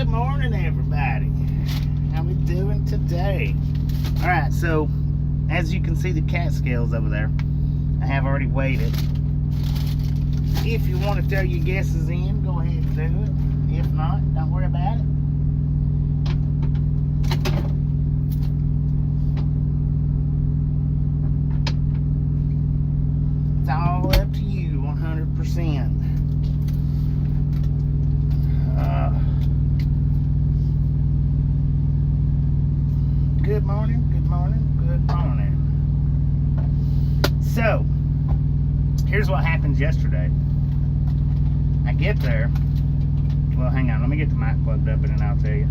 Good morning, everybody. How we doing today? All right, so as you can see the Catskills over there, I have already weighed it. If you want to throw your guesses in, go ahead and do it. If not, don't worry about it. It's all up to you, 100%. Good morning, good morning, good morning. So, here's what happened yesterday. I get there. Well, hang on, let me get the mic plugged up and then I'll tell you.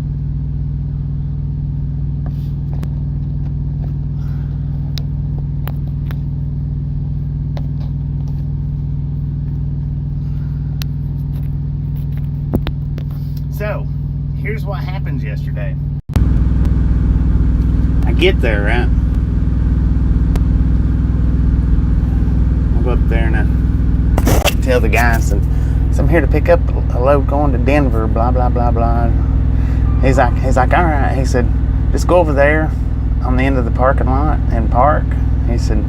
So, here's what happened yesterday. I get there, right? I'll go up there and I tell the guys, and so I'm here to pick up a load going to Denver, blah, blah, blah, blah. He's like, all right. He said, just go over there on the end of the parking lot and park. He said,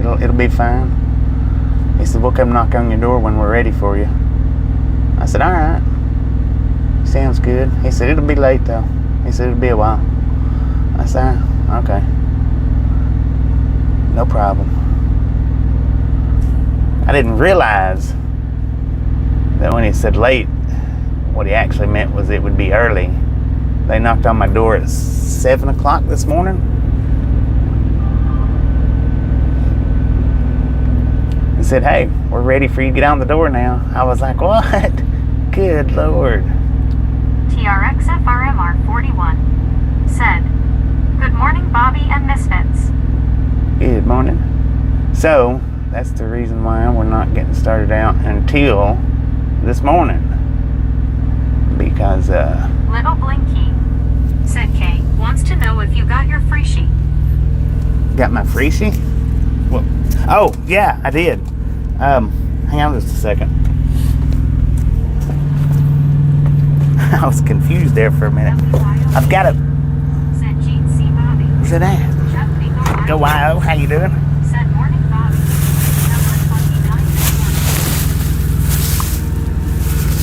it'll be fine. He said, we'll come knock on your door when we're ready for you. I said, all right. Sounds good. He said, it'll be late though. He said, it'll be a while. I said, okay. No problem. I didn't realize that when he said late, what he actually meant was it would be early. They knocked on my door at 7 o'clock this morning. And said, hey, we're ready for you to get on the door now. I was like, what? Good Lord. TRX FRMR 41 said, good morning, Bobby and Misfits. Good morning. So, that's the reason why we're not getting started out until this morning. Because, Little Blinky said Kay wants to know if you got your free sheet. Got my free sheet? Well, oh, yeah, I did. Hang on just a second. I was confused there for a minute. I've got it. Said Gene C. Bobby. Where's it at? Go YO, how you doing? Said morning, Bobby. Number 29.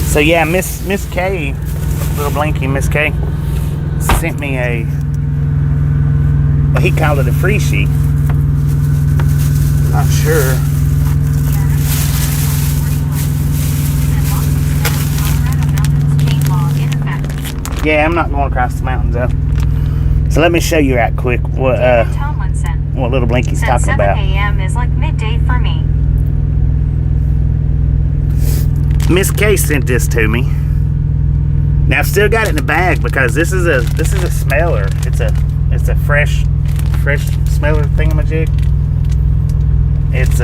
So yeah, Miss K, little Blinky, Miss K, sent me well, he called it a free sheet. Not sure. Yeah, I'm not going across the mountains though. So let me show you right quick what little Blinky's talking about. 7 a.m. is like midday for me. Miss K sent this to me. Now I've still got it in the bag because this is a smeller. It's a fresh smeller thingamajig. It's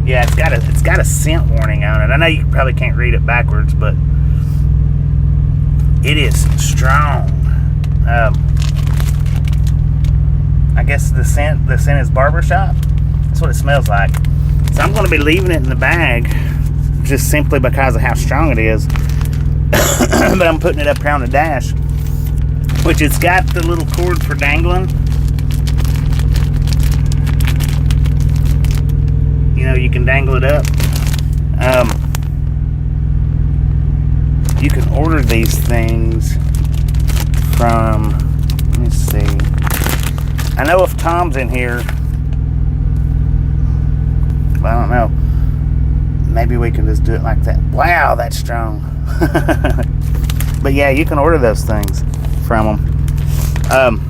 yeah, it's got a scent warning on it. I know you probably can't read it backwards, but it is strong. I guess the scent is barbershop. That's what it smells like. So I'm going to be leaving it in the bag just simply because of how strong it is. But I'm putting it up here on the dash, which it's got the little cord for dangling. You know, you can dangle it up. You can order these things from, let me see. I know if Tom's in here, I don't know. Maybe we can just do it like that. Wow, that's strong. But yeah, you can order those things from them.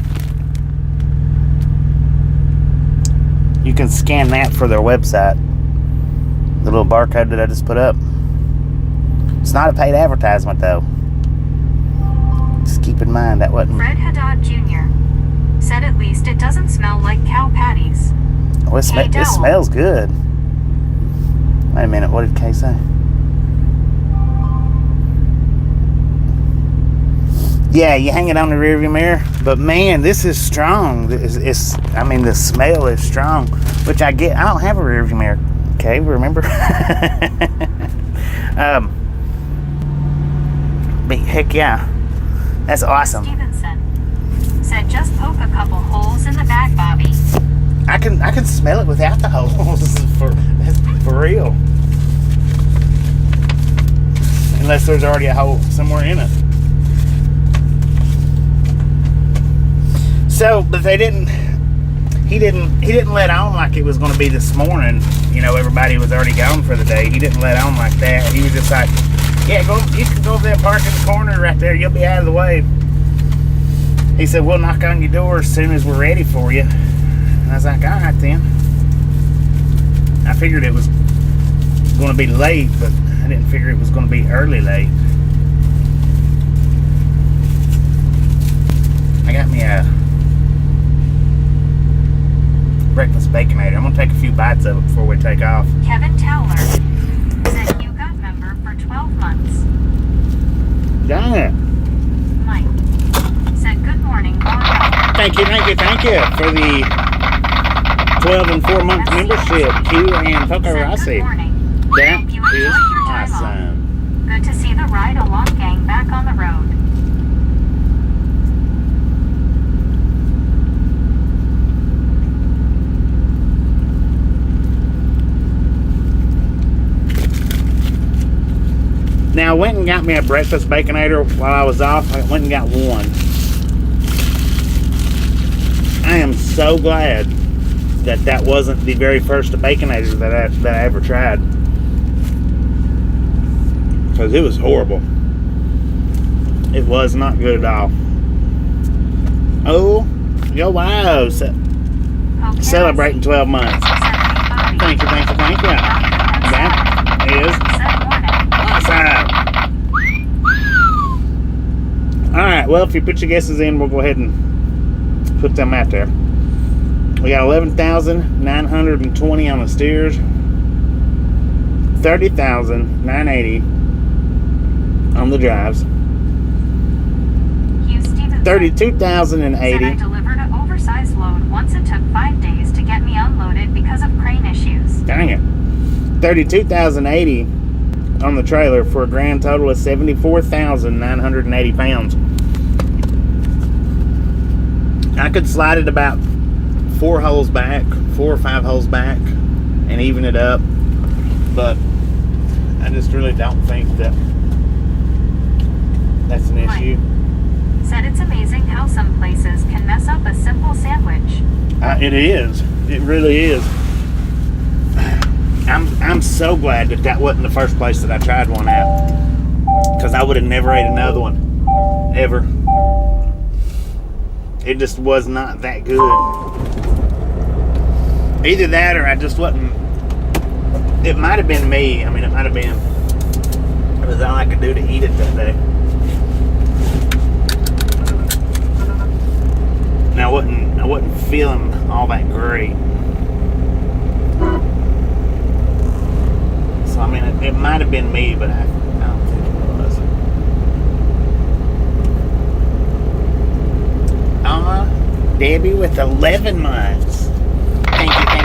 You can scan that for their website. The little barcode that I just put up. It's not a paid advertisement though. Just keep in mind that wasn't. Fred Haddad Jr. said at least it doesn't smell like cow patties. Oh, it smells good. Wait a minute, what did Kay say? Yeah, you hang it on the rearview mirror. But man, this is strong. I mean, the smell is strong, which I get. I don't have a rearview mirror. Okay, remember? Heck yeah. That's awesome. Stevenson said just poke a couple holes in the back, Bobby. I can smell it without the holes for real. Unless there's already a hole somewhere in it. So, but he didn't let on like it was going to be this morning. You know, everybody was already gone for the day. He didn't let on like that. He was just like, yeah, you can go over there, park in the corner right there. You'll be out of the way. He said, we'll knock on your door as soon as we're ready for you. And I was like, all right then. I figured it was going to be late, but I didn't figure it was going to be early late. I got me a breakfast baconator. I'm going to take a few bites of it before we take off. Kevin Towler said you got member for 12 months. Dang it. Mike said good morning. Thank you for the 12 and 4 month membership, Q and Poco Rossi. Good morning. That Hope you is enjoyed your time awesome. off. Good to see the ride along gang back on the road. Now I went and got me a breakfast baconator while I was off. I went and got one. I am so glad that wasn't the very first baconator that I ever tried. Because it was horrible. It was not good at all. Oh, yo, wow. Celebrating 12 months. Thank you. That is awesome. Alright, well, if you put your guesses in, we'll go ahead and put them out there. We got 11,920 on the steers, 30,980 on the drives, 32,080. I delivered an oversized load once it took 5 days to get me unloaded because of crane issues. Dang it. 32,080 on the trailer for a grand total of 74,980 pounds. I could slide it about 4 or 5 holes back and even it up, but I just really don't think that's an issue. Said it's amazing how some places can mess up a simple sandwich. It is. It really is. I'm so glad that wasn't the first place that I tried one at, because I would have never ate another one ever. It just was not that good. Either that or I just wasn't. It might have been me. I mean, it might have been. It was all I could do to eat it that day. And I wasn't feeling all that great. So I mean, it might have been me, but I don't think it was. Debbie with 11 months. Thank you. That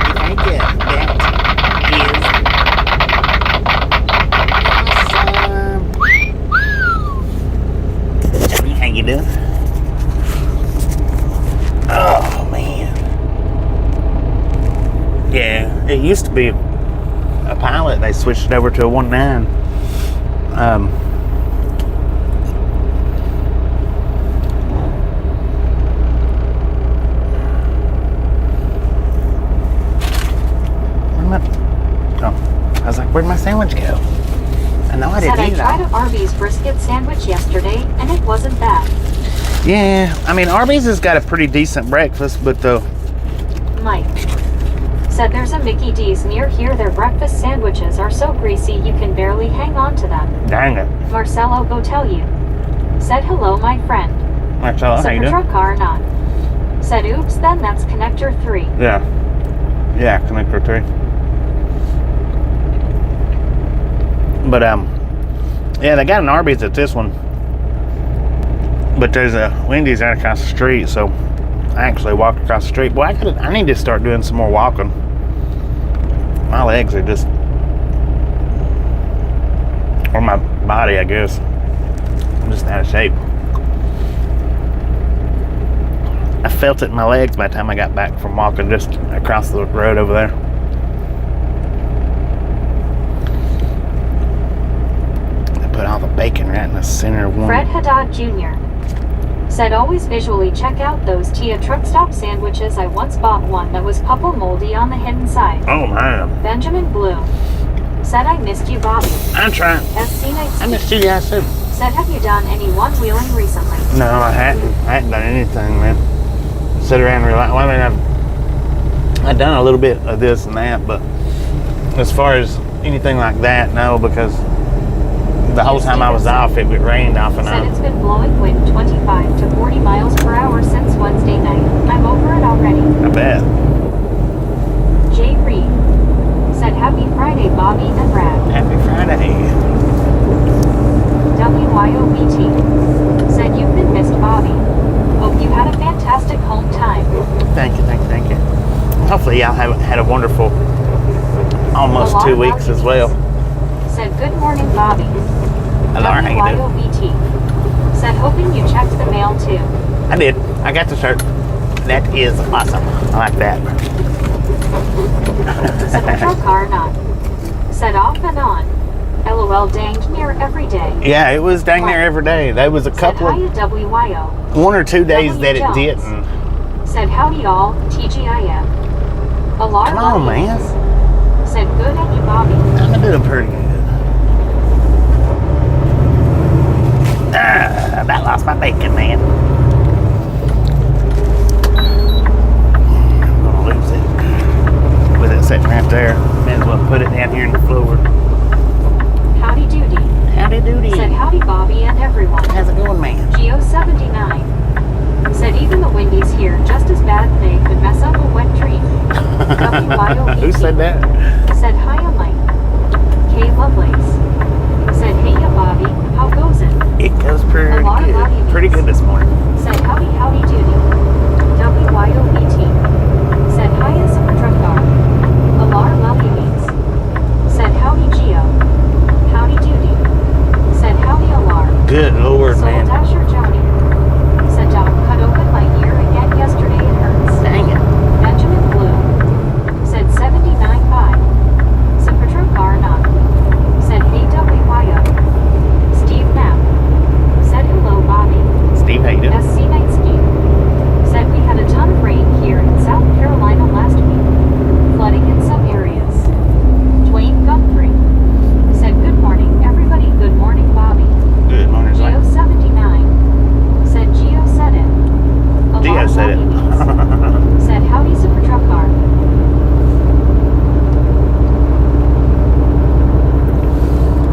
is awesome. Johnny, how you doing? Oh man. Yeah, it used to be a Pilot. They switched it over to a 1.9. I was like, where'd my sandwich go? I know I didn't eat it. I tried an Arby's brisket sandwich yesterday, and it wasn't bad. Yeah, I mean, Arby's has got a pretty decent breakfast, but Mike said there's a Mickey D's near here. Their breakfast sandwiches are so greasy you can barely hang on to them. Dang it. Marcelo, go tell you. Said hello, my friend. Marcelo, how you doing? Truck car or not? Said oops, then that's connector 3. Yeah, connector 3. But yeah, they got an Arby's at this one, but there's a Wendy's right across the street, so I actually walked across the street. Boy, I need to start doing some more walking. My legs are just, or my body, I guess. I'm just out of shape. I felt it in my legs by the time I got back from walking just across the road over there. I put all the bacon right in the center of one. Fred Haddad Jr. said always visually check out those Tia truck stop sandwiches. I once bought one that was purple moldy on the hidden side. Oh man. Benjamin Bloom said I missed you, Bobby. I'm trying. SC Nights I missed you guys too. said have you done any one-wheeling recently? No, I hadn't done anything, man. Sit around and relax. Well, I mean, I've done a little bit of this and that, but as far as anything like that, no, because the whole time I was off, it rained off and Said on. it's been blowing wind 25 to 40 miles per hour since Wednesday night. I'm over it already. I bet. Jay Reed said happy Friday, Bobby and Brad. Happy Friday. WYOBT said you've been missed, Bobby. Hope you had a fantastic home time. Thank you. Hopefully y'all have had a wonderful almost 2 weeks as well. Said good morning, Bobby. Laura, how you doing? WYOBT said hoping you checked the mail too. I did. I got the shirt. That is awesome. I like that. Said petrol car not. Said off and on. LOL danged near every day. Yeah, it was dang near every day. There was a couple said, of, hiya, WYO. 1 or 2 days that it Jones. didn't. Said howdy y'all, TGIF. Alarm Come on, man. said good at you, Bobby. I'm doing pretty good. I about lost my bacon, man. I'm gonna lose it. With it sitting right there, may as well put it down here in the floor. Howdy doody. Howdy doody. Said howdy, Bobby and everyone. How's it going, man? Geo79 said even the Windies here just as bad they could mess up a wet dream. WYOBT Who said that? said hiya, Mike. K Lovelace said hey ya, Bobby. How goes it? It goes pretty good. Pretty good this morning. Said howdy doody. WYOBT said hiya, super truck car. Alar love you means. Said howdy, Geo. Howdy doody. Said howdy, Alar. Good Lord, Soul man. Dasher Jody said Doc cut open my ear again yesterday, it hurts. Dang it. Benjamin Blue said 79.5. Said Petro car not. Said hey WYO. Steve Knapp said hello, Bobby. Steve, how you doing? SC Night Ski said we had a ton of rain here in South Carolina last week. Flooding in some areas. Dwayne Guthrie said good morning, everybody. Good morning, Bobby. Good morning, Zach. Geo79 said Geo said it. Geo said it. Said howdy, super truck car.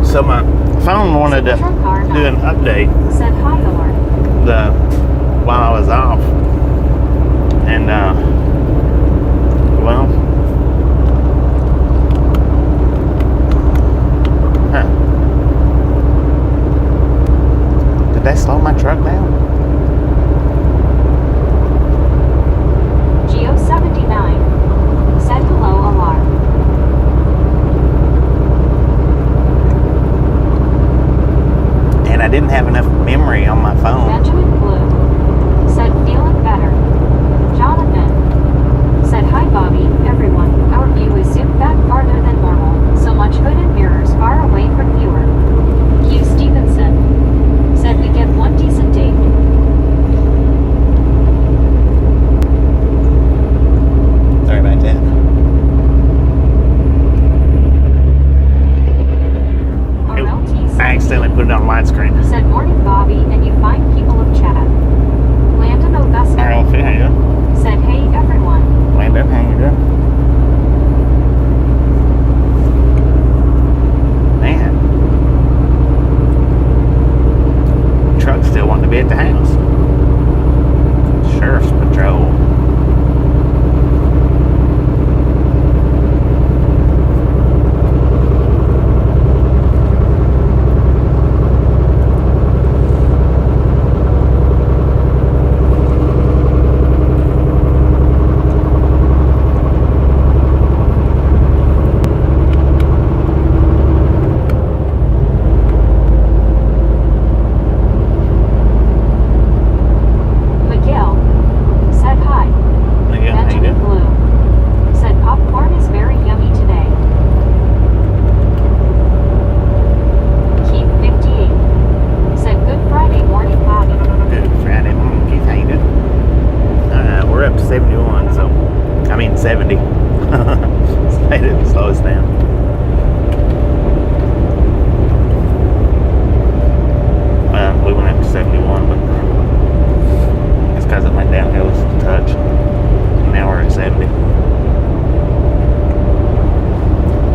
So my phone wanted to do an update Said hi, Lord. while I was off, and well, did they slow my truck down? Geo79 said hello, alarm. And I didn't have enough memory 70. So they didn't slow us down. Well, we went up to 71, but it's because it went downhill just a touch. And now we're at 70.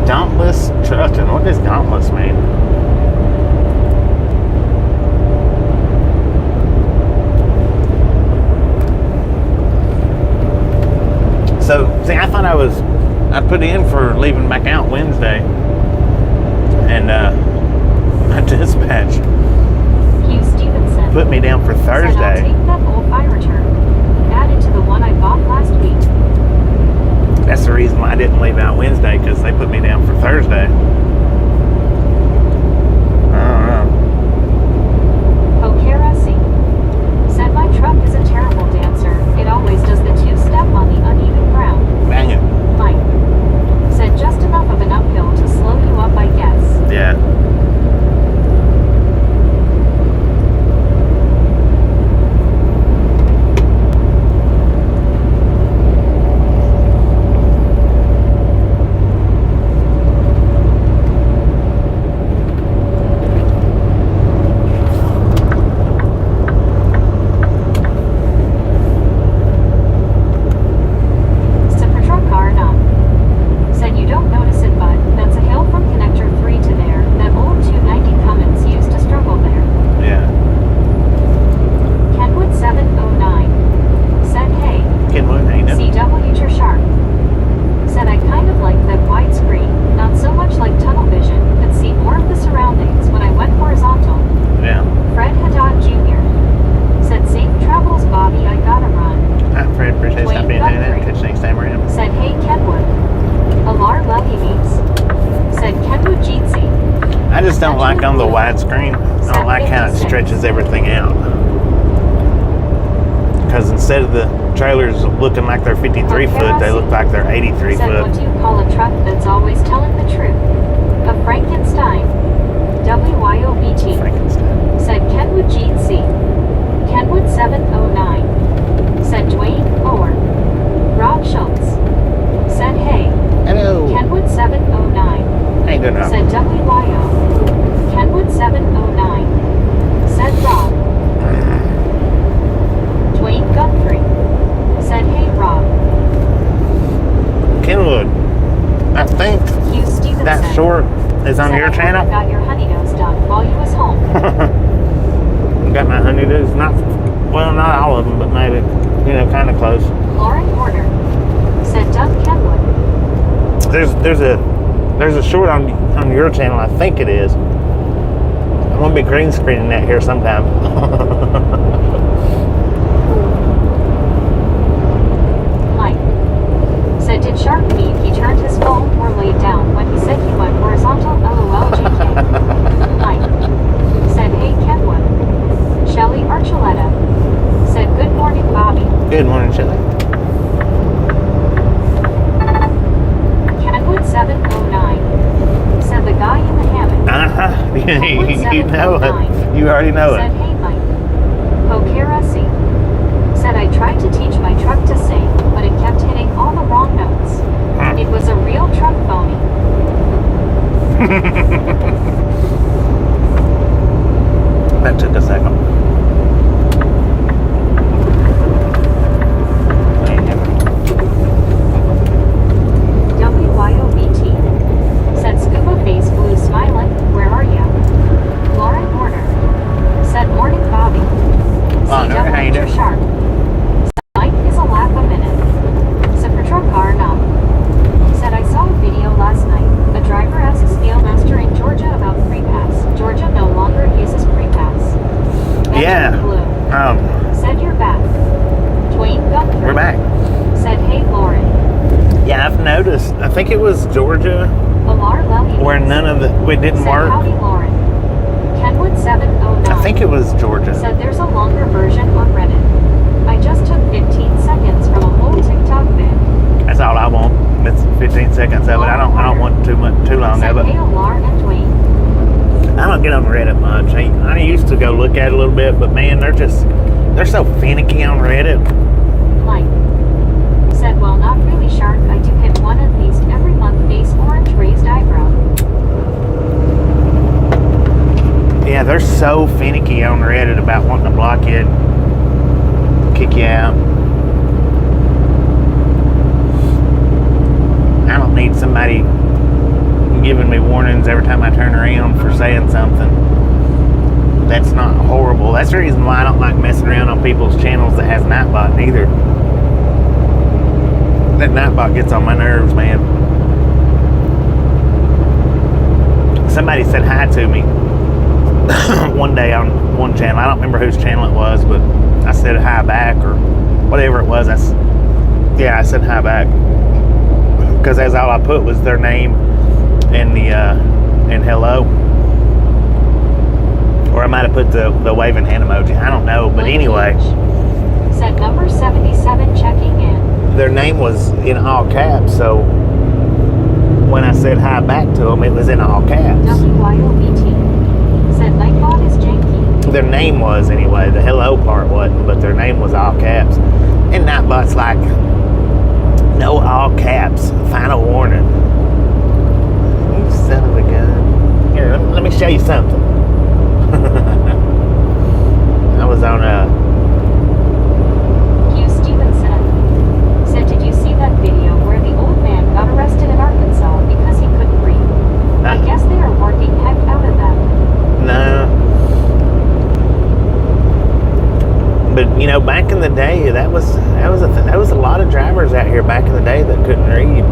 Dauntless trucking. What does dauntless mean? So, see, I thought I put in for leaving back out Wednesday. And my dispatch Hugh Stevenson. put me down for Said, I'll Thursday. take that old fire return. Add it to the one I bought last week. That's the reason why I didn't leave out Wednesday, because they put me down for Thursday. I don't know. Pokerasi. Said my truck is a terrible dancer. It always does the two-step on the uneven ground. Bang it. Mike. Said just enough of an uphill to slow you up, I guess. Yeah. Super truck car not. Said you don't notice it, but that's a hill from connector 3 to there. That old 290 Cummins used to struggle there. Yeah. Kenwood 709. Said hey. Kenwood, how you doing? CW you're sharp. Said I kind of like that widescreen, not so much like tunnel vision, could see more of the surroundings when I went horizontal. Yeah. Fred Haddad Jr. Said safe travels, Bobby, I gotta run. Fred, appreciate you Wayne stopping in. Guthrie. Catch you next time we're in. Said hey Kenwood. Alar love you meets. Said Kenwood Jeetsy. I just don't like on the widescreen. I don't like how it stretches everything out. Because instead of the trailers looking like they're 53 foot, they look like they're 83 Said what foot. do you call a truck that's always telling the truth? A Frankenstein. WYOBT. Frankenstein. Said Kenwood Jeetsy. Kenwood 709. Said Dwayne Ower. Rob Schultz. Said hey. Hello. Kenwood 709. How you doing, Rob? Said WYO. Kenwood 709. Said Rob. Dwayne Guthrie. Said hey Rob. Kenwood. I think Hugh Stevenson. that short is on Said, your I channel. got your honeydews done while you was home. Got my honeydews. Not all of them, but maybe, kind of close. Lauren Porter. Said Doug Kenwood. There's a short on your channel. I think it is. I'm gonna be green screening that here sometime. Mike. Said did Shark mean he turned his phone or laid down when he said he went horizontal? LOL JK. Mike. Said hey Kenwood. Shelly Archuleta. Said good morning Bobby. Good morning, Shelley. Kenwood 709. Said the guy in the hammock. You know it. You already know Said it. hey Mike. Pokerasi. Said I tried to teach my truck to sing, but it kept hitting all the wrong notes. It was a real truck phony. That took a second. WYOBT. Said scuba face blue smiling, where are ya? Lauren Horner. Said morning Bobby. Oh, no, how you doing? Sharp. Mike is a lap a minute. Super truck car now. Said I saw a video last night. A driver asks Scalemaster in Georgia about free pass. Georgia no longer uses free pass. Yeah. Blue. Said you're back. Dwayne Guthrie. We're back. Said hey Lauren. Yeah, I've noticed. I think it was Georgia Alar Levy. where none of it didn't Said work. howdy Lauren. Kenwood 709. I think it was Georgia. Said there's a longer version on Reddit. I just took 15 seconds from a whole TikTok vid. That's all I want. It's 15 seconds of it. I don't want too long Said of it. hey Alar and Dwayne. I don't get on Reddit much. I used to go look at it a little bit, but man, they're so finicky on Reddit. Mike. Said well not really sharp so finicky on Reddit about wanting to block you and kick you out. I don't need somebody giving me warnings every time I turn around for saying something. That's not horrible. That's the reason why I don't like messing around on people's channels that has Nightbot neither. That Nightbot gets on my nerves, man. Somebody said hi to me one day on one channel. I don't remember whose channel it was, but I said hi back or whatever it was. I said hi back because that's all I put was their name and the and hello. Or I might have put the waving hand emoji. I don't know, but anyway. Said number 77 checking in. Their name was in all caps, so when I said hi back to them, it was in all caps. WYOBT. Said Nightbot is janky. Their name was anyway. The hello part wasn't, but their name was all caps. And Nightbot's like, no all caps. Final warning. You son of a gun. Here, let me show you something. I was on Hugh Stevenson said, did you see that video where the old man got arrested in Arkansas because he couldn't breathe? I guess they are working heck out of them. No. But you know, back in the day, that was a lot of drivers out here back in the day that couldn't read.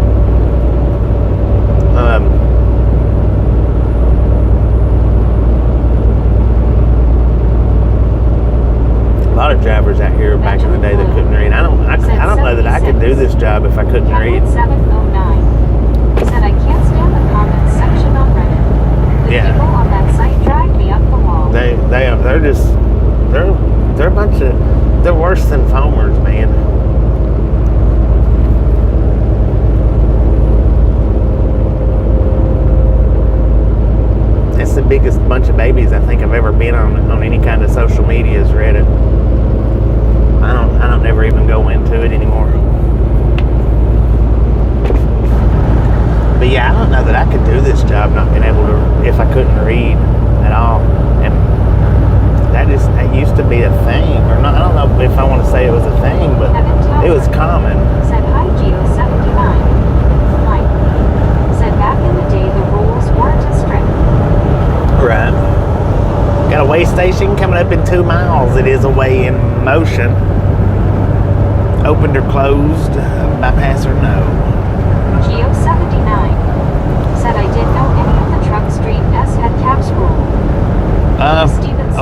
A lot of drivers out here back in the day that couldn't read. I don't know that I could do this job if I couldn't read. 709 said I can't stand the comments section on Reddit. The people on that site drag me up the wall. They're a bunch of, they're worse than foamers, man. That's the biggest bunch of babies I think I've ever been on any kind of social media is Reddit. I don't never even go into it anymore. But yeah, I don't know that I could do this job not being able to, if I couldn't read at all. And that used to be a thing, or not, I don't know if I want to say it was a thing, but it was common. Said hi Geo79. Mike said back in the day the rules weren't as strict. Right. Got a weigh station coming up in 2 miles. It is a weigh in motion. Opened or closed, bypass or no. Geo79 said I didn't know any of the truck street S had caps rule. A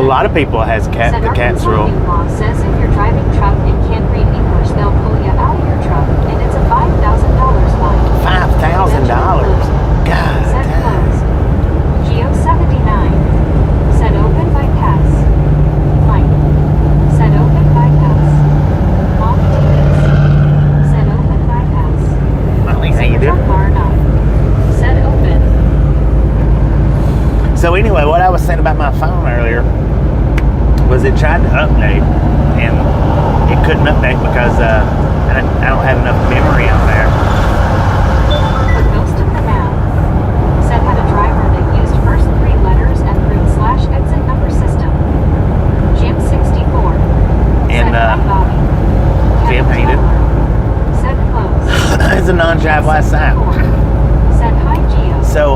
lot of people has the caps rule. New law says if you're driving truck and can't read English, they'll pull you out of your truck, and it's a $5,000 fine. $5,000? God said damn. closed. Geo79 said open bypass. Mike said open bypass. Mom Davis said open bypass. Molly, how you doing? Far enough. Said open. So anyway, what I was saying about my phone earlier was it tried to update and it couldn't update because I don't have enough memory on there. The ghost of the map said had a driver that used first 3 letters and / exit number system. Jim 64 And said hi Bobby. Jim hated. Said close. It's a non-drive last night. Said hi Geo. So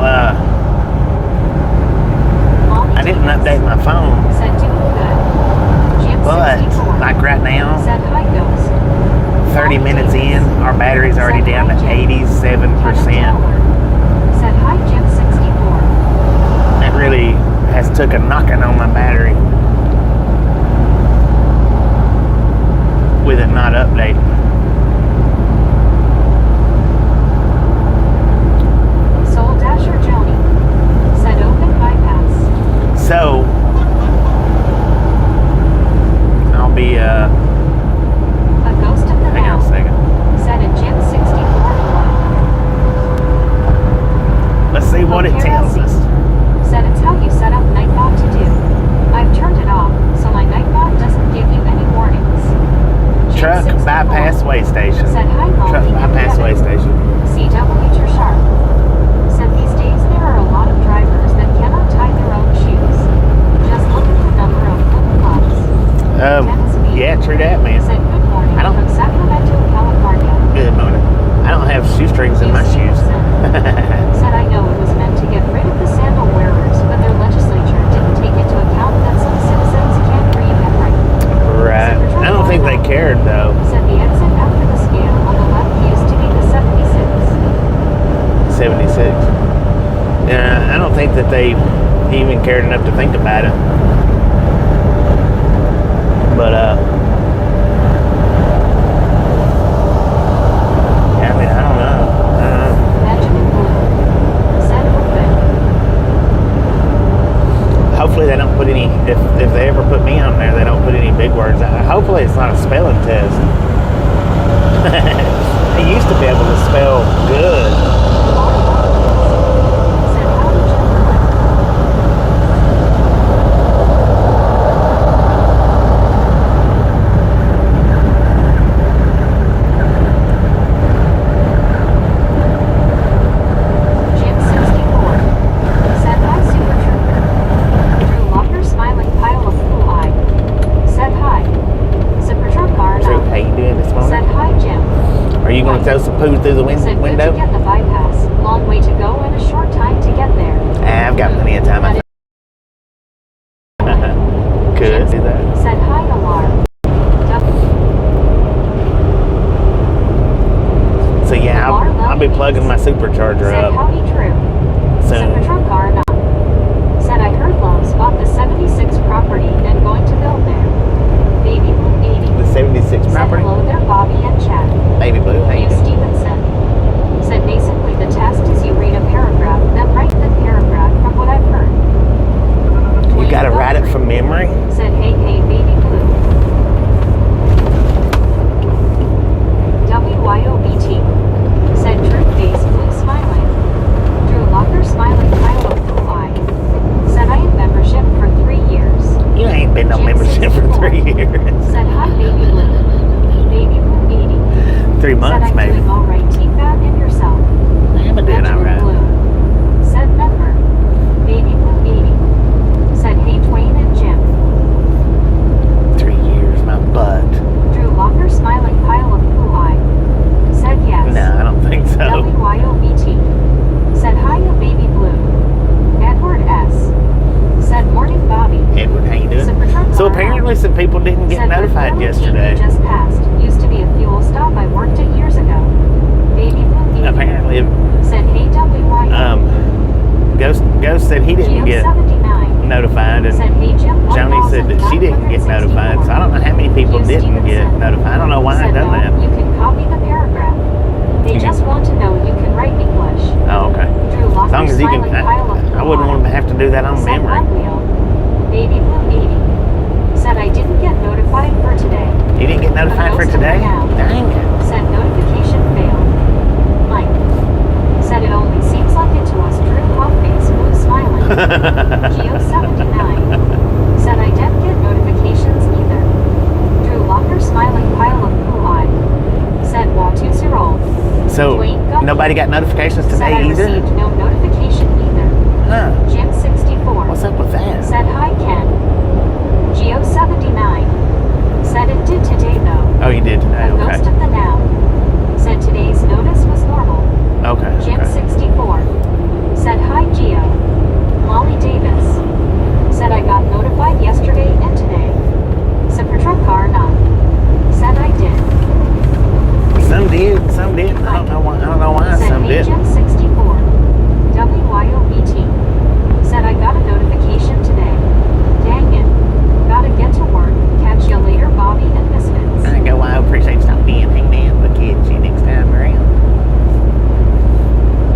I didn't update my phone. Said doing good. Jim But 64 like right now, said hi ghost. 30 minutes in, our battery's already down to 87%. Said hi Jim 64. That really has took a knocking on my battery with it not updating. Soul Dasher Joni said open bypass. So I'll be A ghost of the hang on a map second. said a Jim 64 Let's see what it tells us. said it's how you set up Nightbot to do. I've turned it off, so my Nightbot doesn't give you any warnings. Jim Truck 64 have shoestrings in my shoes. Said I know it was meant to get rid of the sandal wearers, but their legislature didn't take into account that some citizens can't read and write. Right. I don't think they cared though. Said the exit after the scale on the left used to be the 76. 76. Yeah, I don't think that they even cared enough to think about it. But yeah, I mean, I don't know. Benjamin Blue said open. Hopefully they don't put any, if they ever put me on there, they don't put any big words. Hopefully it's not a spelling test. I used to be able to spell good. Said how did you Jim 64 said hi Super Trooper. Drew Locker smiling pile of blue eye. Said hi. Super Trooper True, how you doing this said morning? hi Jim. Are you going to throw some poo through the Said good window? to get the bypass. Long way to go and a short time to get there. I've got plenty of time. I could do that. Said hi alarm. So yeah, I'll be plugging my supercharger Said up howdy true. Super soon. truck car not. Said I heard Lowe's bought the 76 property and going to build there. Baby Blue 80. The 76 Said property. hello there Bobby and Chad. Baby Blue, how you Hugh doing? Stevenson. Said basically the test is you read a paragraph, then write the paragraph from what I've heard. You gotta write it from memory? Said hey baby blue. WYOBT. Said Drew face blue smiling. Drew Locker smiling pile of blue eye. Said I am membership for 3 years. You ain't been no Jim membership for 64. 3 years. Said hi baby blue. Baby blue 80. 3 months Said I'm maybe. doing alright T-Fat and yourself. I'm doing Benjamin alright. Blue. Said member. Baby blue 80. Said hey Twain and Jim. 3 years, my butt. Drew Locker smiling pile of blue eye. Said yes. No, I don't think so. WYOBT. Said hiya baby blue. Edward S. Said morning Bobby. Edward, how you doing? Super truck So car apparently some people didn't get Said notified Blue yesterday. just passed. Used to be a fuel stop I worked at years ago. Baby blue 80. Apparently, Said hey WYO. Ghost said he didn't get 79. notified, and Said hey Jim. Joni said that she didn't get notified. So I don't know how many people Hugh didn't get Stevenson. notified. I don't know why I Said done no, that. you can copy the paragraph. They You can- just want to know you can write English. Oh, okay. Drew Locker As long as you can, smiling pile of I wouldn't want to have to do that on Said memory. Hot Wheel. Baby Blue 80. Said I didn't get notified for today. You didn't get notified for today? Dang it. Said notification failed. Mike. Said it only seems like it to us. Drew Hotface blue smiling. Geo 79. Said I didn't get notifications either. Drew Locker smiling pile of blue eye. Said Watu0. So nobody got notifications Said I today either? received no notification either. Huh. Jim 64. What's up with that? Said hi Ken. Geo 79. Said it did today though. Oh, you did today. A ghost Okay. of the now. Said today's notice was normal. Okay. Jim Okay. 64. Said hi Geo. Molly Davis. Said I got notified yesterday and today. Super truck car not. Said I did. Some did, some didn't. I don't know why. I don't know why Said some hey didn't. Jim 64. WYOBT. Said I got a notification today. Dang it. Gotta get to work. Catch you later, Bobby and Misfits. I go. I appreciate you stopping in. Hang man, but catch you next time around.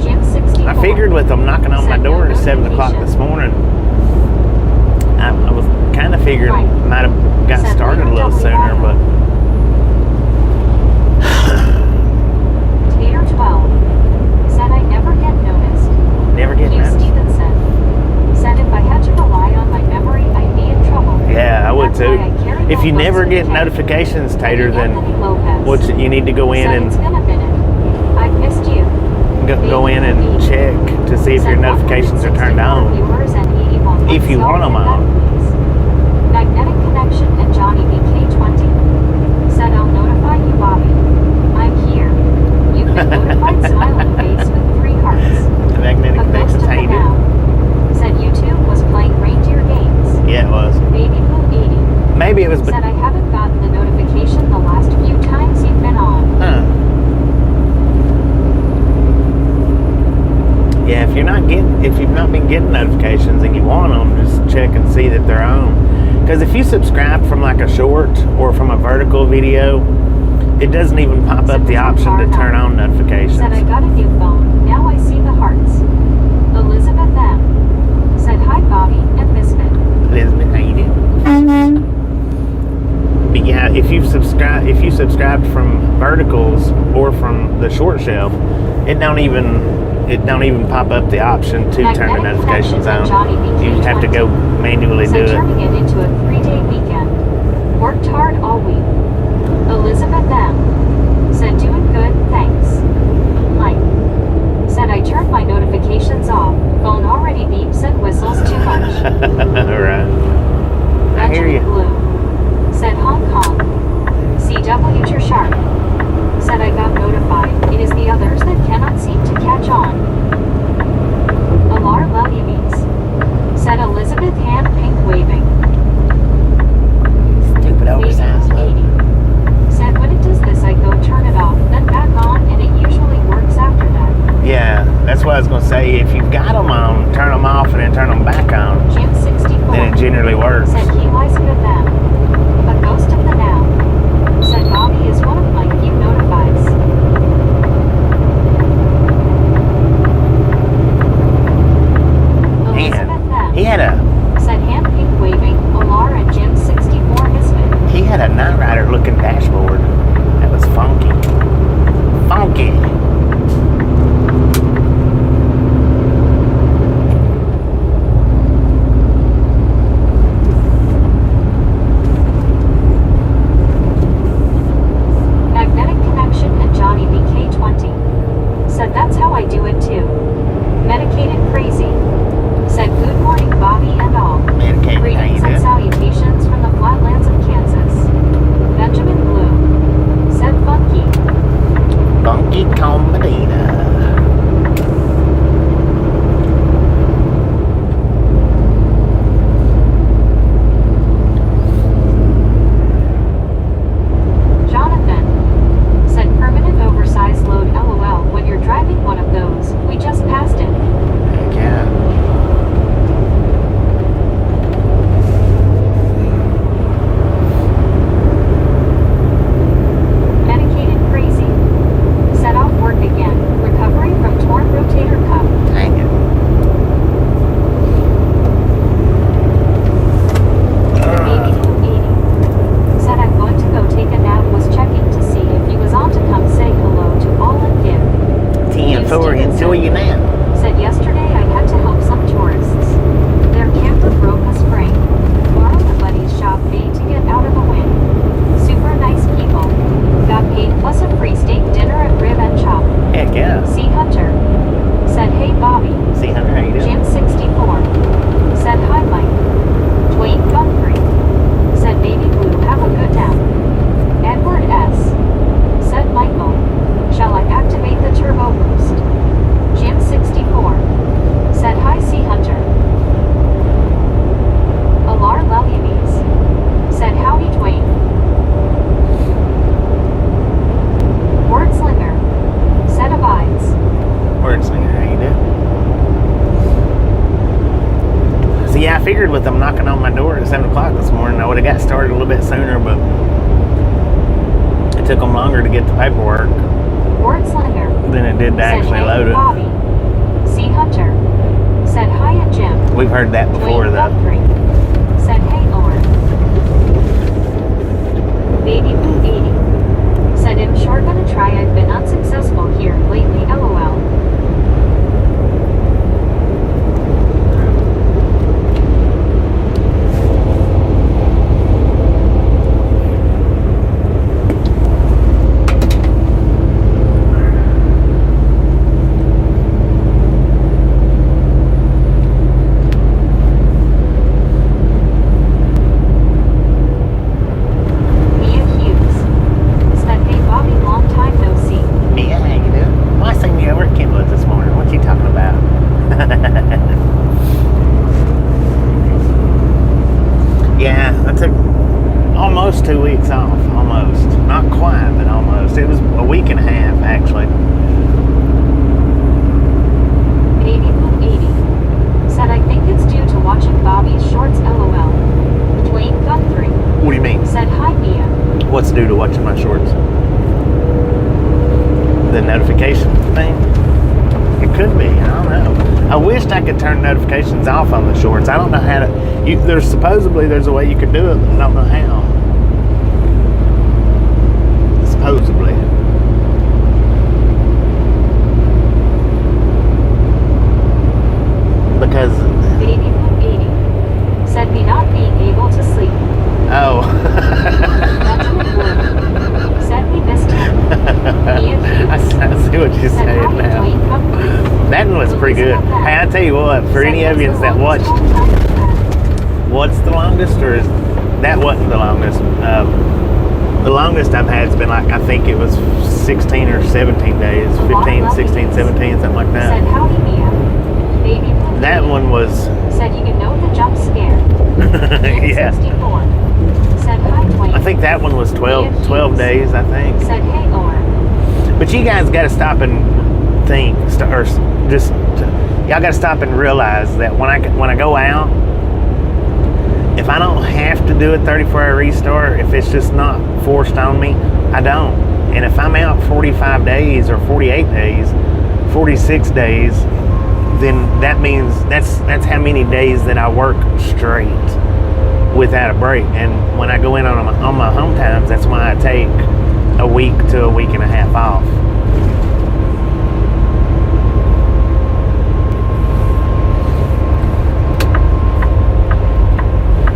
Jim 64. I figured with them knocking on my Said door no at 7 o'clock notification. this morning, I was kind of figuring Right. might have got Said started a little later, sooner, but Tater 12. Said I never get noticed. never get Hugh noticed. Stevenson. Said if I had to rely on my memory, I'd be in trouble. Yeah, I would That's too. why I carry If you my never books get with me. notifications, Tater, then Anthony Lopez. you need to go in Said and it's been a minute. I've missed you. go in and check to see if your Said notifications are turned 164 on. viewers and 81 If you likes. want 'em Y'all on. hit that, please. Magnetic Connection and Johnny BK20. Said I'll notify you, Bobby. I'm here. You've been notified Yeah, if you've not been getting notifications and you want them, just check and see that they're on. Because if you subscribe from like a short or from a vertical video, it doesn't even pop up the option to turn on notifications. Said I got a new phone. Now I see the hearts. Elizabeth M. Said hi Bobby and Misfit. Elizabeth, how you doing? But yeah, if you subscribed from verticals or from the short shelf, it don't even pop up the option to turn the notifications on. You have to go manually do it. Turning it into a 3-day weekend. Worked hard all week. Elizabeth M. Said doing good, thanks. Mike. Said I turned my notifications off. Phone already beeps and whistles too much. Alright. I hear you. Blue. Said Hong Kong. CW to Sharp. Said I got notified. It is the others that cannot seem to catch on. Alar Leliames. Said Elizabeth hand pink waving. Stupid oversized lady. Said when it does this I go turn it off, then back on, and it usually works after that. Yeah, that's what I was going to say. If you've got them on, turn them off and then turn them back on. Jim 64. Then it generally works. Said he lies with them. A ghost of the now. Said Bobby is one of my few notifies. Elizabeth M. He had a Said hand pink waving, Olar and Jim 64 Misfit. He had a Knight Rider looking dashboard. That was funky. Funky. Magnetic Connection and Johnny BK20. Said that's how I do it too. Medicated Crazy. Said good morning Bobby and all. Medicated, Greetings and salutations from the flatlands of Kansas. Benjamin Blue. Said funky. Funky Combinina. Jonathan. Said permanent oversized load LOL when you're driving one of those. We just passed it. Yeah. Medicated Crazy. Set off work again. Recovery from torn rotator cuff. Dang it. Baby Blue 80. Said I'm going to go take a nap. Was checking to see if he was on to come say hello to all and give. 10-4, enjoy your nap. Said yesterday I had to help some tourists. Their camper broke a spring. Borrowed a buddy's shop paid to get out of the wind. Super nice people. Got paid plus a free steak dinner at Rib and Chop. Heck yeah. C. Hunter. Said hey Bobby. See, Hunter, how you doing? Jim 64. Said hi Mike. Dwayne Guthrie. Said baby blue have a good nap. Edward S. Said Michael. Shall I activate the turbo boost? Jim 64. Said hi C. Hunter. Alar Leliames. Said howdy Dwayne. Wordslinger. Said abides. Wordslinger, how you doing? So yeah, I figured with them knocking on my door at 7 o'clock this morning, I would have got started a little bit sooner, but it took them longer to get the paperwork Wordslinger. than it did to Said actually hey load it. Bobby. C. Hunter. Said hi at Jim. We've heard that before, Dwayne though. Guthrie. Said hey Lord. Baby Blue 80. Said I'm sure gonna try. I've been unsuccessful here lately LOL. Mia Hughes. Said hey Bobby long time no see. Me What's due to watching my shorts? The notification thing? It could be. I don't know. I wished I could turn notifications off on the shorts. I don't know how to. There's a way you could do it, but I don't know how. Supposedly. Because. Baby Blue 80 said me not being able to sleep. Oh. Benjamin Blue said we missed him. Me and I see what you're said saying how you now. doing, Pumpkin? That one was pretty good. Hey, I tell you what, for any of you that watched, what's the longest, or is that wasn't the longest? The longest I've had has been like, I think it was 16 or 17 days, 15, 16, 17, something like Said that. howdy Mia. Baby Blue That one was, said you can know the jump scare. yeah. 64 said hi Dwayne. I think that one was 12 days, I think. Said hey Lauren. But you guys got to stop and think, or just, y'all got to stop and realize that when I go out, if I don't have to do a 34-hour restart, if it's just not forced on me, I don't. And if I'm out 45 days or 48 days, 46 days, then that means that's how many days that I work straight without a break. And when I go in on my home times, that's why I take a week to a week and a half off.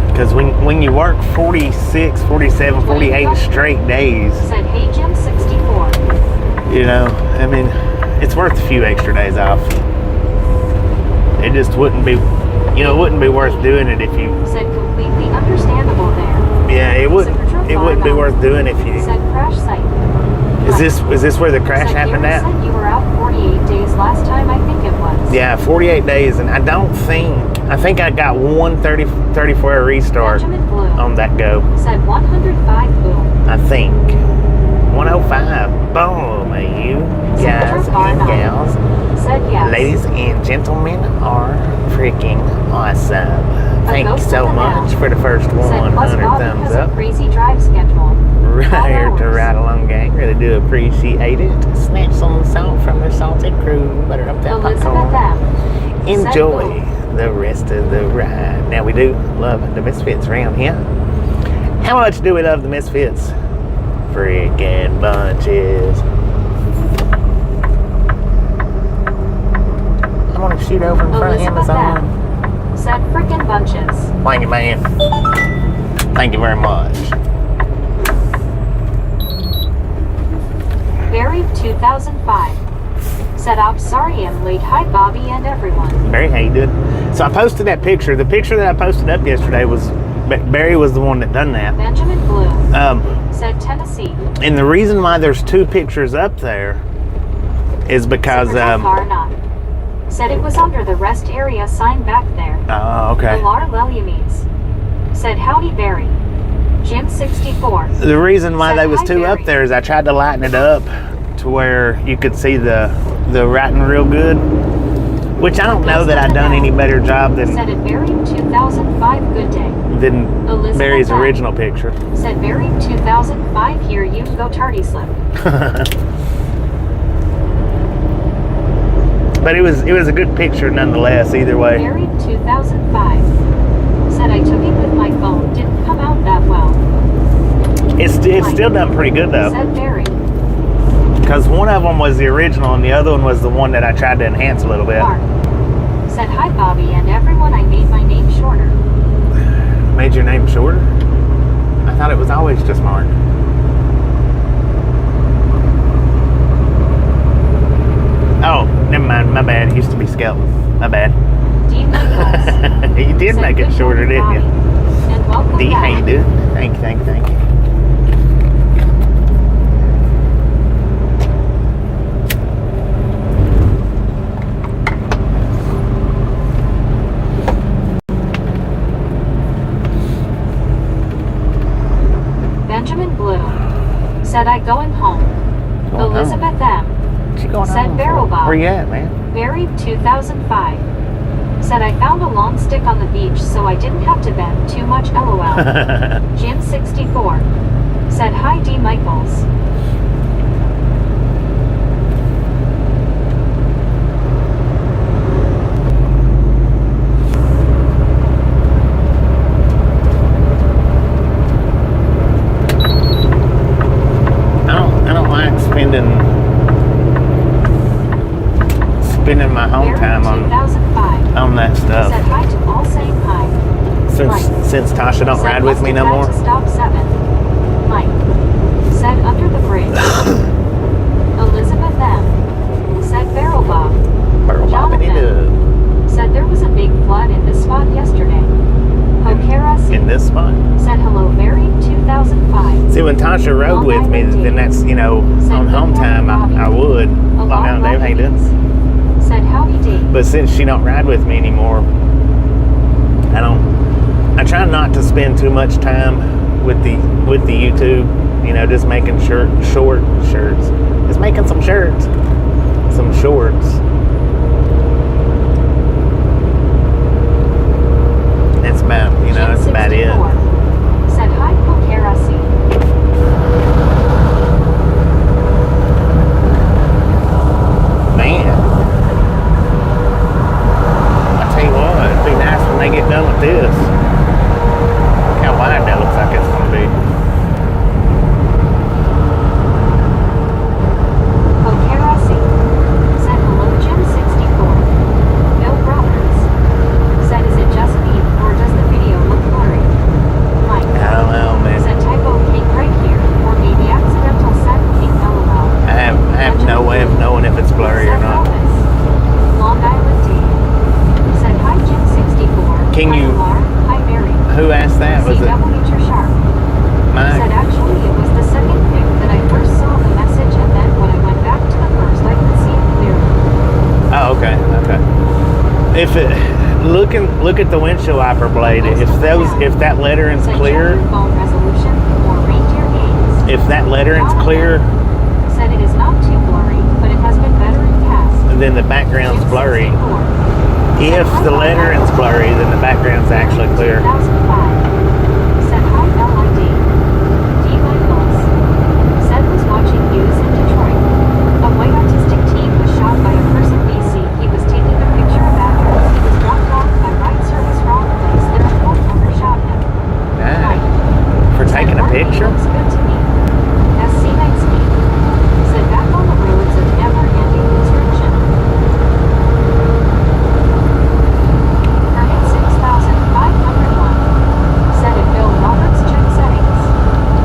Because when you work 46, 47, 48 straight days, Said hey Jim 64. you know, I mean, it's worth a few extra days off. It just wouldn't be, it wouldn't be worth doing it if you, Said completely understandable there. yeah, it wouldn't be worth doing if you, Said crash site. is this where the crash Said happened Gary at? said you were out 48 days last time, I think it was. Yeah, 48 days, and I think I got one 34-hour restart Benjamin Blue on that go. said 105 boom. I think 105. Boom, you guys and gals, Said yes. ladies and gentlemen are freaking awesome. Thank you so much for the first Said 100 plus Bob thumbs because up. of crazy drive schedule. Right here to hours. Ride Along Gang. Really do appreciate it. Snatch some salt from the salted crew. Butter up that Elizabeth popcorn. M. Enjoy Said the rest of the ride. Now we do love the Misfits around here. How much do we love the Misfits? Freaking bunches. I'm gonna shoot over in front of Elizabeth Amazon. M. Said frickin' bunches. Thank you, man. Thank you very much. Barry 2005 said I'm sorry I'm late. Hi Bobby and everyone. Barry, how you doing? So I posted that picture. The picture that I posted up yesterday was Barry was the one that done that. Benjamin Blue said Tennessee. And the reason why there's two pictures up there is because Car not. Said it was under the rest area sign back there. oh, okay. Pilar Lelyamines said howdy Barry. Jim 64 The reason why said, there was "Hi, two Barry." up there is I tried to lighten it up to where you could see the writing real good. Which I don't know that I've done any better job Said than it Barry 2005 good day. Elizabeth Barry's M. original picture. Said Barry 2005 here you can go tardy slip. But it was a good picture nonetheless, either way. Barry 2005 said I took it with my phone. Didn't come out that well. It's still done pretty good though. Said Barry. Because one of them was the original and the other one was the one that I tried to enhance a little bit. Mark said hi Bobby and everyone. I made my name shorter. Made your name shorter? I thought it was always just Mark. Oh, never mind. My bad. It used to be Skeleton. My bad. Dean Nichols You did said, make it "Good shorter, morning, didn't you? Bobby, and welcome D, how back. you doing? Thank you. Benjamin Blue said I going home. Going Elizabeth M. What you going Said on Barrel for? Bob. Where you at, man? Barry 2005 said I found a long stick on the beach so I didn't have to bend too much. LOL. Jim 64 Said hi D. Michaels. I don't like spending my home time on that stuff. Said hi to all saying hi. Since Tasha don't ride with me no more. To stop 7. Mike. Said under the bridge. Elizabeth M. Said Barrel Bob. Barrel Bob it up. Said there was a big flood in this spot yesterday. In this spot? Said hello Barry 2005. See, when Tasha rode with me, then that's, you know, on home time I would. Log on, Dave, how you doing? Said howdy D. But since she don't ride with me anymore, I try not to spend too much time with the YouTube, you know, just making short shirts. Just making some shirts. Some shorts. That's about, you know, that's about it. Said hi Pokerasi. Man. I tell you what, it'd be nice when they get done with this. Look how wide that looks like it's going to be. Pokerasi. Said hello Jim 64. Bill Roberts. Said is it just me or does the video look blurry? Mike. I don't know, man. Said typo cake right here or maybe accidental send cake LOL. I have no way of knowing if it's blurry or not. Long Island D. Said hi Jim 64. Can you? Hi Mary. Who asked that? Was it Sharp. Mike? Said actually it was the second pic that I first saw the message and then when I went back to the first I could see it clearly. Oh, okay. If it look at the windshield wiper blade. If that lettering's clear, phone resolution or reindeer games. if that lettering's clear, Said it is not too blurry, but it has been better in past. then the background's blurry. If the lettering's blurry, then the background's actually clear. 2005. Said hi LID. D. Michaels. Said was watching news in Detroit. A white autistic teen was shot by a person BC. He was taking a picture of address. He was dropped off by ride service wrong place. Their phone number shot him. Mike. For taking a picture? Looks good to me. SC Knightspeed. Said back on the roads of never-ending construction. Hermit 6501. Said it Bill Roberts check settings.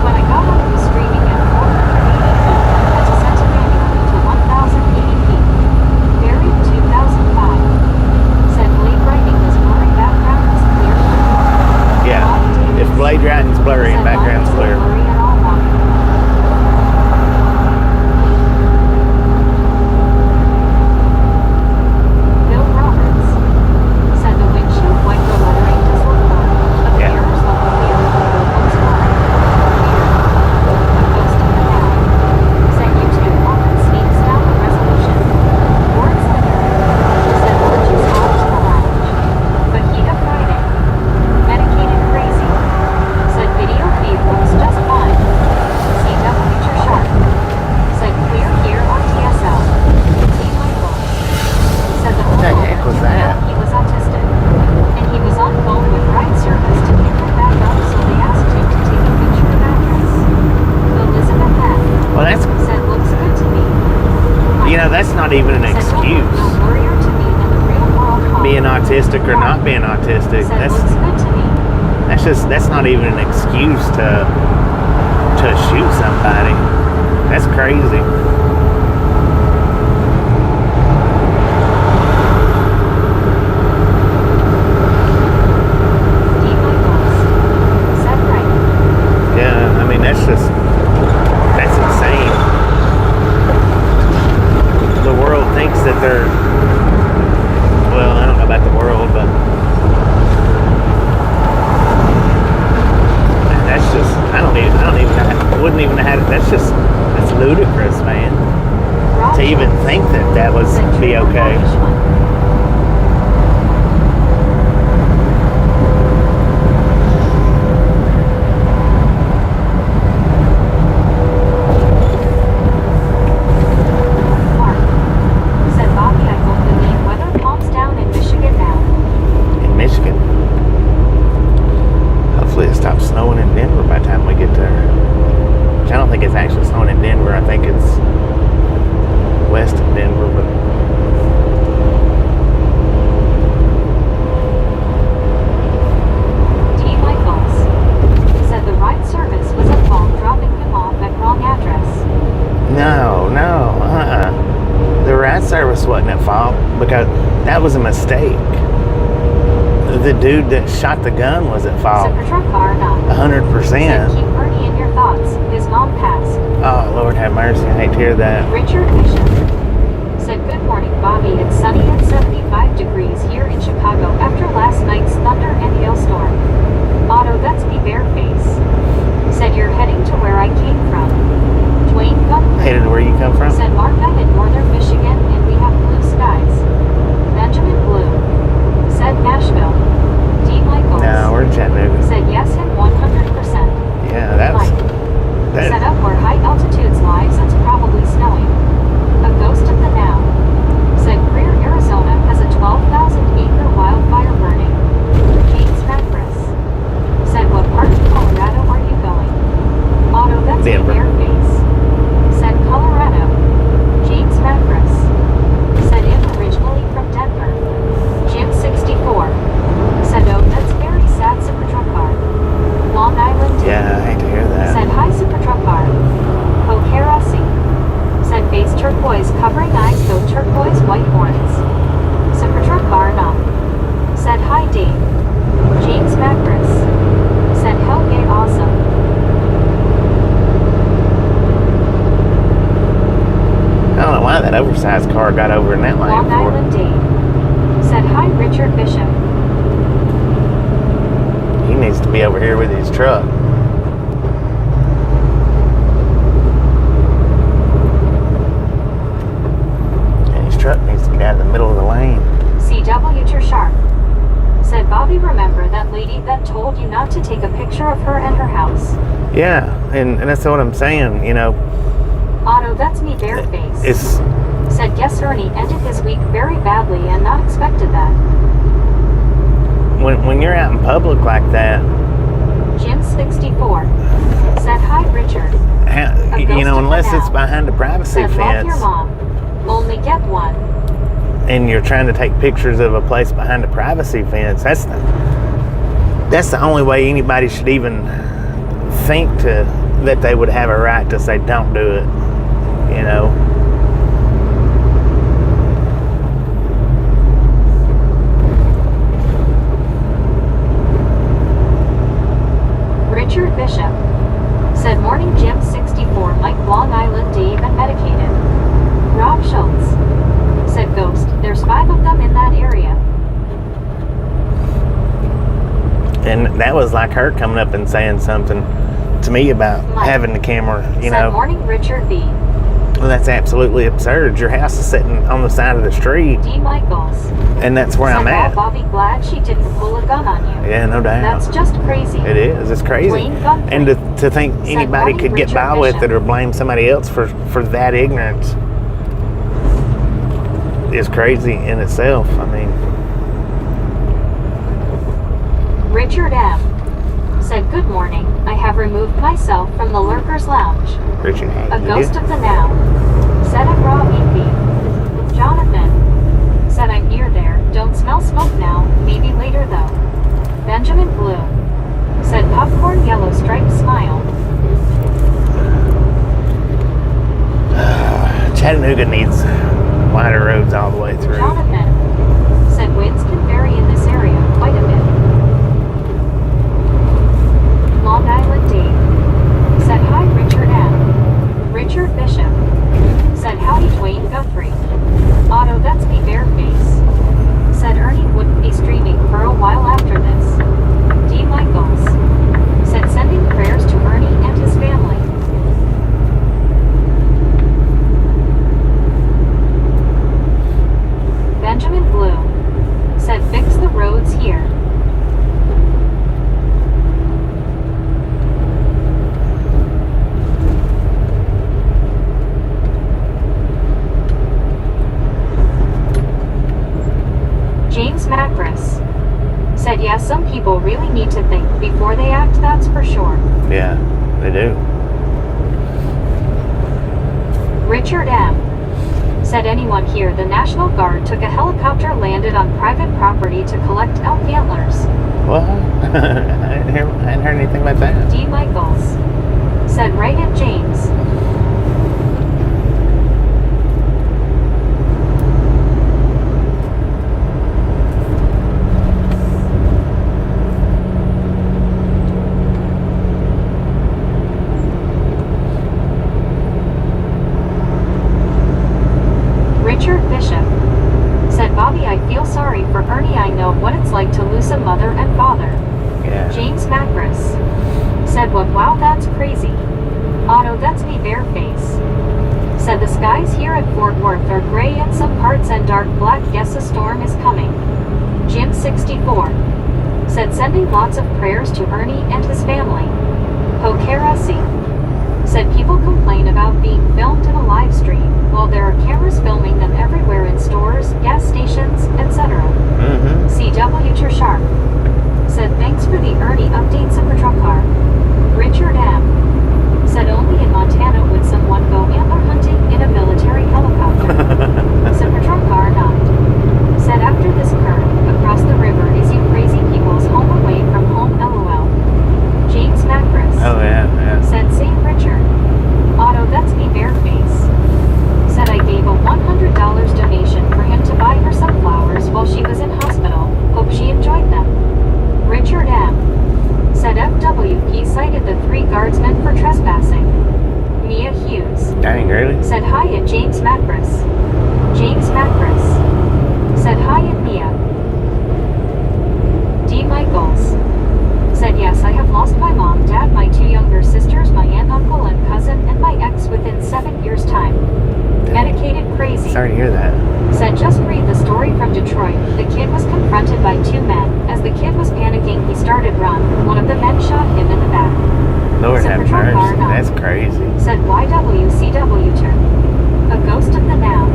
When I got up, it was streaming at 480p. Had to set it manually to 1080p. Barry 2005. Said blade writing is blurry, background is clear. Yeah. If blade writing's blurry and background's clear. Bill Roberts. Said the windshield wiper lettering does look blurry, but the mirrors look clear. Looks blurry. Weird. A ghost in the bag. Said YouTube often sneaks down the resolution. Words linear. Said orgies out to the lounge. But heat up riding. Medicated crazy. Said video feed looks just fine. See double feature sharp. Said clear here on TSL. See Michael. Said the What the homeowner heck was told that? him he was autistic. And he was on phone with ride service to pick him back up, so they asked him to take a picture of address. Elizabeth M. Well, that's, Said looks good to me. you know, that's not even an Said don't look excuse. no blurrier to me than the real world home. Being autistic or not being autistic, Said looks good to me. that's not even an excuse to shoot somebody. That's crazy. D. Michaels. Said right. Yeah, I mean that's insane. The world thinks that they're, well, I don't know about the world, but that's just, wouldn't even have, that's ludicrous, man. To even think that would be okay. ride service wasn't at fault because that was a mistake. The dude that shot the gun was at fault. Said patrol car not. 100%. Said keep Ernie in your thoughts. His mom passed. Oh, Lord have mercy. I hate to hear that. Richard Bishop said good morning, Bobby. It's sunny and 75 degrees here in Chicago after last night's thunder and hailstorm. Otto, that's me bareface. Said you're heading to where I came from. Dwayne Guthrie. Headed where you come from? Said Mark, I'm in northern Michigan and we have blue skies. Benjamin Blue. Said Nashville. D. Michaels. No, we're in Chattanooga. Said yes and 100%. Yeah, that was... Mike. That, Set up where high altitudes lies, it's probably snowing. A ghost of the now. Said Greer, Arizona has a 12,000 acre wildfire burning. James Macris. Said what part of Colorado are you going? Otto, that's a Denver. bareface. Said Colorado. James Macris. Said I'm originally from Denver. Jim 64. Said oh, that's very sad, Super Truck Car. Long Island. yeah, I hate to hear that. Said hi, Super Truck Car. Pokerasi. Said face turquoise covering eyes though turquoise white horns. Super Truck Car no. Said hi, Dave. James Macris. Said hell gay awesome. I don't know why that oversized car got over in that lane Long for. Island Dave. Said hi, Richard Bishop. He needs to be over here with his truck. And his truck needs to get out of the middle of the lane. CW Sharp. Said Bobby, remember that lady that told you not to take a picture of her and her house? Yeah, and that's what I'm saying, you know. Otto, that's me bareface. It's... Said yes, Ernie ended his week very badly and not expected that. When you're out in public like that, Jim 64. Said hi, Richard. you know, unless it's behind a privacy Said love fence your mom. Only get one. and you're trying to take pictures of a place behind a privacy fence, that's the only way anybody should even think that they would have a right to say don't do it, you know. Richard Bishop. Said morning Jim 64, Mike Long Island Dave and medicated. Rob Schultz. Said ghost, there's 5 of them in that area. And that was like her coming up and saying something to me about Mike. having the camera, you Said know. morning Richard B. Well, that's absolutely absurd. Your house is sitting on the side of the street, D. Michaels. and that's where Said I'm at. Bobby, glad she didn't pull a gun on you. Yeah, no doubt. That's just crazy. It is. It's crazy. Dwayne Guthrie. And to think anybody morning could get Richard by with Bishop. it or blame somebody else for that ignorance is crazy in itself. I mean, Richard M. Said good morning. I have removed myself from the Lurkers Lounge. Richard, A you ghost did? of the now. Said I'm raw EP. Jonathan. Said I'm near there. Don't smell smoke now. Maybe later though. Benjamin Blue. Said popcorn yellow striped smile. Chattanooga needs wider roads all the way through. Jonathan. Said winds can vary in this area quite a bit. Long Island Dave. Said hi Richard M. Richard Bishop. Said howdy Dwayne Guthrie. Otto, that's me bareface. Said Ernie wouldn't be streaming for a while after this. D. Michaels. Said sending prayers to Ernie and his family. Benjamin Blue. Said fix the roads here. James Macris. Said yes, some people really need to think before they act, that's for sure. Yeah, they do. Richard M. Said anyone here, the National Guard took a helicopter landed on private property to collect elk antlers. What? I hadn't heard anything about that. D. Michaels. Said right at James. Bishop. Said Bobby, I feel sorry for Ernie. I know what it's like to lose a mother and father. Yeah. James Macris. Said what? Wow, that's crazy. Otto, that's me, Bareface. Said the skies here at Fort Worth are gray in some parts and dark black. Guess a storm is coming. Jim 64. Said sending lots of prayers to Ernie and his family. Pokerasi. Said people complain about being filmed in a live stream, while there are cameras filming them everywhere in stores, gas stations, etc. CW Sharp. Said thanks for the Ernie update, Super Truck Car. Richard M. Said only in Montana would someone go antler hunting in a military helicopter. Super Truck Car 9. Said after this curve, across the river is you crazy people's home away from home, LOL. James Macris. Oh, yeah. Said same Richard. Otto, that's me, Bareface. Said I gave a $100 donation for him to buy her some flowers while she was in hospital. Hope she enjoyed them. Richard M. Said FWP cited the 3 guardsmen for trespassing. Mia Hughes. Dang, really? Said hi at James Macris. James Macris. Said hi at Mia. D. Michaels. Said yes, I have lost my mom, dad, my 2 younger sisters, my aunt, uncle, and cousin, and my ex within 7 years' time. Medicated crazy. Sorry to hear that. Said just read the story from Detroit. The kid was confronted by 2 men. As the kid was panicking, he started run. One of the men shot him in the back. Lord Said have Patrol Car mercy. 9. That's crazy. Said YWCW turn. A ghost of the now.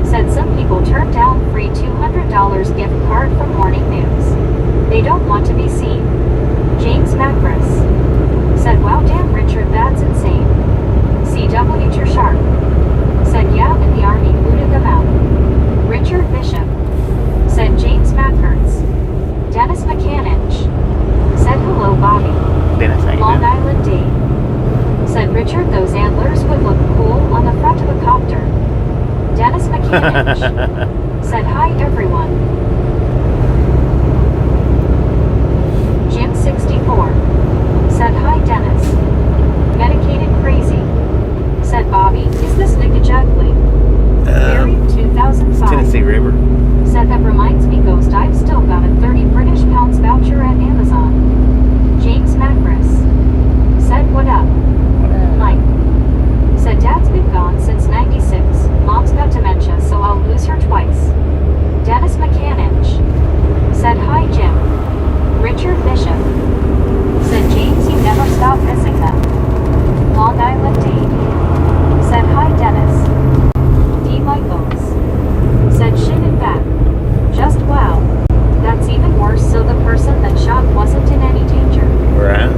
Said some people turned down free $200 gift card from Morning News. They don't want to be seen. James Macris. Said wow, damn Richard, that's insane. CW Sharp. Said yeah, and the army booted them out. Richard Bishop. Said James Mackerts. Dennis McCanich. Said hello, Bobby. Dennis, how you Long doing? Island Dave. Said Richard, those antlers would look cool on the front of a copter. Dennis McCanich. Said hi everyone. Jim 64. Said hi Dennis. Medicated crazy. Said Bobby, is this Nickajackly? Buried 2005. Tennessee River. Said that reminds me, Ghost, I've still got a 30 British pounds voucher at Amazon. James Macris. Said what up? Mike. Said dad's been gone since 96. Mom's got dementia, so I'll lose her twice. Dennis McCanich. Said hi Jim. Richard Bishop. Said James, you never stop missing them. Long Island Dave. Said hi Dennis. D. Michaels. Said shit in back. Just wow. That's even worse, so the person that shot wasn't in any danger. Right.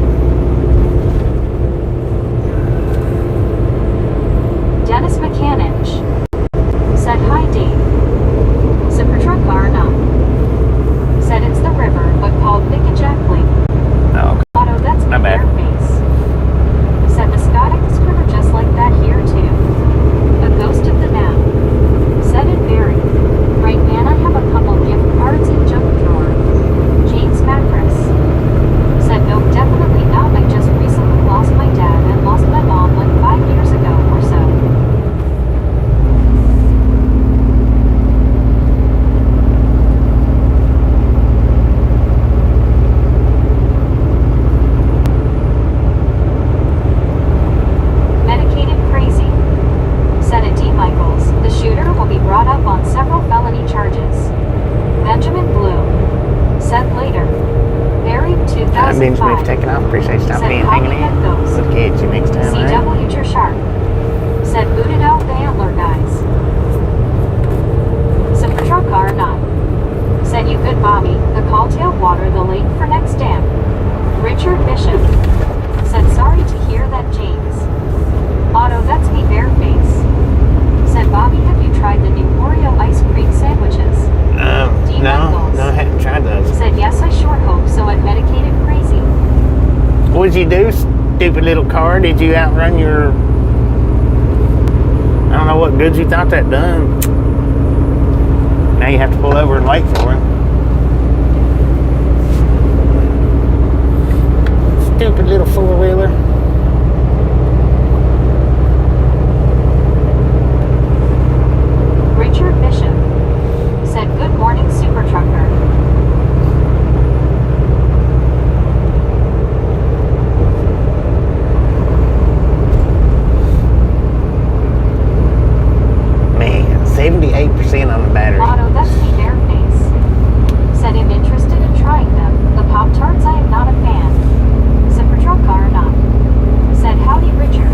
Dennis McCanich. Said hi Dave. Super Truck Car 9. Said it's the river, but called Nickajackly. Oh, Otto, that's Not bad. Bareface. Said the Scotics are just like that here too. A ghost of the now. Said it very. Right man, I have a couple gift cards in junk drawer. James Macris. Said no, definitely not. I just recently lost my dad and lost my mom like 5 years ago or so. Medicated crazy. Said it D. Michaels. The shooter will be brought up on several felony charges. Benjamin Bloom. Said later. Buried 2005. that means we've taken off. Appreciate you stopping in, hanging in. We'll catch you next time, right? CW Sharp. Said booted out the antler guys. Super Truck Car 9. Said you good Bobby. The call tail water the lake for next dam. Richard Bishop. Said sorry to hear that James. Otto, that's me, Bareface. Said Bobby, have you tried the new Oreo ice cream sandwiches? D. No, Michaels. I hadn't tried those. Said yes, I sure hope so. At Medicated crazy. What did you do, stupid little car? Did you outrun your... I don't know what good you thought that done. Now you have to pull over and wait for him. Stupid little four-wheeler. Richard Bishop. 78% on the battery. Otto, that's me bare face. Said I'm interested in trying them. The Pop-Tarts, I am not a fan. Said for truck car or not. Said howdy Richard.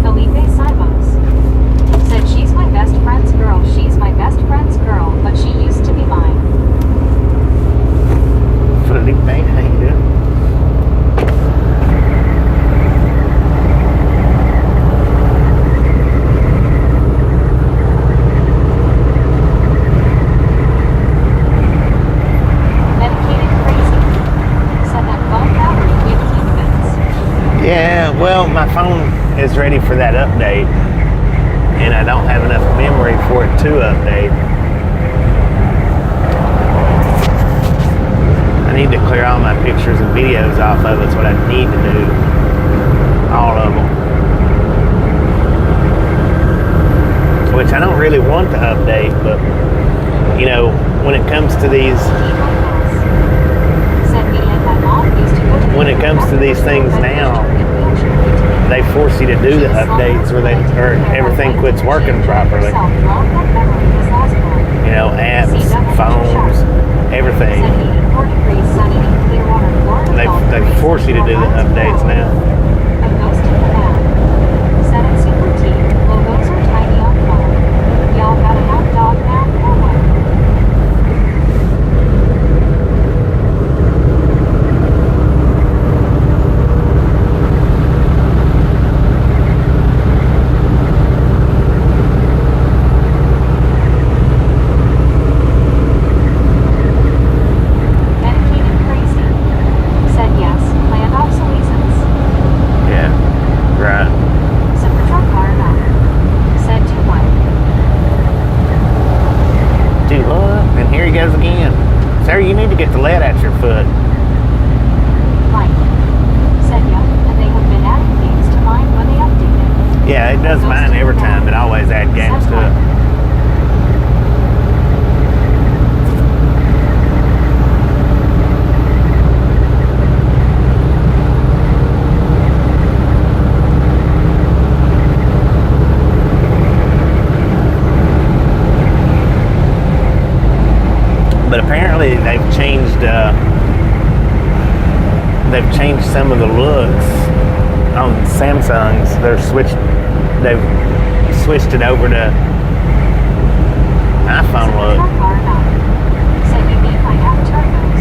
Felipe Simos. Said she's my best friend's girl. She's my best friend's girl, but she used to be mine. Felipe, how you doing? Yeah, well, my phone is ready for that update, and I don't have enough memory for it to update. I need to clear all my pictures and videos off of it. That's what I need to do. All of them. Which I don't really want to update, but, you know, when it comes to these... When it comes to these things now, they force you to do the updates or everything quits working properly. You know, apps, phones, everything. They force you to do the updates now. You need to get the lead at your foot. Right. Said yeah, and they have been adding games to mine when they update it. Yeah, it does mine every time. It always adds games to it. But apparently they've changed some of the looks on Samsungs. They've switched it over to iPhone look. Said you need my app turbos.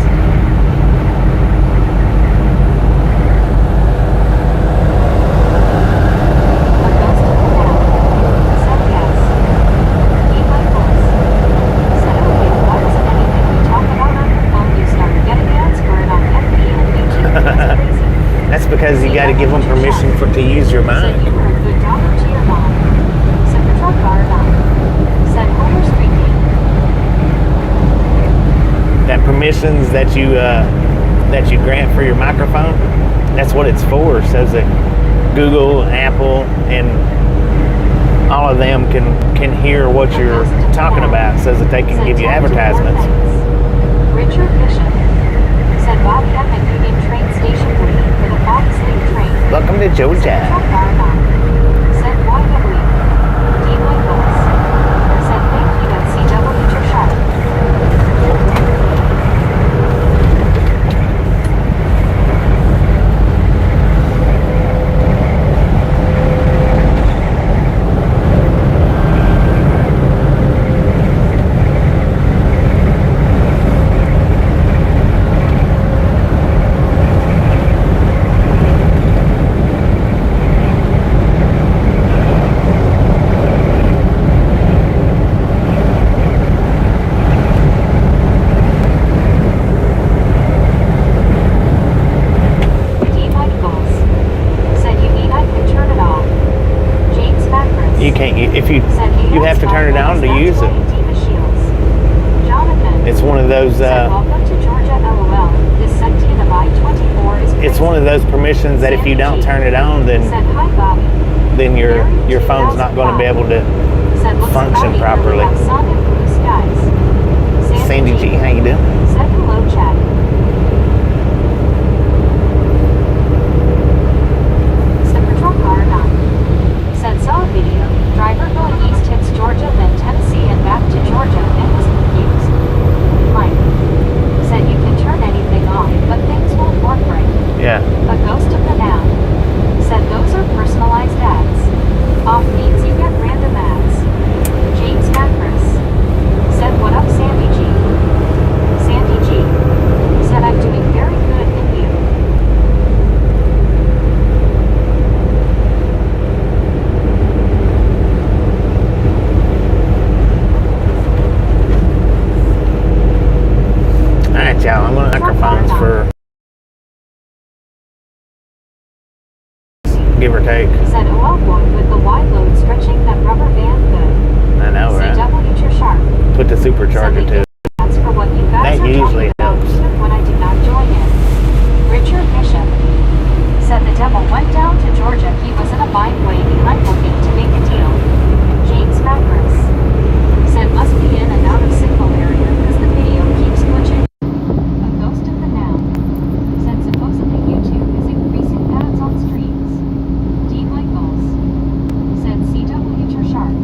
That's because you got to give them permission to use your mic. Said you were a good daughter to your mom. Said the truck car or not. Said Homer Street King. That permissions that you grant for your microphone, that's what it's for. So that Google, Apple, and all of them can hear what you're talking about, so that they can give you advertisements. Richard Bishop. Said Bobby up at Union Train Station waiting for the Fox Link train. Welcome to Georgia. Said said YW. D. Michaels. Said thank you at CW Church. You have to turn it on to use it. It's one of those. It's one of those permissions that if you don't turn it on, then your phone's not going to be able to function properly. Sandy G, how you doing? Said hello, chat. overtake. Said OL boy with the wide load stretching that rubber band good. I know, Say right? W to sharp. Put the supercharger Said to it. that's for what you guys That are usually talking about helps. even when I do not join in. Richard Bishop. Said the devil went down to Georgia. He was in a bind way behind looking to make a deal. James Macris. Said must be in and out of signal area because the video keeps glitching. A ghost of the now. Said supposedly YouTube is increasing ads on streams. D. Michaels. Said CW to sharp.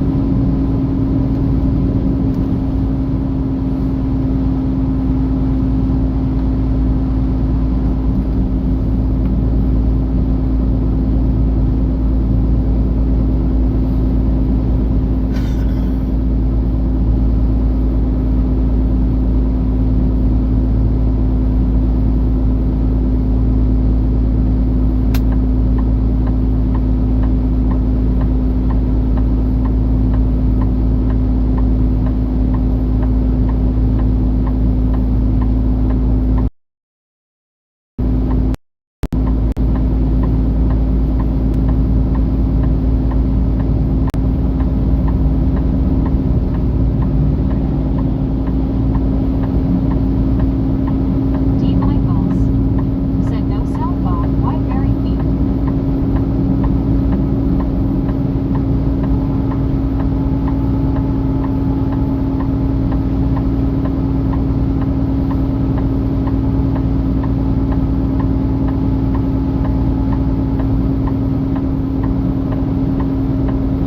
D. Michaels. Said no sound bot. Why very feet?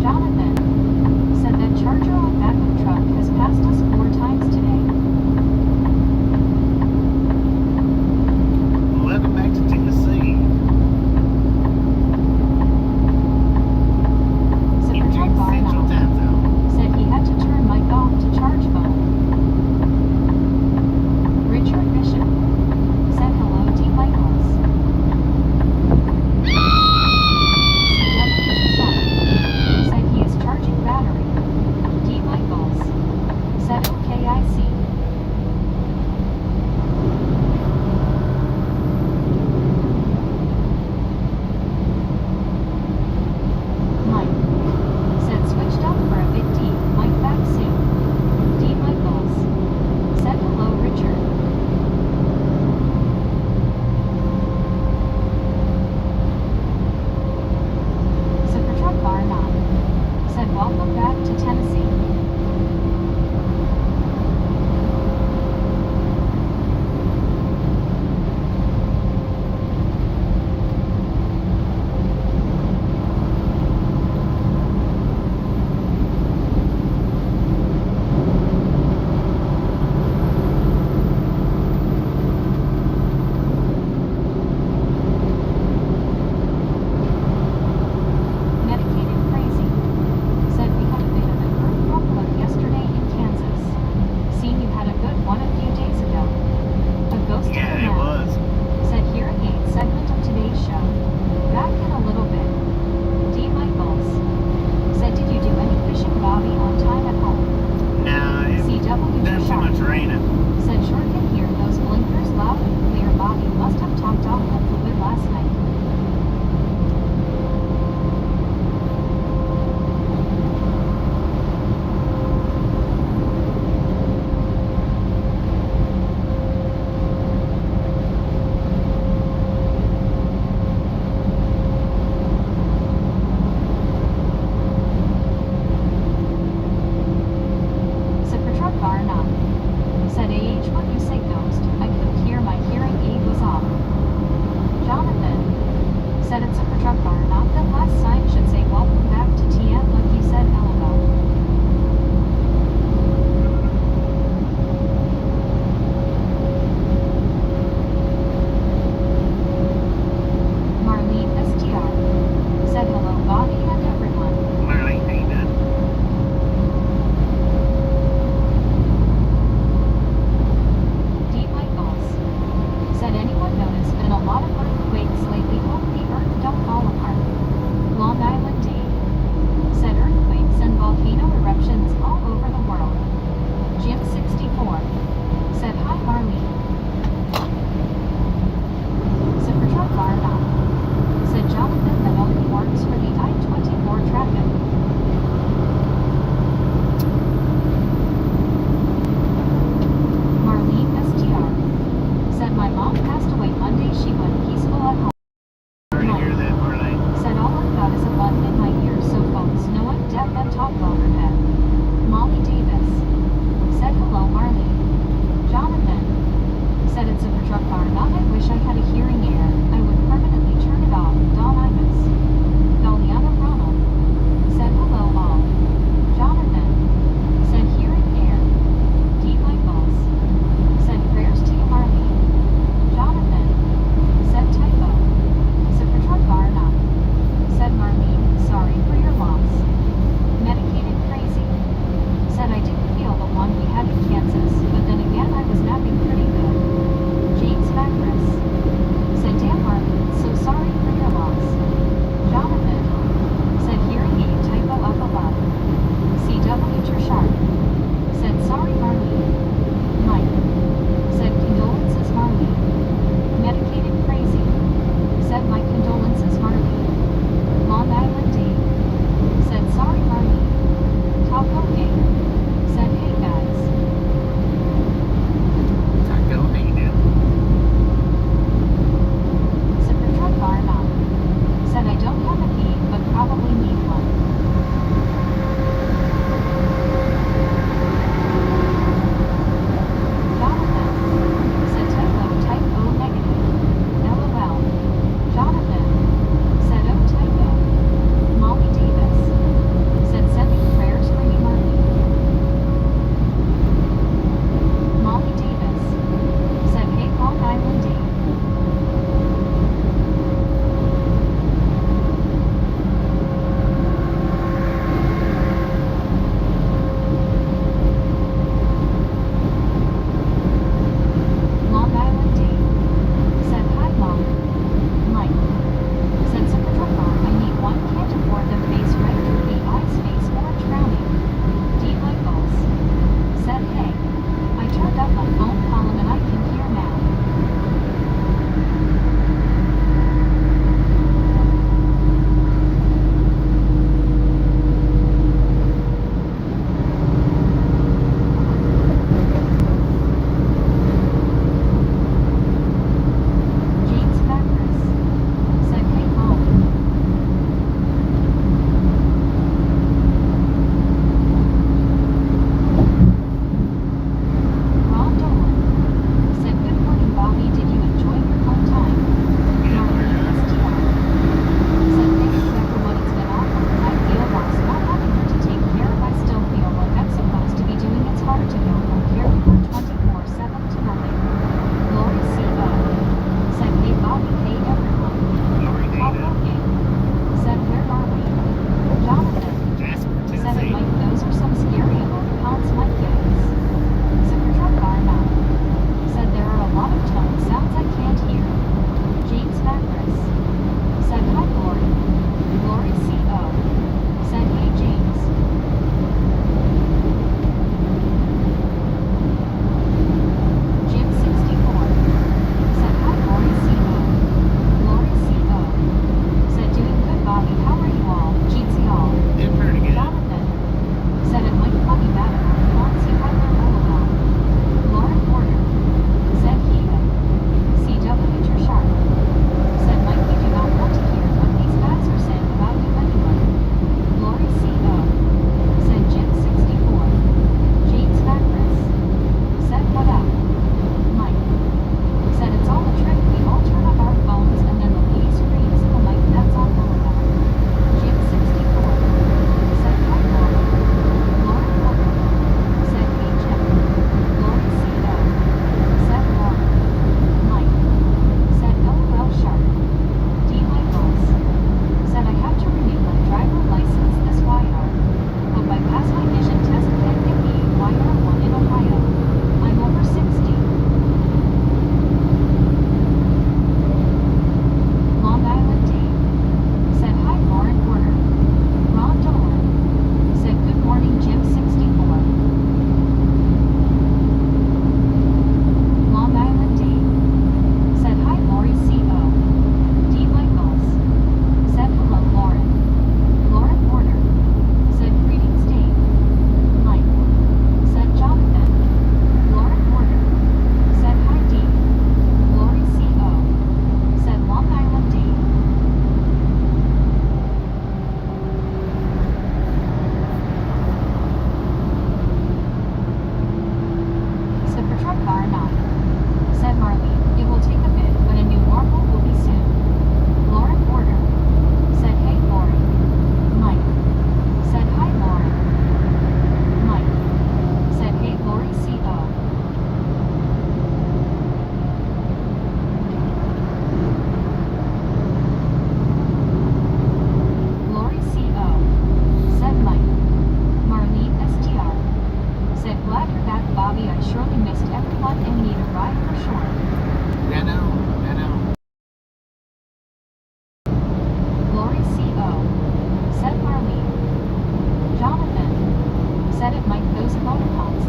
Jonathan. Said that charger on back of truck has passed us 4 times today. Welcome back to Tennessee. Super Bar now. Time Zone. Said he had to turn mic off to charge phone. Richard Bishop. Said hello D. Michaels. Said he is charging battery. D. Michaels. Said okay I see. Mike. Said switched up for a bit D. Mike back soon. D. Michaels. Said hello Richard. Super Bar now. Said welcome back to Tennessee. Medicated crazy. Said we had a bit of an earth rumble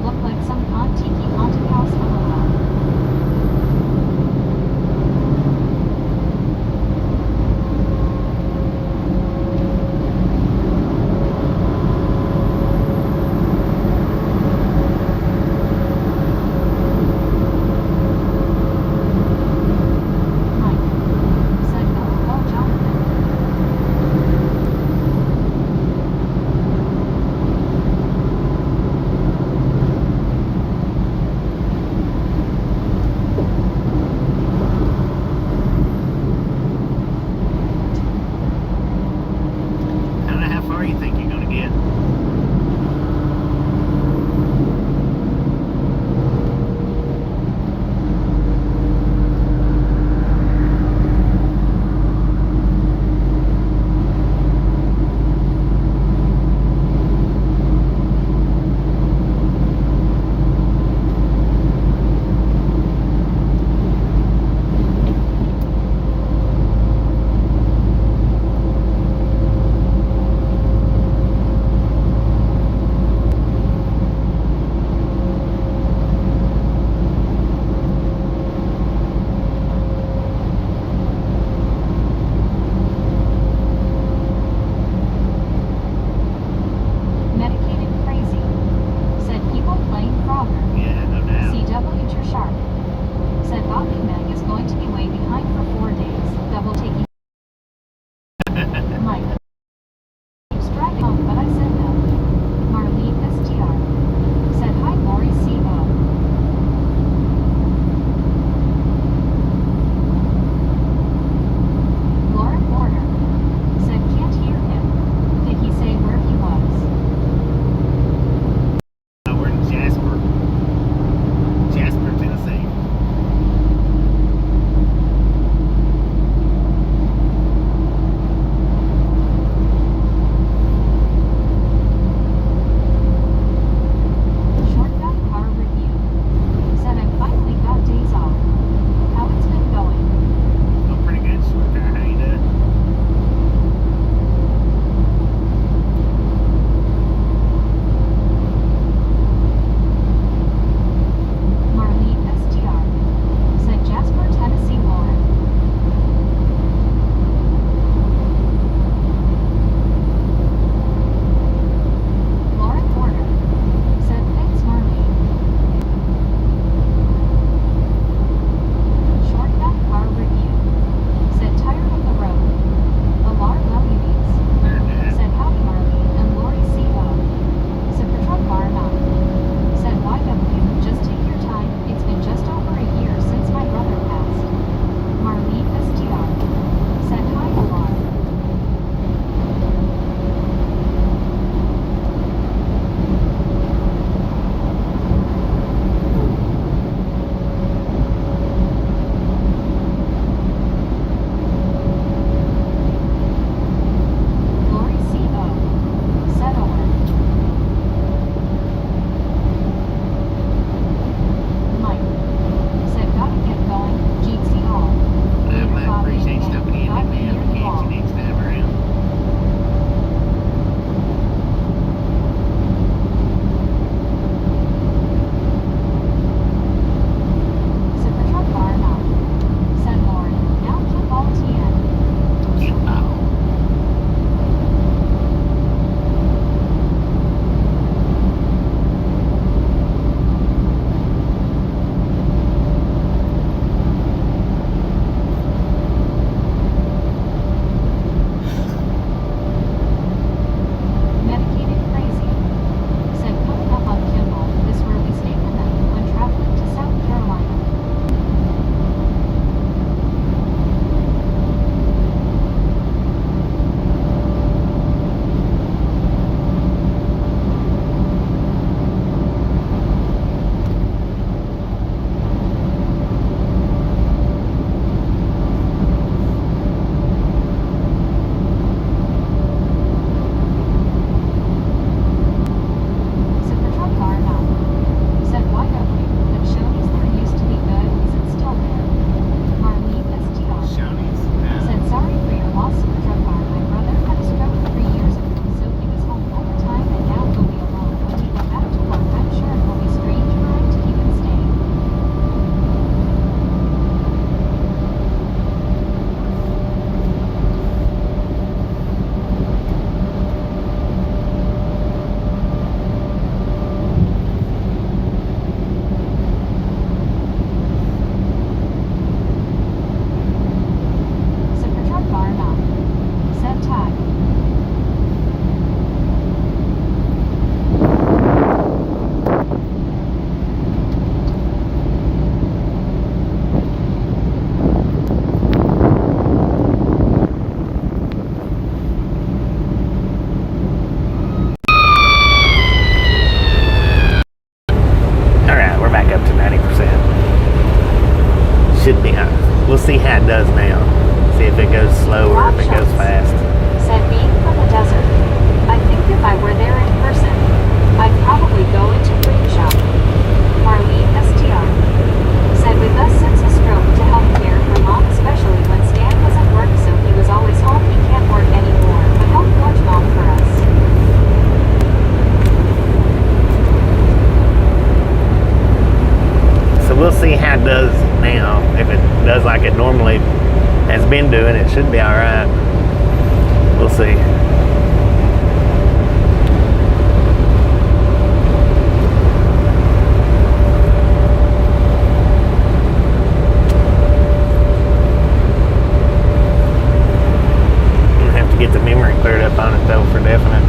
look like some antique haunted house on a map. Mike said, "LOL, Jonathan." see how it does now. See if it goes slow or if it goes fast. Said being from the desert. I think if I were there in person, I'd probably go into green shop. Marlene STR. Said with us since a stroke to help care for mom, especially when Stan wasn't work, so he was always home. He can't work anymore, but helped watch mom for us. So we'll see how it does now. If it does like it normally has been doing, it should be alright. We'll see. I'm gonna have to get the memory cleared up on it though for definite.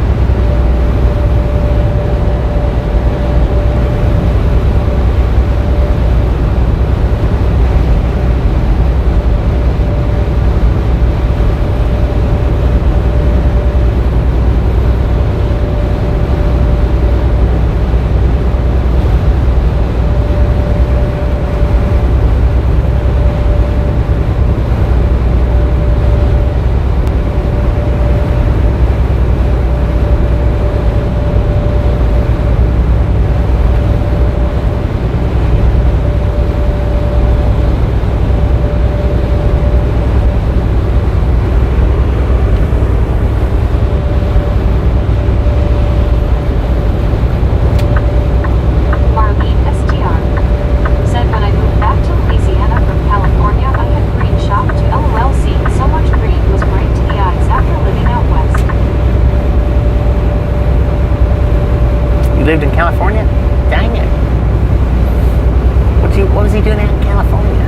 Lived in California? Dang it. What was he doing out in California?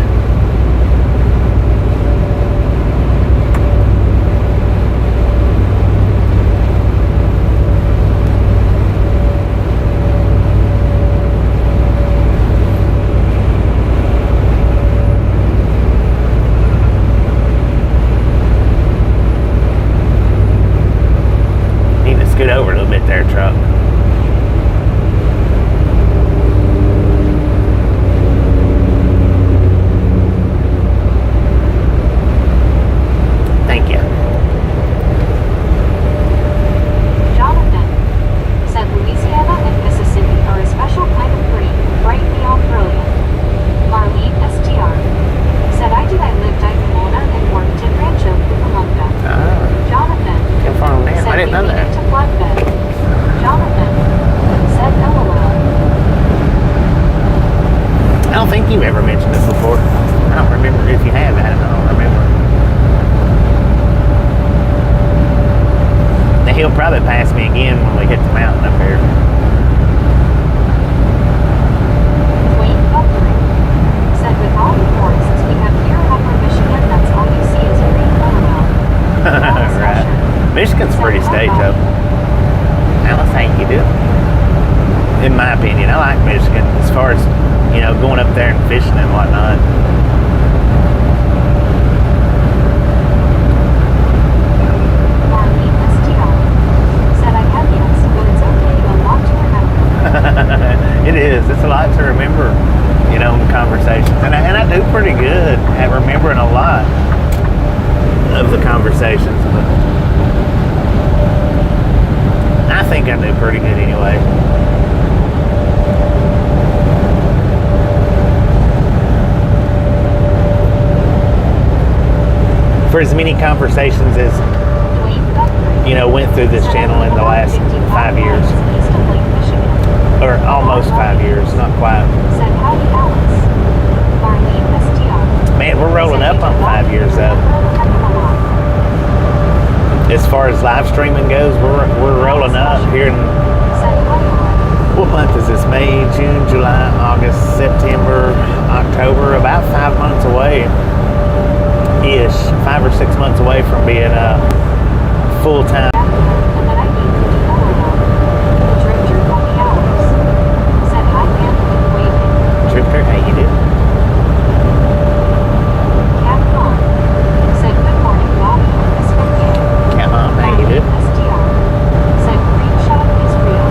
Need to scoot over a little bit there, truck. You've ever mentioned this before. I don't remember if you have. I don't remember. Now he'll probably pass me again when we hit the mountain up here. Wayne Buckley said with all the forests we have here in Upper Michigan, that's all you see is green Colorado. Right. Michigan's a pretty state though. Alice, how you do? In my opinion, I like Michigan as far as, you know, going up there and fishing and whatnot. Marlene STR said I have yes, but it's okay, a lot to remember. It is. It's a lot to remember, you know, in conversations. And I do pretty good at remembering a lot of the conversations. But I think I do pretty good anyway. For as many conversations as, you know, went through this channel in the last 5 years. Or almost 5 years, not quite. Man, we're rolling up on 5 years though. As far as live streaming goes, we're rolling up here in, what month is this? May, June, July, August, September, October, about 5 months away. Ish, 5 or 6 months away from being full-time. Drifter, how you doing? Said good morning, Bobby. Come on, how you doing? Said green shot is real.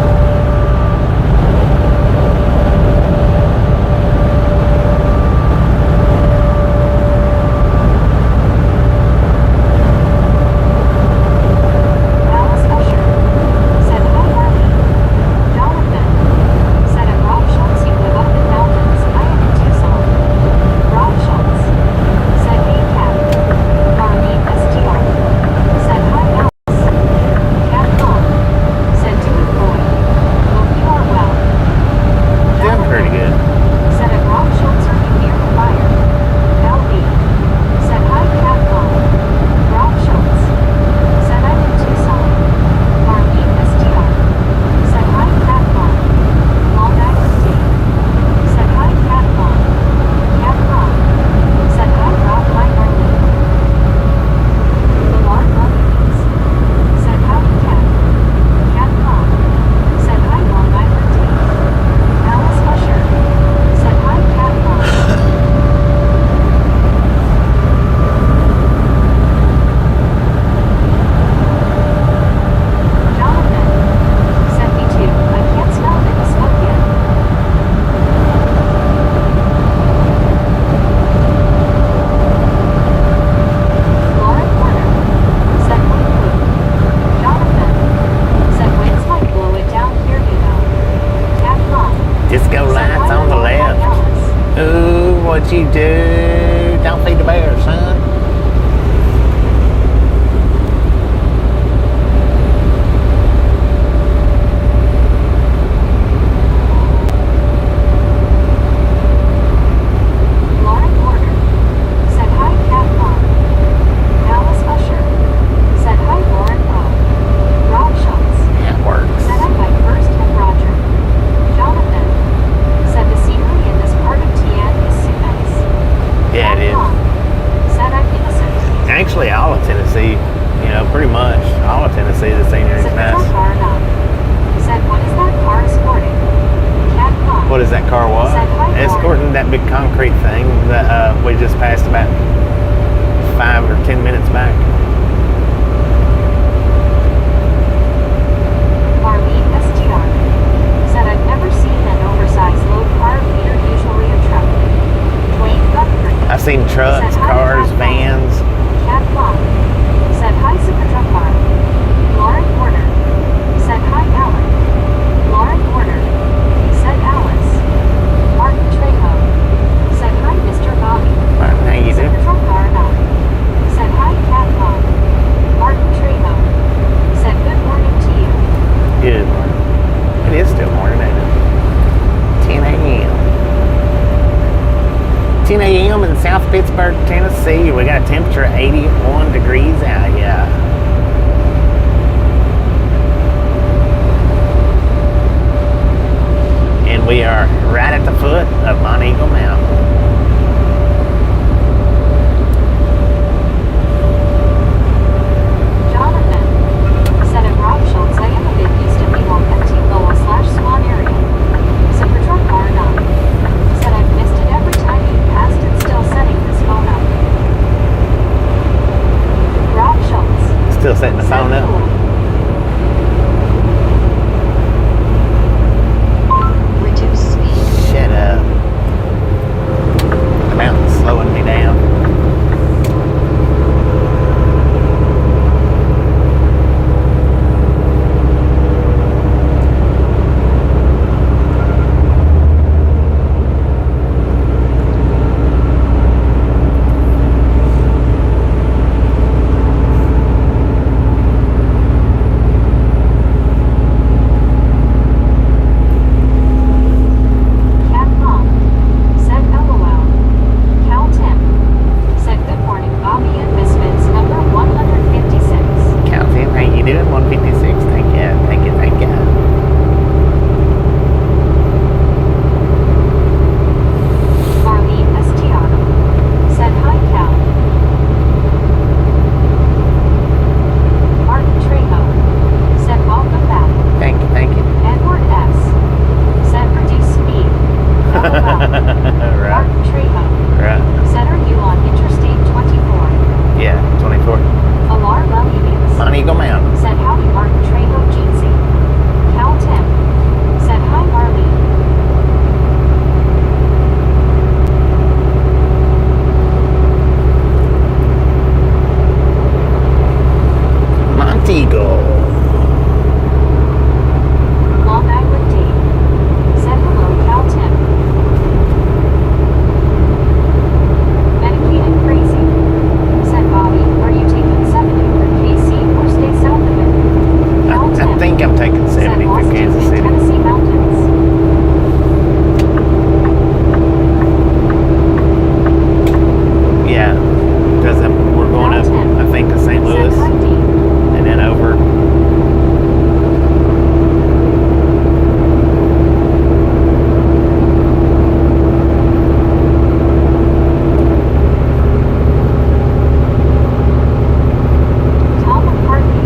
what you do. Don't feed the bear, son. Lauren Porter said hi, Cat Mom. Alice Usher said hi, Lauren O. Rob Schultz Yeah, it works. said I like First and Roger. Jonathan said the scenery in this part of Tian is so nice. Yeah, it is. Mom said I'm innocent. Actually, all of Tennessee, you know, pretty much all of Tennessee, the scenery is Said nice. the car not. Said what is that car escorting? Cat Mom What is that car was? said hi, Lauren. Escorting that big concrete thing that we just passed about 5 or 10 minutes back. Marlene STR said I've never seen an oversized load car meter, usually a truck. Dwayne Guthrie I've seen trucks, said hi, cars, Cat Mom. vans. Cat Mom said hi, Super Truck Car. Lauren Porter said hi, Alan. Lauren Porter said Alice. Martin Trejo said hi, Mr. Bobby. Martin, how you Super doing? Truck Car not. Said hi, Cat Mom. Martin Trejo said good morning to you. Good morning. It is still morning, ain't it? 10 a.m. 10 a.m. in South Pittsburgh, Tennessee. We got a temperature of 81 degrees out, yeah. And we are right at the foot of Mount Eagle Mountain. Jonathan said at Rob Schultz, I am a bit used to people at T-Lowell/Swan area. Super Truck Car not. Said I've missed it every time you passed and still setting this phone up. Rob Schultz Still setting the said phone up. cool. Reduce speed. Shut up. The mountain's slowing me down. Cat Mom said LOL. Cal Tim said good morning, Bobby and Misfits number 156. Calvin, how you doing? 156. Thank you. Thank you. Thank you. Marlene Estiano said hi, Cal. Martin Trejo said welcome back. Thank you. Thank you. Edward S said reduce speed. LOL. Right. Martin Trejo Right. said are you on Interstate 24? Yeah. 24. Alar Lelius Mount Eagle Mountain. said howdy, Martin Trejo Jeansy. Cal Tim said hi, Marlene. Mount Eagle. Long Island Dave said hello, Cal Tim. Medicated crazy said Bobby, are you taking 70 for KC or stay south of it? Cal I Tim think I'm taking said 70 lost for you Kansas in City. Tennessee mountains. Yeah. Because we're going up, I think, to St. Said Louis hi, Dean. and then over. Tom McCarthy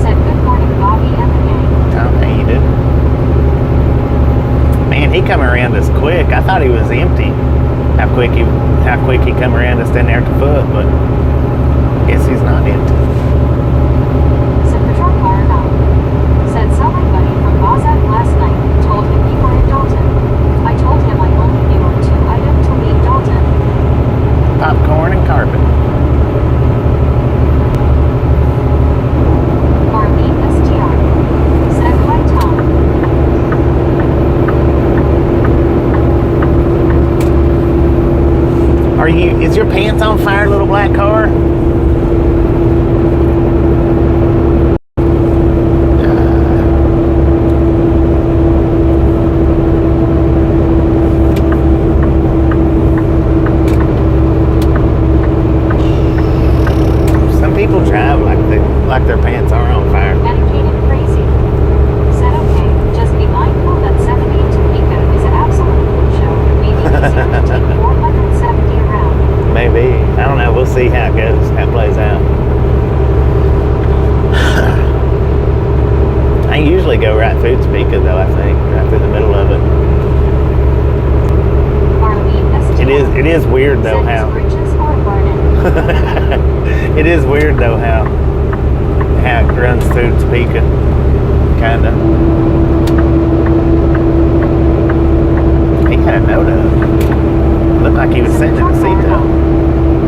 said good morning, Bobby and the gang. Tom, how you doing? Man, he come around us quick. I thought he was empty. How quick he come around us down there at the foot, but I guess he's not empty. Said the truck car not. Said saw my buddy from Bozak last night. Told him you were in Dalton. I told him I only knew of 2 items to leave Dalton. Popcorn and carpet. Marlene STR said hi, Tom. Is your pants on fire, little black car? Some people drive like their pants are on fire. Dedicated crazy. Said okay, just be mindful that 70 to Topeka is an absolute food show. Maybe easier to take 470 around. Maybe. I don't know. We'll see how it goes, how it plays out. I usually go right through Topeka, though, I think. Right through the middle of it. It is weird, though, how... It is weird, though, how it runs through Topeka. Kind of. He had a note up. Looked like he was sitting in the seatbelt.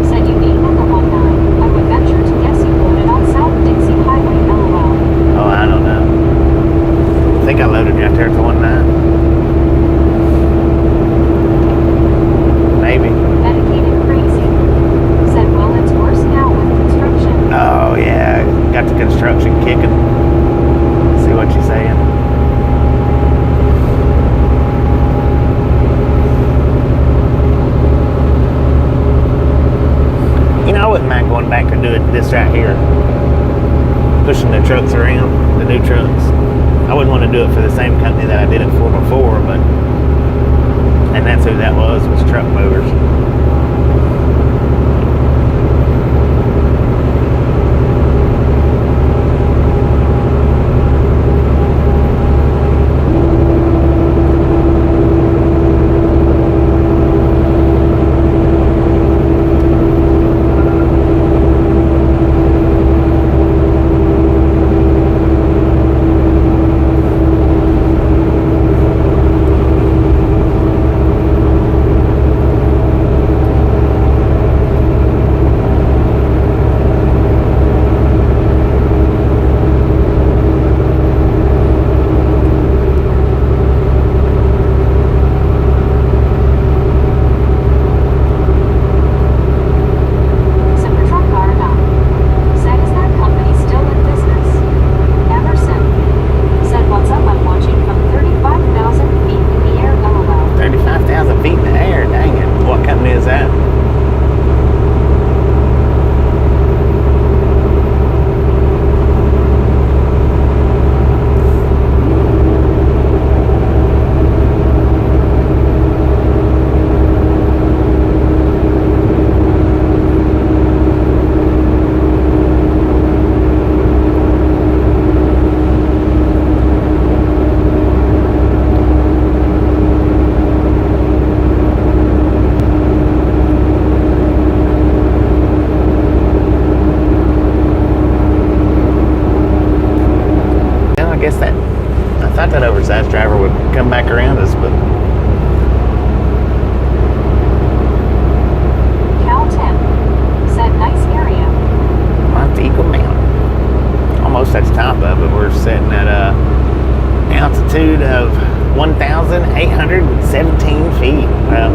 Said you need number 19. I would venture to guess you loaded on South Dixie Highway, LOL. Oh, I don't know. I think I loaded you out there at the 19. Maybe. Dedicated crazy. Said, well, it's worse now with construction. Oh, yeah. Got the construction kicking. See what you're saying? You know, I wouldn't mind going back and doing this right here. Pushing the trucks around, the new trucks. I wouldn't want to do it for the same company that I did it for before, but... And that's who that was Truck Motors. oversized driver would come back around us, but Cal 10 said nice area. Montego Mountain. Almost at the top of it. We're sitting at a altitude of 1,817 feet. Well,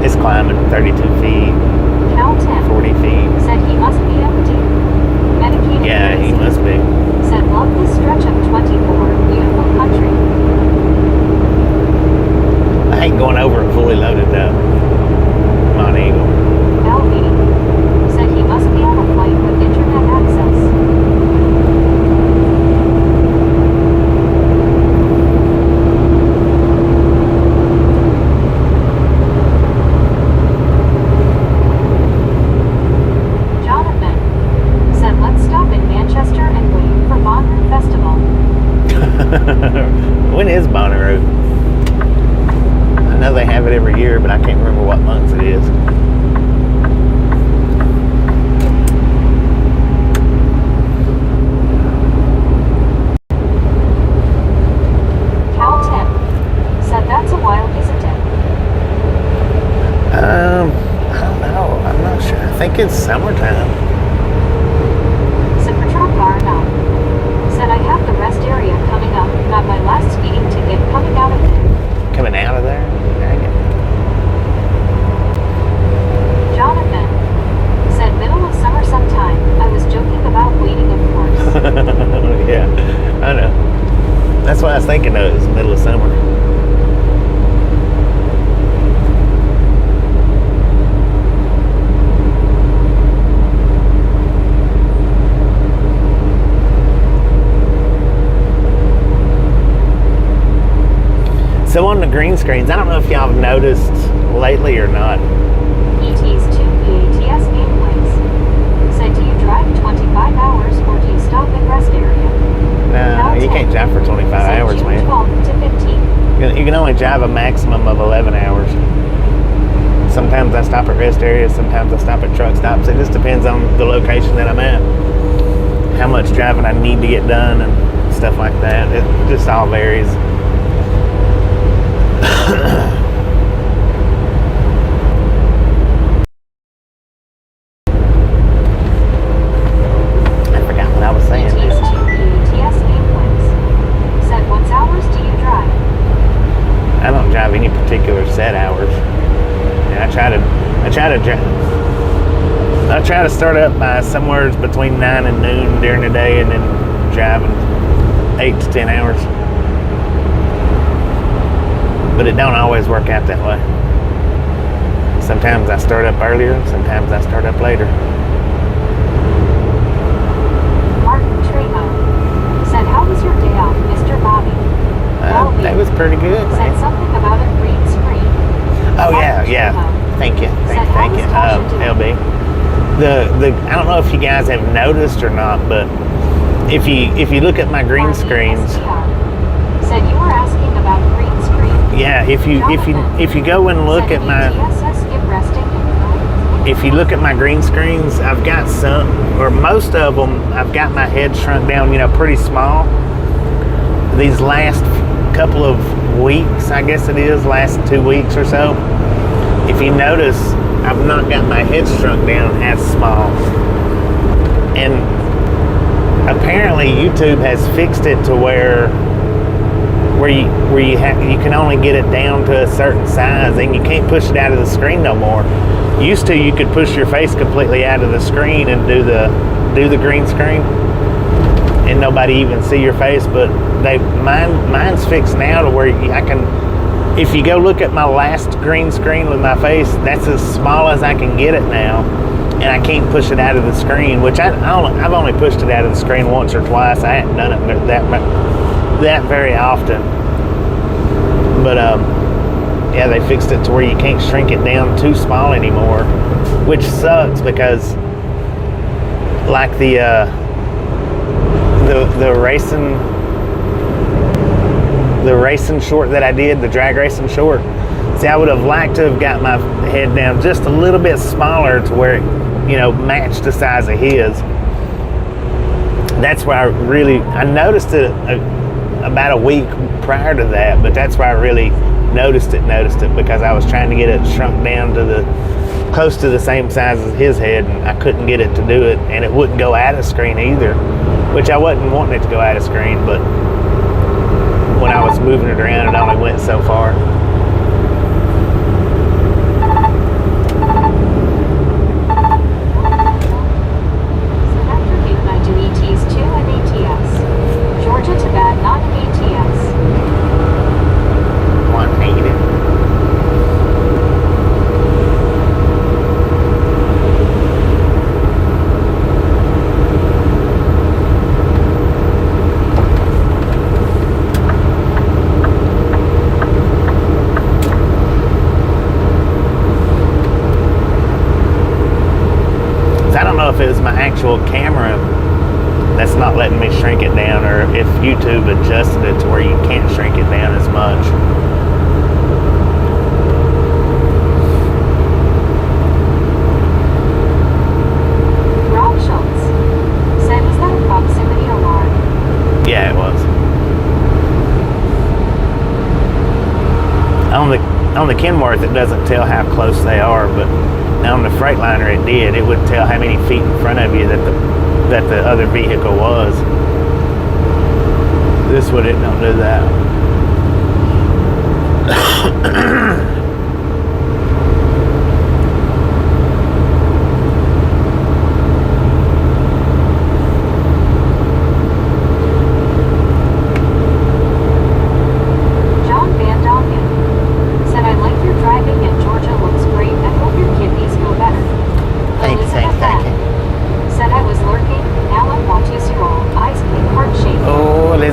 it's climbing 32 feet, Cal 10 40 feet. said he must be up to medicated. Yeah, he must be. Said love this stretch of 24 beautiful country. I hate going over it fully loaded though. Mount Eagle. LV said he must be on a flight with internet access. Jonathan said let's stop in Manchester and wait for Bonnaroo Festival. When is Bonnaroo? I know they have it every year, but I can't remember what month it is. Cal 10 said that's a while, isn't it? I don't know. I'm not sure. I think it's summertime. Supertruck R9 said I have the rest area coming up. Got my last speeding ticket coming out of there. Coming out of there? Dang it. Yeah, I know. That's what I was thinking of. It's the middle of summer. So on the green screens, I don't know if y'all have noticed lately or not. ET's 2 BATS gameplays. Said, do you drive 25 hours or do you stop and rest area? No, you can't drive for 25 hours, June man. 12th to 15th. You can only drive a maximum of 11 hours. Sometimes I stop at rest areas, sometimes I stop at truck stops. It just depends on the location that I'm at. How much driving I need to get done and stuff like that. It just all varies. I forgot what I was saying. ET's 2 BATS gameplays. Said, what hours do you drive? I don't drive any particular set hours. And I try to start up by somewhere between 9 and noon during the day, and then driving 8 to 10 hours. But it don't always work out that way. Sometimes I start up earlier, sometimes I start up later. Martin Trejo. Said, how was your day off, Mr. Bobby? That was pretty good, Said man. something about a green screen. Oh yeah, Martin yeah. Trejo. Thank you, Said, how was Tasha doing? LB. I don't know if you guys have noticed or not, but if you look at my green screens, Said you were asking about green screen. yeah, if you go and look at my if you look at my green screens, I've got some, or most of them, I've got my head shrunk down, pretty small. These last couple of weeks, I guess it is, last 2 weeks or so, if you notice, I've not got my head shrunk down as small. And apparently YouTube has fixed it to where you can only get it down to a certain size, and you can't push it out of the screen no more. Used to, you could push your face completely out of the screen and do the green screen, and nobody even see your face. But mine's fixed now to where I can. If you go look at my last green screen with my face, that's as small as I can get it now, and I can't push it out of the screen. Which I've only pushed it out of the screen once or twice. I hadn't done it that very often. But yeah, they fixed it to where you can't shrink it down too small anymore, which sucks because like the racing short that I did, the drag racing short. See, I would have liked to have got my head down just a little bit smaller to where it, matched the size of his. That's where I noticed it about a week prior to that, but that's where I really noticed it because I was trying to get it shrunk down to close to the same size as his head, and I couldn't get it to do it, and it wouldn't go out of screen either, which I wasn't wanting it to go out of screen, but when I was moving it around, it only went so far. Georgia to bad, not ATS. One hated. I don't know if it was my actual camera that's not letting me shrink it down, or if YouTube adjusted it to where you can't shrink it down as much. Rob Schultz said, is that a proximity alarm? Yeah, it was. On the Kenworth, it doesn't tell how close they are, but on the Freightliner it did. It would tell how many feet in front of you that the other vehicle was. This one, it don't do that.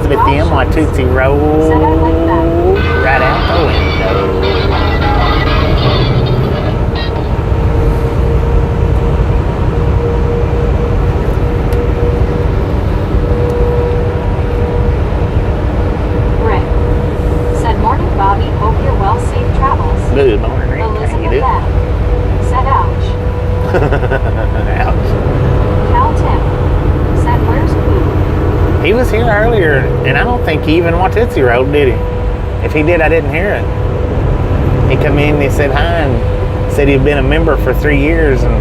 Elizabeth M. while Tootsie rolled Said I like that. right out the window. Rick. Said morning, Bobby. Hope you're well. Safe travels. Good morning, Rick. How you Elizabeth doing? M. Said ouch. Ouch. Cal Tim. Said where's Pooh? He was here earlier, and I don't think he even watched Tootsie Roll, did he? If he did, I didn't hear it. He come in and he said hi and said he'd been a member for 3 years, and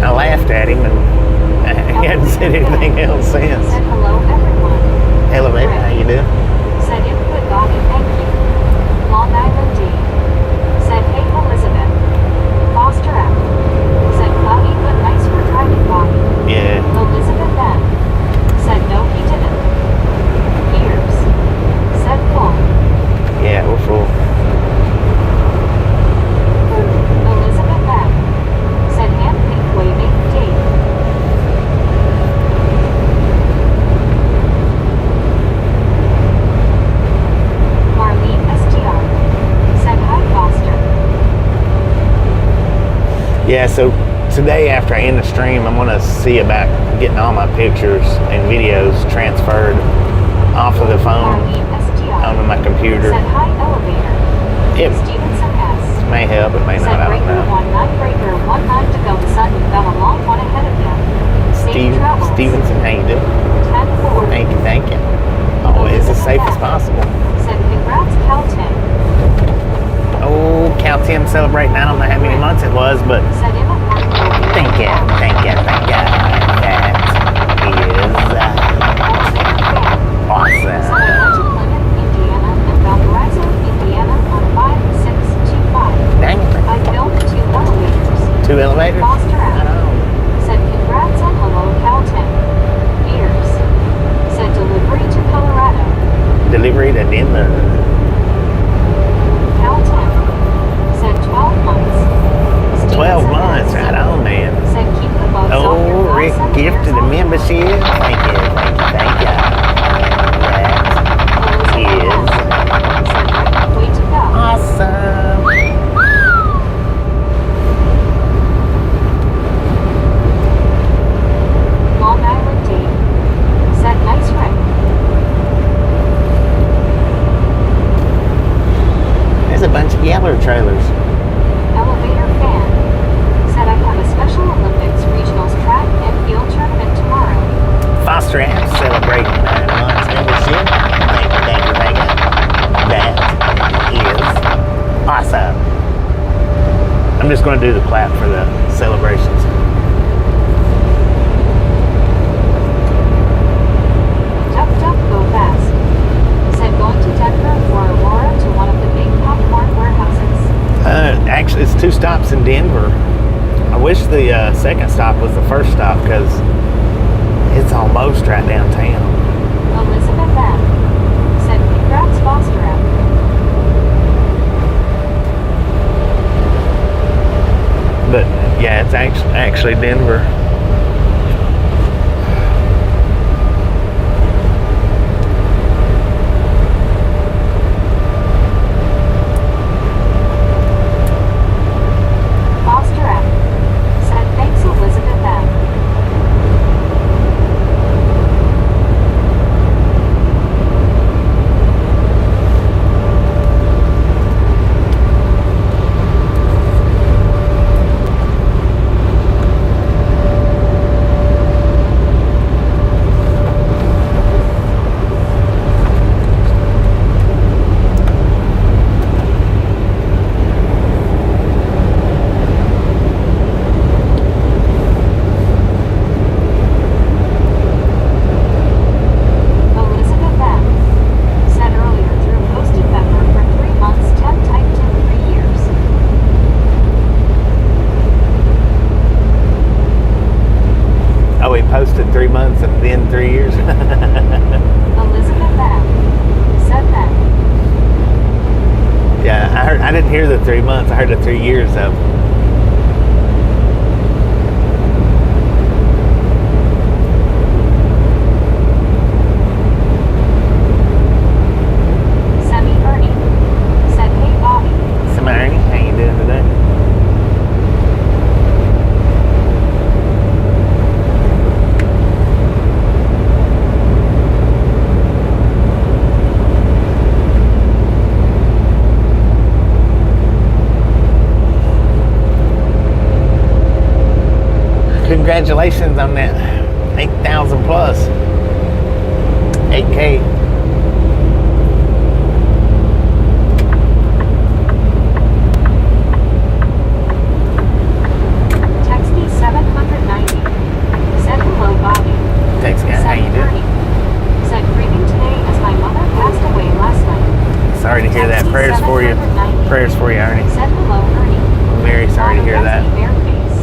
I laughed at him, and he hadn't said anything else since. Said hello, everyone. Elevator, how you doing? Said input Bobby, thank you. Long Island D. Said hey Elizabeth. Foster F. Said cloudy but nice for driving Bobby. Yeah. Elizabeth M. Said no he didn't. Ears. Said full. Yeah, we're full. Elizabeth M. Said hand pink waving Dave. Marlene STR. Said hi Foster. Yeah, so today after I end the stream, I'm going to see about getting all my pictures and videos transferred off of the phone Marlene STR. onto my computer. Said hi elevator. It Stevenson S. may help, it may Said not, I don't breaker know. 19 breaker 19 to go. The sun, you've got a long one ahead of you. Safe travels. Stevenson, how you doing? 10-4. Thank you. Always as safe as possible. Said congrats Cal Tim. Oh, Cal Tim celebrating, I don't know how many months it was, but Said Emma Parker. thank you. That is awesome. Said I went to Plymouth, Indiana and Valparaiso, Indiana on 5625. Dang it. I built 2 elevators. 2 elevators? Foster I out. know. Said congrats and hello Cal Tim. Ears. Said delivery to Colorado. Delivery to Denver. Cal Tim. Said 12 months. 12 months, right on, man. Said keep the bugs on your Oh, Rick glass and gifted ears a on. membership. Thank you. That is Said Rick, way to go. awesome. Long Island D. Said nice Rick. There's a bunch of Yeller trailers. Elevator fan. Said I have a Special Olympics regionals track and field tournament tomorrow. Foster Apps celebrating 9 months membership. Thank you. That is awesome. I'm just going to do the clap for the celebrations. Duck duck go fast. Said going to Denver for Aurora to one of the big popcorn warehouses. Actually, it's 2 stops in Denver. I wish the second stop was the first stop because it's almost right downtown. Elizabeth M. Said congrats Foster M. But yeah, it's actually Denver. Foster M. Said thanks Elizabeth M. Elizabeth M. Said earlier through posted member for 3 months 10 typed in 3 years. Oh, he posted 3 months and then 3 years. Elizabeth M. Said that. Yeah, I didn't hear the 3 months. I heard the 3 years though. congratulations on that 8,000 plus. 8K. Text me 790. Said hello, Bobby. Thanks, guys. How Said you doing? Ernie. Said grieving today as my mother passed away last night. Sorry to hear that. Text me Prayers for you. 790. Prayers for you, Ernie. Said hello, Ernie. I'm very sorry to hear that. Bear face.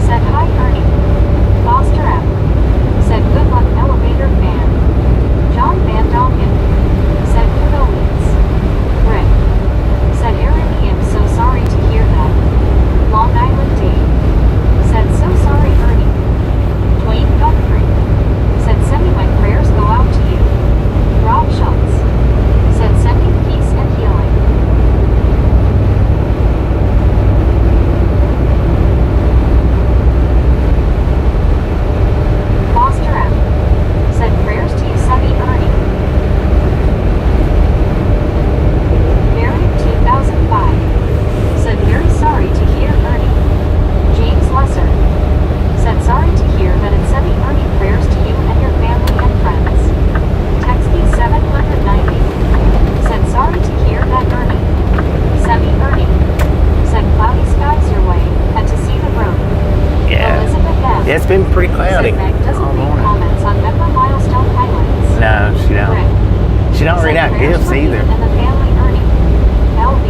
Said hi, Ernie. Foster app. Said good luck, elevator fan. John Van Dongen. Said condolence. Rick. Said Ernie, I'm so sorry to hear that. Long Island Dave. Said so sorry, Ernie. Dwayne Guthrie. Said sending my prayers go out to you. Rob Schultz. Said sending peace and healing. Foster M. Said prayers to you, Sunny Ernie. Marion 2005. Said very sorry to hear Ernie. James Lesser. Said sorry to hear that it's Sunny Ernie. Prayers to you and your family and friends. Text me 790. Said sorry to hear that Ernie. Semi Ernie. Said cloudy skies your way. Had to see the road. Yeah. Elizabeth M. Yeah, it's been pretty cloudy. Said Meg doesn't all make morning. comments on member milestone highlights. No, she don't. Rick. She don't read Said out prayers gifts for you either. and the family, Ernie. LB.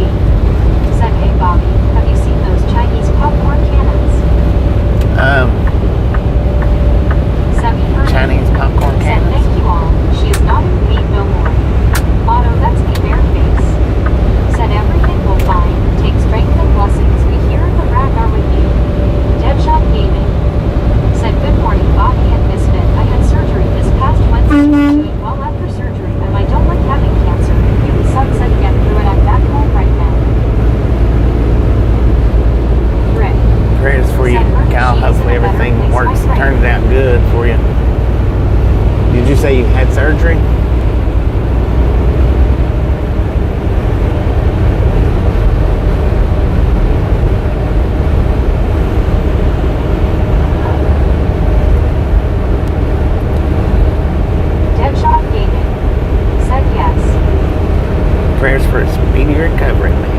Said, hey Bobby, have you seen those Chinese popcorn cannons? Semi Ernie. Chinese popcorn Said, cannons. thank you all. She is not in pain no more. Otto, that's me bare face. Said everything will fine. Take strength and blessings. We here in the rack are with you. Deadshot Gaming. Said good morning, Bobby and Misfit. I had surgery this past Wednesday. Doing well after surgery, and I don't like having cancer. It really sucks. I'd get through it. I'm back home right now. Rick. Prayers for you, Kyle. Hopefully everything works, turns out good for you. Did you say you had surgery? Deadshot Gaming. Said yes. Prayers for a speedy recovery, man.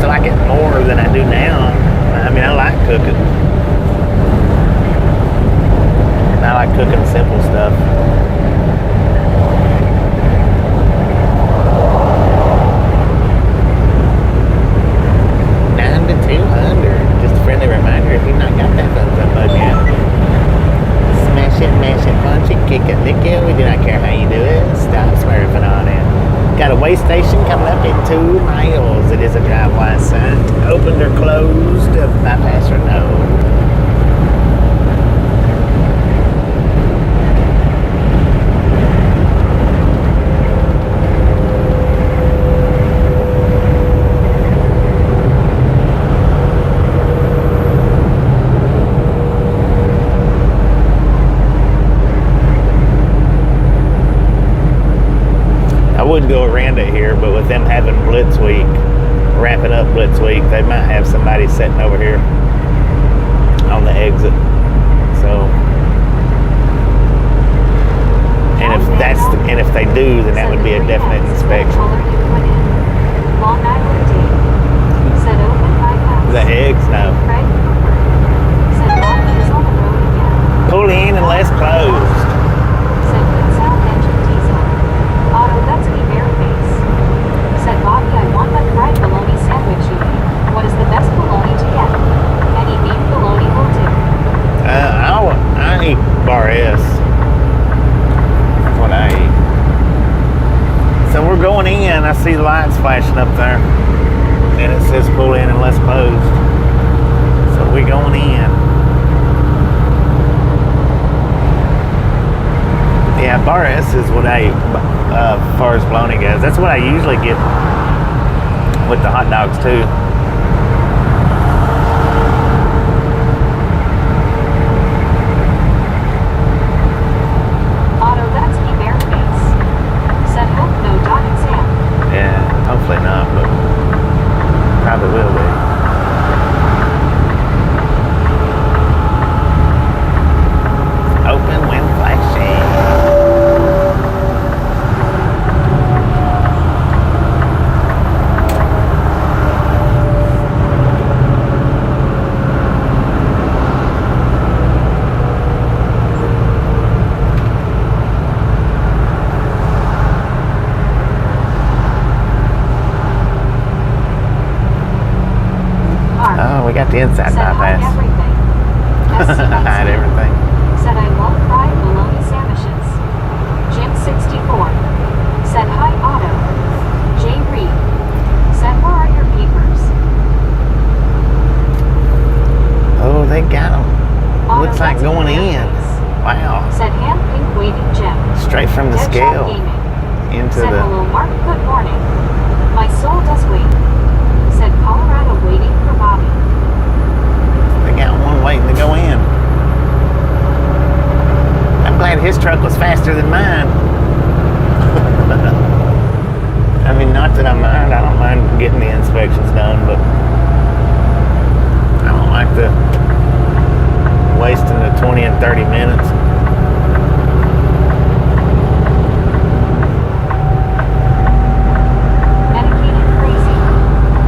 to like it more than I do now. I mean, I like cooking. I like cooking simple stuff. Just a friendly reminder, if you've not got that thumbs up button yet, smash it, mash it, punch it, kick it, lick it. We do not care how you do it. Stop smurfing on it. Got a way station coming up in 2 miles. It is a drive-by sign. Opened or closed, bypass or no. Would go around it here, but with them having Blitz Week, wrapping up Blitz Week, they might have somebody sitting over here on the exit. So, and if they do, then that would be a definite inspection. Long Island D. Said open bypass. The eggs, no. Right? Said Bobby is on the road again. Pull in unless closed. Said good sound engine diesel. Auto, that's me bare face. Said Bobby, I want that fried bologna sandwich you eat. What is the best bologna to get? Any beef bologna will do. I eat bar S. That's what I eat. So we're going in. I see lights flashing up there. And it says pull in unless closed. So we going in. Yeah, bar S is what I eat. As far as bologna goes, that's what I usually get with the hot dogs too. Auto, that's me bare face. Said hope no dot exam. Yeah, hopefully not, but probably will be. Open when flashing. We got the inside Said bypass. hide everything. Hide everything. Said I love fried bologna sandwiches. Jim 64. Said hi Auto. Jay Reed. Said where are your papers? Oh, they got them. Auto, Looks like that's going me in. bare face. Wow. Said hand pink waiting Jim. Straight from the Deadshot scale Gaming. into Said the. hello Mark, good morning. My soul does wait. Said Colorado waiting for Bobby. They got one waiting to go in. I'm glad his truck was faster than mine. I mean, not that I mind. I don't mind getting the inspections done, but I don't like the wasting the 20 and 30 minutes. Dedicated crazy.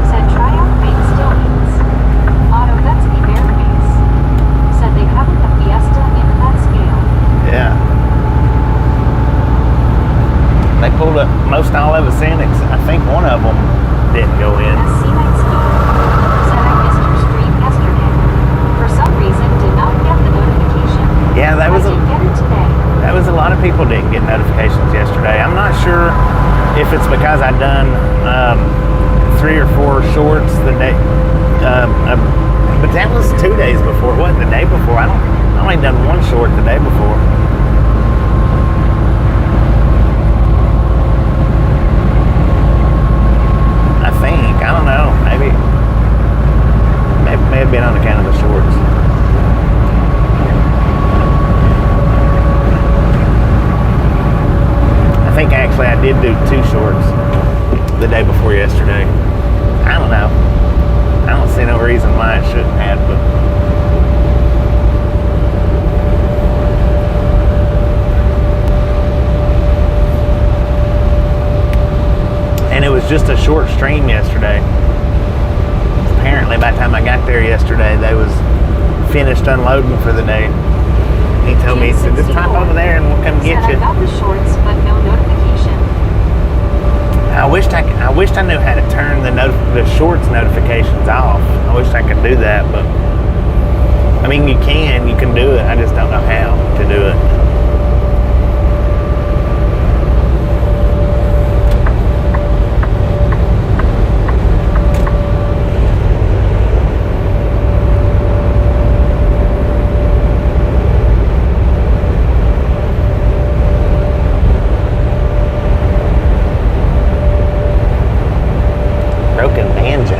Said try out fake Stillings. Auto, that's me bare face. Said they haven't the Fiesta in that scale. Yeah. They pulled up most all of us in. I think one of them didn't go in. SC Night Speed. Said I missed your stream yesterday. For some reason, did not get the notification. Yeah, that was I did get it today. That was a lot of people didn't get notifications yesterday. I'm not sure if it's because I done 3 or 4 shorts the day, but that was 2 days before. It wasn't the day before. I only done 1 short the day before. I think. I don't know. Maybe may have been on account of the shorts. I think actually I did do 2 shorts the day before yesterday. I don't know. I don't see no reason why it shouldn't have, but and it was just a short stream yesterday. by the time I got there yesterday, they was finished unloading for the day. He told me, he said, just hop over there and we'll come get Said you. I got the shorts, but no notification. I wished I knew how to turn the shorts notifications off. I wish I could do that, but I mean, you can do it. I just don't know how to do it. Broken Banjo.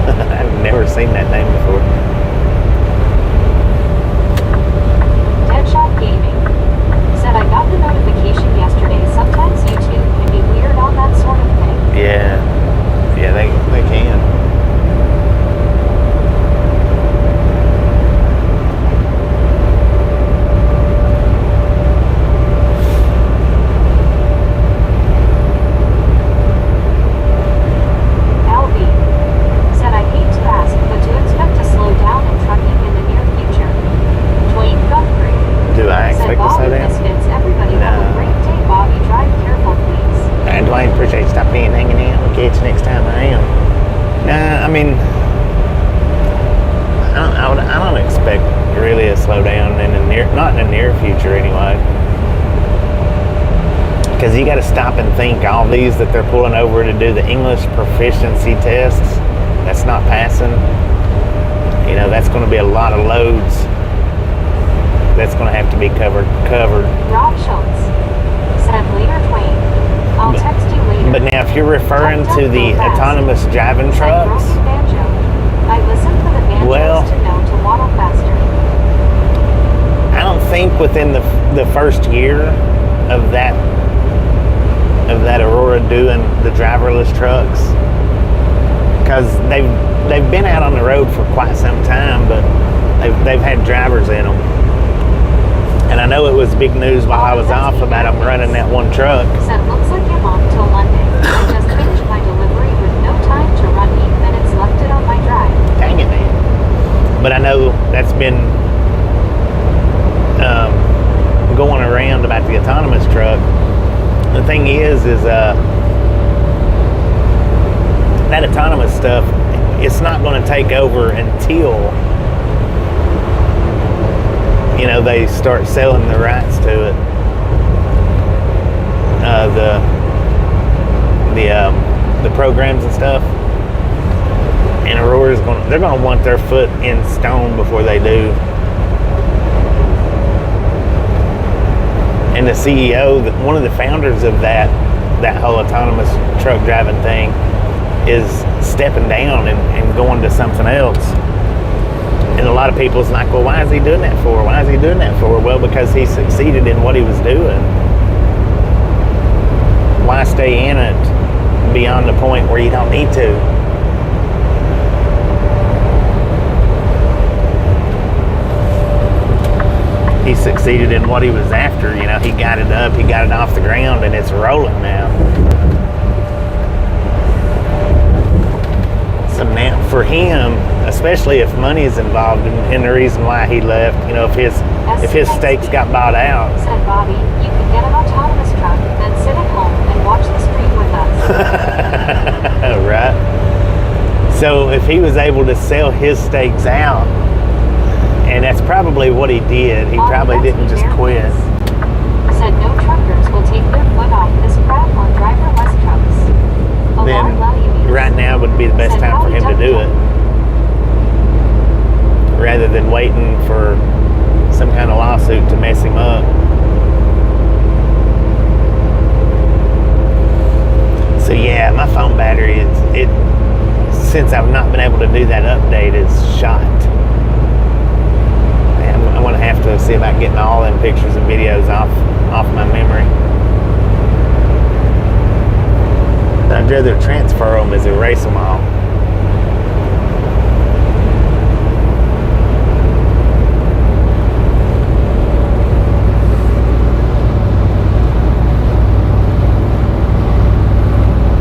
I've never seen that name before. Deadshot Gaming said I got the notification yesterday. Sometimes YouTube can be weird on that sort of thing. Yeah, they can. LB said I hate to ask, but do expect to slow down in trucking in the near future. Dwayne Guthrie Do I said expect to slow Bobby down? Misfits. Everybody have a No. great day, Bobby. Drive careful, please. And Dwayne, appreciate you stopping in, hanging out. We'll catch you next time I am. Nah, I mean, I don't expect really a slowdown in not in the near future anyway. Because you got to stop and think, all these that they're pulling over to do the English proficiency tests, that's not passing. You know, that's going to be a lot of loads. That's going to have to be covered. Rob Schultz said later, Dwayne. I'll text you later. But now, if you're referring to the autonomous driving Said trucks, Broken Banjo. I listen for the banjos Well- to know to waddle faster. I don't think within the first year of that Aurora doing the driverless trucks, because they've been out on the road for quite some time, but they've had drivers in them. And I know it was big news while I was off about them running that one truck. Said looks like I'm off till Monday. I just finished my delivery with no time to run 8 minutes left it on my drive. Dang it, man. But I know that's been going around about the autonomous truck. The thing is that autonomous stuff, it's not going to take over until, you know, they start selling the rights to it. The programs and stuff. And Aurora's they're going to want their foot in stone before they do. And the CEO, one of the founders of that whole autonomous truck driving thing, is stepping down and going to something else. And a lot of people's like, well, why is he doing that for? Why is he doing that for? Well, because he succeeded in what he was doing. Why stay in it beyond the point where you don't need to? He succeeded in what he was after. You know, he got it up, he got it off the ground, and it's rolling now. So now, for him, especially if money is involved in the reason why he left, you know, if his stakes got bought out. Said Bobby, you can get an autonomous truck, then sit at home and watch the stream with us. Right. So if he was able to sell his stakes out, and that's probably what he did. He probably didn't just quit. Said no truckers will take their foot off this crap on driverless trucks. Then right now would be the best time for him to do it, rather than waiting for some kind of lawsuit to mess him up. So yeah, my phone battery, since I've not been able to do that update, is shot. I'm going to have to see about getting all them pictures and videos off my memory. I'd rather transfer them as erase them all.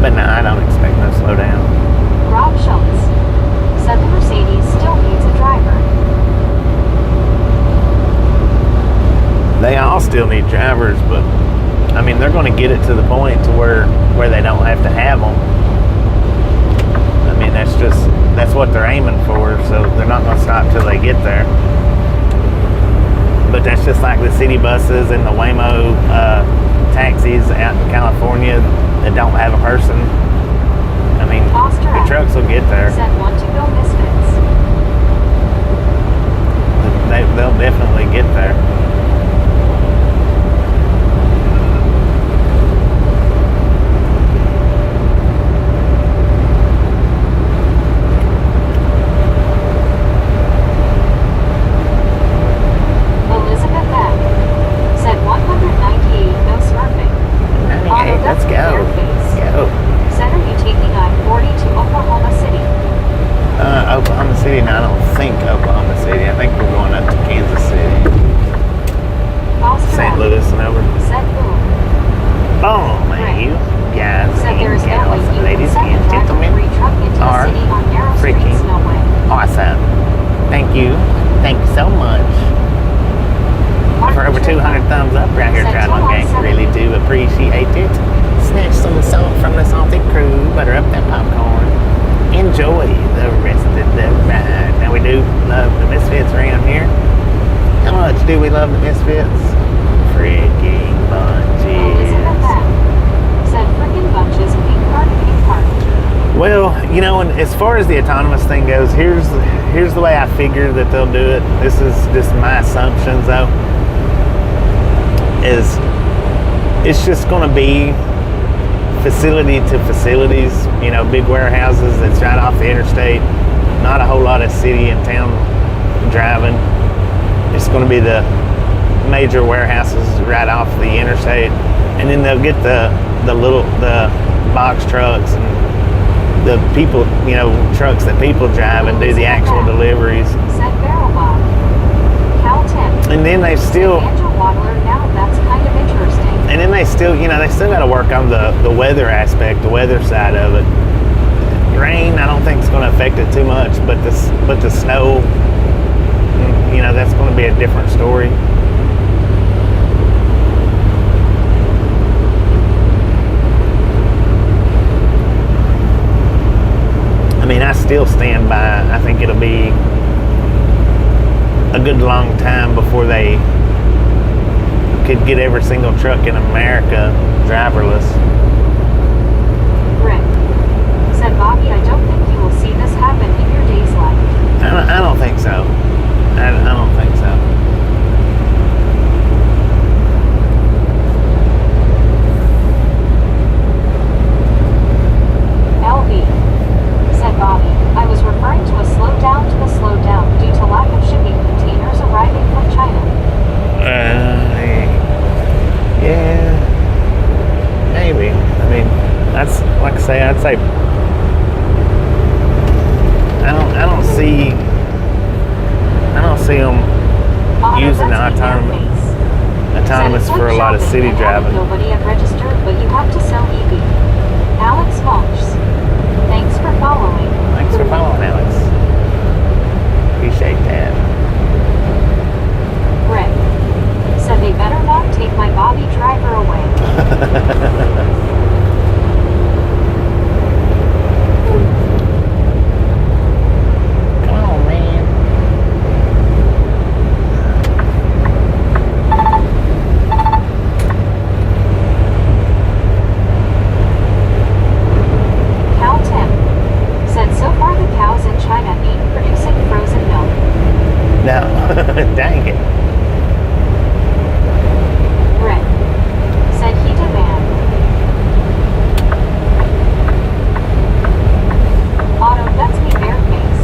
But no, I don't expect no slowdown. Rob Schultz still need drivers, but I mean, they're going to get it to the point to where they don't have to have them. I mean, that's what they're aiming for, so they're not going to stop till they get there. But that's just like the city buses and the Waymo taxis out in California that don't have a person. I mean, the trucks will get there. Said want to go Misfits. They'll definitely get there. Elizabeth Beck. Said 198, no smurfing. 98, let's go. Go. Said, are you taking I-40 to Oklahoma City? Oklahoma City? No, I don't think Oklahoma City. I think we're going up to Kansas City. St. Louis and over. Said boom. Boom, man. You guys Said there and is no way gals, you ladies can and drive a gentlemen, free truck into the are city on narrow freaking streets, no way. awesome. Thank you. Thank you so much. For over 200 thumbs up right here, Triathlon Gang. Really do appreciate it. Snatch some salt from the salty crew. Butter up that popcorn. Enjoy the rest of the ride. Now, we do love the Misfits around here. How much do we love the Misfits? Freaking bunches. Elizabeth Beck. Said freaking bunches, pink heart, pink heart. Well, you know, and as far as the autonomous thing goes, here's the way I figure that they'll do it. This is just my assumptions, though. Is it's just going to be facility to facilities, you know, big warehouses that's right off the interstate, not a whole lot of city and town driving. It's going to be the major warehouses right off the interstate, and then they'll get the box trucks and the people, you know, trucks that people drive and do the actual deliveries. Said Barrel Bob. Cal 10. And then they still now that's kind of interesting. And then they still got to work on the weather aspect, the weather side of it. Rain, I don't think it's going to affect it too much, but the snow, you know, that's going to be a different story. I mean, I still stand by. I think it'll be a good long time before they could get every single truck in America driverless. Rick. Said Bobby, I don't think you will see this happen in your day's life. I don't think so. I don't think so. LB. Said Bobby, I was referring to a slowdown due to lack of shipping containers arriving from China. Yeah, maybe. I mean, that's like I say. I'd say I don't see them using the autonomous for a lot of city driving. Nobody had registered, but you have to sell EV. Alex Walsh. Thanks for following. Thanks for following, Alex. Appreciate that. Rick. Said they better not take my Bobby driver away. Come on, man. Cal 10. Said so far the cows in China ain't producing frozen milk. No, dang it. Rick. Said he demand. Otto, that's me bare face.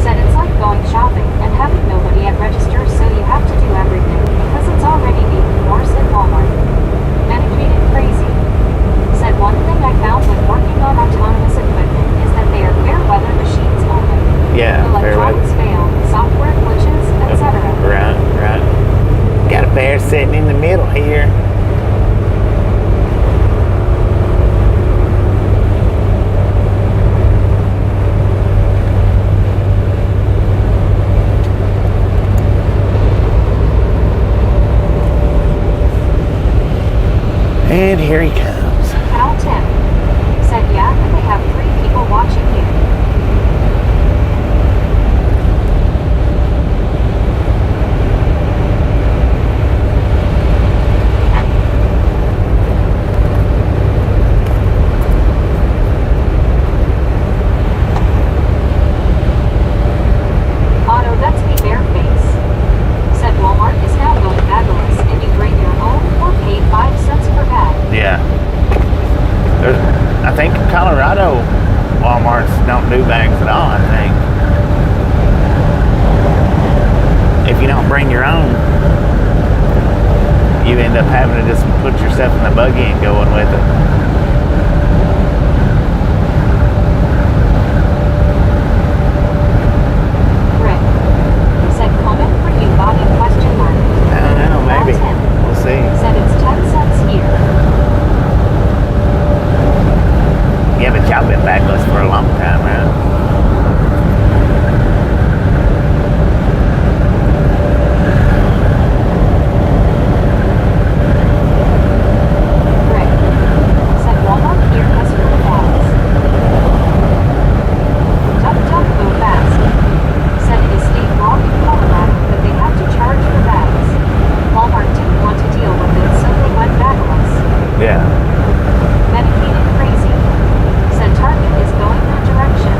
Said it's like going shopping and having nobody at register, so you have to do everything because it's already being forced at Walmart. Medicated crazy. Said one thing I found when working on autonomous equipment is that they are fair weather machines only. Yeah, fair weather. Electronics fail, software glitches, etc. Right. Got a bear sitting in the middle here. Here he comes. Cal Tim said, yeah, and they have 3 people watching you. Otto, that's me bareface. Said Walmart is now going bagless and you bring your own or pay 5 cents per bag. Yeah. I think Colorado Walmarts don't do bags at all, I think. If you don't bring your own, you end up having to just put yourself in the buggy and going with it. Rick said, comment for you, Bobby, question mark. I don't know, maybe. Cal Tim We'll see. said it's 10 cents here. Yeah, but y'all been backless for a long time, right? Rick said Walmart here has 4 bags. Duck, go fast. Said it is state law in Colorado that they have to charge for bags. Walmart didn't want to deal with it, so they went bagless. Yeah. Medicated crazy. Said Target is going that direction.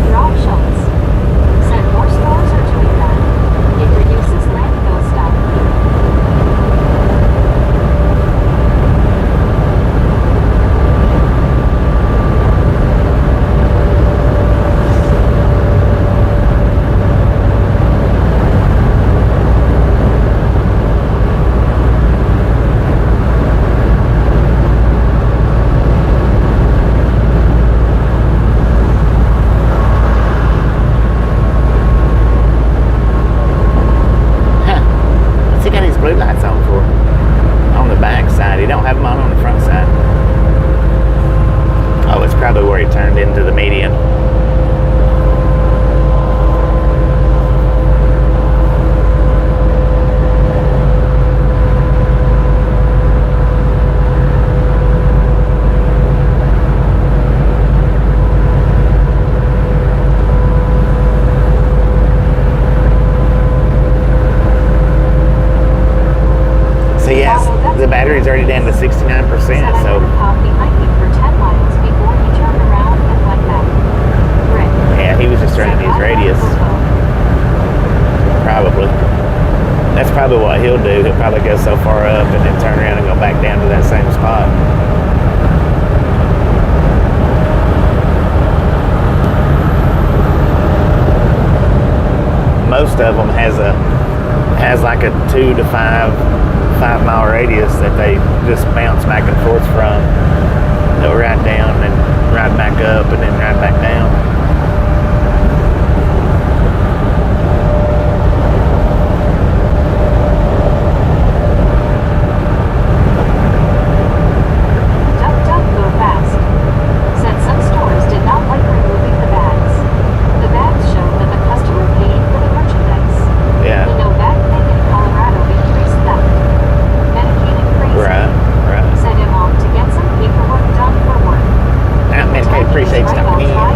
Rob Schultz said more stores are doing that. It reduces landfill stuff. Huh. What's he got his blue lights on for? On the back side. He don't have them on the front side. Oh, it's probably where he turned into the median. So yes, the battery's already down to 69%, Said I so had a cop behind me for 10 miles before he turned around and went back. Rick yeah, he was just said, running his "I radius. love Coco." Probably. That's probably what he'll do. He'll probably go so far up and then turn around and go back down to that same spot. Most of them has like a 2 to 5 mile radius that they just bounce back and forth from. They'll ride down and ride back up and then ride back down. Duck, go fast. Said some stores did not like removing the bags. The bags show that the customer paid for the merchandise. Yeah. You know that thing in Colorado increased theft. Medicated crazy. Right. Said him off to get some paperwork done for work. Medicaid appreciates Right, I'll talking try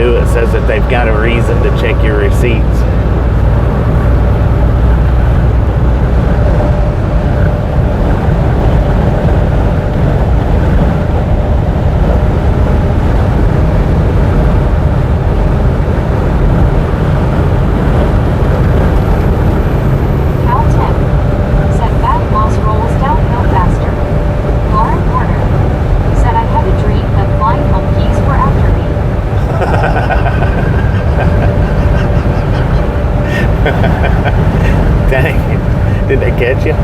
do it says that they've got a reason to check your receipts. Dang, did they catch you?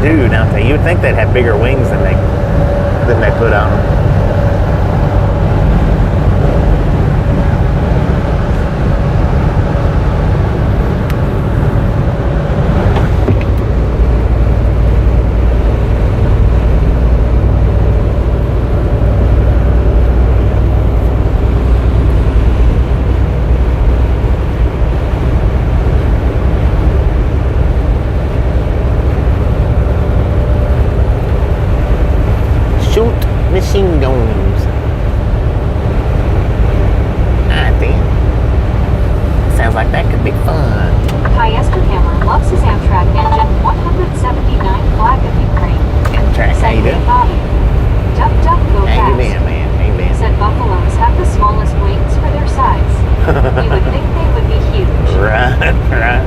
Do, don't they? You would think they'd have bigger wings than they put on them. Machine guns. I think. Sounds like that could be fun. Hammer loves his Amtrak engine 179 flag of Ukraine. Amtrak, how you doing? Duck, duck, go fast. How you been, man? How you been? Said buffaloes have the smallest wings for their size. You would think they would be huge. Right, right.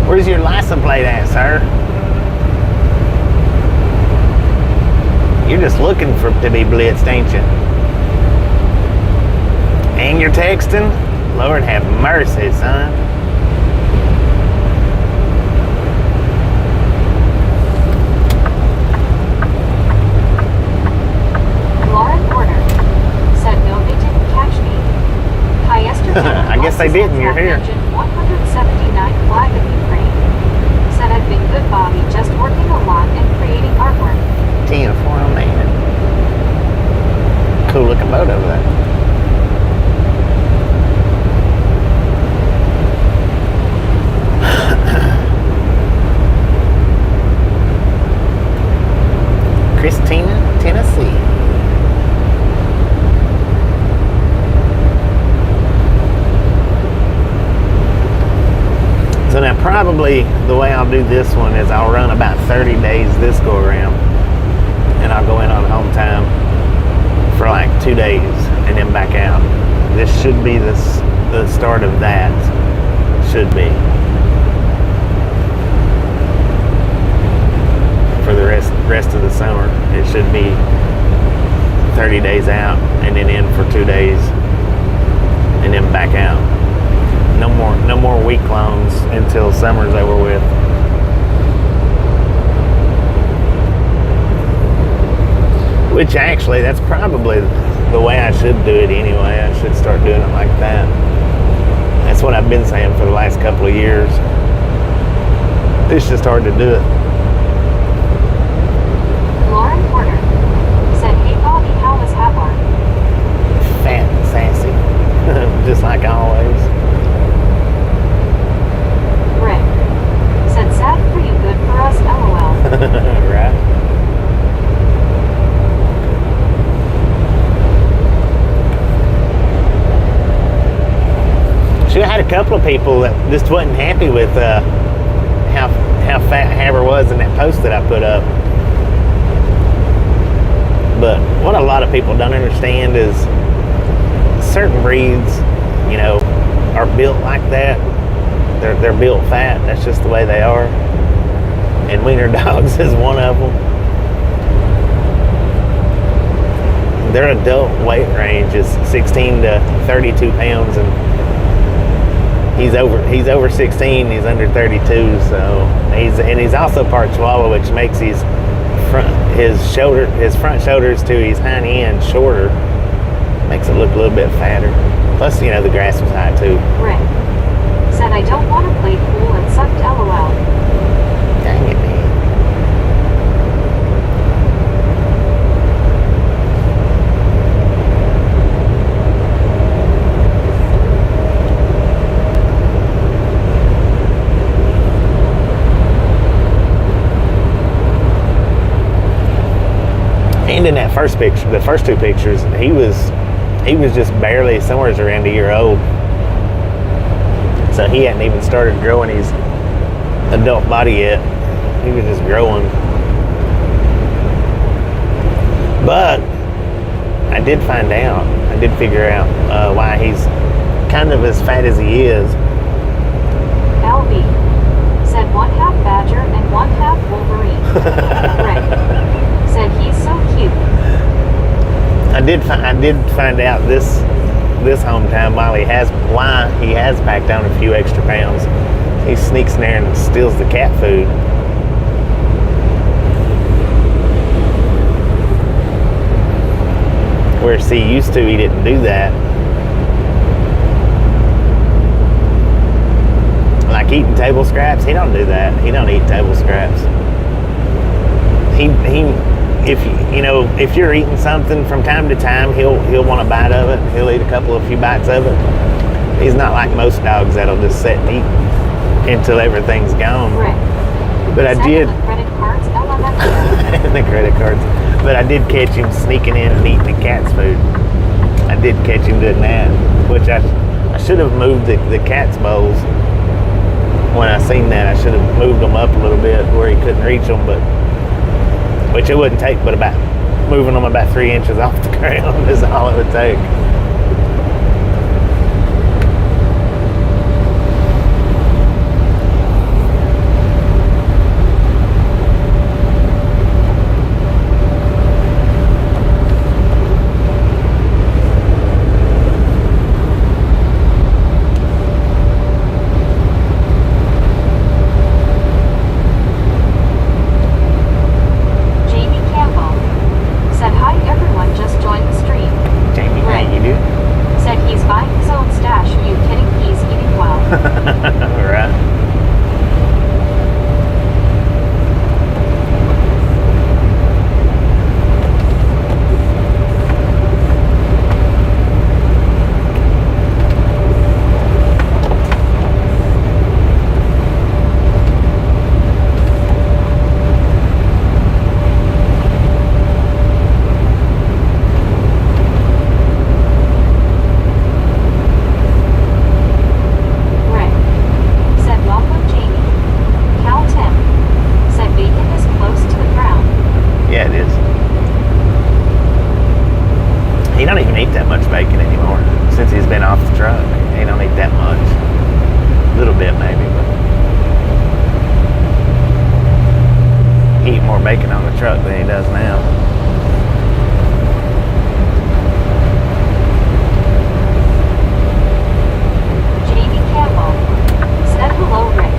Where's your license plate at, sir? You're just looking to be blitzed, ain't you? And you're texting? Lord have mercy, son. Lauren Porter said no, they didn't catch me. I guess they didn't, you're here. 179 flag of Ukraine. Said I've been good, Bobby, just working a lot and creating artwork. 10 for a man. Cool looking boat over there. Christina, Tennessee. So now probably the way I'll do this one is I'll run about 30 days this go around. And I'll go in on home time for like 2 days and then back out. This should be the start of that. Should be. For the rest of the summer. It should be 30 days out and then in for 2 days and then back out. No more week longs until summer's over with. Which actually, that's probably the way I should do it anyway. I should start doing it like that. That's what I've been saying for the last couple of years. It's just hard to do it. Lauren Porter said, hey Bobby, how was Habar? Fat and sassy. Just like always. Rick said, sad for you, good for us, LOL. Right. I had a couple of people that just wasn't happy with how fat Haber was in that post that I put up. But what a lot of people don't understand is certain breeds, you know, are built like that. They're built fat. That's just the way they are. And wiener dogs is one of them. Their adult weight range is 16 to 32 pounds, and He's over 16. He's under 32. So he's also part Chihuahua, which makes his front shoulders to his hind end shorter. Makes it look a little bit fatter. Plus, you know, the grass was high too. Rick said, I don't want to play pool and sucked LOL. Dang it, man. And in that first picture, the first two pictures, he was just barely somewhere around a year old. So he hadn't even started growing his adult body yet. He was just growing. But I did figure out why he's kind of as fat as he is. LB said 1/2 Badger and 1/2 Wolverine. Rick said he's so cute. I did find out this home time why he has packed on a few extra pounds. He sneaks in there and steals the cat food. Whereas he used to, he didn't do that. Like eating table scraps, he don't do that. He don't eat table scraps. If you're eating something from time to time, he'll want a bite of it. He'll eat a few bites of it. He's not like most dogs that'll just sit and eat until everything's gone. Rick But I did. the credit cards, LMF. The credit cards. But I did catch him sneaking in and eating the cat's food. I did catch him doing that, which I should have moved the cat's bowls. When I seen that, I should have moved them up a little bit where he couldn't reach them, which it wouldn't take but about moving them about 3 inches off the ground is all it would take. Bacon on the truck than he does now. Jamie Campbell said hello, Rick.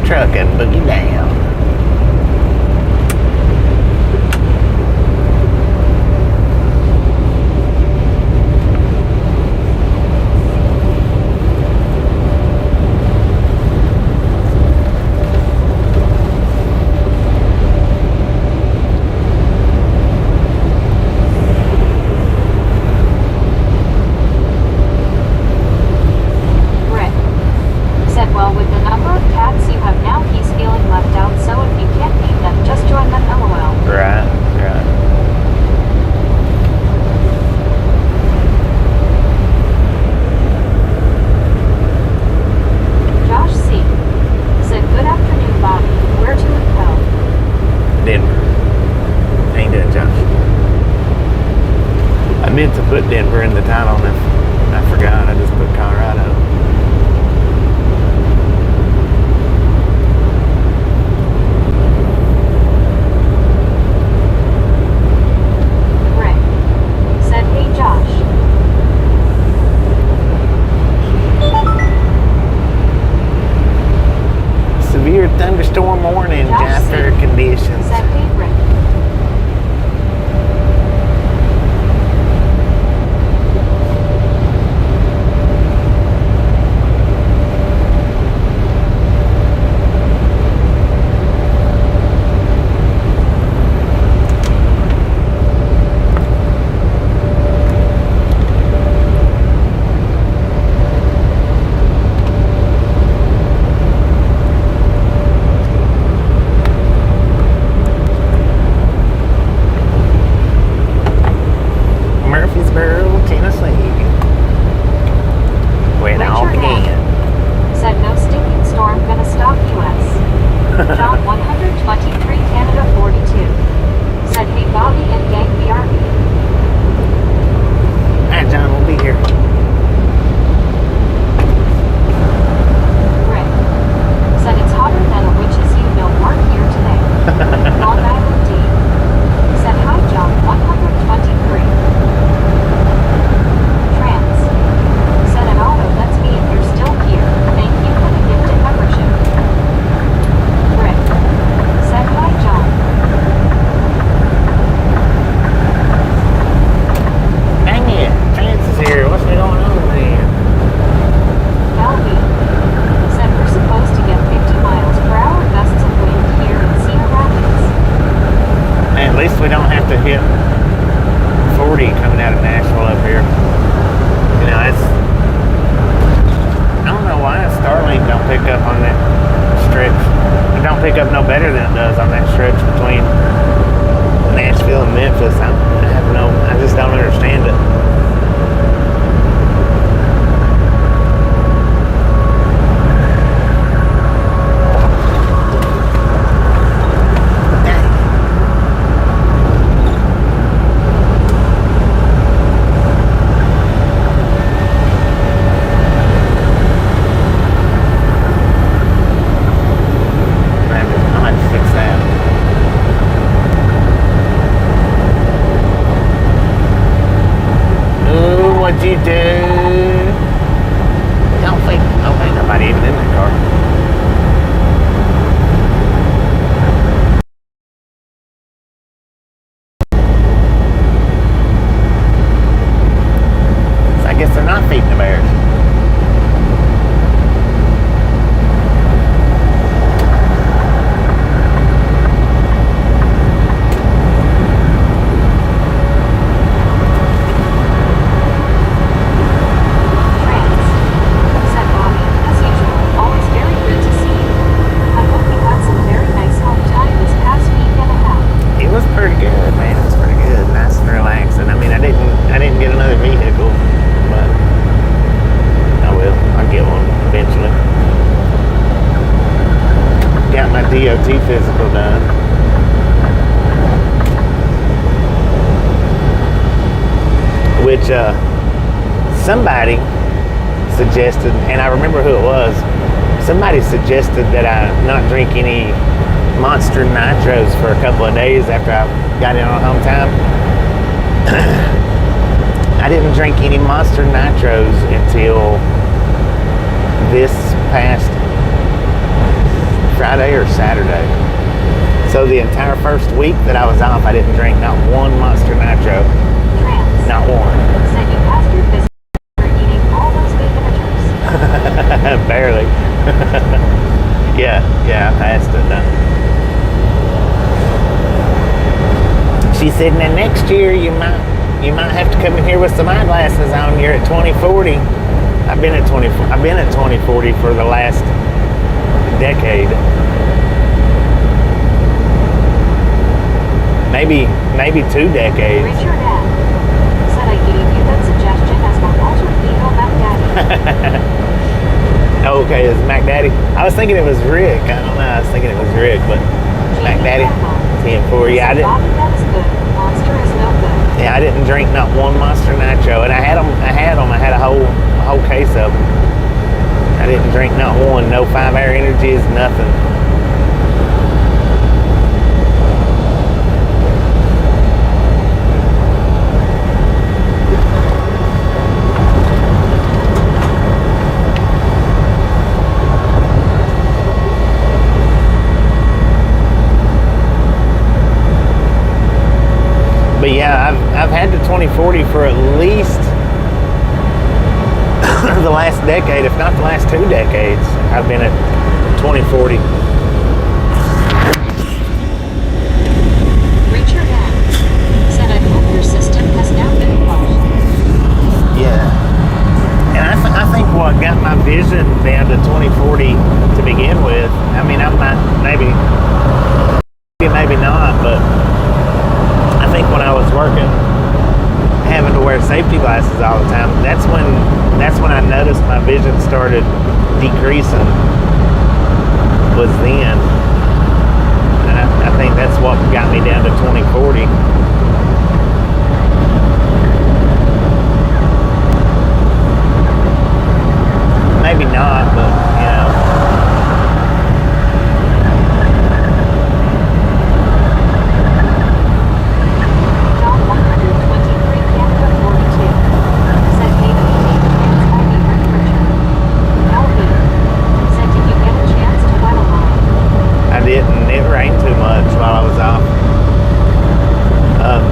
Trucking, boogie down. pick up on that stretch. It don't pick up no better than it does on that stretch between Nashville and Memphis. I just don't understand it. What'd you do? Don't think. Oh, ain't nobody even in that car. So I guess they're not feeding the bears. DOT physical done. Which somebody suggested, and I remember who it was, somebody suggested that I not drink any Monster Nitros for a couple of days after I got in on home time. I didn't drink any Monster Nitros until this past Friday or Saturday. So the entire first week that I was off, I didn't drink not one Monster Nitro. Not one. Said you passed your physical for eating all those bacon. Barely. yeah, I passed it though. She said, now next year you might have to come in here with some eyeglasses on. You're at 2040. I've been at 2040 for the last decade. Maybe 2 decades. Richard F. said I gave you that suggestion as my alter ego Mac Daddy. Okay, it's Mac Daddy. I was thinking it was Rick. I don't know. I was thinking it was Rick, but Mac Daddy. 10-4. Yeah, I didn't. Bobby, that is good. Monster is no good. Yeah, I didn't drink not one Monster Nitro, and I had them. I had a whole case of them. I didn't drink not one. No 5-hour energies, nothing. But yeah, I've had the 2040 for at least the last decade, if not the last 2 decades. I've been at 2040. Richard F. said I hope your system has now been flushed. Yeah. And I think what got my vision down to 2040 to begin with, I mean, I might, maybe not, but I think when I was working, having to wear safety glasses all the time, that's when I noticed my vision started decreasing, was then. And I think that's what got me down to 2040. Maybe not, but you know. John 123 Canada 42 said hey to me by me Richard. LB said did you get a chance to wet a line? I didn't. It rained too much while I was off.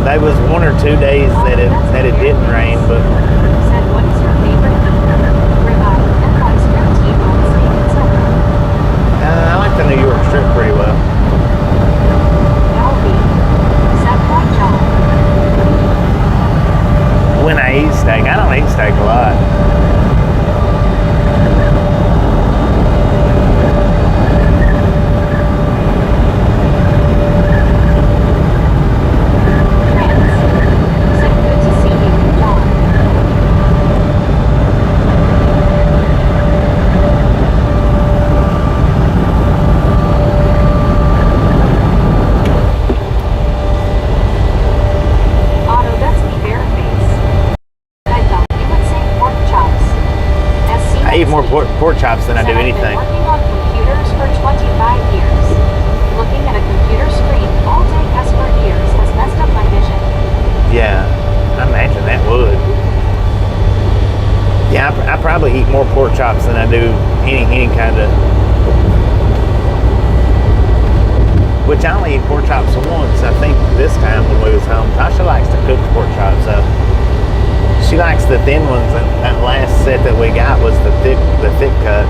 There was 1 or 2 days that it didn't rain, but said what is your favorite ribeye and oyster T-bones? chops than I do Said, I've been anything. working on computers for 25 years. Looking at a computer screen all day as for years has messed up my vision. Yeah, I imagine that would. Yeah, I probably eat more pork chops than I do any kind of. Which I only eat pork chops once. I think this time when we was home, Tasha likes to cook pork chops up. She likes the thin ones. That last set that we got was the thick cut.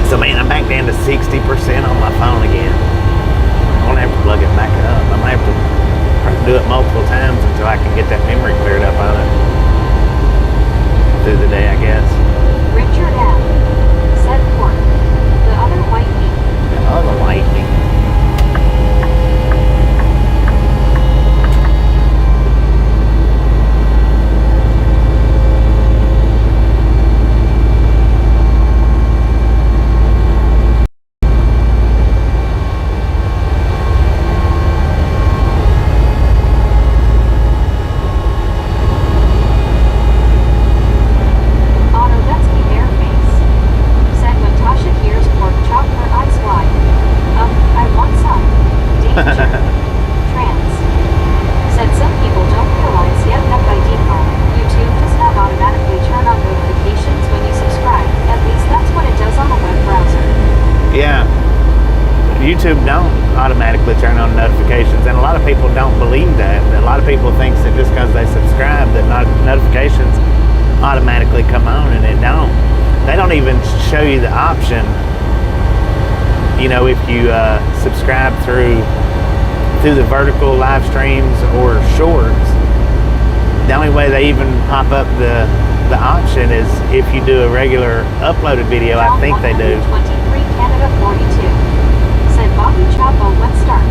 So man, I'm back down to 60% on my phone again. I'm gonna have to plug it back up. I'm gonna have to do it multiple times until I can get that memory cleared up on it through the day, I guess. Richard M. said pork. The other white meat. The other white meat. Autodetsky Airface said when Tasha hears pork chop, her eyes wide. I want some. Danger. Trans. Said some people don't realize yet that by default, YouTube does not automatically turn on notifications when you subscribe. At least that's what it does on the web browser. Yeah. YouTube don't automatically turn on notifications, and a lot of people don't believe that. A lot of people think that just because they subscribe that notifications automatically come on, and it don't. They don't even show you the option, you know, if you subscribe through the vertical live streams or shorts. The only way they even pop up the option is if you do a regular uploaded video. I think they do. 23 Canada 42 said Bobby Chapo, let's start.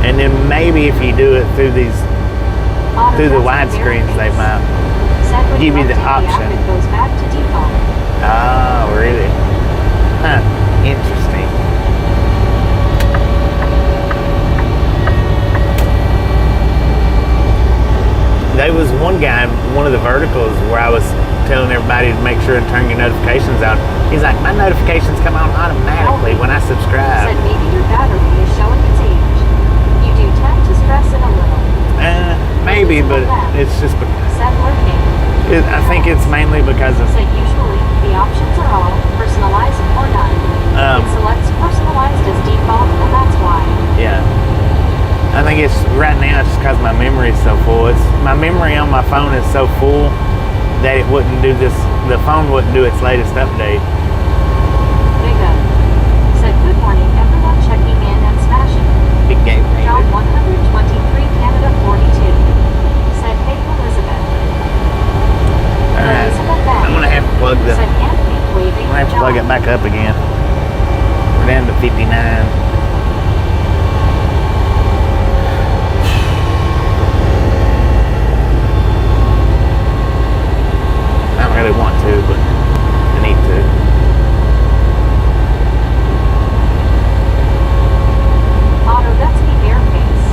And then maybe if you do it through the widescreens, they might give you the option. It goes back to default. Oh, really? Huh. Interesting. There was one guy in one of the verticals where I was telling everybody to make sure and turn your notifications on. He's like, my notifications come on automatically when I subscribe. Said maybe your battery is showing its age. You do tend to stress it a little. Maybe, but it's just because. Said working. I think it's mainly because of. Said usually the options are all personalized or none. It selects personalized as default, and that's why. Yeah. I think it's right now it's just because my memory is so full. My memory on my phone is so full that it wouldn't do this. The phone wouldn't do its latest update. Big up. Said good morning, everyone checking in and smashing. Big game. John 123 Canada 42 said hey Elizabeth. All right. Elizabeth back. I'm gonna have to plug the. Said Anthony waving. I'm gonna have to plug it back up again. We're down to 59. I don't really want to, but I need to. Autodetsky Airface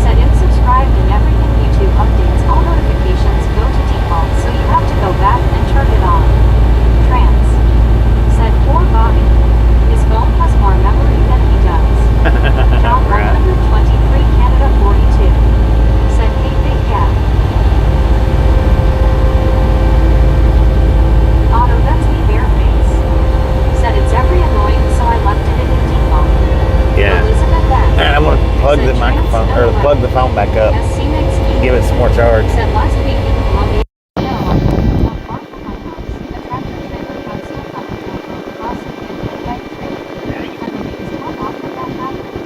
said unsubscribed and everything YouTube updates all notifications go to default, so you have to go back and turn it on. Trans said poor Bobby. His phone has more memory than he does. John 123 Canada 42 said hey big gap. Autodetsky Airface said it's every annoying, so I left it in default. Yeah. Elizabeth back. All right, I'm gonna plug the microphone or plug the phone back up. Give it some more charge. Said last week in Colombia, not far from my house, a tractor trailer got stuck on the road crossing in midnight train. And the news how often that happens.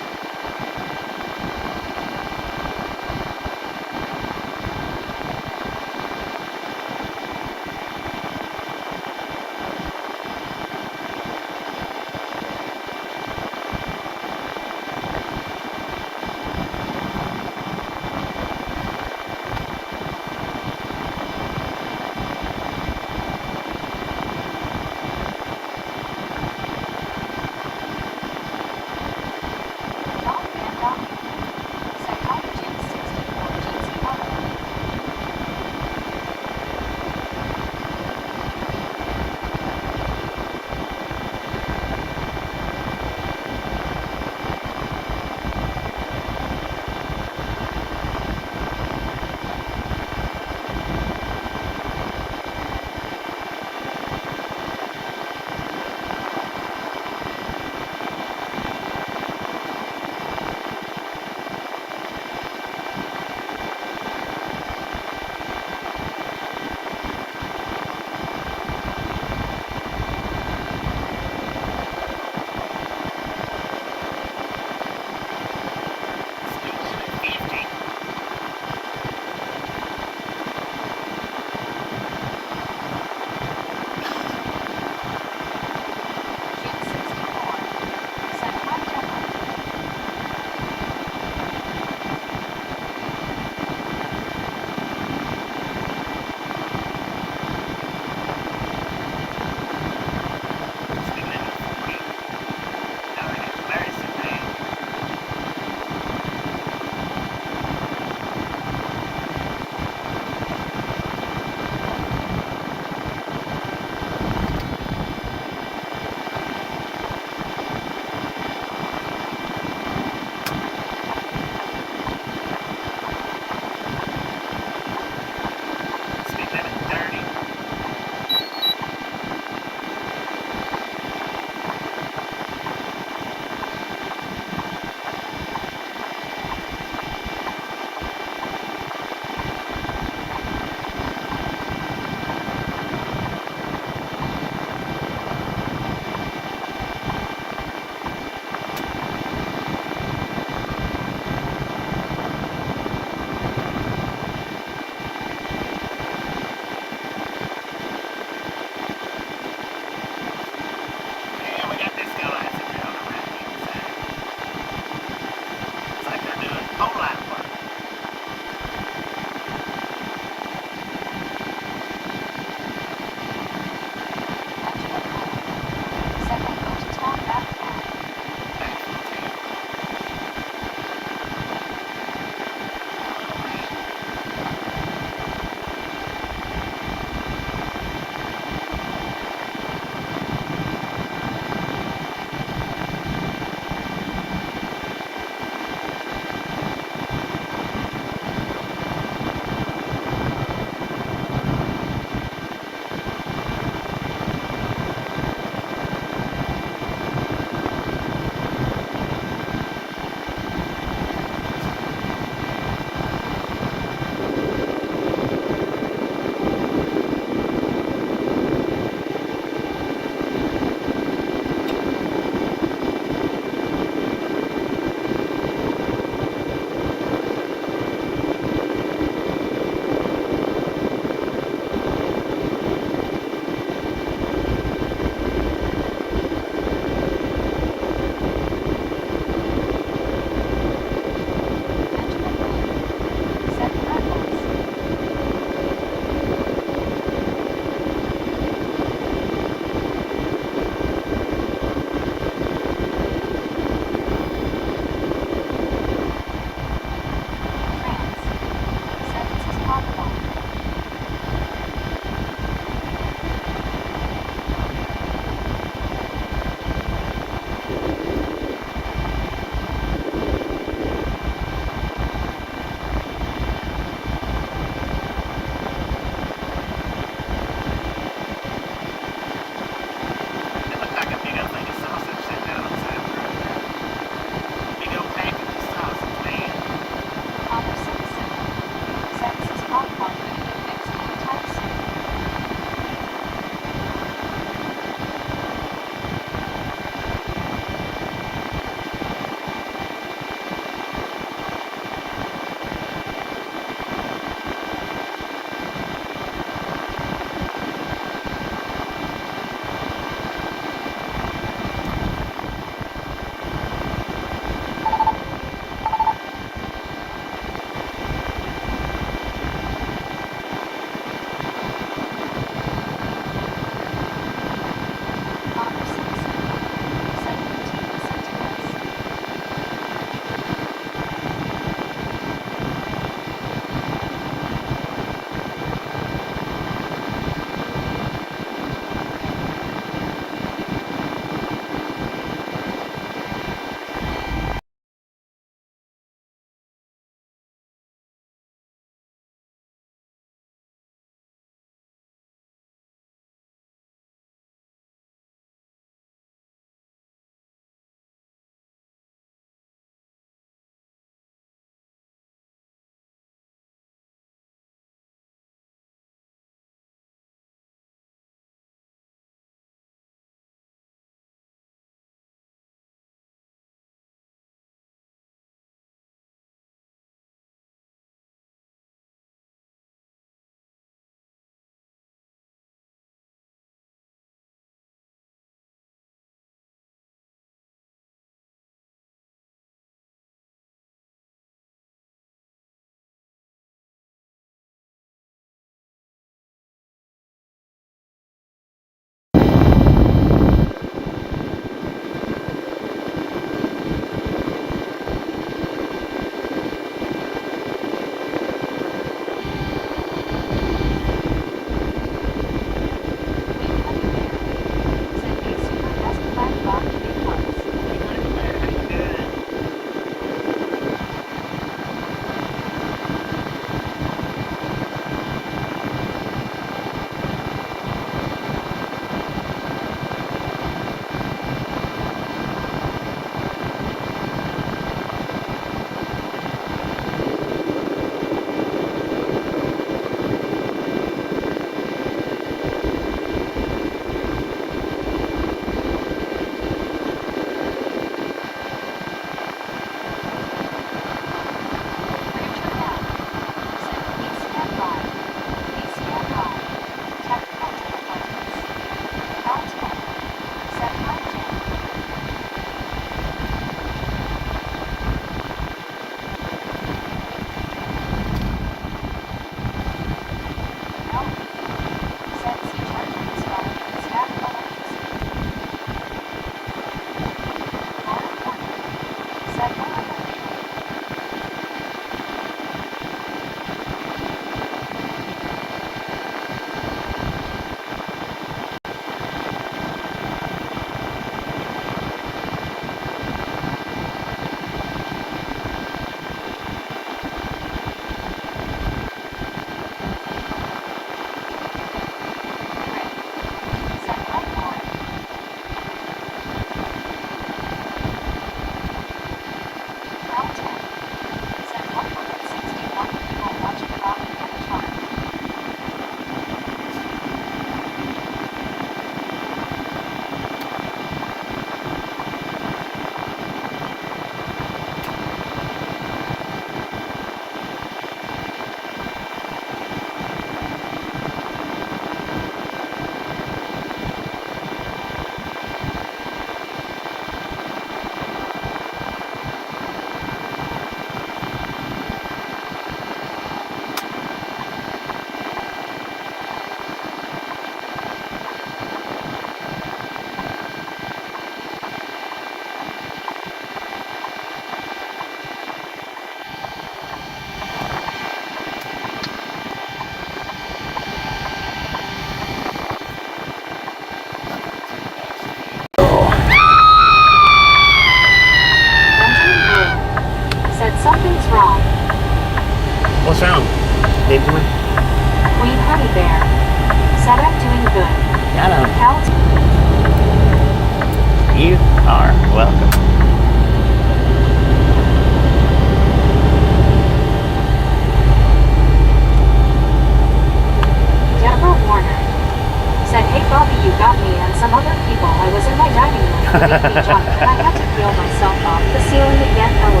some other people. I was in my dining room eating junk and I had to peel myself off the ceiling again, lol.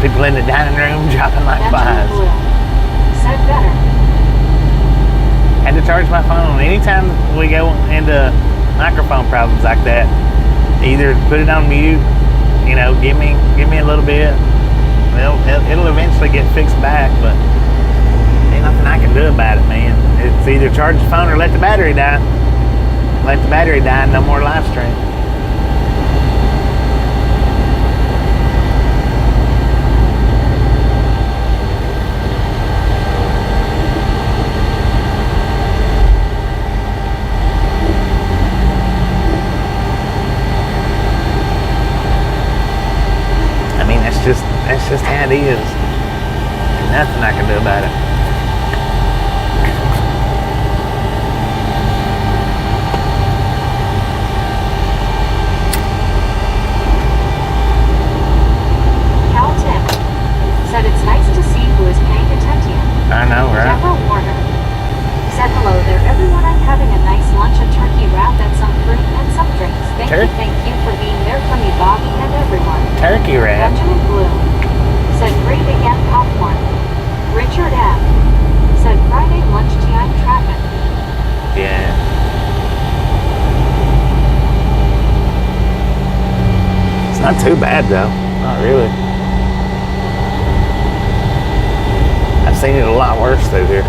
People in the dining room dropping like flies. Blue said better. Had to charge my phone. Anytime we go into microphone problems like that, either put it on mute, you know, give me a little bit. It'll eventually get fixed back, but ain't nothing I can do about it, man. It's either charge the phone or let the battery die. Let the battery die, no more live stream. I mean, that's just how it is. Nothing I can do about it. Said it's nice to see who is paying attention. I know, right? Deborah Warner said, hello there everyone, I'm having a nice lunch, a turkey wrap and some fruit and some drinks. Thank you for being there for me, Bobby and everyone. Turkey wrap. Benjamin Blue said, great again, popcorn. Richard M said, Friday lunchtime traffic. Yeah. It's not too bad though. Not really. I've seen it a lot worse through here.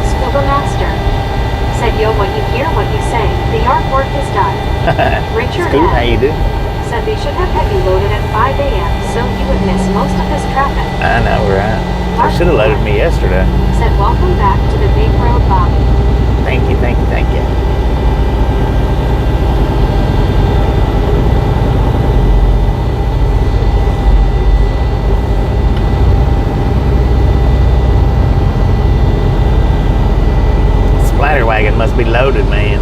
Scuba Master said, yo, what you hear, what you say. The artwork is done. Richard Scoop, how you do? Said they should have had you loaded at 5 a.m. so you would miss most of this traffic. I know, right? They should have loaded me yesterday. Said, welcome back to the big road, Bobby. Thank you, thank you, thank you. Splatter wagon must be loaded, man.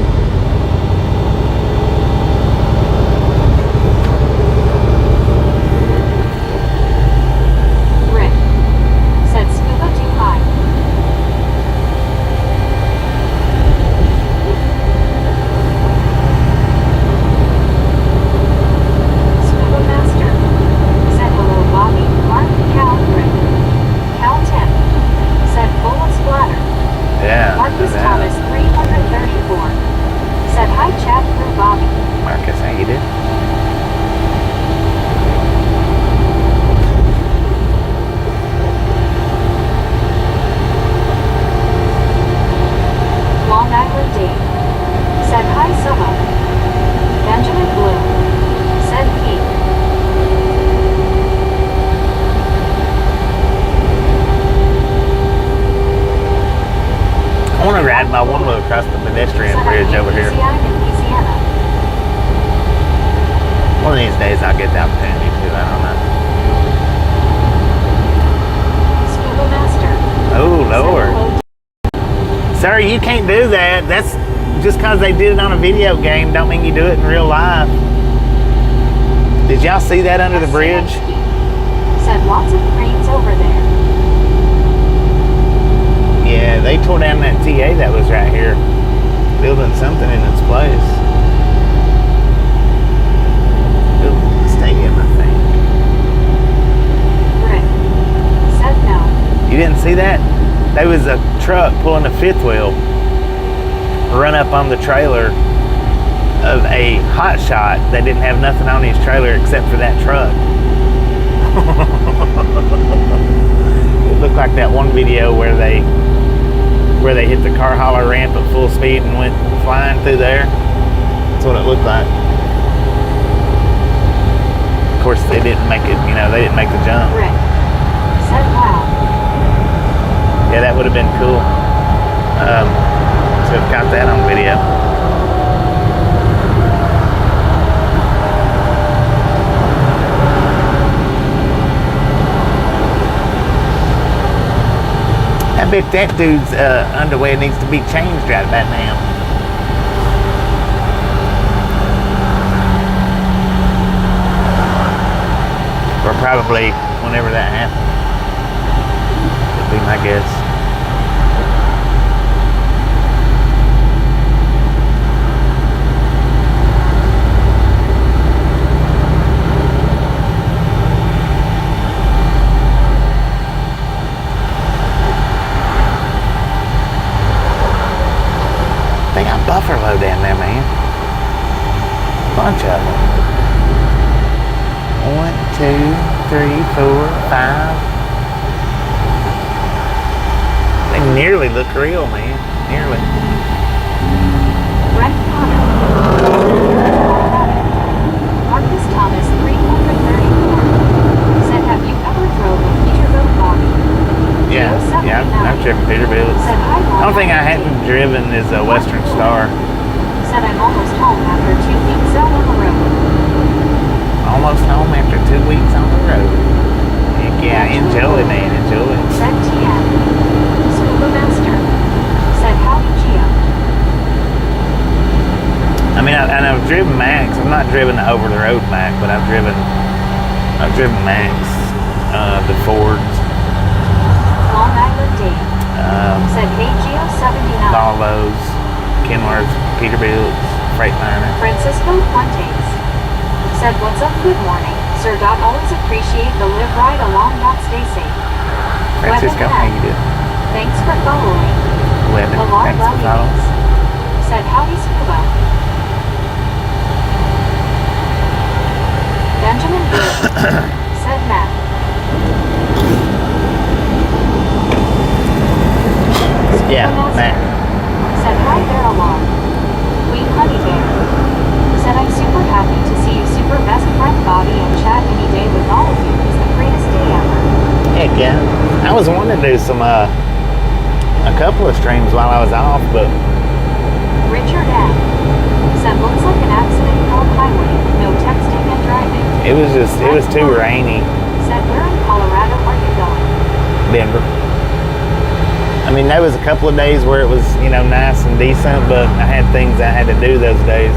Rick said, scuba too high. Scuba Master said, hello, Bobby. Mark, Cal, Rick. Cal 10 said, full of splatter. Yeah. Marcus Thomas 334 said, hi, chat through Bobby. Marcus, how you do? Long Island Dave said, hi, Summer. Benjamin Blue said, Pete. I want to ride my one wheel across the pedestrian bridge over here. Louisiana. One of these days I'll get the opportunity to, I don't know. Scuba Master. Oh, said, Lord. hello. Sir, you can't do that. That's just because they did it on a video game don't mean you do it in real life. Did y'all see that under the bridge? Said lots of cranes over there. Yeah, they tore down that TA that was right here, building something in its place. Building the stadium, I think. Rick said no. You didn't see that? There was a truck pulling a fifth wheel, run up on the trailer of a hot shot that didn't have nothing on his trailer except for that truck. It looked like that one video where they hit the car hauler ramp at full speed and went flying through there. That's what it looked like. Of course, they didn't make it, they didn't make the jump. Rick said wow. Yeah, that would have been cool to have got that on video. I bet that dude's underwear needs to be changed right about now. Probably whenever that happened. Would be my guess. They got buffalo down there, man. Bunch of them. 1, 2, 3, 4, 5. They nearly look real, man. Nearly. Brent Connor. Marcus Thomas 334. Said, have you ever drove a Peterbilt body? Yeah, I've driven Peterbilt. Said, hi, The only thing I haven't driven is a Western Star. Said, I'm almost home after 2 weeks out on the road. Almost home after 2 weeks on the road. Heck yeah, enjoy, man, enjoy. Said TM. Scuba Master. Said, howdy, Gio. I mean, and I've driven Max. I've not driven the over-the-road Mac, but I've driven Max, the Fords. Long Island Dave. Said, hey, Gio 79. Volvos, Kenworth, Peterbilts, Freightliner. Francisco Fuentes. Said, what's up, good morning. Sir. Always appreciate the live right along. Stay safe. Francisco, how you doing? Thanks for following. Weather, Alarm thanks for following. Lovelies. Said, howdy, Scuba. Benjamin Blue. Said, Matt. Yeah, Matt. Said, hi there, along. Queen Honey Bear. Said, I'm super happy to see you, super best friend Bobby, and chat any day with all of you. It's the greatest day ever. Heck yeah. I was wanting to do some, a couple of streams while I was off, but Richard M. Said, looks like an accident-prone highway. No texting and driving. it was too rainy. Said, where in Colorado are you going? Denver. I mean, there was a couple of days where it was, nice and decent, but I had things I had to do those days.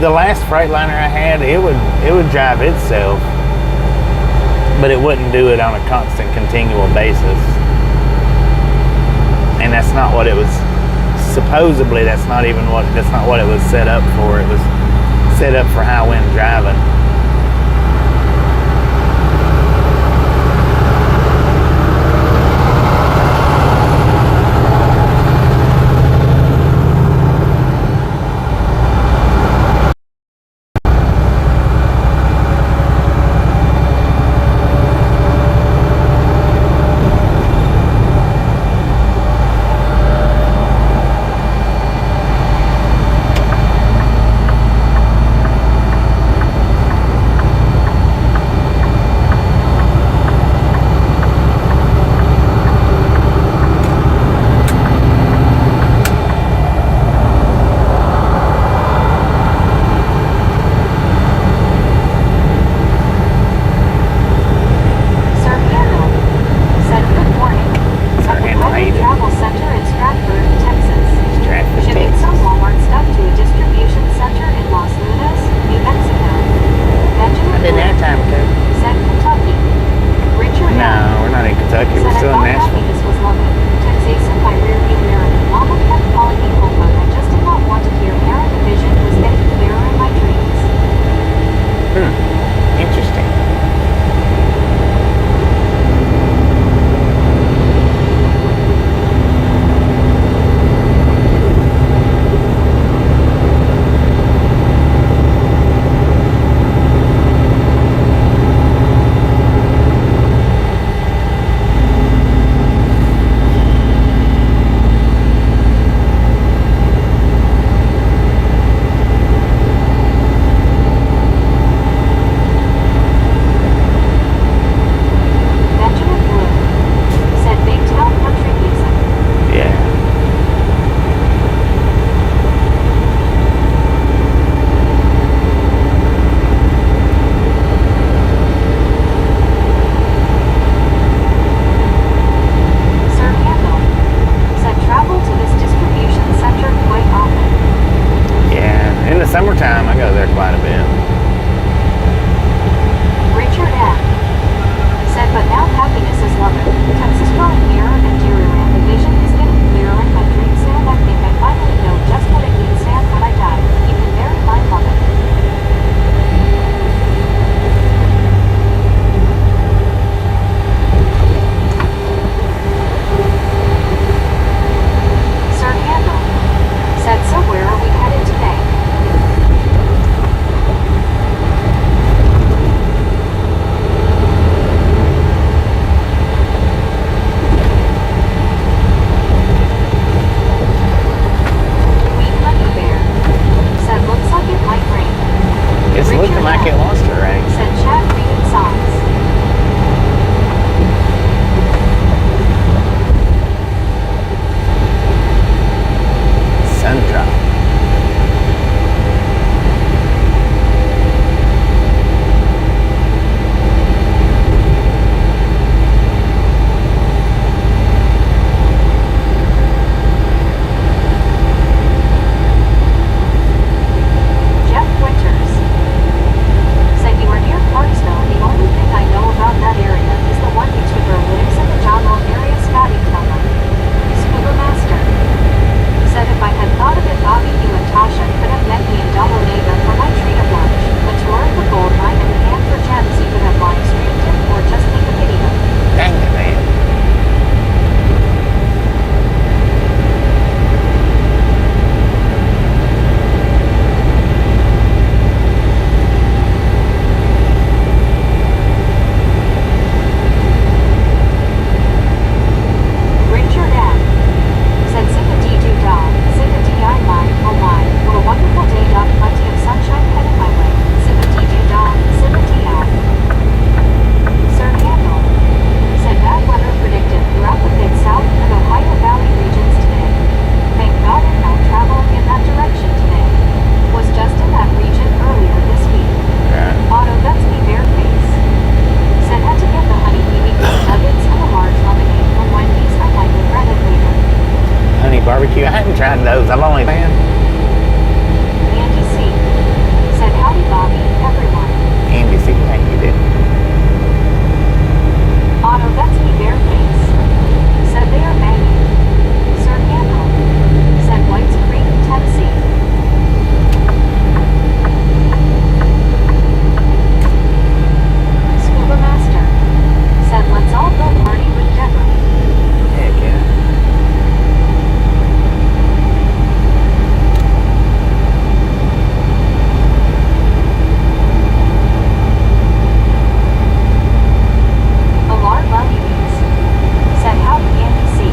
The last Freightliner I had, it would drive itself, but it wouldn't do it on a constant, continual basis. And that's not what it was. Supposedly, that's not what it was set up for. It was set up for high wind driving. barbecue. I haven't tried those. I've only been. Andy C. said, howdy, Bobby, everyone. Andy, see how you did. Otto Betsy Bareface said they are banging. Sir Handel said Whites Creek, Tennessee. Scuba Master said let's all go party with Deborah. Heck yeah. Alar Levy said howdy, Andy C.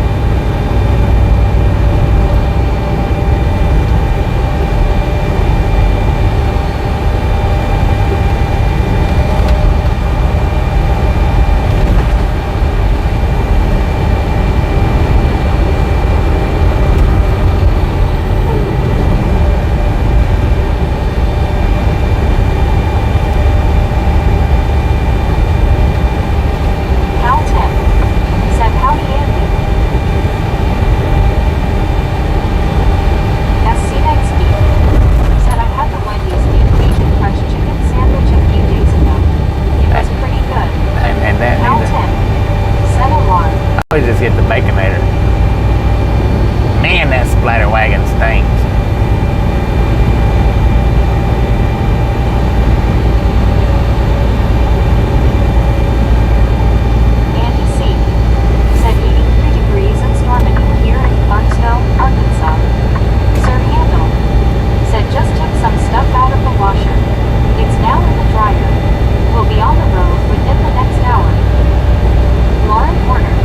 Cal Tim said howdy, Andy. SC Next Beef said I had the Wendy's new Cajun Crunch chicken sandwich a few days ago. It was pretty good. I haven't had that Cal either. Tim said alarm. I always just get the Baconator. Man, that splatter wagon stinks. Andy C. said 83 degrees and storming here in Barstow, Arkansas. Sir Handel said just took some stuff out of the washer. It's now in the dryer. We'll be on the road within the next hour. Lauren Porter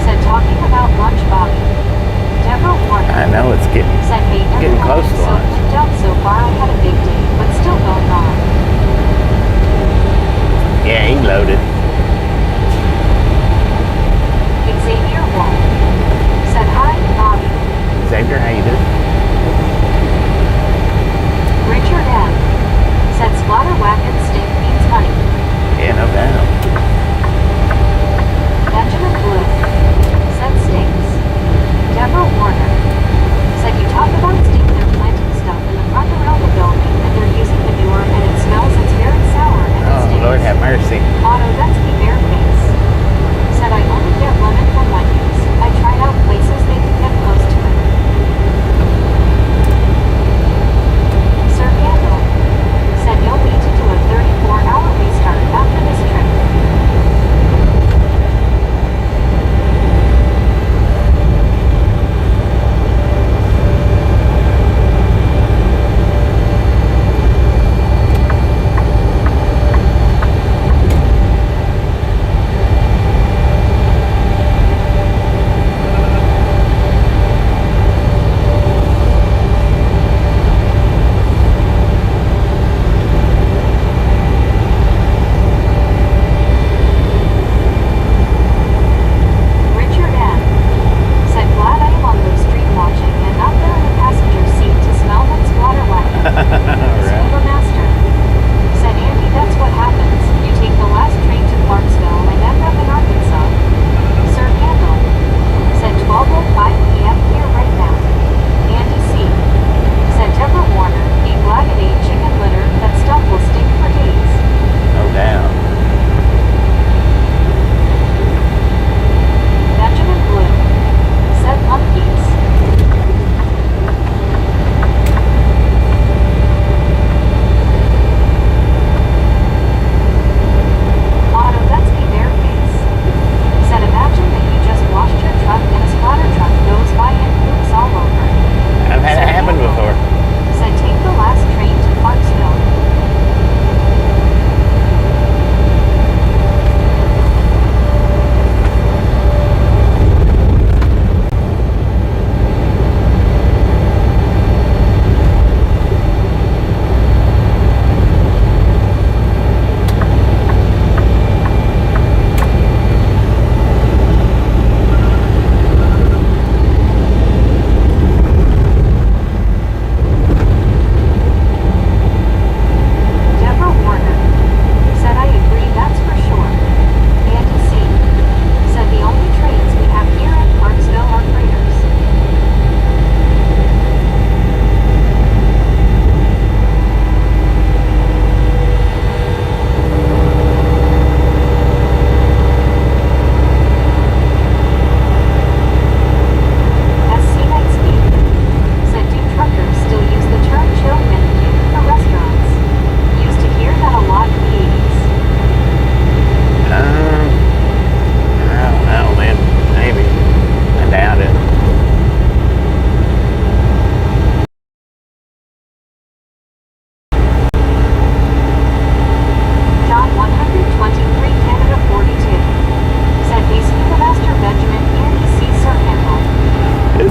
said talking about lunch, Bobby. Deborah Warner I know it's getting said hey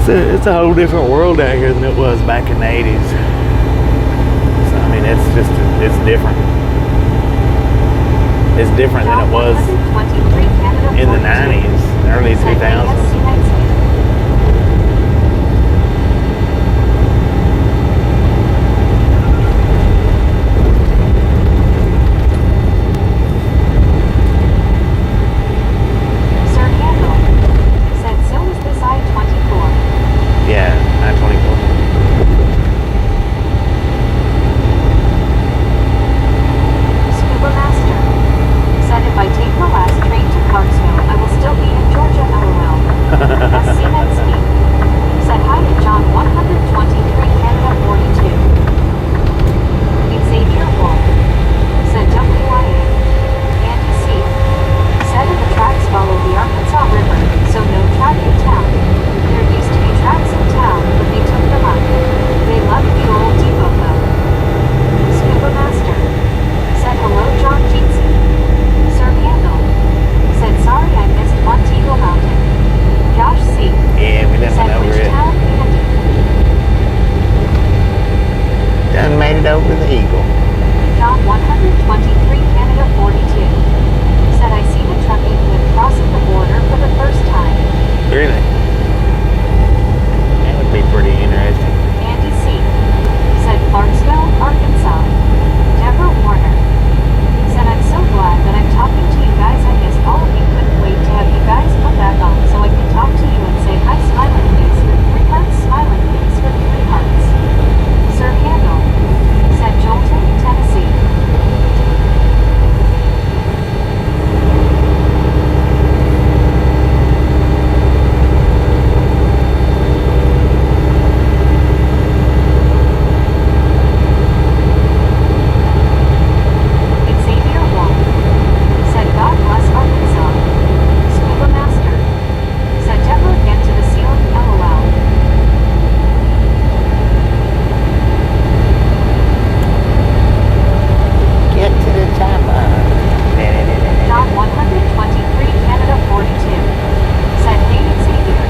It's a whole different world out here than it was back in the 80s. So, I mean, it's different. It's different than it was in the 90s, early 2000s. Yeah, 924. Scuba Master said if I take the last train to Clarksville, I will still be in Georgia, LOL. SC Netscape said hi to John 123 Canada 42. Xavier Wolf said WIA. Andy C said if the tracks follow the Arkansas River, so no track in town. There used to be tracks in town, but they took them out. They loved the old depot though. Scuba Master said hello John Jeetsy. Sir Handle said sorry I missed Montego Mountain. Josh C Yeah, we didn't said went over which it. town Andy. Done made it over the Eagle. John 123 Canada 42 said I seen a trucking with crossing the border for the first time. Really? That would be pretty interesting. Andy C said Clarksville, Arkansas. Deborah Warner said I'm so glad that I'm talking to you guys. I missed all of you. Couldn't wait to have you guys come back on so I can talk to you and say hi. Smiling face with 3 hearts. Smiling face with 3 hearts. Sir Handle said Jolton, Tennessee. Xavier Wolf said God bless Arkansas. Scuba Master said never get to the ceiling, LOL. Get to the chopper. John 123 Canada 42 said hey Xavier.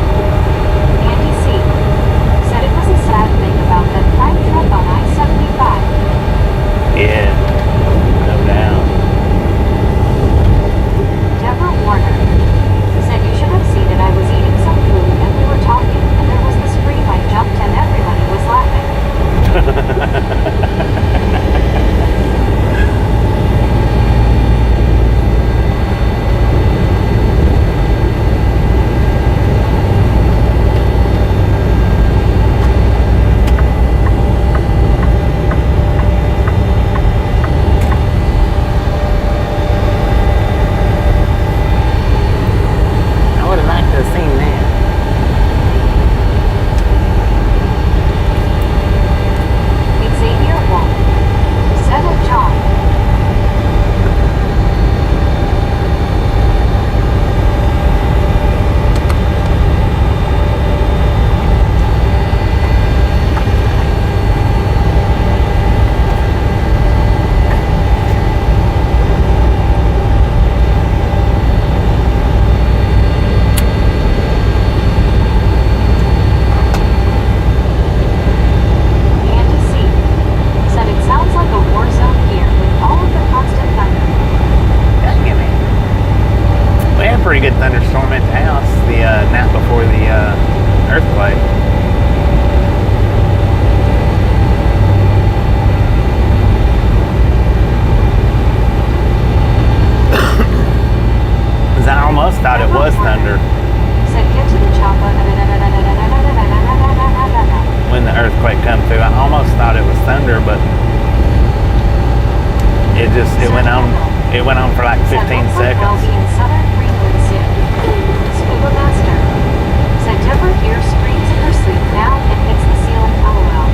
Andy C said it was a sad thing about that prime truck on I-75. Yeah, no doubt. Deborah Warner said you should have seen it. I was eating some food and we were talking and there was the scream. I jumped and everybody was laughing. I would have liked to have seen that. Xavier Wolf said of John. Andy C said it sounds like a war zone here with all of the constant thunder. Dang it. We had a pretty good thunderstorm at the house the night before the earthquake. Cause I almost thought it was thunder Said get to the chopper. when the earthquake come through. I almost thought it was thunder, but it went on for like 15 Said looks like we'll seconds. be in southern Greenland soon. Scuba Master said Deborah here screams in her sleep now and hits the ceiling, LOL.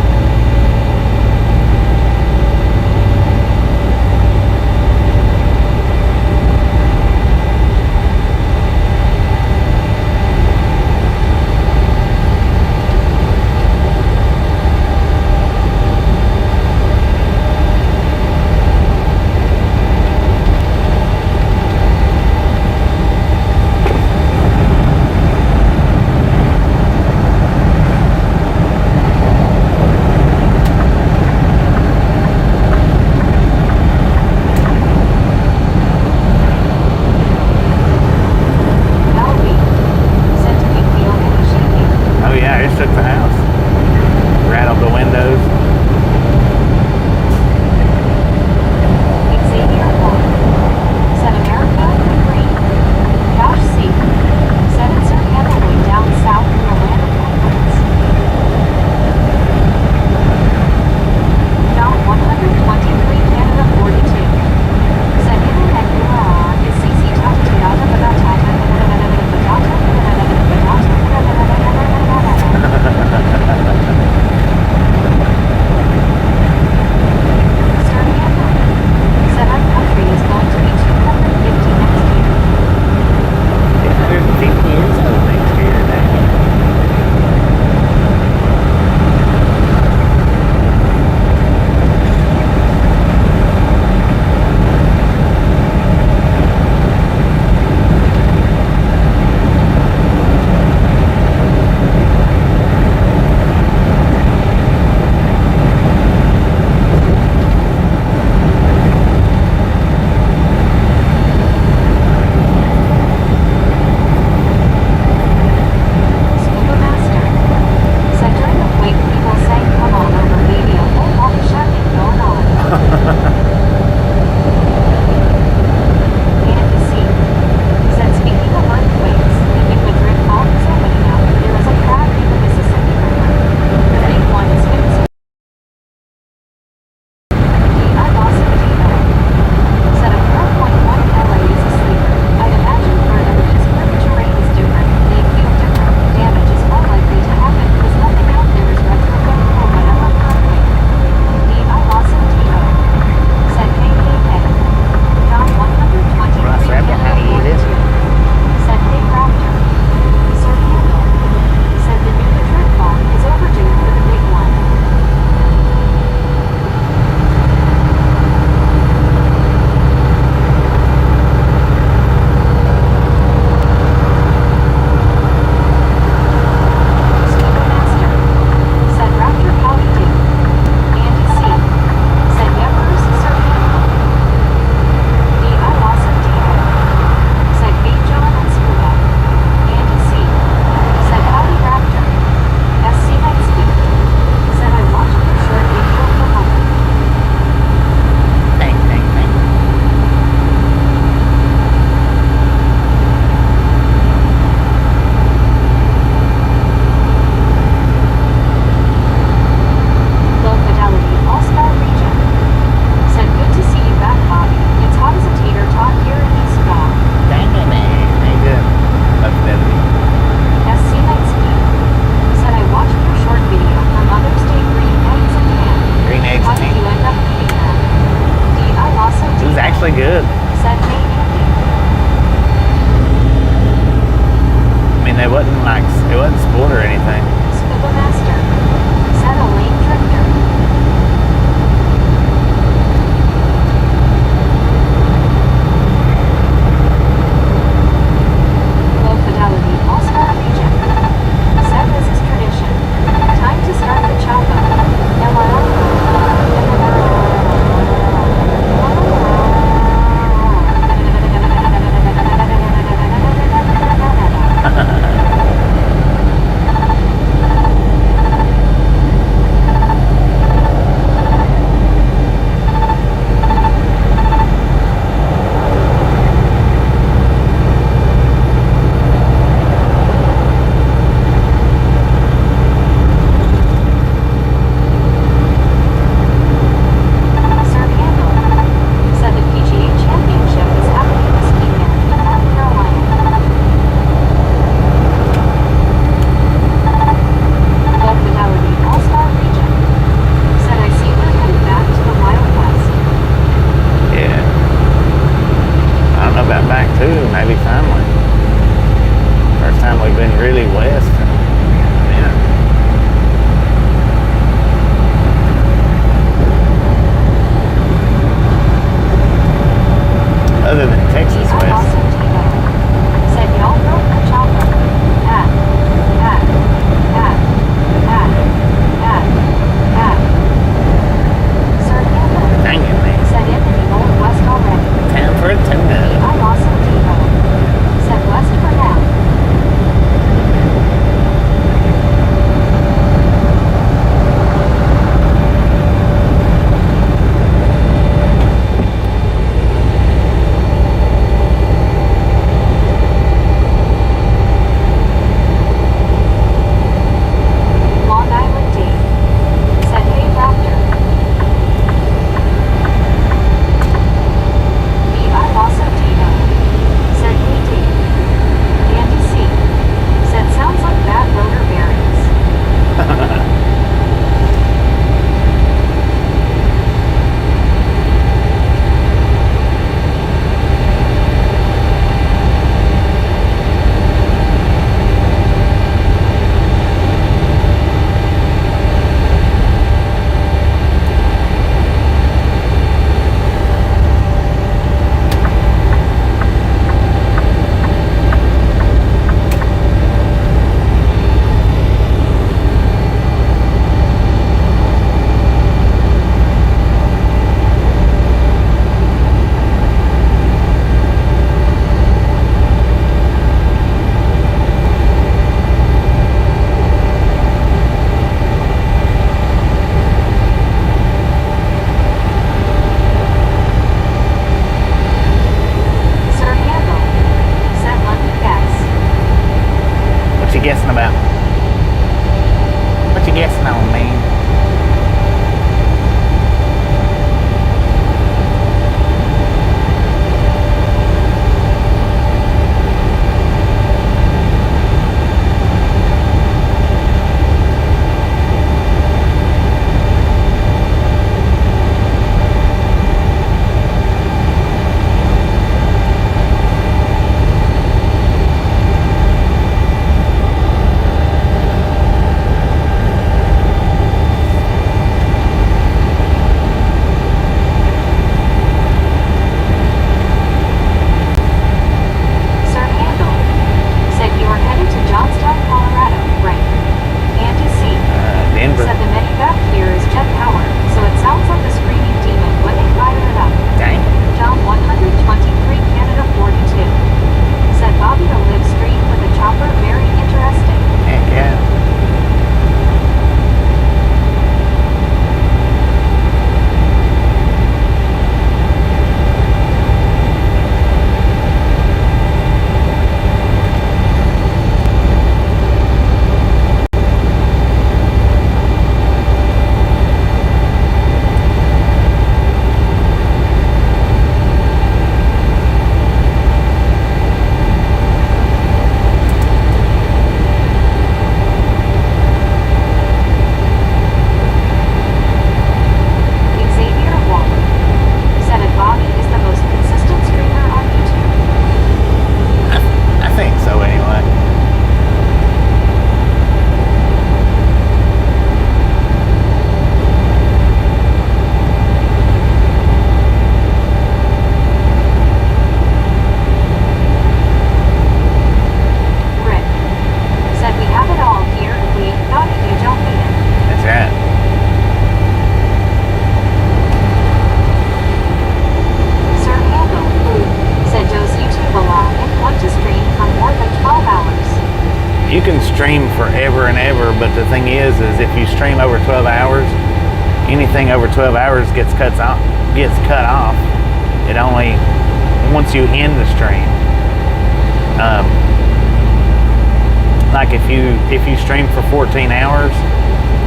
it wasn't sport or anything. Scuba Master. Said a lame drifter. Low fidelity all-star region. Said this is tradition. Time to start the chopper. you can stream forever and ever, but the thing is if you stream over 12 hours, anything over 12 hours gets cut off. It only once you end the stream. Like if you stream for 14 hours,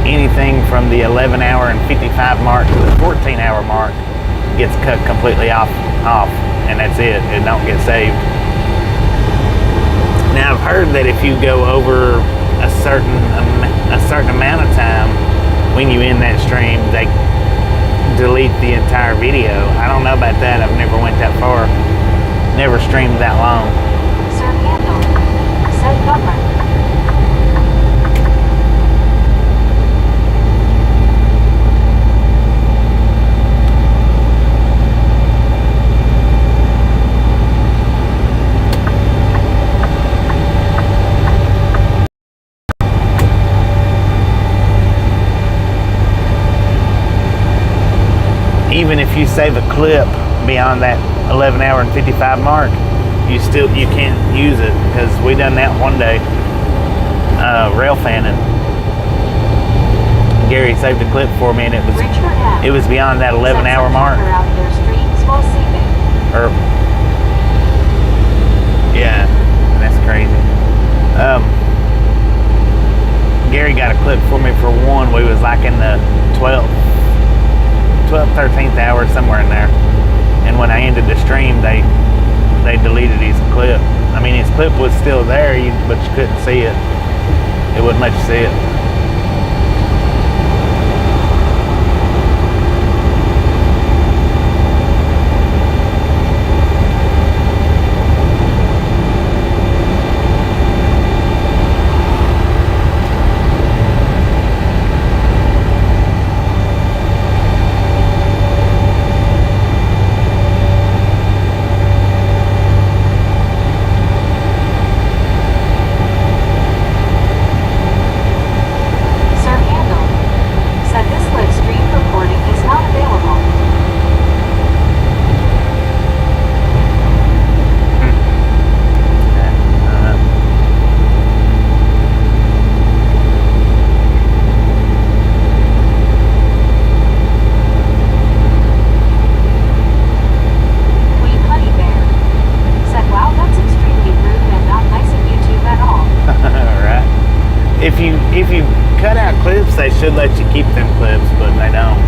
anything from the 11 hour and 55 mark to the 14 hour mark gets cut completely off, and that's it. It don't get saved. Now I've heard that if you go over a certain amount of time when you end that stream, they delete the entire video. I don't know about that. I've never went that far. Never streamed that long. Sir Handel, said Butler. Even if you save a clip beyond that 11 hour and 55 mark, you can't use it, because we done that one day, rail fanning. Gary saved a clip for me, and it was beyond that 11 hour mark. Yeah, that's crazy. Gary got a clip for me for one. We was like in the 12th, 13th hour, somewhere in there. And when I ended the stream, they deleted his clip. I mean, his clip was still there, but you couldn't see it. It wouldn't let you see it. If you cut out clips, they should let you keep them clips, but they don't.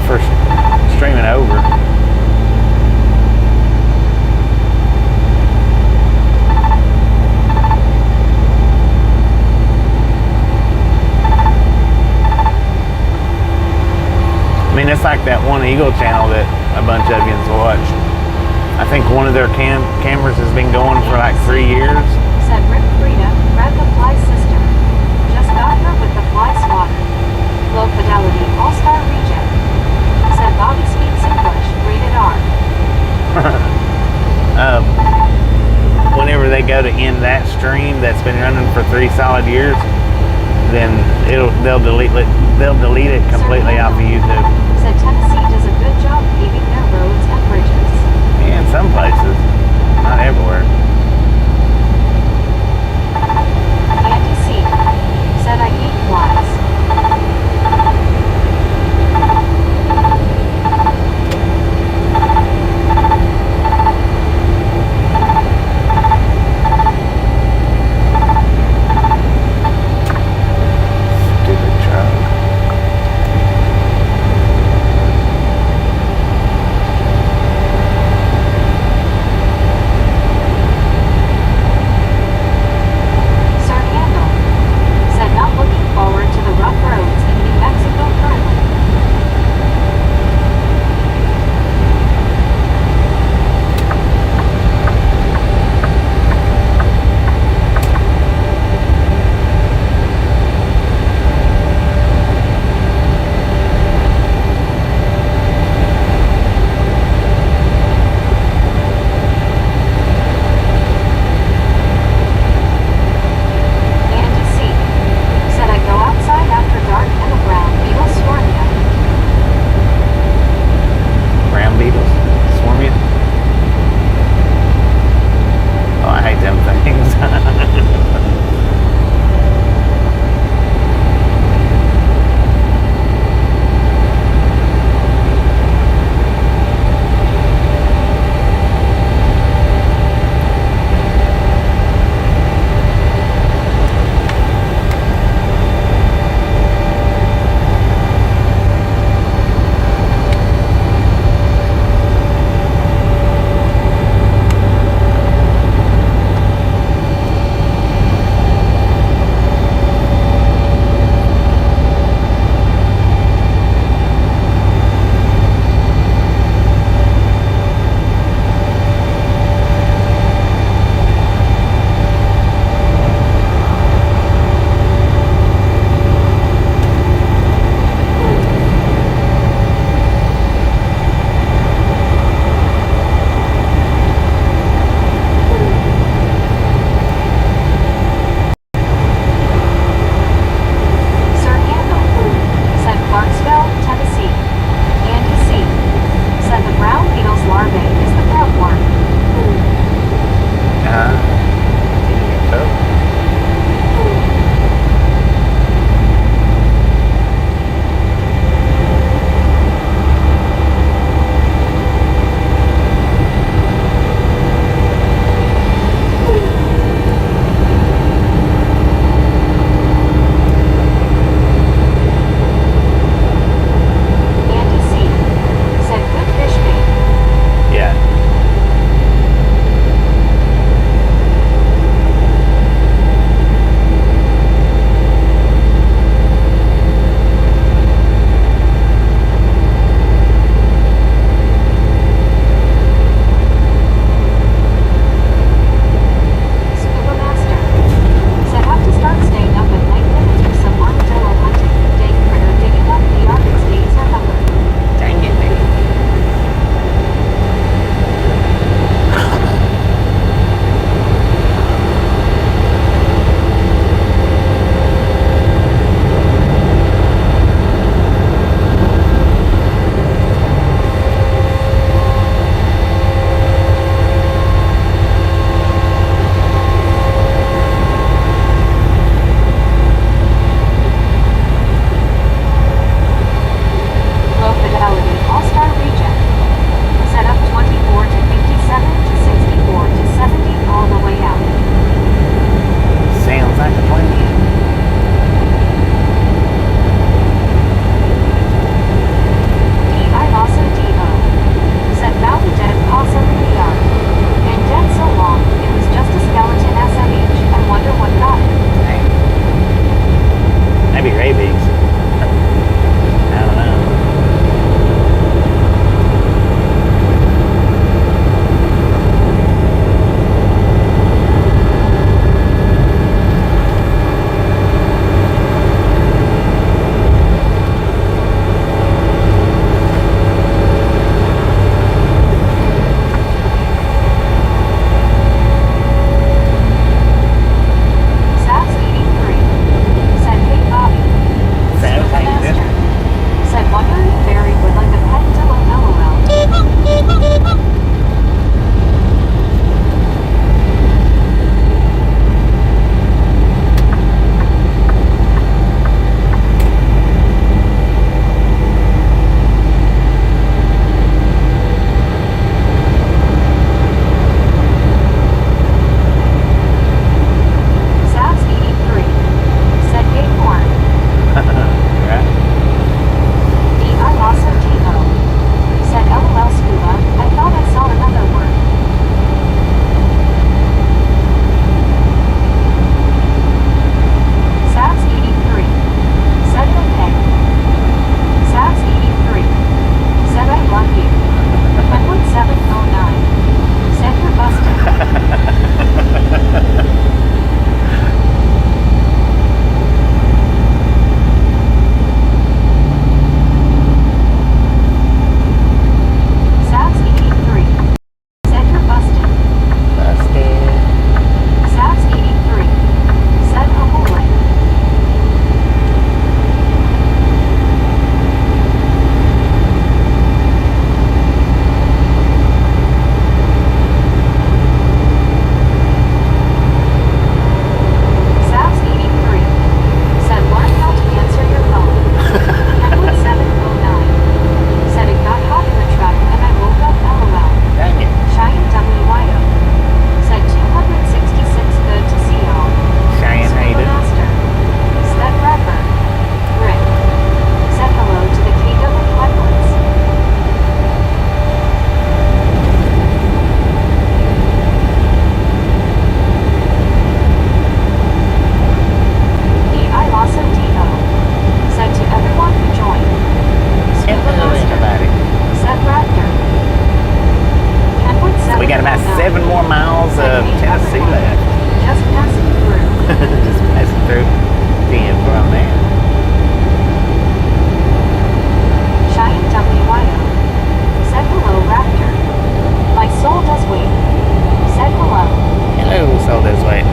For streaming over. I mean, it's like that one Eagle channel that a bunch of yous watch. I think one of their cameras has been going for like 3 years. Said Rip Frida, read the fly system. Just got her with the fly swatter. Low fidelity, all-star region. Said Bobby speaks English, rated R. Whenever they go to end that stream that's been running for 3 solid years, then they'll delete it completely off of YouTube. Said Tennessee does a good job paving their roads and bridges. Yeah, in some places, not everywhere. Andy Just passing through. Seeing where I'm at. Giant WYO. Said hello, Raptor. My soul does wait. Said hello. Hello, soul this way.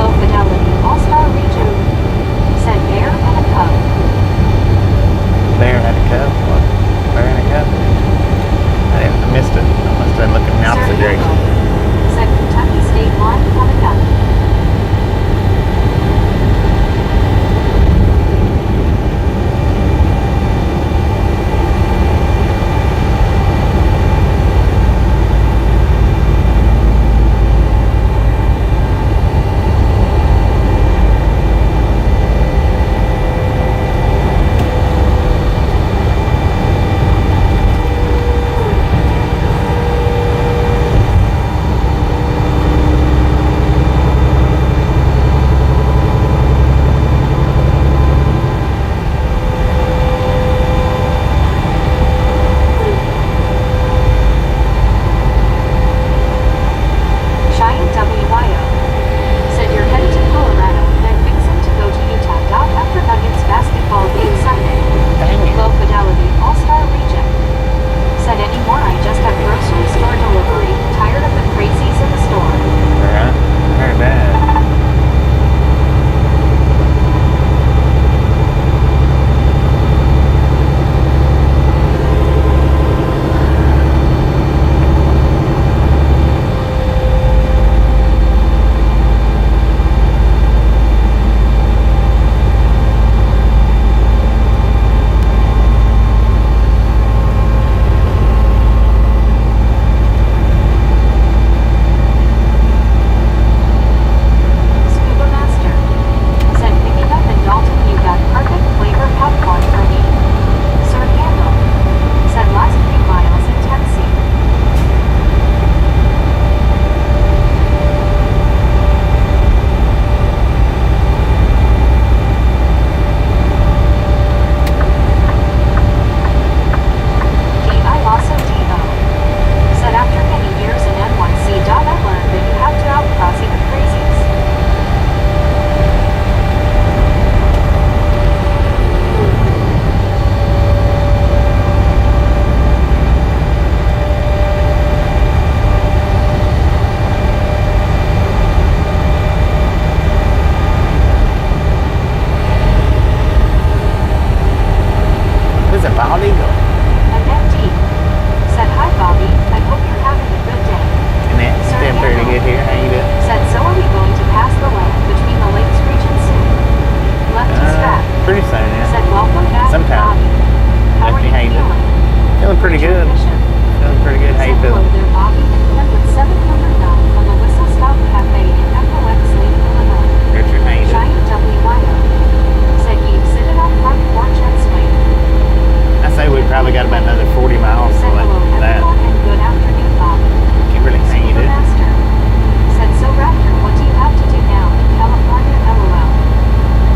Low fidelity, all-star region. Said bear and a cub. Bear had a cub? What? Bear and a cub? I missed it. I must have been looking in the opposite Sir direction. Hugo. Said Kentucky State line coming up. Giant WYO. Said you're headed to Colorado, then fixing to go to Utah. After Nuggets basketball game Sunday. Dang it. Low fidelity, all-star region. Said anymore, I just have grocery store delivery. Tired of the crazies in the store. Alright. Heard that. Scuba Master. Said picking up in Dalton, you got perfect flavor popcorn for me. Sir Handle. Said last 3 miles in Tennessee. D.I. also D.O. Said after many years in N1C. I learned that you have to outcross even crazies. This is a bald eagle. An MD. Said hi Bobby, I hope you're having a good day. And that's been pretty good here. How you doing? Said so are we going to pass the land between the lakes region soon? Left to strap. Pretty soon, yeah. Said welcome back Sometime. Bobby. How are Lefty, you how you doing? feeling? Feeling pretty What's your good. mission? Feeling pretty good. How you Said hello feeling? there Bobby and met with 709 on the Whistle Stop Cafe in FOX Lake, Illinois. Richard, how you doing? Giant WYO. Said you sit on front porch and swing. I say we probably got about another 40 miles to Said hello that. everyone and good afternoon Bobby. Kimberly, how you Scuba doing? Master. Said so Raptor, what do you have to do now? California LOL.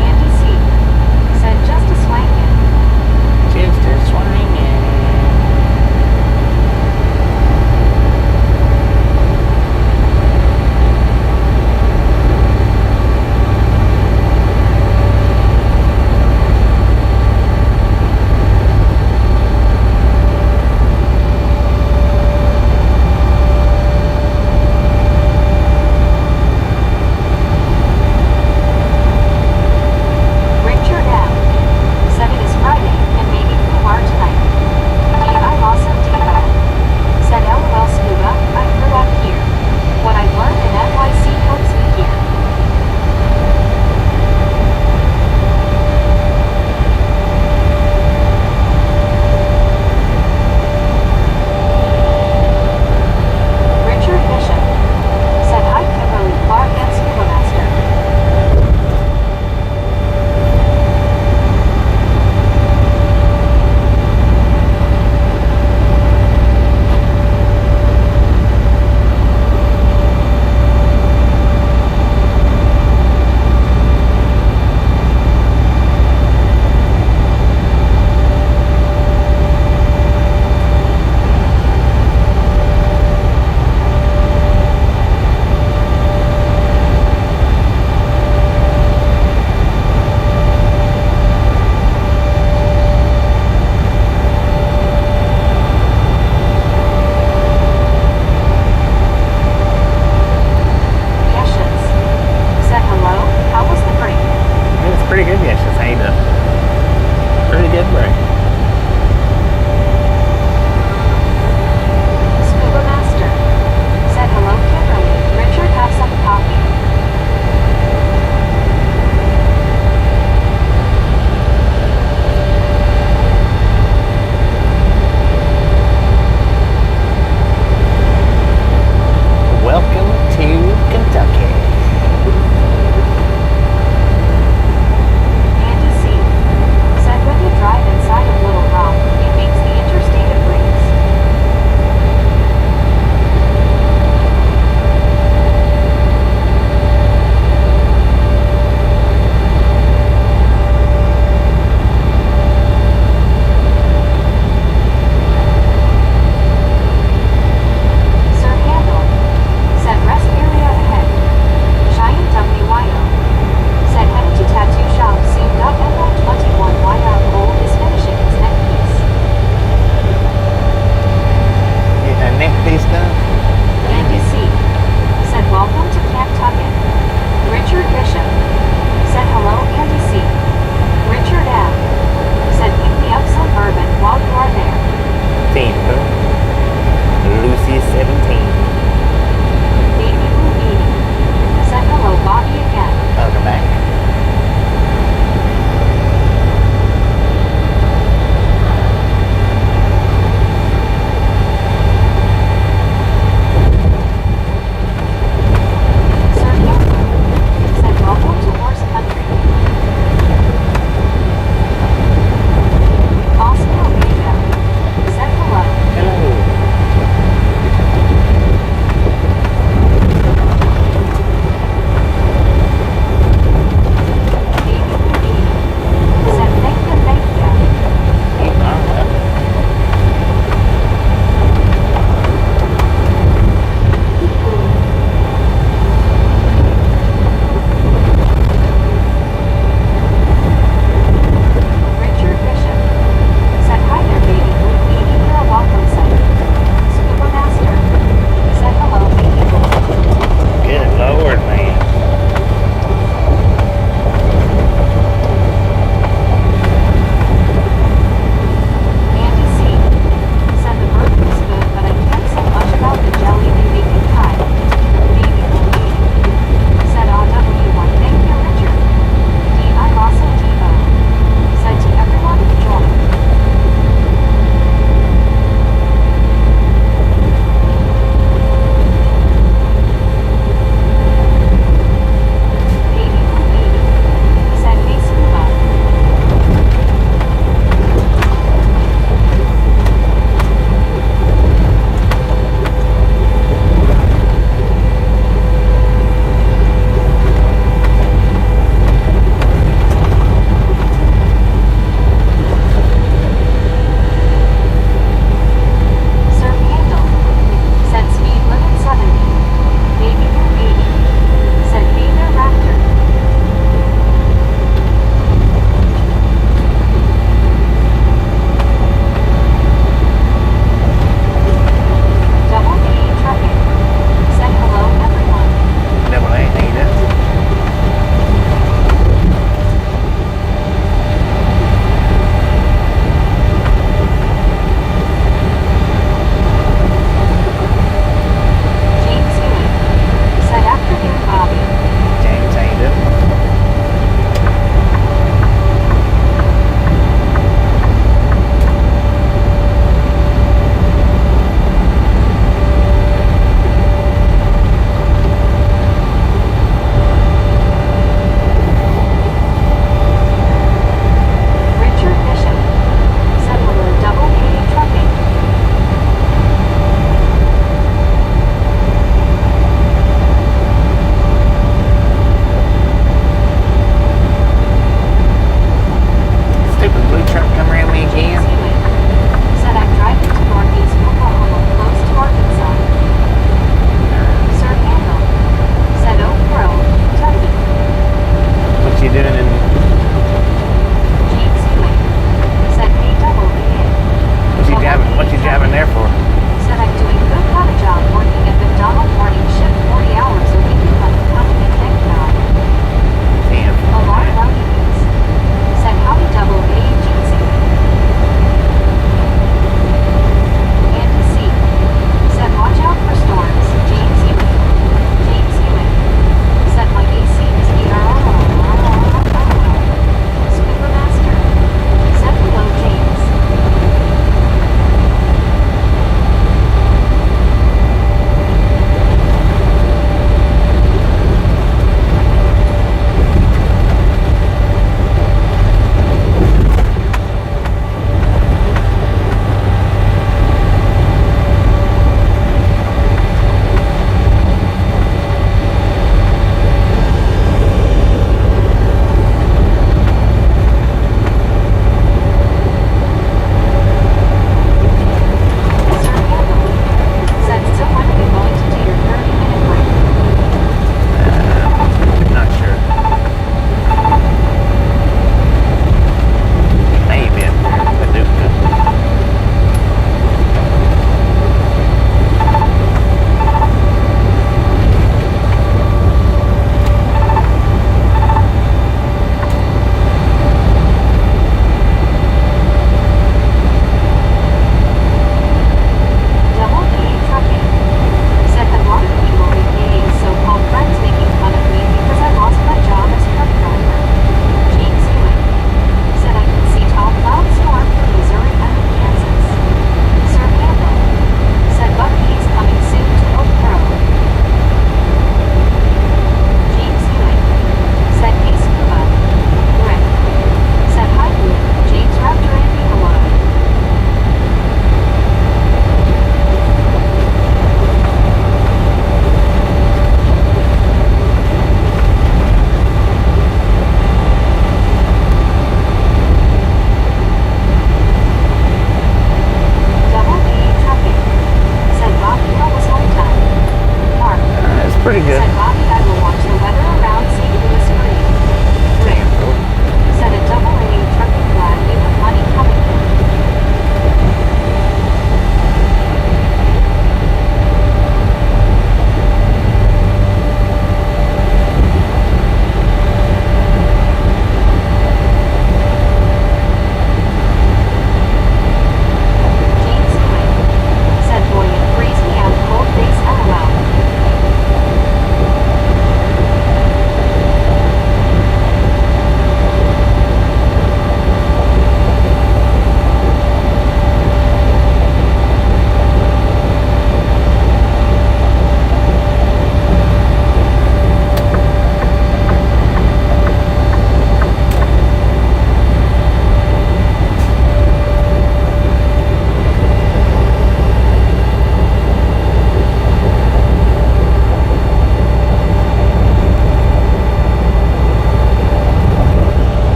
Andy C. Said just a swangin'. Just a swinging.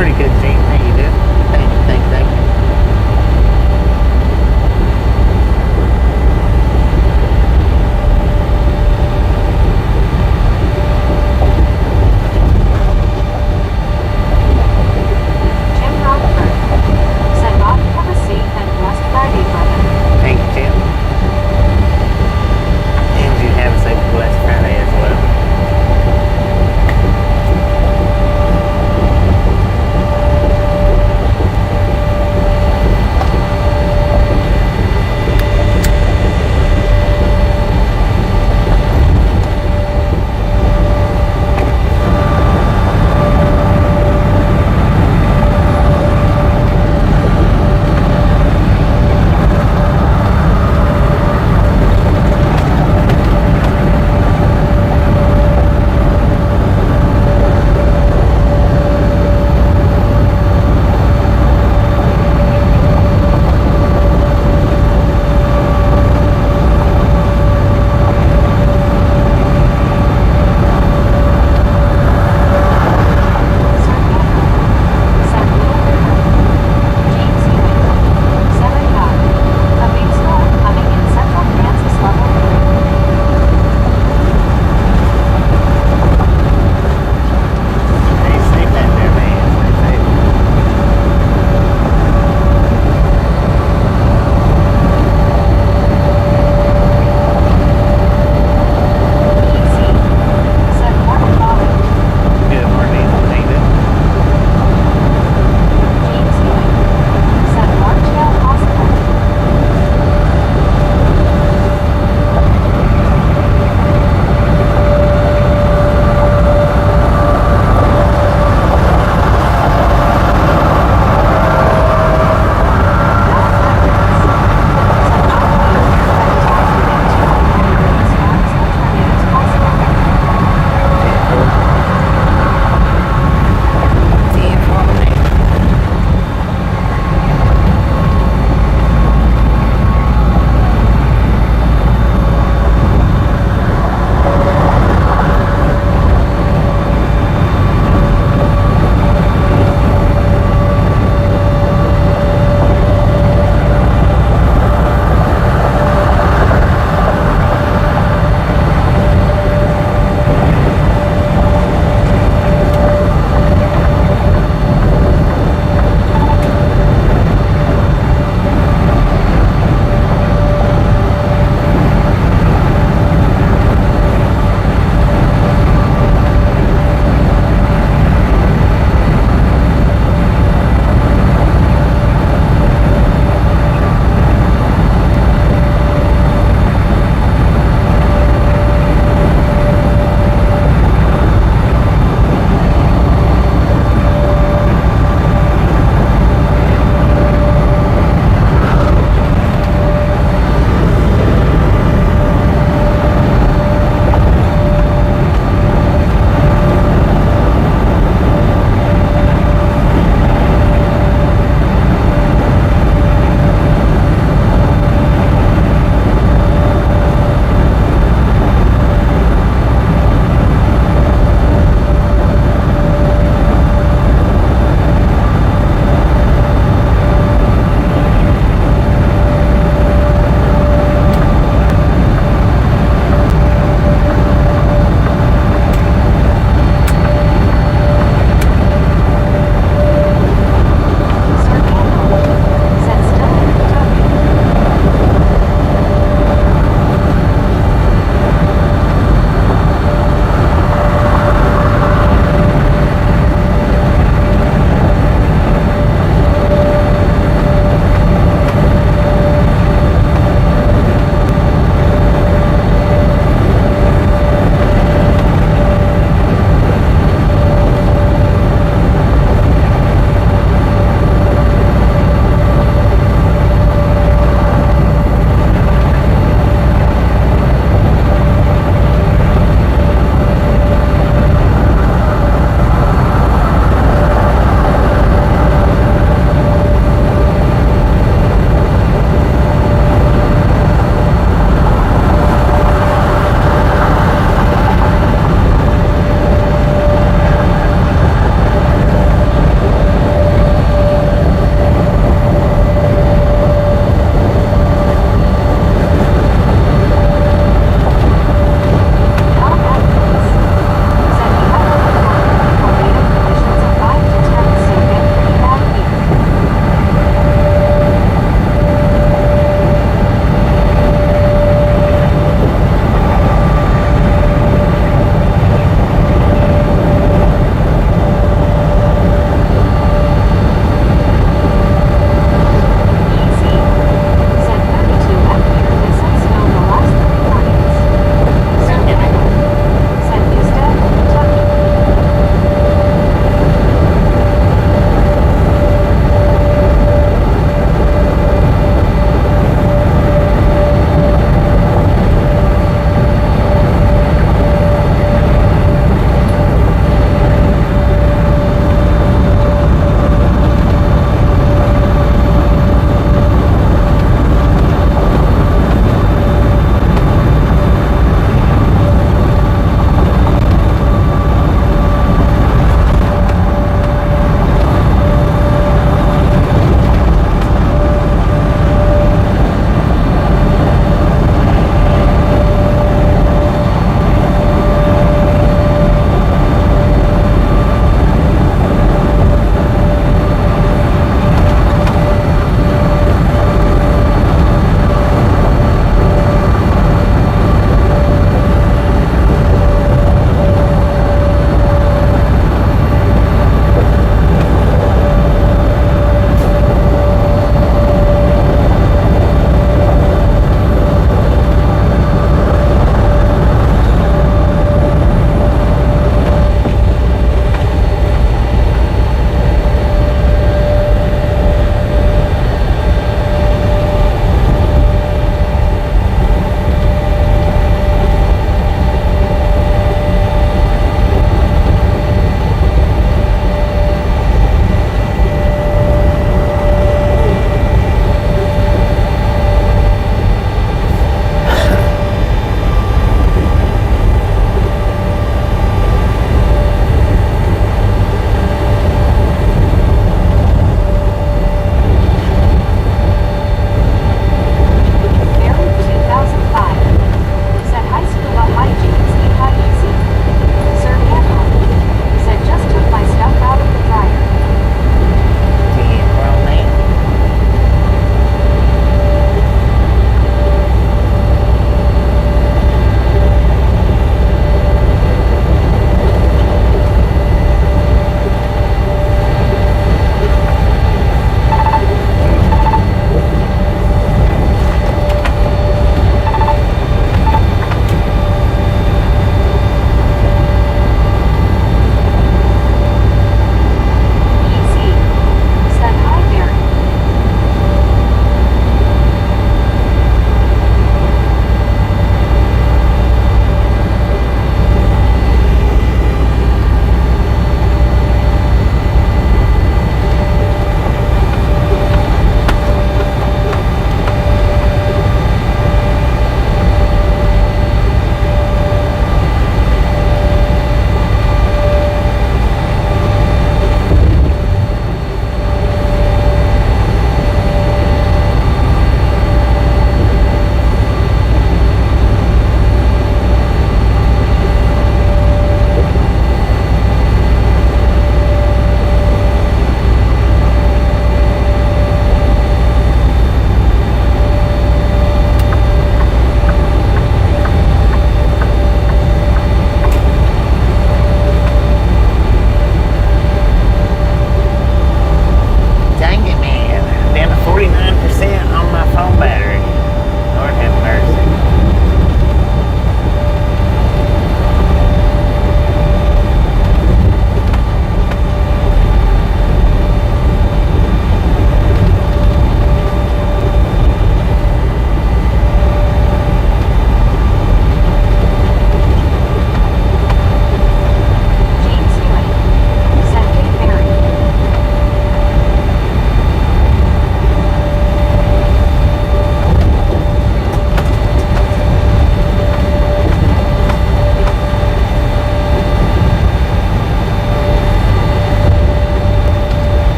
pretty good, Gene. How you doing? Thank you. Tim Rockford said, "Bob, have a safe and blessed Friday, brother." Thank you, Tim. And you have a safe and blessed Friday as well.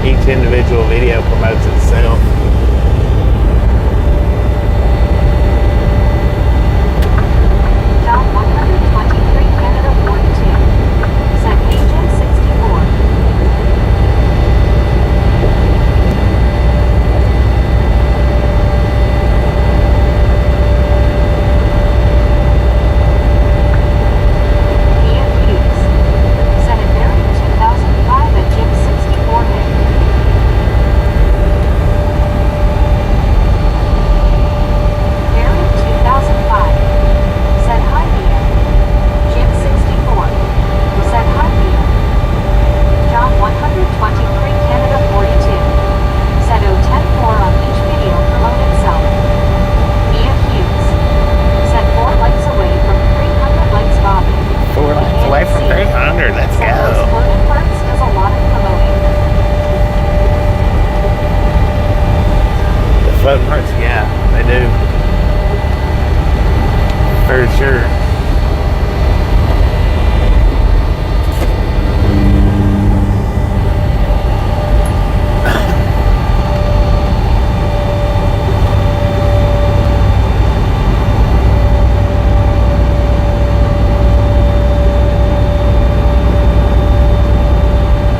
Each individual video promotes itself. John 123 Canada 42. Sent Agent 64. Mia Hughes. Sent it Barry 2005 at Jim 64 Nick. Barry 2005. Said hi Mia. Jim 64. Said hi Mia. John 123 Canada 42. Said 010-4 on each video promote itself. Mia Hughes. Said 4 likes away from 300 likes Bobby. 4 likes away from 300. Let's Said go. Exploded Parts does a lot of promoting. The floating hearts, yeah, they do. For sure.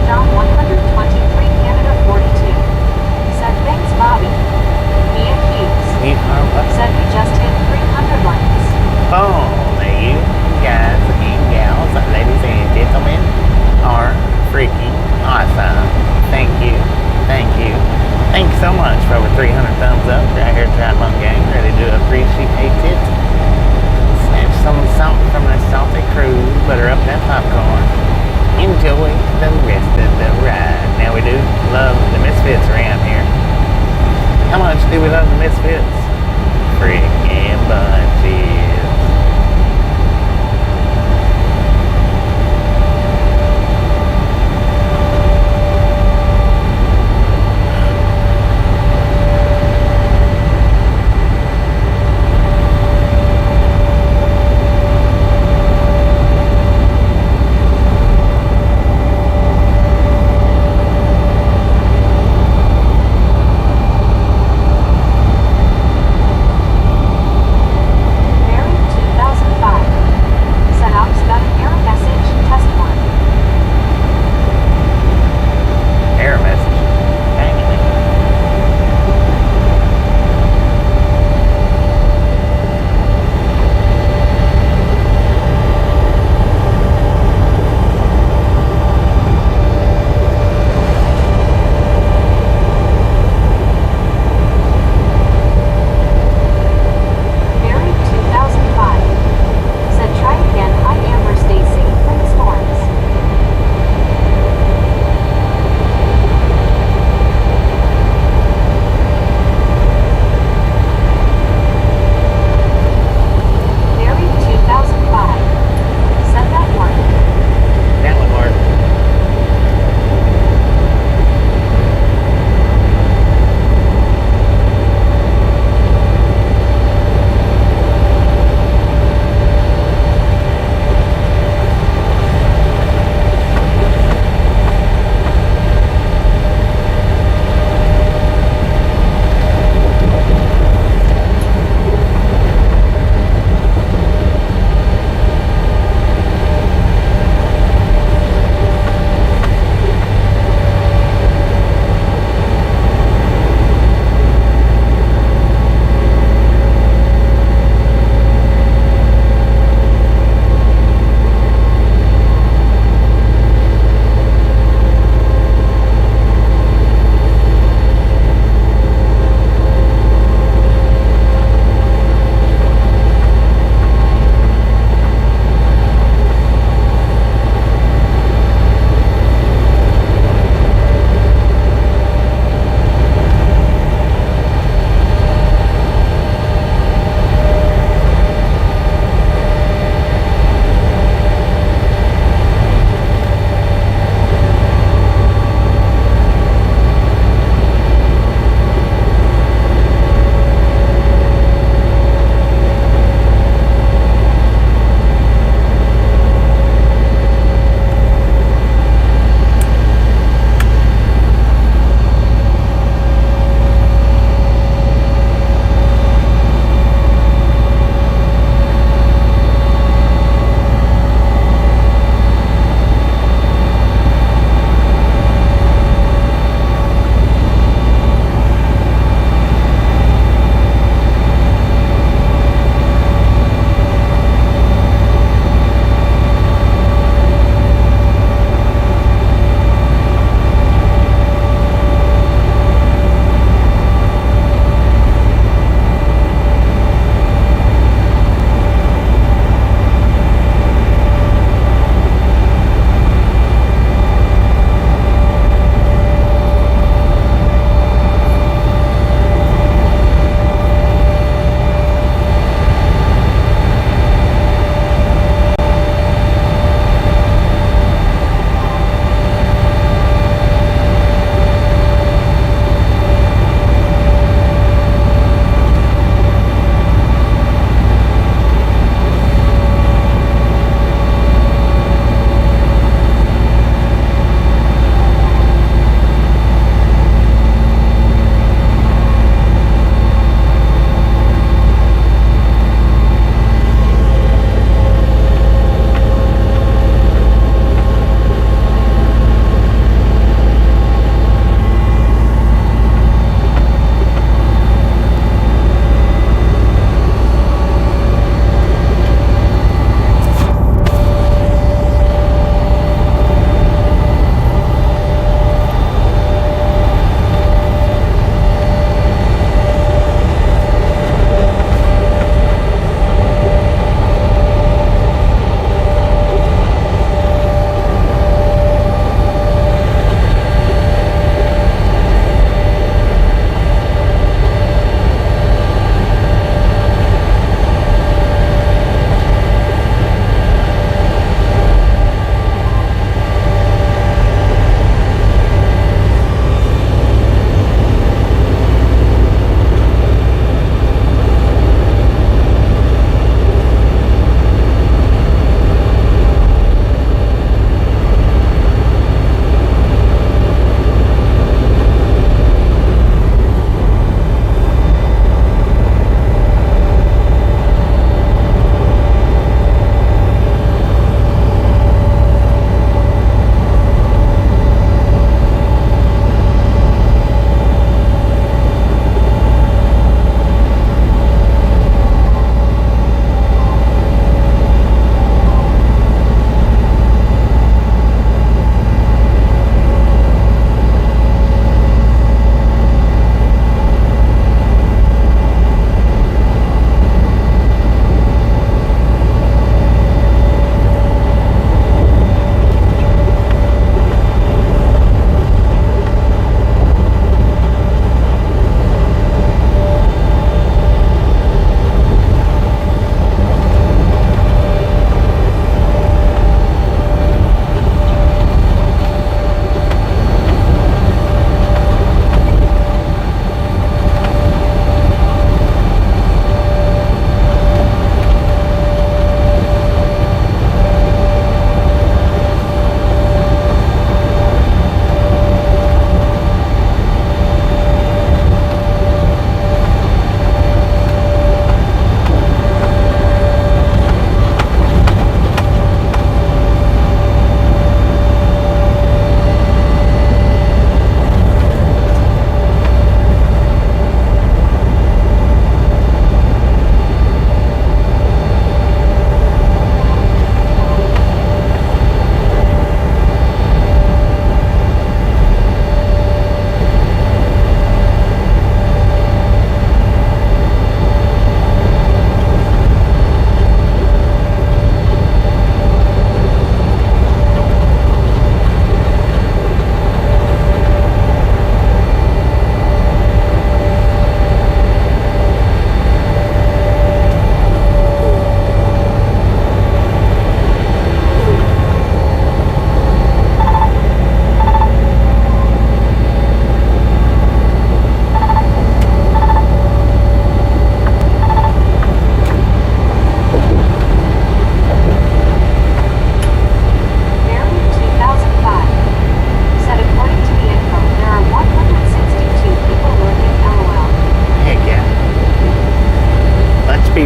John 123 Canada 42. Said thanks Bobby. Mia Hughes. Said we just hit 300 likes. Oh, you guys and gals, ladies and gentlemen, are freaking awesome. Thank you. Thank you. Thank you so much for over 300 thumbs up right here at Triathlon Gang. Ready to appreciate it. Snatch some salt from the salty cruise, butter up that popcorn. Enjoy the rest of the ride. Now we do love the Misfits around here. How much do we love the Misfits? Freaking bunches.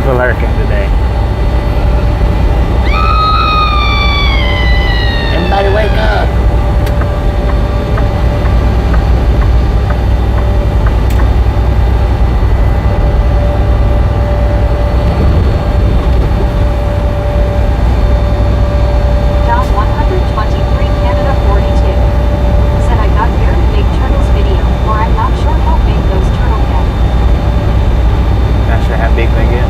people lurking today. Everybody wake up. Down 123 Canada 42. Said I got very big turtles video, or I'm not sure how big those turtle get. Not sure how big they get.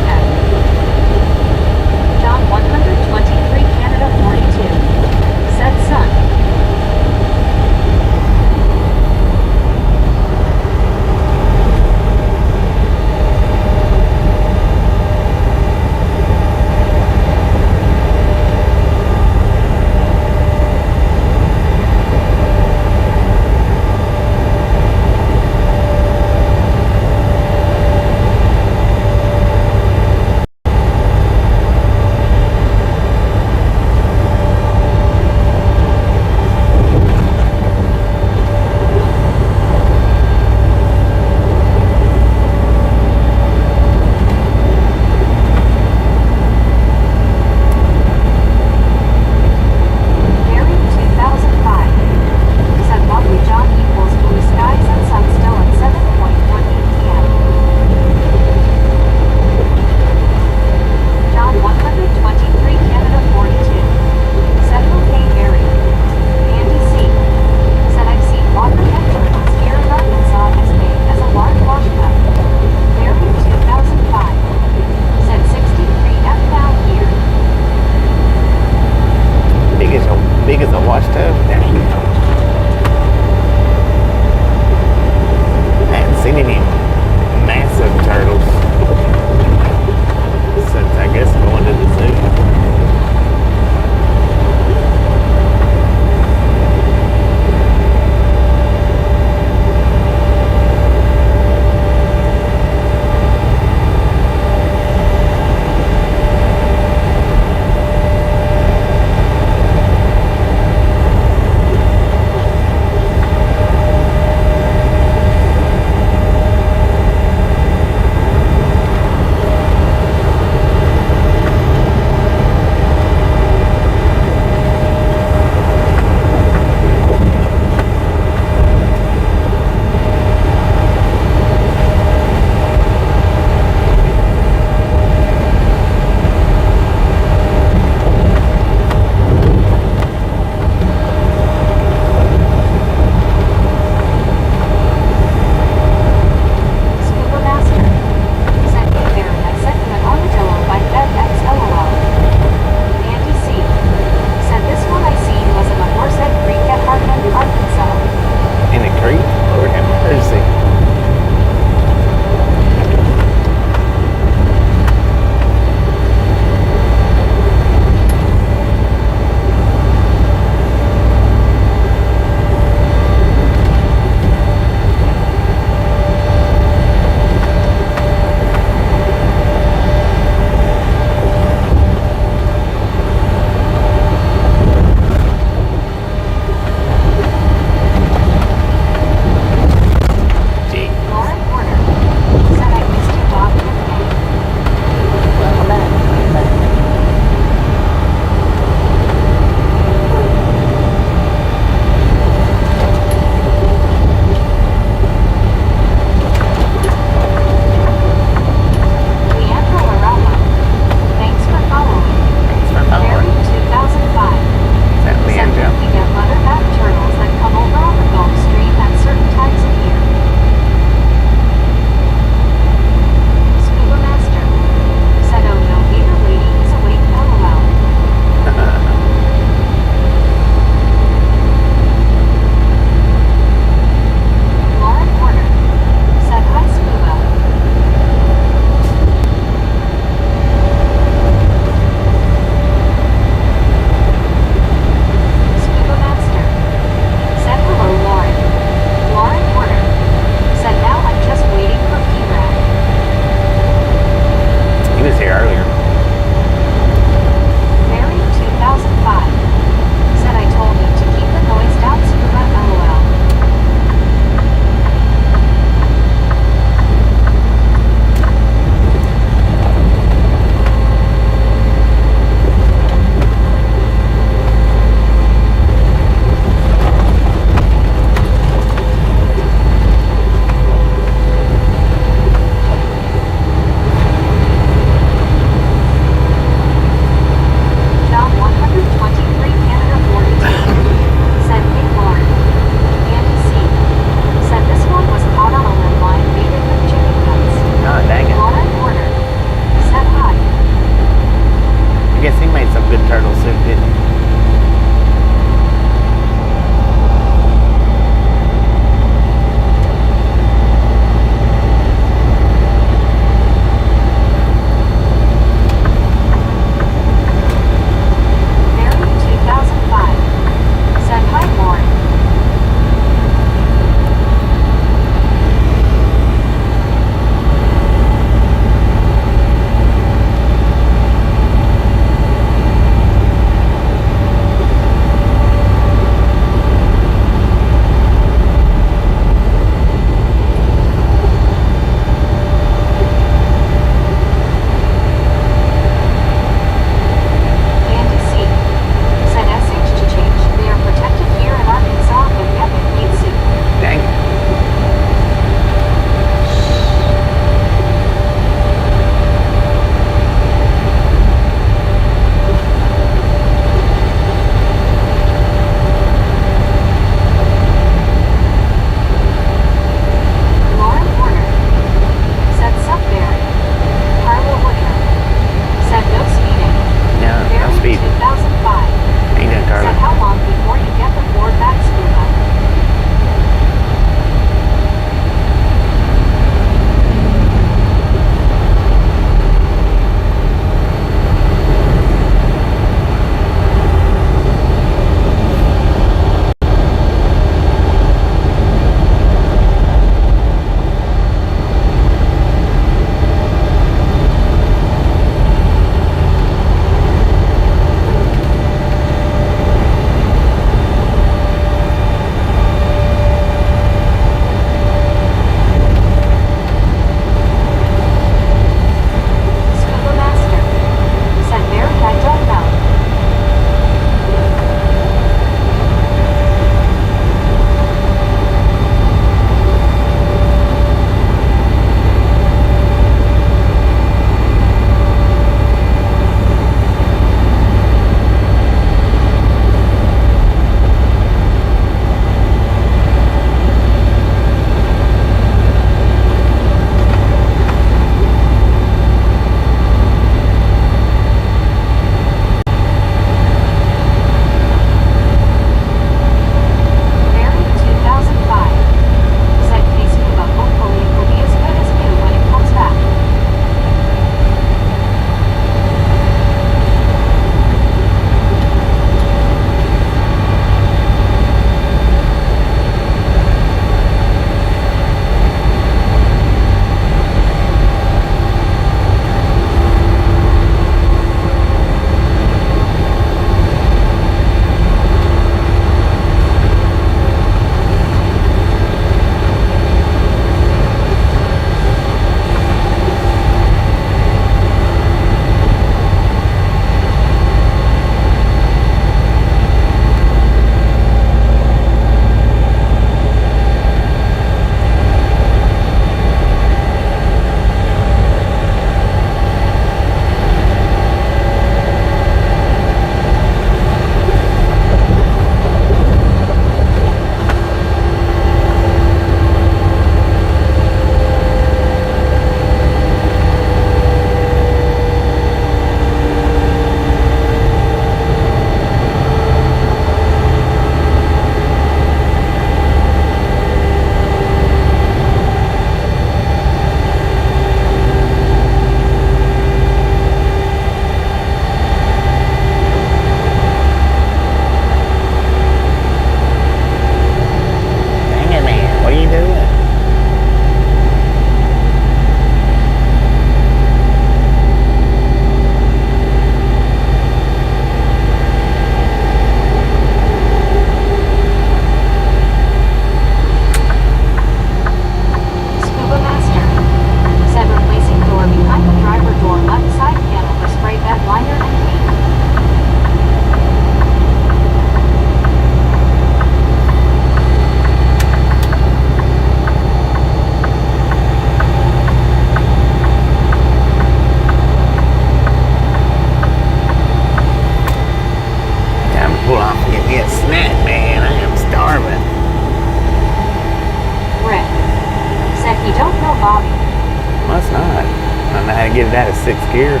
here.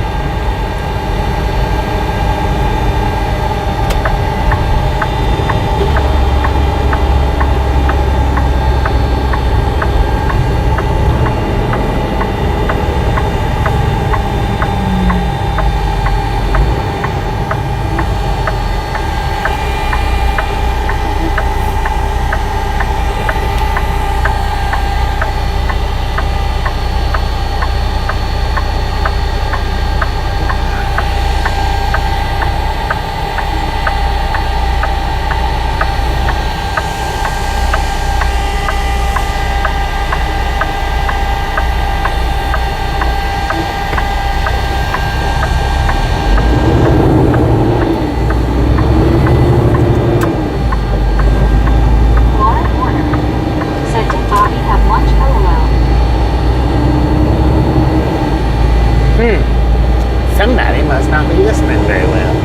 Somebody must not be listening very well.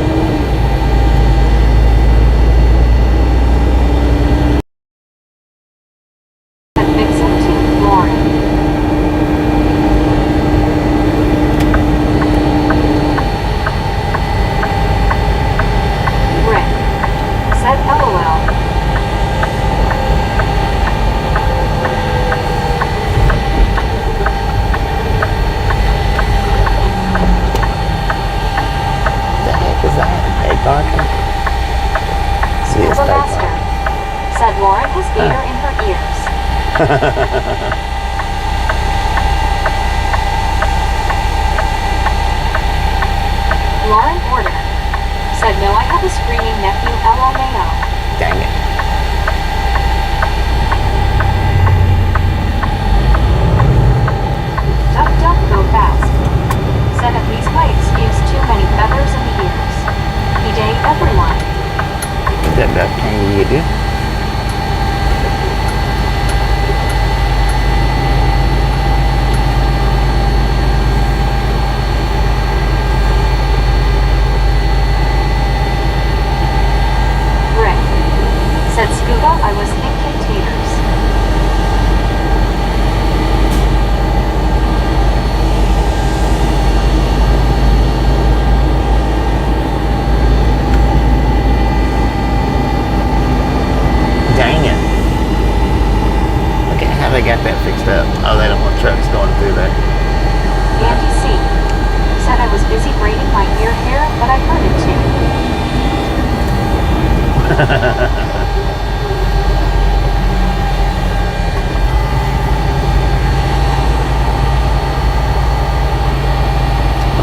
Said Lauren has gator in her ears. Lauren ordered. Said no, I have a screaming nephew, LMAO. Dang it. Duck, duck, go fast. Said at least my excuse too many feathers in the ears. He day everyone. Duck, duck, can you do? Said Scuba, I was thinking taters. Dang it. Look at how they got that fixed up. Oh, they don't want trucks going through there. Andy C. Said I was busy braiding my ear hair, but I heard it too.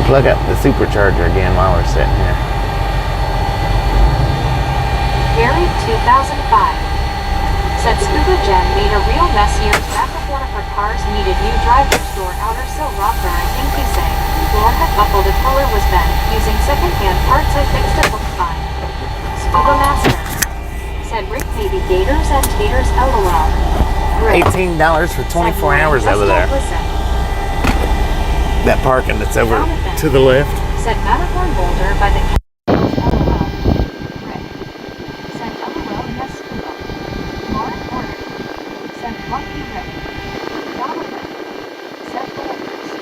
Plug up the supercharger again while we're sitting here. Gary 2005 said Scuba Jen made a real mess years back if one of her cars needed new driver's door outer sill rocker. I think you say Lauren had buckled a puller was bent. Using second-hand parts I fixed it looked fine. Scuba Master said Rick maybe gators and taters LOL. $18 for 24 hours over there. Listen. That parking that's over to the left. Said Matterhorn Boulder by the LOL. Rick. Said LOL, yes, Scuba. Lauren ordered. Said Lucky Rick. Donovan. Said Boulders.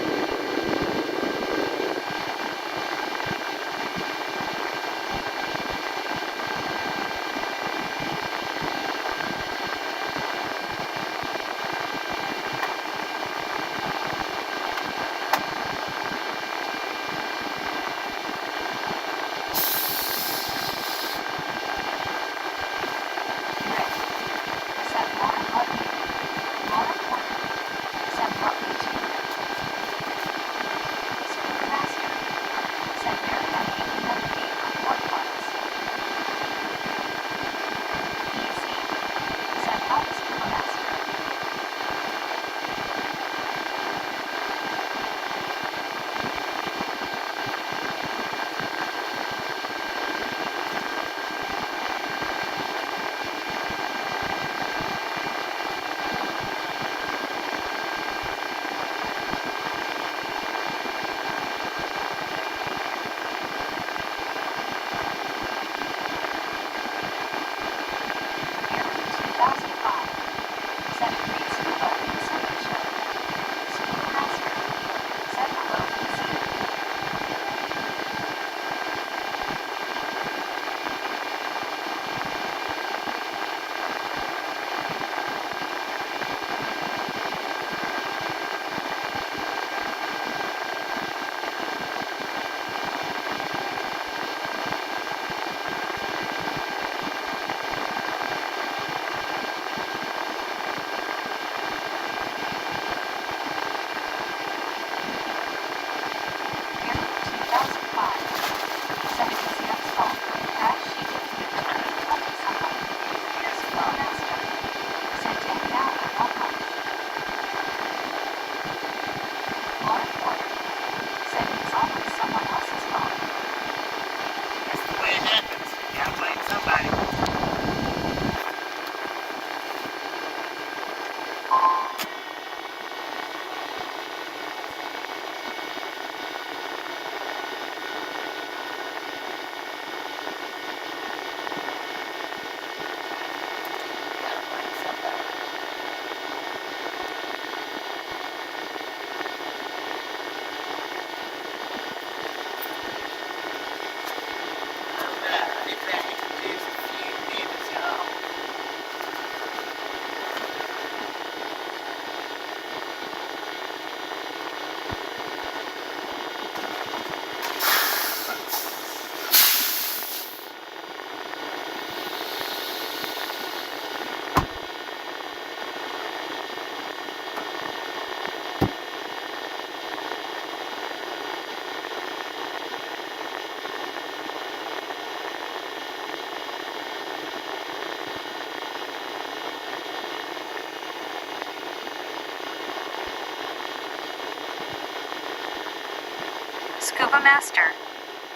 Scuba Master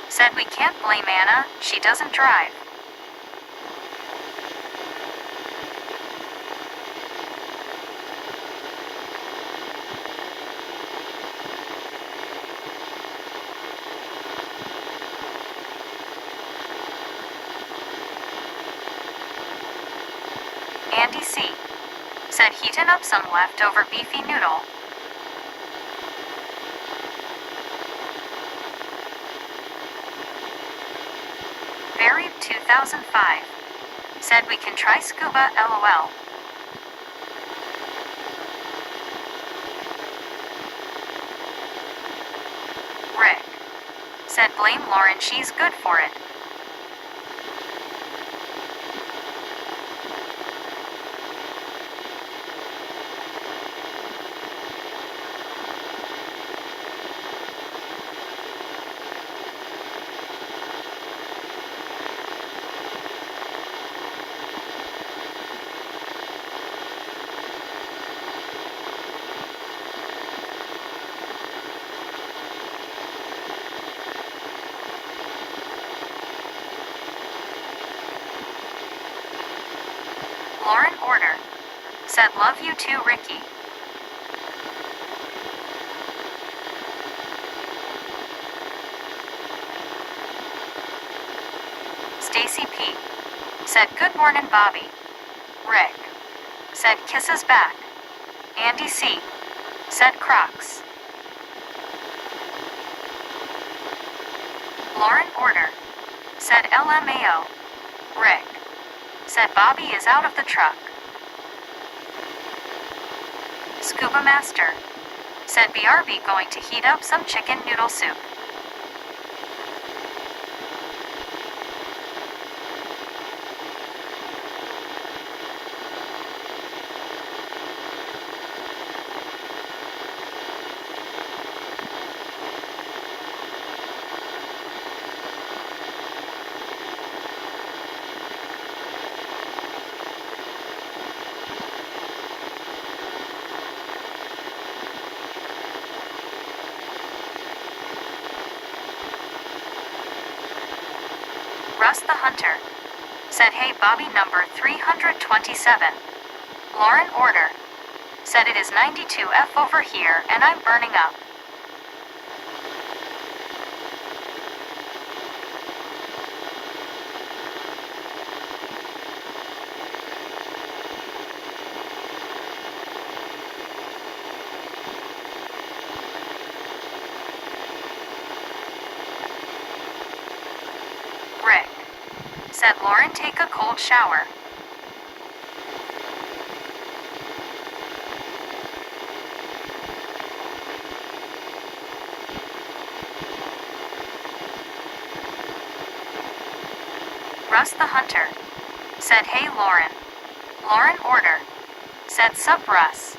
said we can't blame Anna, she doesn't drive. Andy C said heatin' up some leftover beefy noodle. Barry 2005 said we can try scuba LOL. Rick said blame Lauren, she's good for it. Lauren Order said love you too, Ricky. Stacy P said good morning, Bobby. Rick said kisses back. Andy C said Crocs. Lauren Order said LMAO. Rick said Bobby is out of the truck. Scuba Master said BRB going to heat up some chicken noodle soup. Russ the Hunter said hey Bobby number 327. Lauren Order said it is 92F over here and I'm burning up. Rick said Lauren take a cold shower. Russ the Hunter said hey Lauren. Lauren Order said sup Russ.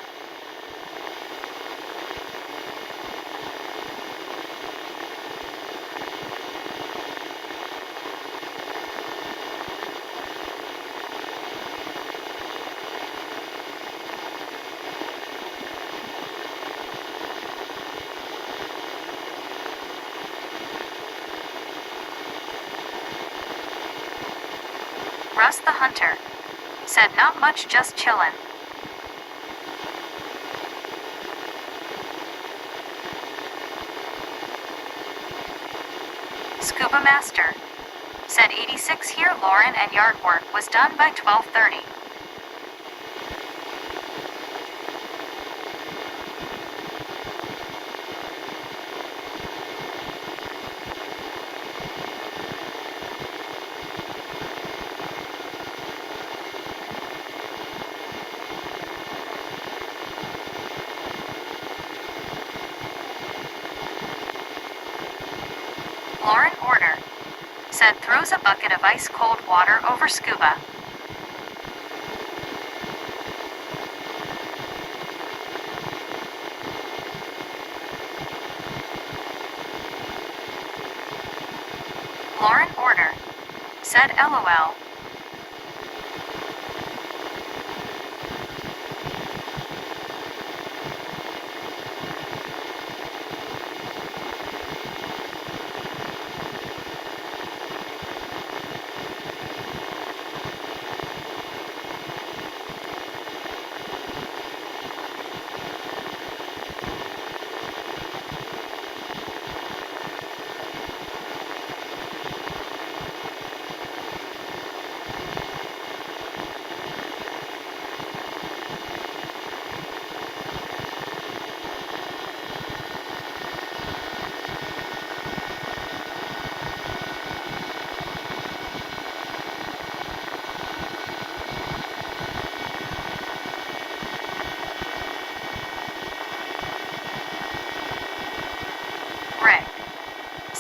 Russ the Hunter said not much, just chillin'. Scuba Master said 86 here Lauren and yard work was done by 12:30. Lauren Order said throws a bucket of ice cold water over scuba. Lauren Order said LOL.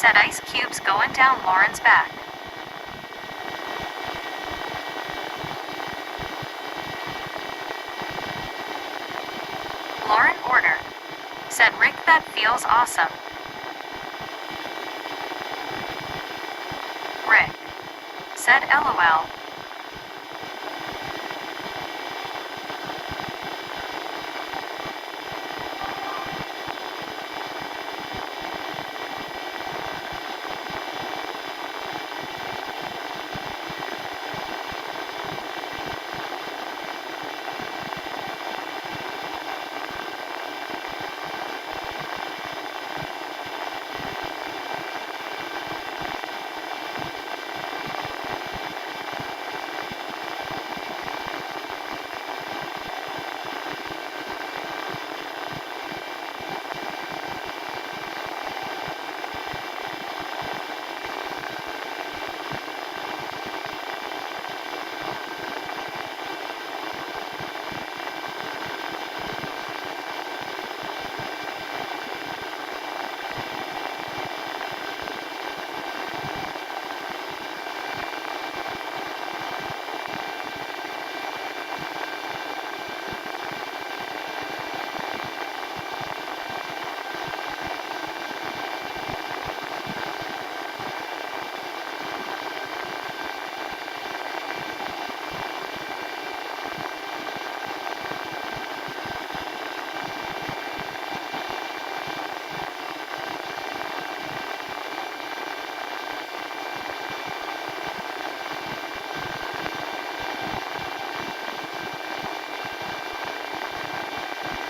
Said ice cubes going down Lauren's back. Lauren order. Said Rick, that feels awesome. Rick. Said LOL.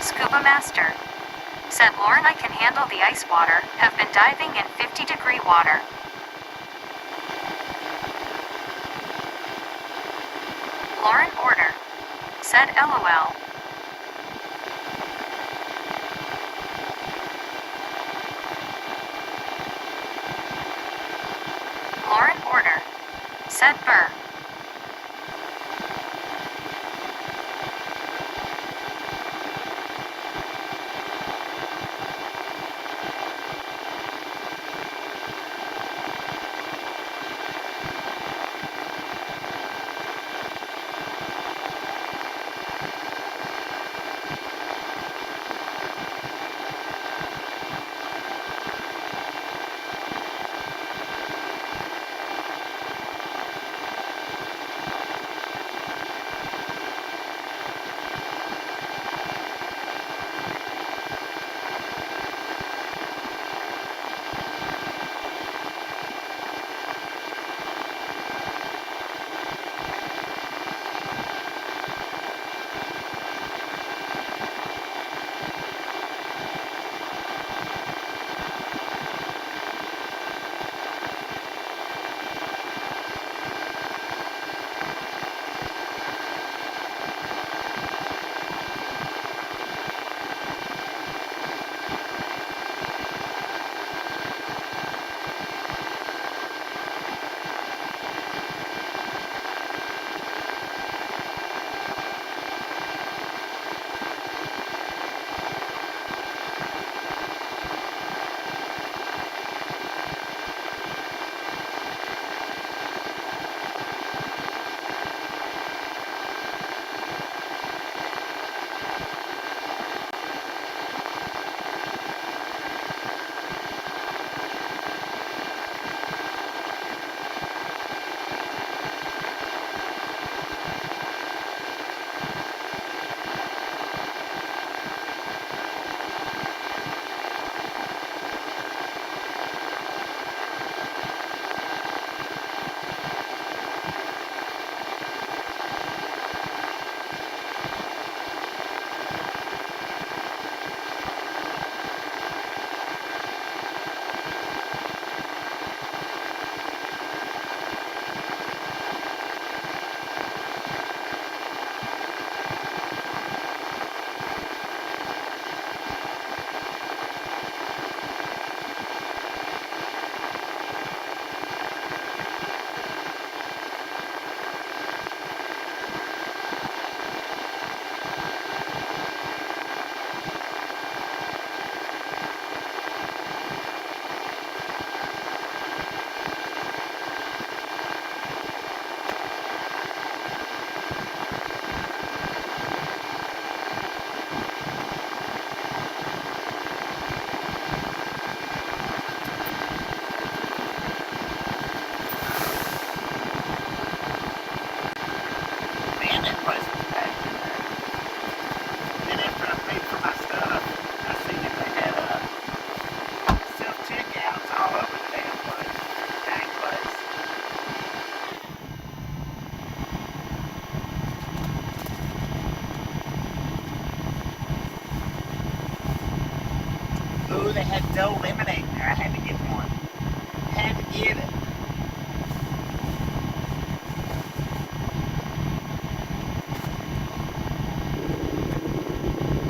Scuba Master. Said Lauren, I can handle the ice water, have been diving in 50-degree water. Lauren order. Said LOL. Lauren order. Said Burr.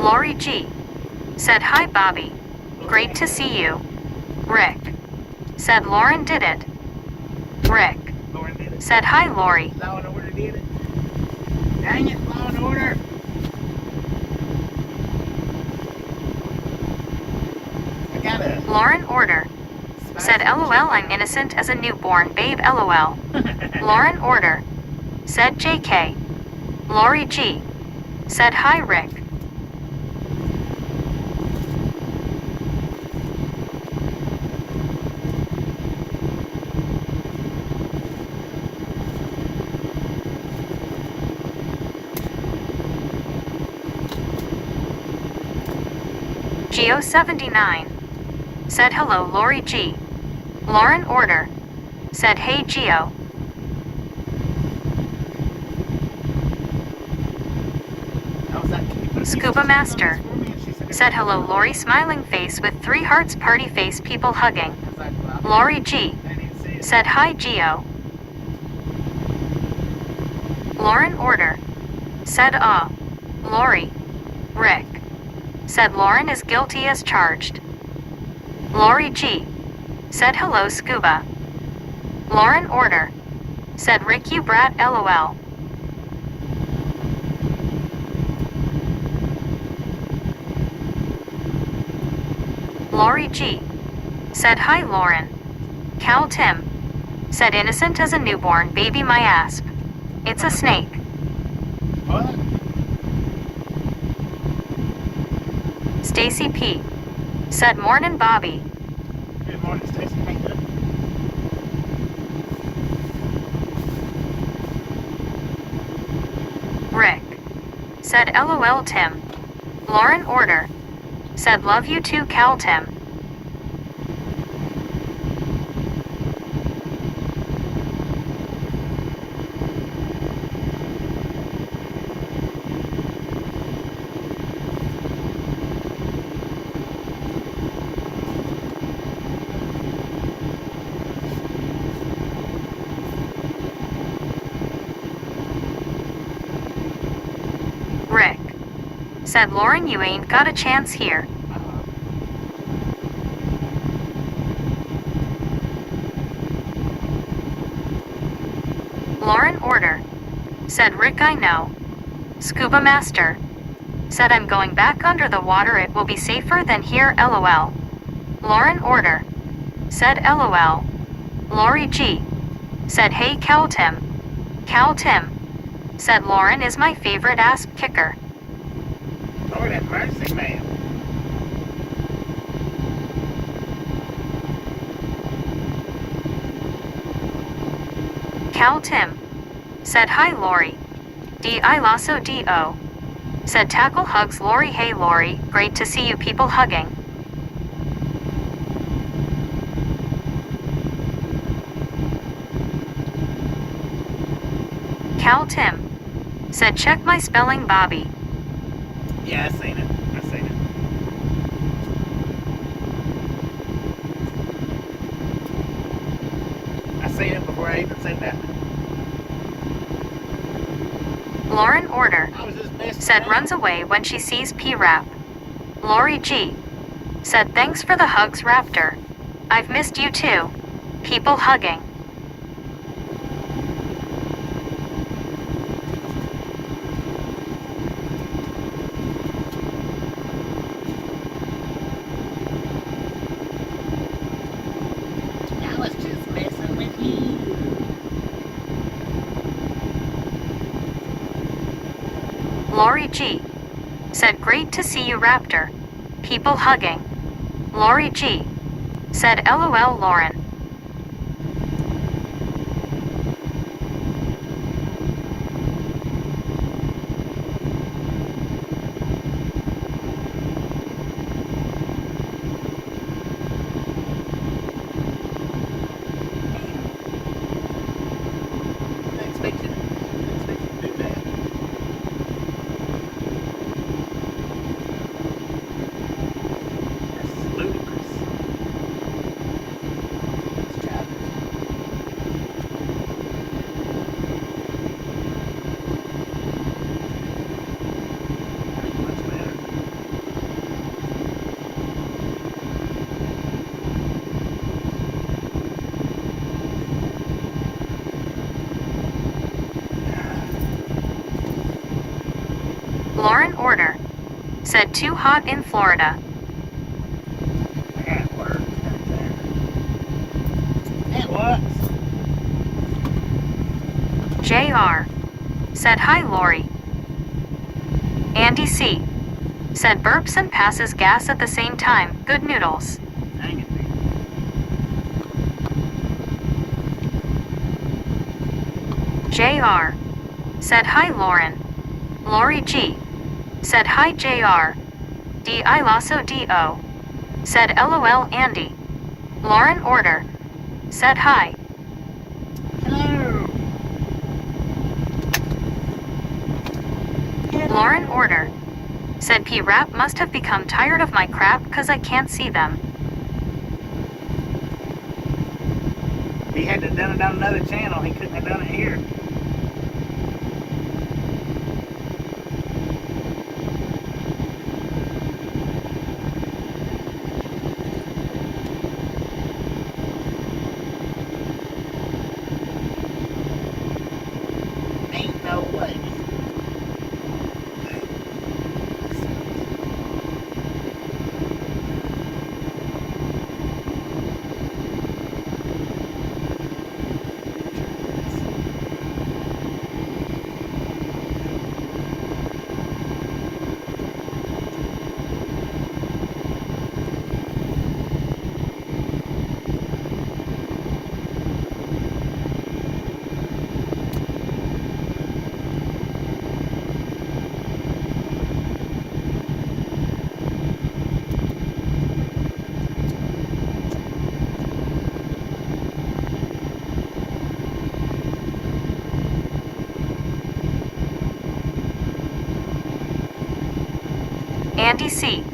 Lori G. said hi Bobby. Great to see you. Rick. Said Lauren did it. Rick. Lauren did it. Said hi Lori. Law and Order did it. Dang it, Law and Order. I gotta. Lauren Order. Said LOL I'm innocent as a newborn babe LOL. Lauren Order. Said JK. Lori G. Said hi Rick. Geo79. Said hello Lori G. Lauren Order. Said hey Geo. Scuba Master. Said hello Lori smiling face with 3 hearts party face people hugging. Lori G. Said hi Geo. Lauren Order. Said Lori. Rick. Said Lauren is guilty as charged. Lori G. Said hello Scuba. Lauren Order. Said Rick you brat LOL. Lori G. Said hi Lauren. Cal Tim. Said innocent as a newborn baby my asp. It's a snake. What? Stacy P. Said mornin' Bobby. Good morning, Stacy. How you doing? Rick. Said LOL Tim. Lauren Order. Said love you too Cal Tim. Rick. Said Lauren you ain't got a chance here. Lauren Order. Said Rick I know. Scuba Master. Said I'm going back under the water it will be safer than here LOL. Lauren Order. Said LOL. Lori G. Said hey Cal Tim. Cal Tim. Said Lauren is my favorite ass kicker. Lord have mercy, man. Cal Tim. Said hi Lori. I lasso do. Said tackle hugs Lori hey Lori, great to see you people hugging. Cal Tim. Said check my spelling Bobby. Yeah, I seen it. I seen it. I seen it before I even said that. Lauren Order. I was just messing Said around. runs away when she sees P-Rap. Lori G. Said thanks for the hugs Raptor. I've missed you too. People hugging. I was just messing with you. Lori G. Said great to see you Raptor. People hugging. Lori G. Said LOL Lauren. I expected to do that. That's ludicrous. order. Said too hot in Florida. That worked. It was. JR. Said hi Lori. Andy C. Said burps and passes gas at the same time. Good noodles. Dang it. JR. Said hi Lauren. Lori G. Said hi JR. I Lasso DO. Said LOL Andy. Lauren Order. Said hi. Hello. Lauren Order. Said P-Rap must have become tired of my crap cause I can't see them. He had to have done it on another channel. He couldn't have done it here. Ain't no way. Andy C.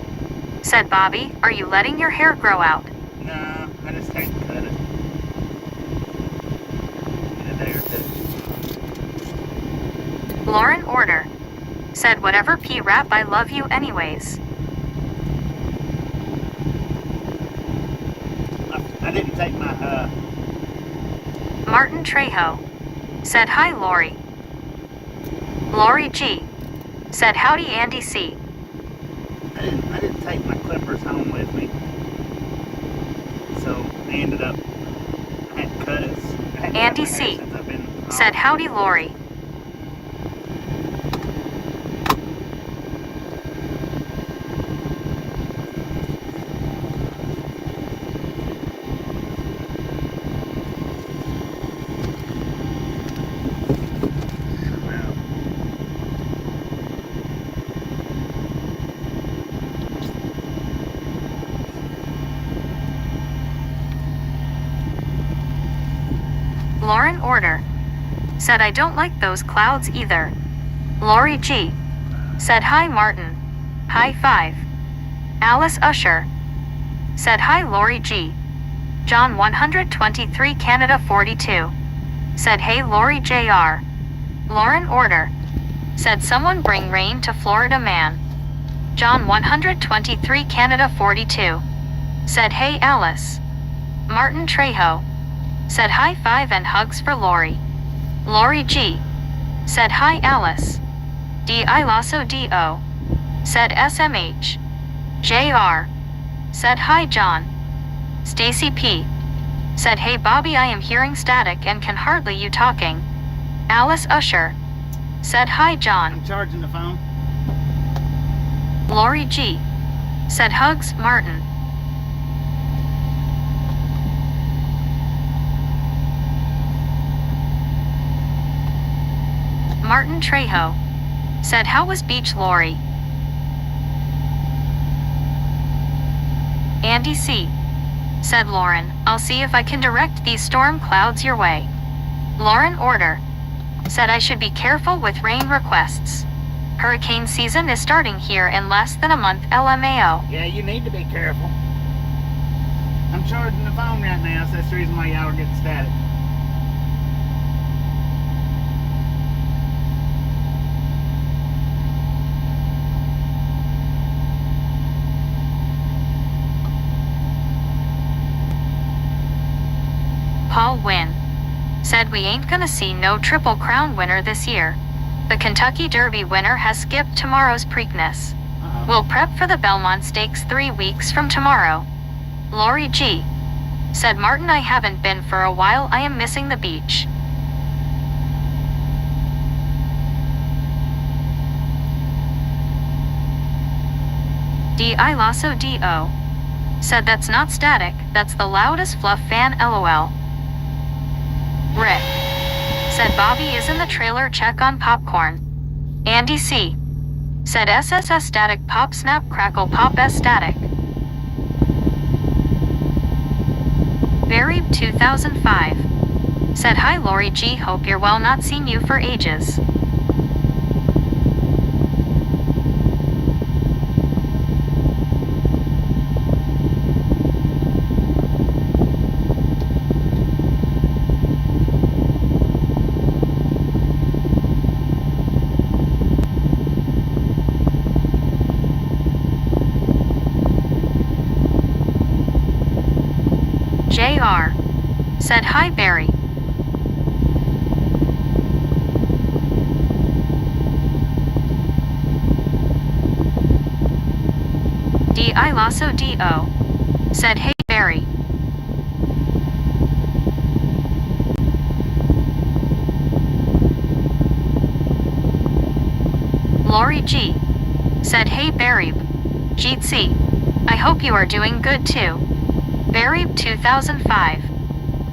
Said Bobby, are you letting your hair grow out? No, I just had to cut it. In a day or two. Lauren Order. Said whatever P-Rap I love you anyways. I didn't take my, Martin Trejo. Said hi Lori. Lori G. Said howdy Andy C. I didn't take my clippers home with me. So I ended up, I had cuts. I hadn't cut Andy my hair C. since I've been home. Said howdy Lori. Lauren Order. Said I don't like those clouds either. Lori G. Said hi Martin. High five. Alice Usher. Said hi Lori G. John 123 Canada 42. Said hey Lori JR. Lauren Order. Said someone bring rain to Florida man. John 123 Canada 42. Said hey Alice. Martin Trejo. Said high five and hugs for Lori. Lori G. Said hi Alice. I Lasso DO. Said SMH. JR. Said hi John. Stacy P. Said hey Bobby I am hearing static and can hardly you talking. Alice Usher. Said hi John. I'm charging the phone. Lori G. Said hugs Martin. Martin Trejo. Said how was beach Lori? Andy C. Said Lauren, I'll see if I can direct these storm clouds your way. Lauren Order. Said I should be careful with rain requests. Hurricane season is starting here in less than a month LMAO. Yeah, you need to be careful. I'm charging the phone right now, so that's the reason why y'all are getting static. Paul Wynn. Said we ain't gonna see no Triple Crown winner this year. The Kentucky Derby winner has skipped tomorrow's Preakness. We'll prep for the Belmont Stakes 3 weeks from tomorrow. Lori G. said, Martin, I haven't been for a while. I am missing the beach. D.I. Lasso D.O. said, that's not static, that's the loudest Fluff fan, LOL. Rick said, Bobby is in the trailer, check on popcorn. Andy C. said, SSS static, pop snap crackle pop S static. Barry 2005 said, hi Lori G, hope you're well, not seen you for ages. JR said, hi Barry. D.I. Lasso D.O. said, hey Barry. Lori G. said, hey Barry. Jeet C. I hope you are doing good too. Barry 2005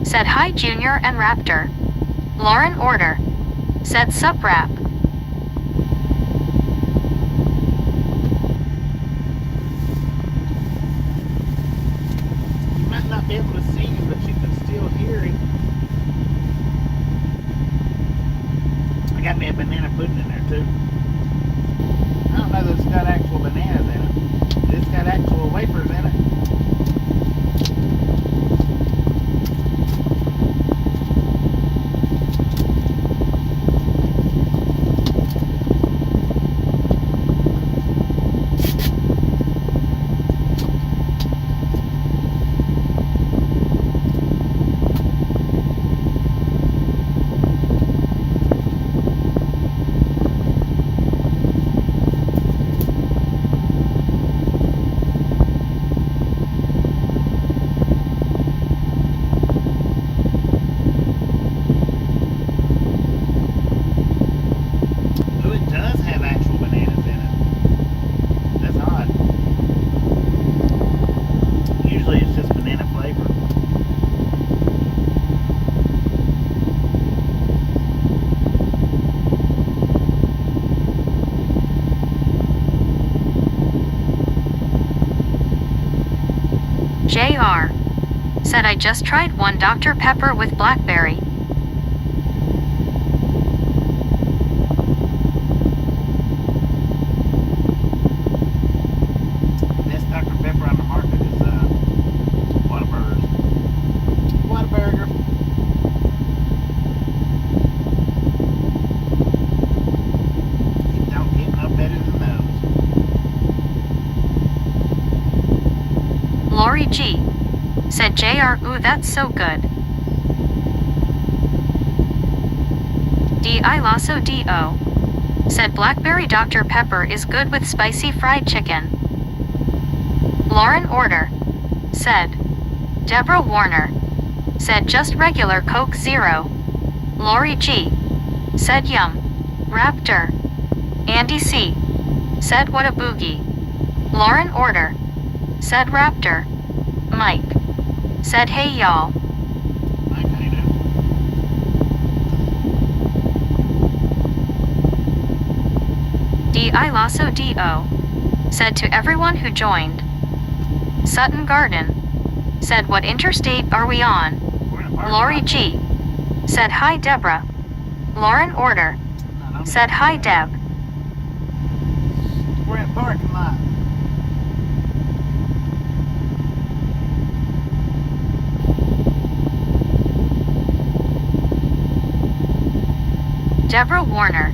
said, hi Junior and Raptor. Lauren Order said, sup rap. You might not be able to see him, but you can still hear him. I got me a banana pudding in there too. I don't know that it's got actual bananas in it. It's got actual wafers in it. JR said, I just tried one Dr. Pepper with blackberry. Best Dr. Pepper on the market is Whataburger. Whataburger. It don't get no better than those. Lori G. said, JR, ooh, that's so good. D.I. Lasso D.O. said, blackberry Dr. Pepper is good with spicy fried chicken. Lauren Order said, Deborah Warner said, just regular Coke Zero. Lori G. said, yum. Raptor. Andy C. said, what a boogie. Lauren Order said, Raptor. Mike said, hey y'all. I kinda. D.I. Lasso D.O. said, to everyone who joined. Sutton Garden said, what interstate are we on? We're in a parking Lori lot. G. said, hi Deborah. Lauren Order No, said, hi Deb. We're in a parking lot. Deborah Warner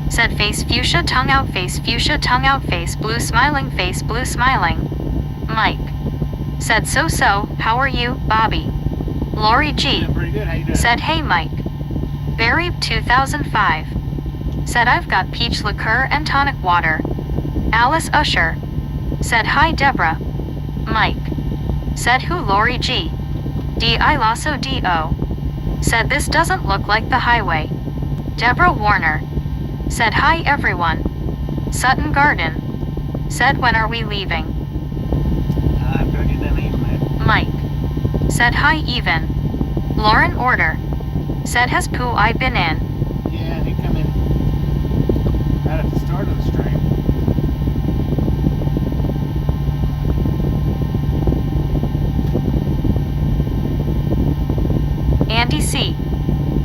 said, face fuchsia tongue out, face fuchsia tongue out, face blue smiling, face blue smiling. Mike said, so how are you, Bobby? Lori G. Doing pretty good. How you doing? said, hey Mike. Barry 2005 said I've got peach liqueur and tonic water. Alice Usher, said hi Deborah. Mike, said who Lori G. D.I. Lasso D.O. said this doesn't look like the highway. Deborah Warner, said hi everyone. Sutton Garden, said when are we leaving? After you done eating it. Mike, said hi even. Lauren Order, said has Pooh I been in? Yeah, he come in right at the start of the stream. Andy C.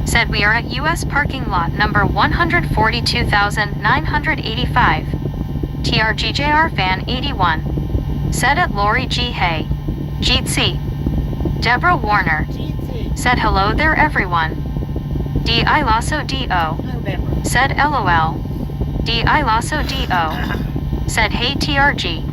said we are at U.S. parking lot number 142,985. TRGJR fan 81. Said at Lori G. Hay. Jeet C. Deborah Warner. Said hello there everyone. D.I. Lasso D.O. Hello, Deborah. Said LOL. D.I. Lasso D.O. said hey TRG.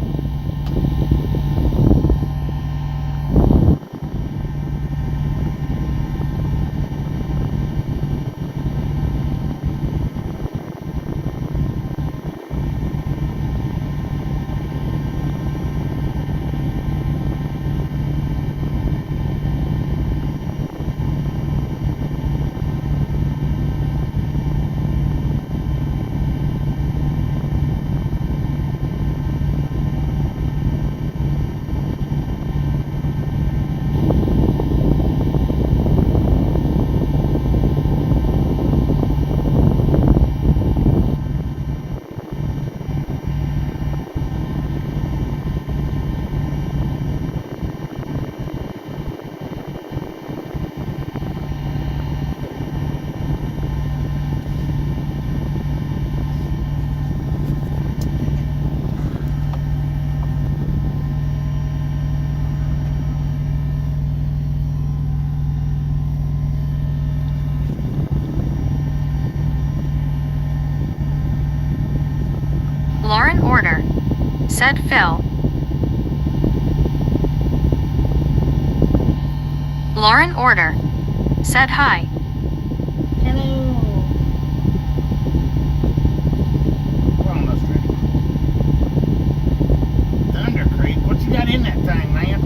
Lauren Order, said Phil. Lauren Order, said hi. Hello. We're almost ready. Thunder Creek, what you got in that thing, man?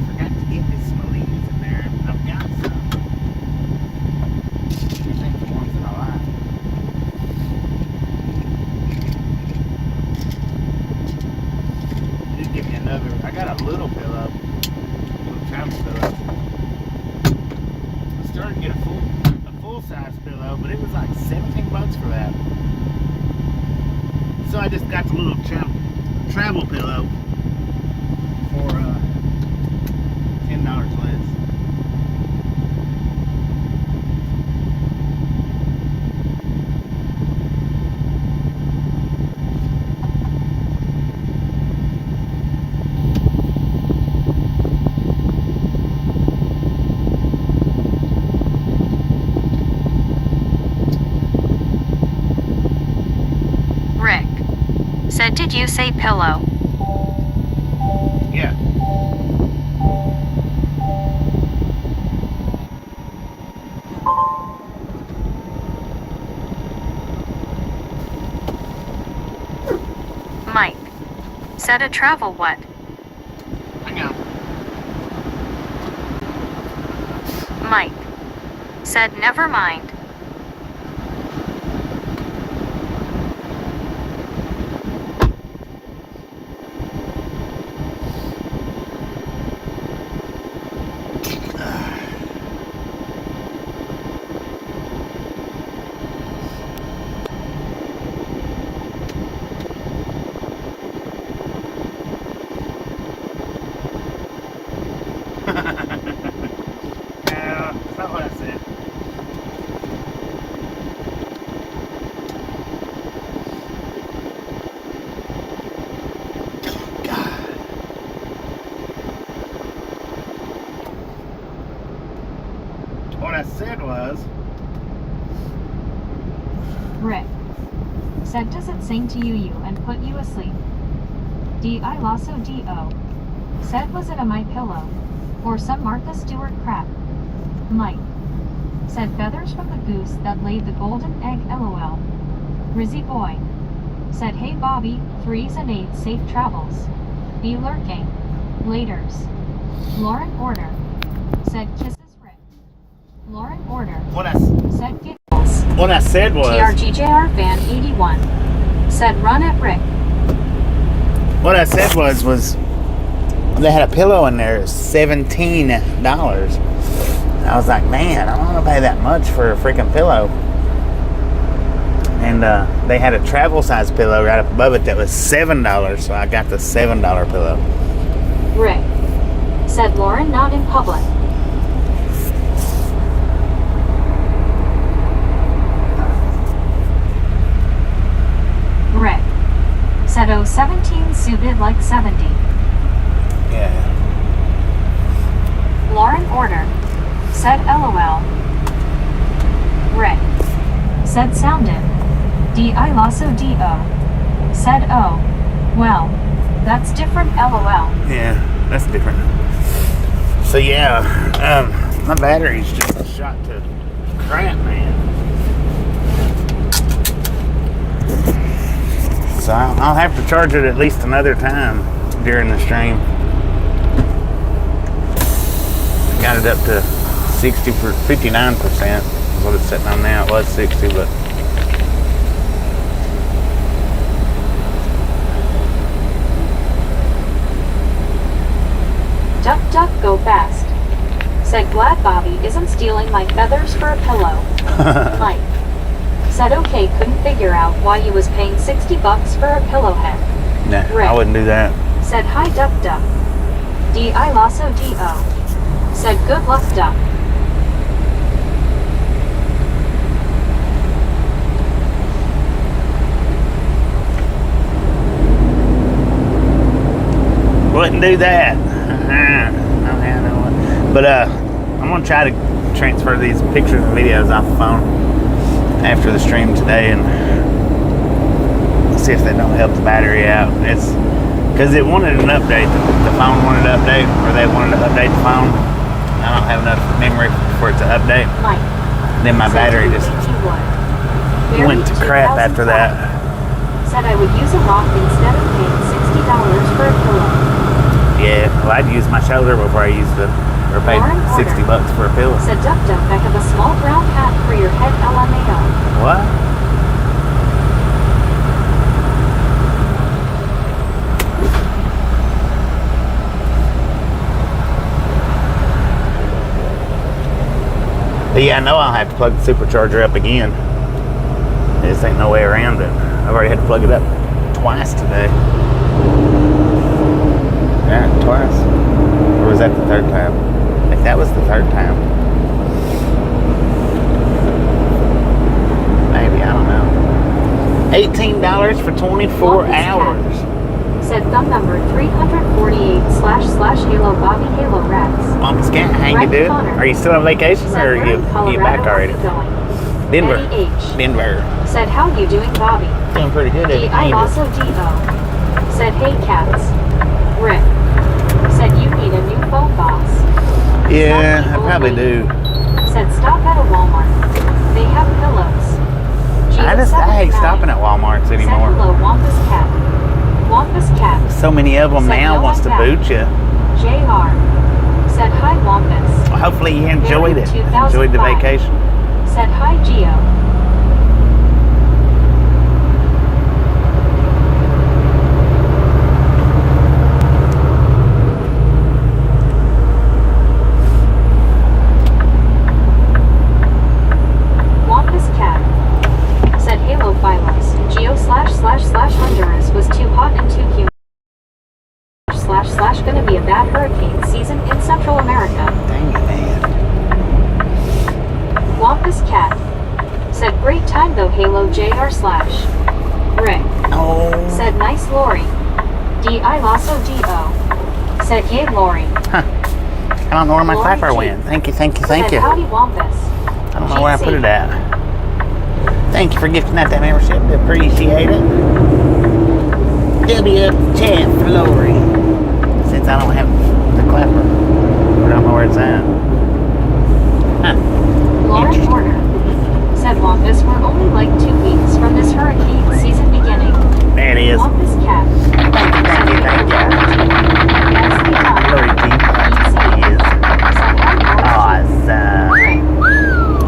Forgot to get me some leaves in there. I've got some. I think the ones that I like. They did give me another. I got a little pillow. Little travel pillow. I started to get a full size pillow, but it was like $17 for that. So I just got the little travel pillow for $10 less. Rick, said did you say pillow? Yeah. Mike, said a travel what? Hang on. Mike, said never mind. No, that's not what I said. God. What I said was, Rick, said does it sing to you and put you asleep? D.I. Lasso D.O. Said, was it a my pillow? Or some Martha Stewart crap? Mike. Said, feathers from the goose that laid the golden egg, LOL. Rizzy boy. Said, hey Bobby, 3s and 8s, safe travels. Be lurking. Laters. Lauren order. Said, kisses Rick. Lauren order. Said, giggles. What I said was. TRGJR fan 81. Said, run at Rick. What I said was they had a pillow in there, $17. And I was like, man, I don't want to pay that much for a freaking pillow. And they had a travel size pillow right up above it that was $7, so I got the $7 pillow. Rick. Said, Lauren, not in public. Rick. Said, oh, 17 suited like 70. Yeah. Lauren order. Said, LOL. Rick. Said, sounded. D.I. Lasso D.O. Said, oh. Well, that's different, LOL. Yeah, that's different. So yeah, my battery's just shot to crap, man. So I'll have to charge it at least another time during the stream. Got it up to 59% is what it's sitting on now. It was 60, but Duck, duck, go fast. Said, glad Bobby isn't stealing my feathers for a pillow. Mike. Said, okay, couldn't figure out why you was paying $60 for a pillow head. nah, Rick. I wouldn't do that. Said, hi, duck, duck. D.I. Lasso D.O. Said, good luck, duck. Wouldn't do that. But I'm gonna try to transfer these pictures and videos off the phone after the stream today and see if they don't help the battery out. It's because it wanted an update. The phone wanted to update, or they wanted to update the phone. I don't have enough memory for it to update. Mike. Then my battery just went to crap after that. Said I would use a rock instead of paying $60 for a pillow. Yeah, well, I'd use my shoulder before I used the, or paid $60 for a pillow. Said, duck, duck, I have a small brown hat for your head, LMAO. What? But yeah, I know I'll have to plug the supercharger up again. There just ain't no way around it. I've already had to plug it up twice today. Yeah, twice. Or was that the third time? I think that was the third time. Maybe, I don't know. $18 for 24 hours. Said thumb number 348//Halo Bobby Halo Rats. Mama's cat, how you doing? Are you still on vacation or are you back already? Denver. Eddie H. Denver. Said, how you doing, Bobby? Doing pretty good, Eddie. D.I. also D.O. Said, hey, cats. Rick. Said, you need a new phone boss. Yeah, I probably do. Said, stop at a Walmart. They have pillows. I hate stopping at Walmarts anymore. Said, hello, Wampus Cat. Wampus Cat. So many of them Said, now no, wants to I'm boot you. JR. Said, hi, Wampus. Well, hopefully you enjoyed it. Enjoyed the vacation. Said, hi, Geo. Wampus Cat. Said, Halo Phylos. Geo///Honduras was too hot and too humid. / gonna be a bad hurricane season in Central America. Dang it, man. Wampus Cat. Said, great time though, Halo JR/. Rick. Oh. Said, nice Lori. D.I. Lasso D.O. Said, yay Lori. Huh. I don't know where my Lori clapper G. went. Thank you, thank you, thank Said, you. howdy Wampus. I don't know where I put it at. Thank you for gifting out that membership. I appreciate it. W chat for Lori. Since I don't have the clapper. I don't know where it's at. Huh. Lauren Warner said Wampus we're only like 2 weeks from this hurricane season beginning. There it is. Wampus Cat. Thank you. That's the time. Lori T. Yes. Awesome.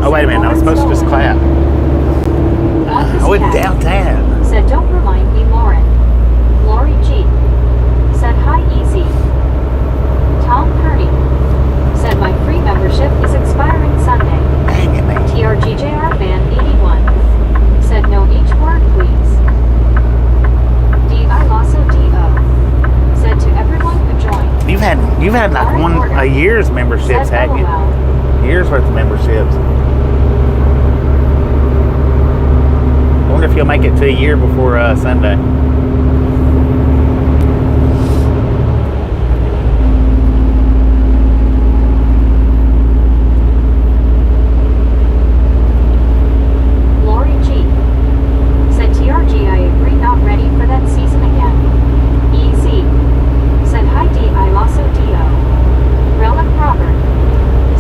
Oh, wait a minute. I was supposed to just clap. I went downtown. Said don't remind me, Lauren. Lori G. Said hi, easy. Tom Purdy said my free membership is expiring Sunday. Dang it, man. TRGJR Van 81 said no each word please. D.I. Lasso D.O. said to everyone who joined. You've had like a year's memberships, said haven't LOL. you? Year's worth of memberships. I wonder if you'll make it to a year before Sunday. Lori G. said TRG I agree not ready for that season again. EZ. said hi D.I. Lasso D.O. Relic Robert.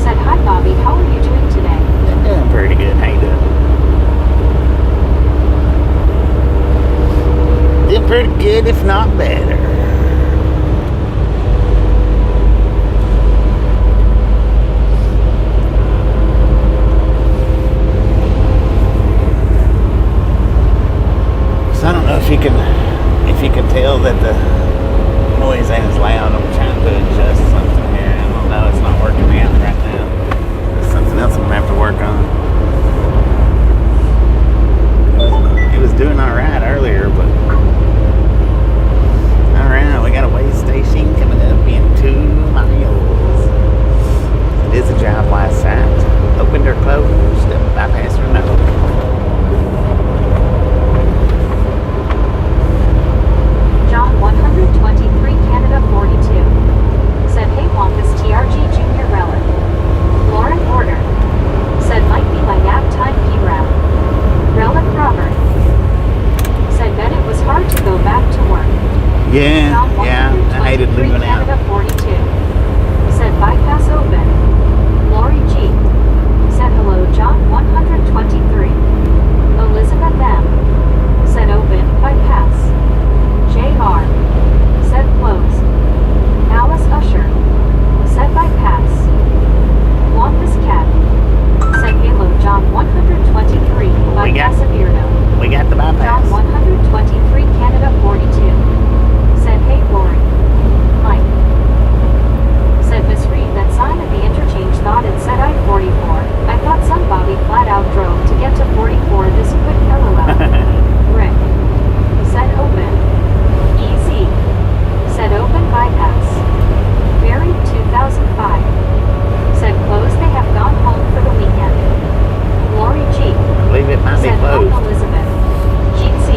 said hi Bobby, how are you doing today? I'm doing pretty good. How you doing? Doing pretty good, if not better. So I don't know if you can tell that the noise ain't as loud. I'm trying to adjust something here. I don't know. It's not working out right now. There's something else I'm gonna have to work on. It was doing all right earlier, but all right, we got a way station coming up in 2 miles. It is a drive-by site. Opened or closed, bypass or no. John 123 Canada 42 said hey Wampus TRG Junior Relic. Lauren Order said might be my nap time P-Rap. Relic Robert said bet it was hard to go back to work. Yeah, John yeah, I hated 123 leaving out. Canada 42 said bypass open. Lori G said hello John 123. Elizabeth M said open bypass. JR said close. Alice Usher said bypass. Wampus Cat said Halo John 123 bypass of Beardo. We got the bypass. John 123 Canada 42 said hey Lori. Mike said misread that sign at the interchange thought it said I-44. I thought somebody flat out drove to get to 44 this quick LOL. Rick said open. Easy said open bypass. Barry 2005 said closed they have gone home for the weekend. Lori G I believe it might be said closed. Elizabeth. GC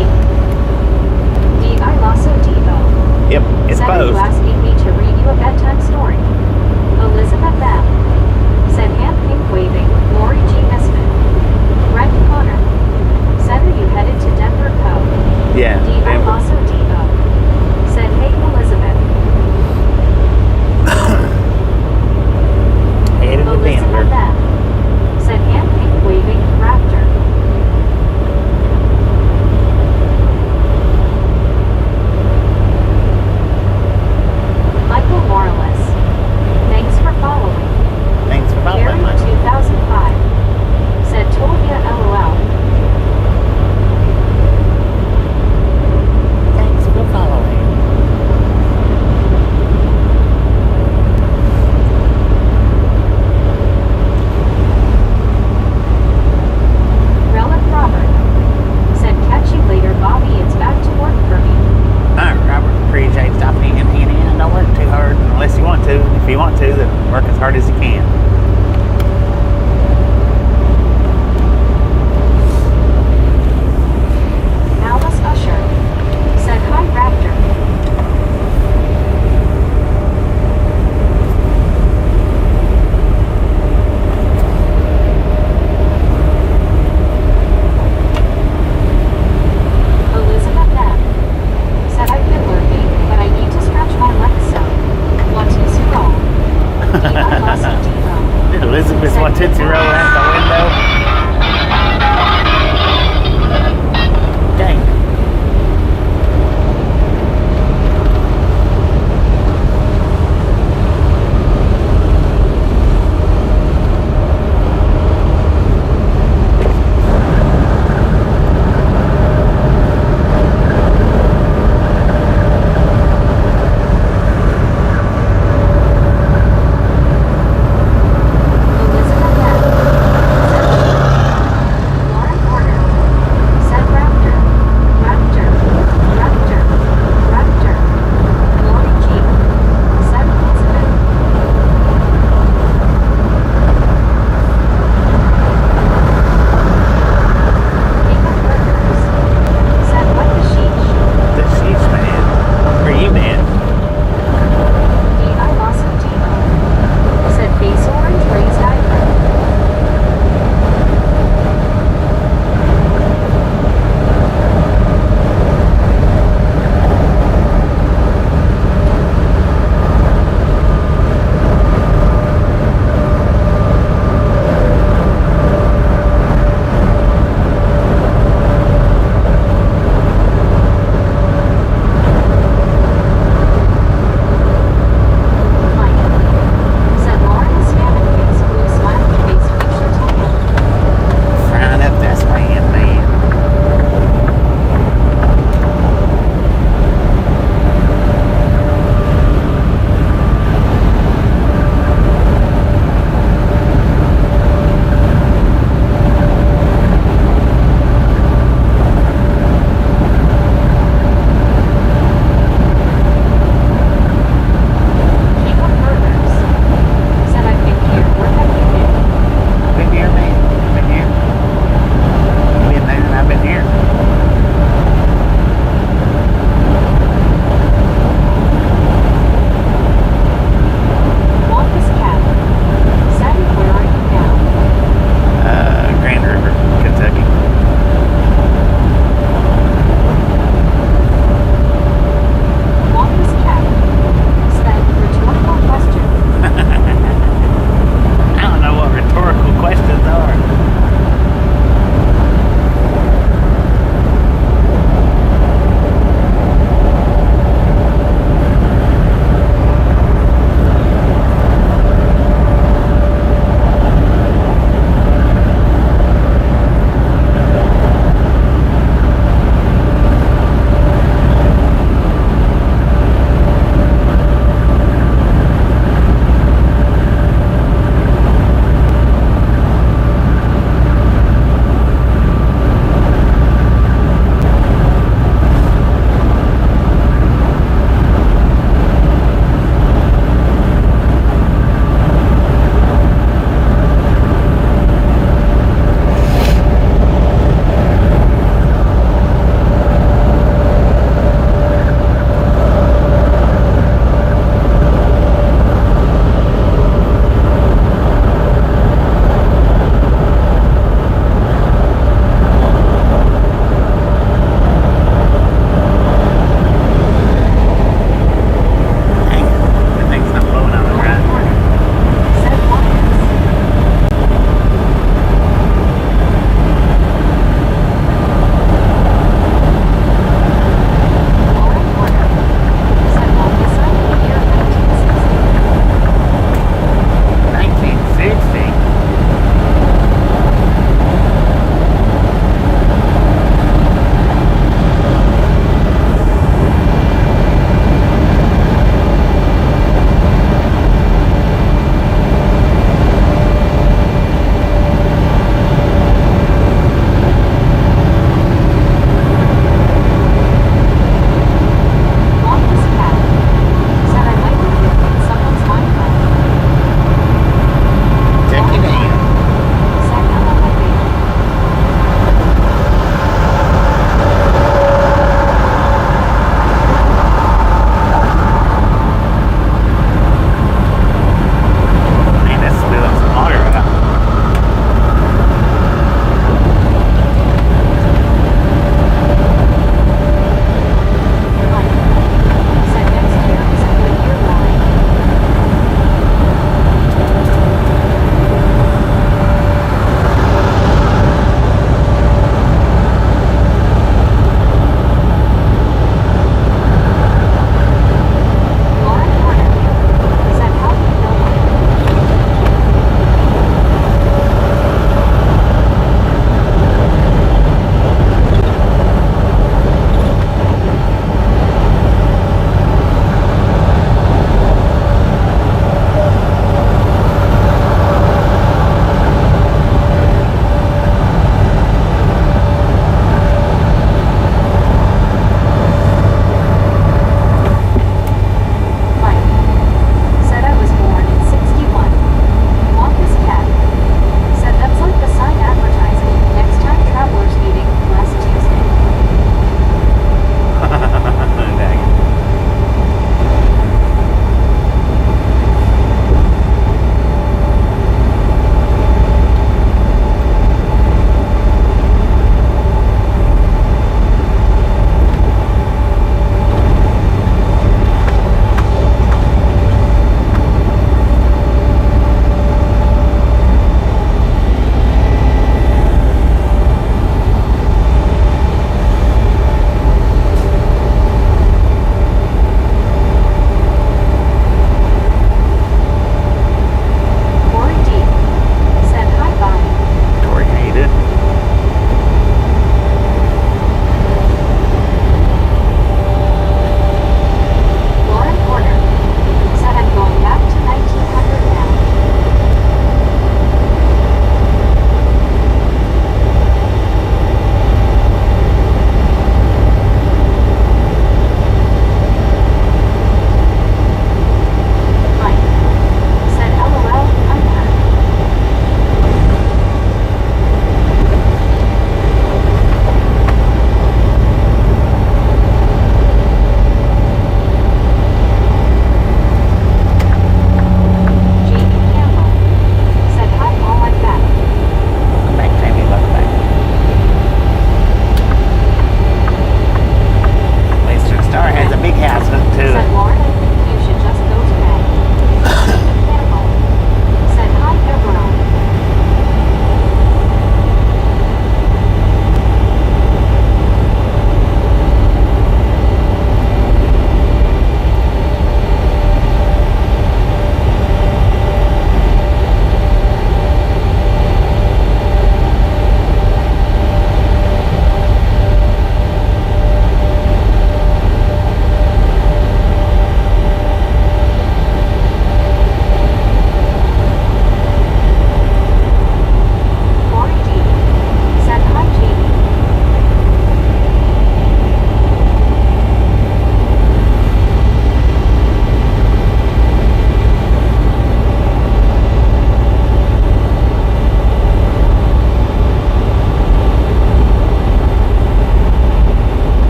D.I. Lasso D.O. Yep, it's said are you closed. asking me to read you a bedtime story? Elizabeth M said hand pink waving. Lori G Nesmith. Brent Connor said are you headed to Denver Co? Yeah, D.I. Denver. Lasso D.O. said hey Elizabeth. Headed to Elizabeth Denver. M said hand pink waving. Raptor. Michael Morales. Thanks for following. Thanks for Gary following, Mike. 2005 said told ya LOL. Thanks Tootsie Roll out the window. Dang. Elizabeth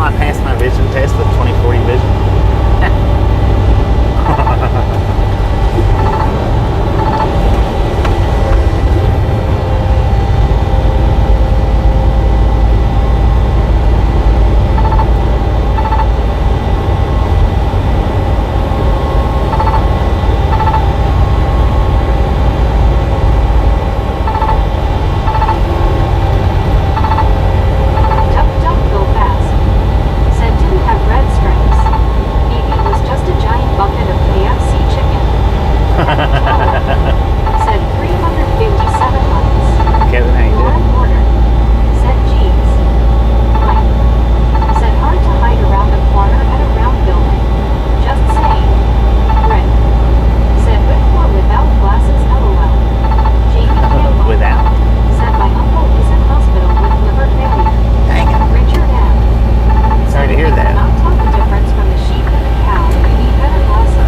I passed my vision test with 20/40 vision. Duck, duck, go fast. Said didn't have red stripes. Maybe it was just a giant bucket of KFC chicken. Said 357 months. Kevin, how you Lauren doing? Porter. Said jeez. Mike. Said hard to hide around a corner at a round building. Just saying. Rick. Said with or without glasses LOL. Jamie Campbell. Without. Said my uncle is in hospital with liver failure. Dang it. Richard M. Sorry to hear Said, that. "I cannot tell the difference from the sheep and the cow. You need better glasses."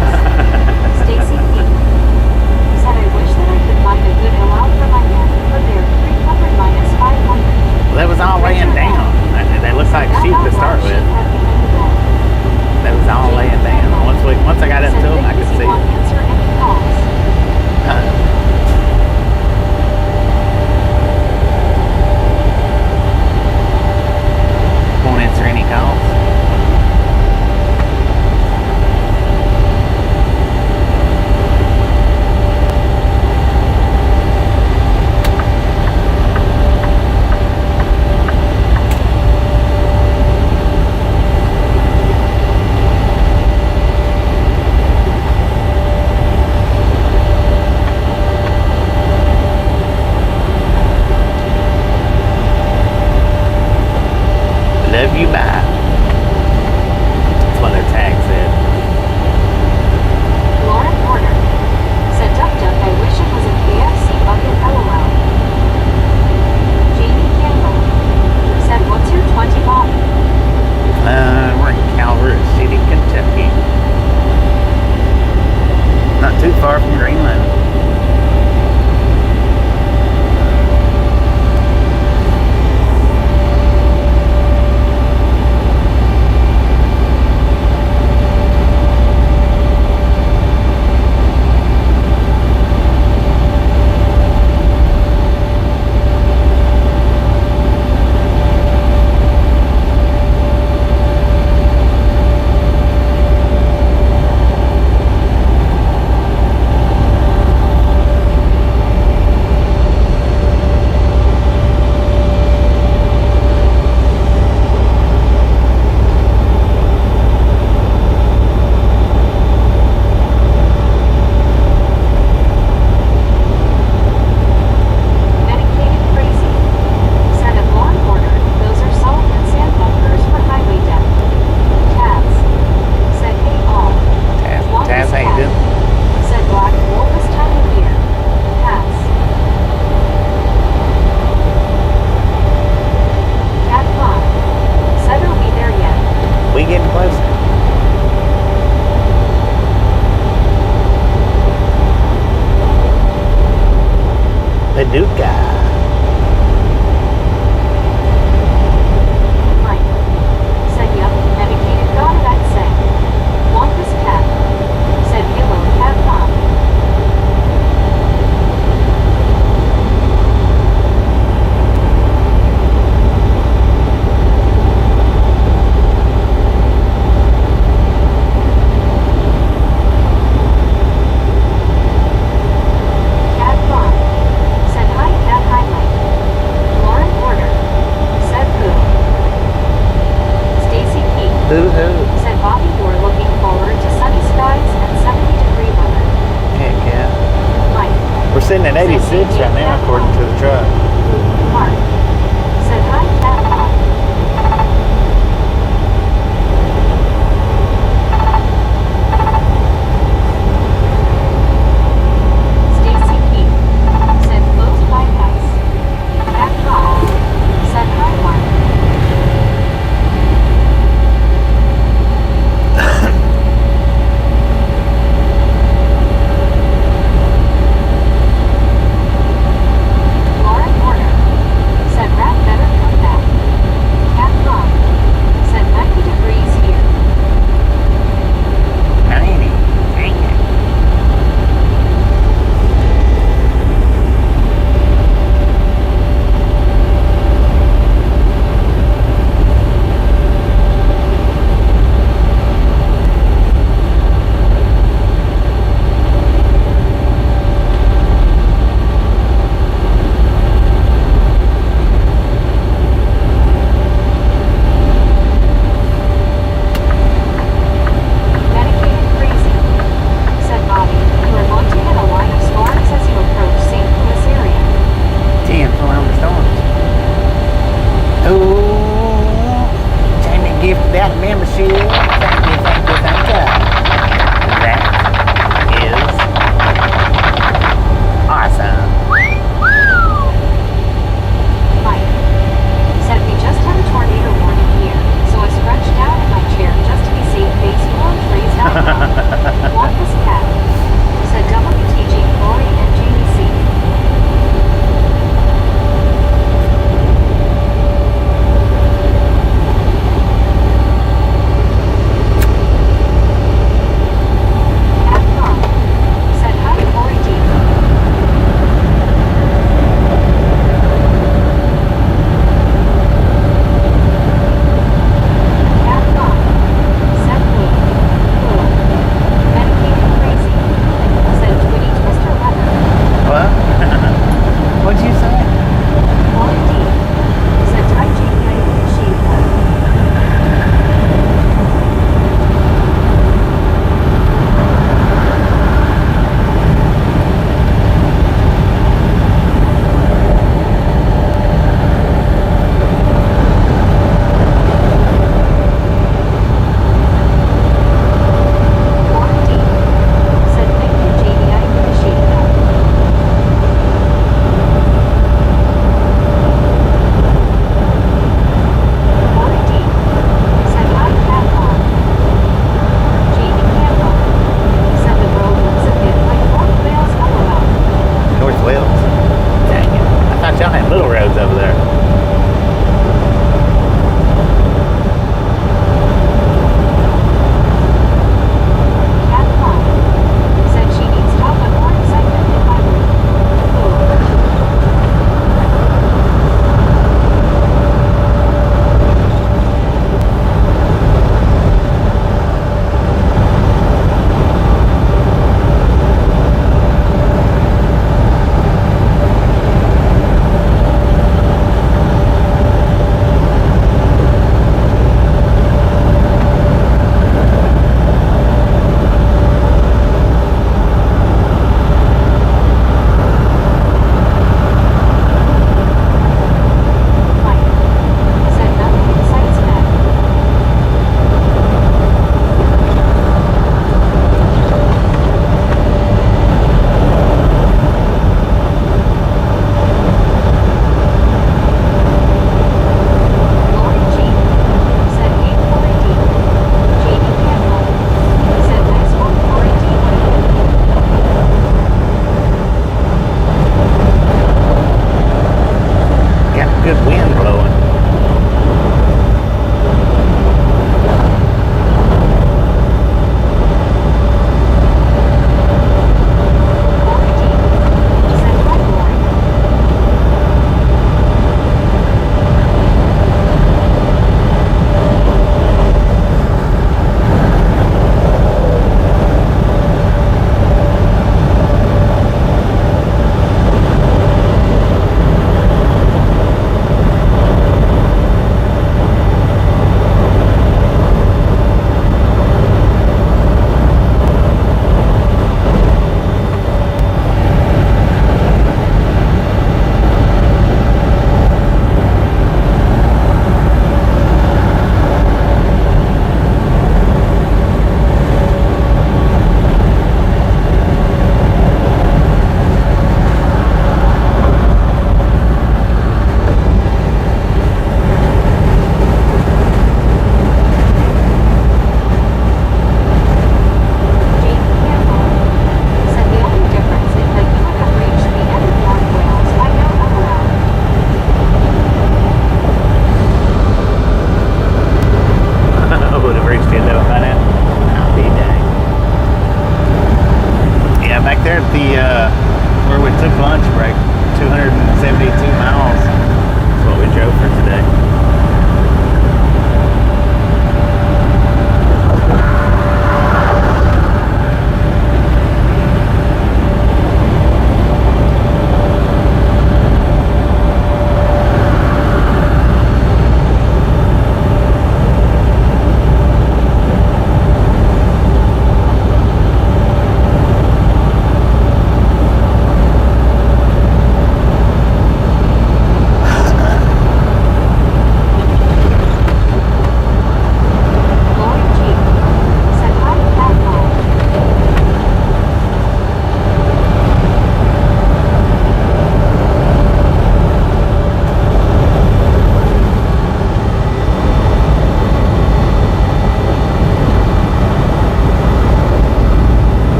Stacy P. Said I wish that I could find a good allowed for my neck, but they're 300 minus 500. Well, that was all laying down. They look like That sheep to got start one with. sheep had behind the bed. That was all laying down. Once I got up to Said them, I could Vicky see won't it. answer any calls. Won't answer any calls. Love you, bye. That's what their tag said. Lauren Porter. Said duck duck, I wish it was a KFC bucket LOL. Jamie Campbell. Said what's your 20 Bobby? We're in Calvert City, Kentucky. Not too far from Greenland. Medicated crazy. Said at Lauren Porter, those are salt and sand bunkers for highway death. Taz. Said hey all. Taz, how you doing? Said black hole this time of year. Taz. Cat Pop. Said are we there yet? We getting closer. Paducah. Mike. Said yup, medicated got it I'd say. Want this cat? Said hello cat mom. Cat mom. Said hi cat highlight. Lauren Porter. Said who? Stacy P. Boo-hoo. Said Bobby you're looking forward to sunny skies and 70-degree weather. Heck yeah. Mike. We're sitting at 86 right now, according to the truck. Mark. Said hi cat mom. Stacy P. Said closed bypass. Cat mom. Said hi Mark. you for that membership. Thank you, thank you, thank you. That is awesome. Mike said we just had a tornado warning here, so I scrunched down in my chair just to be safe. Baseball.trees.com. Want this cat? Said WTG, Blurry, and GBC.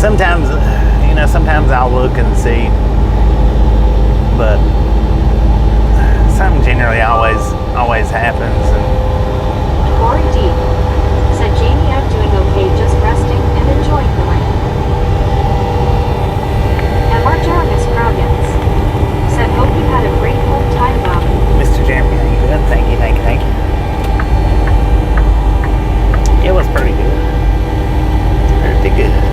sometimes, sometimes I'll look and see, but something generally always happens. And Corey D. said, Jamie, I'm doing okay, just resting and enjoying the rain. And Mark Jeremy Scroggins said, hope you had a great home time, Bobby. Mr. Jeremy, how you doing? Thank you. It was pretty good. Pretty good.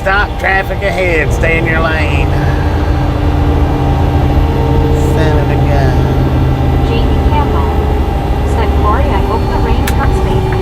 Stop traffic ahead. Stay in your lane. Son of a gun. Jamie Campbell said, Corey, I hope the rain comes, baby.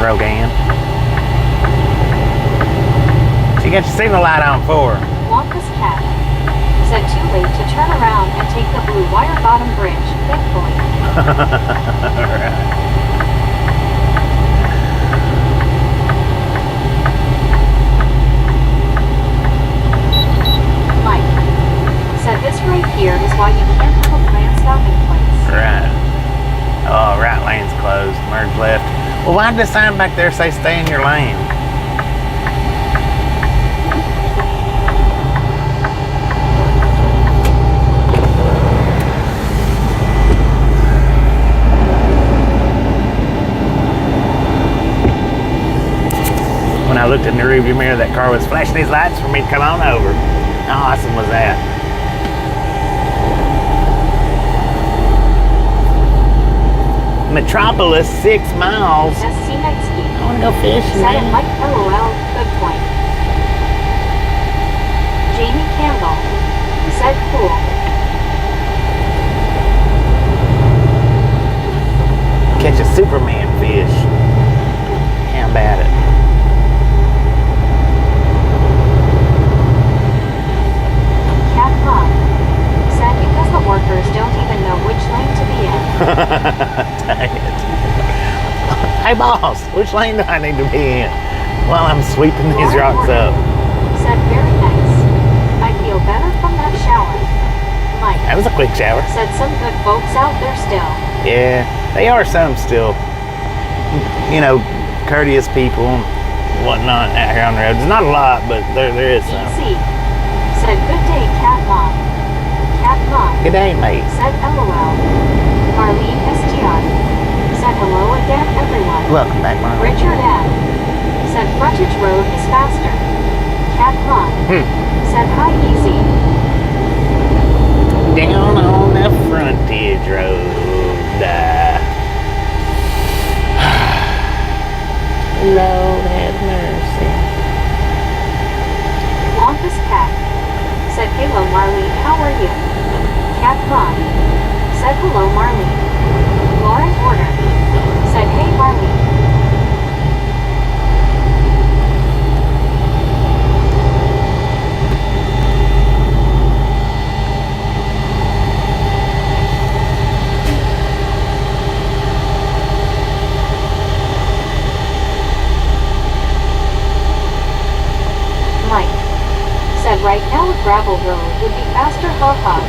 Rogan. So you got your signal light on for her. Wonka's cat said, too late to turn around and take the blue wire bottom bridge, thankfully. Alright. Mike said, this right here is why you can't have a planned stopping place. Right. Oh, right lane's closed. Merge left. Well, why did the sign back there say stay in your lane? When I looked in the rearview mirror, that car was flashing these lights for me to come on over. How awesome was that? Metropolis, 6 miles. SC Nightski I want to go fishing, said it, man. Mike, LOL, good point. Jamie Campbell said, cool. Catch a Superman fish. How about it? Cat Mom said, because the workers don't even know which lane to be in. Dang it. Hey boss, which lane do I need to be in while I'm sweeping these rocks up? Said, very nice. I feel better from that shower. Mike That was a quick shower. said, some good folks out there still. Yeah, they are some still, you know, courteous people and whatnot out here on the road. There's not a lot, but there is some. EC said, good day, Cat Mom. Cat Mom Good day, mate. said, LOL. Marlene STR said, hello again, everyone. Welcome back, Mark. Richard M said, frontage road is faster. Cat Mom said, hi, easy. Down on the frontage road. Lord have mercy. Wonka's cat said, hello, Marlene, how are you? Cat Mom said, hello, Marlene. Lauren Porter said, hey, Marlene. Mike said, right now a gravel road would be faster, haha.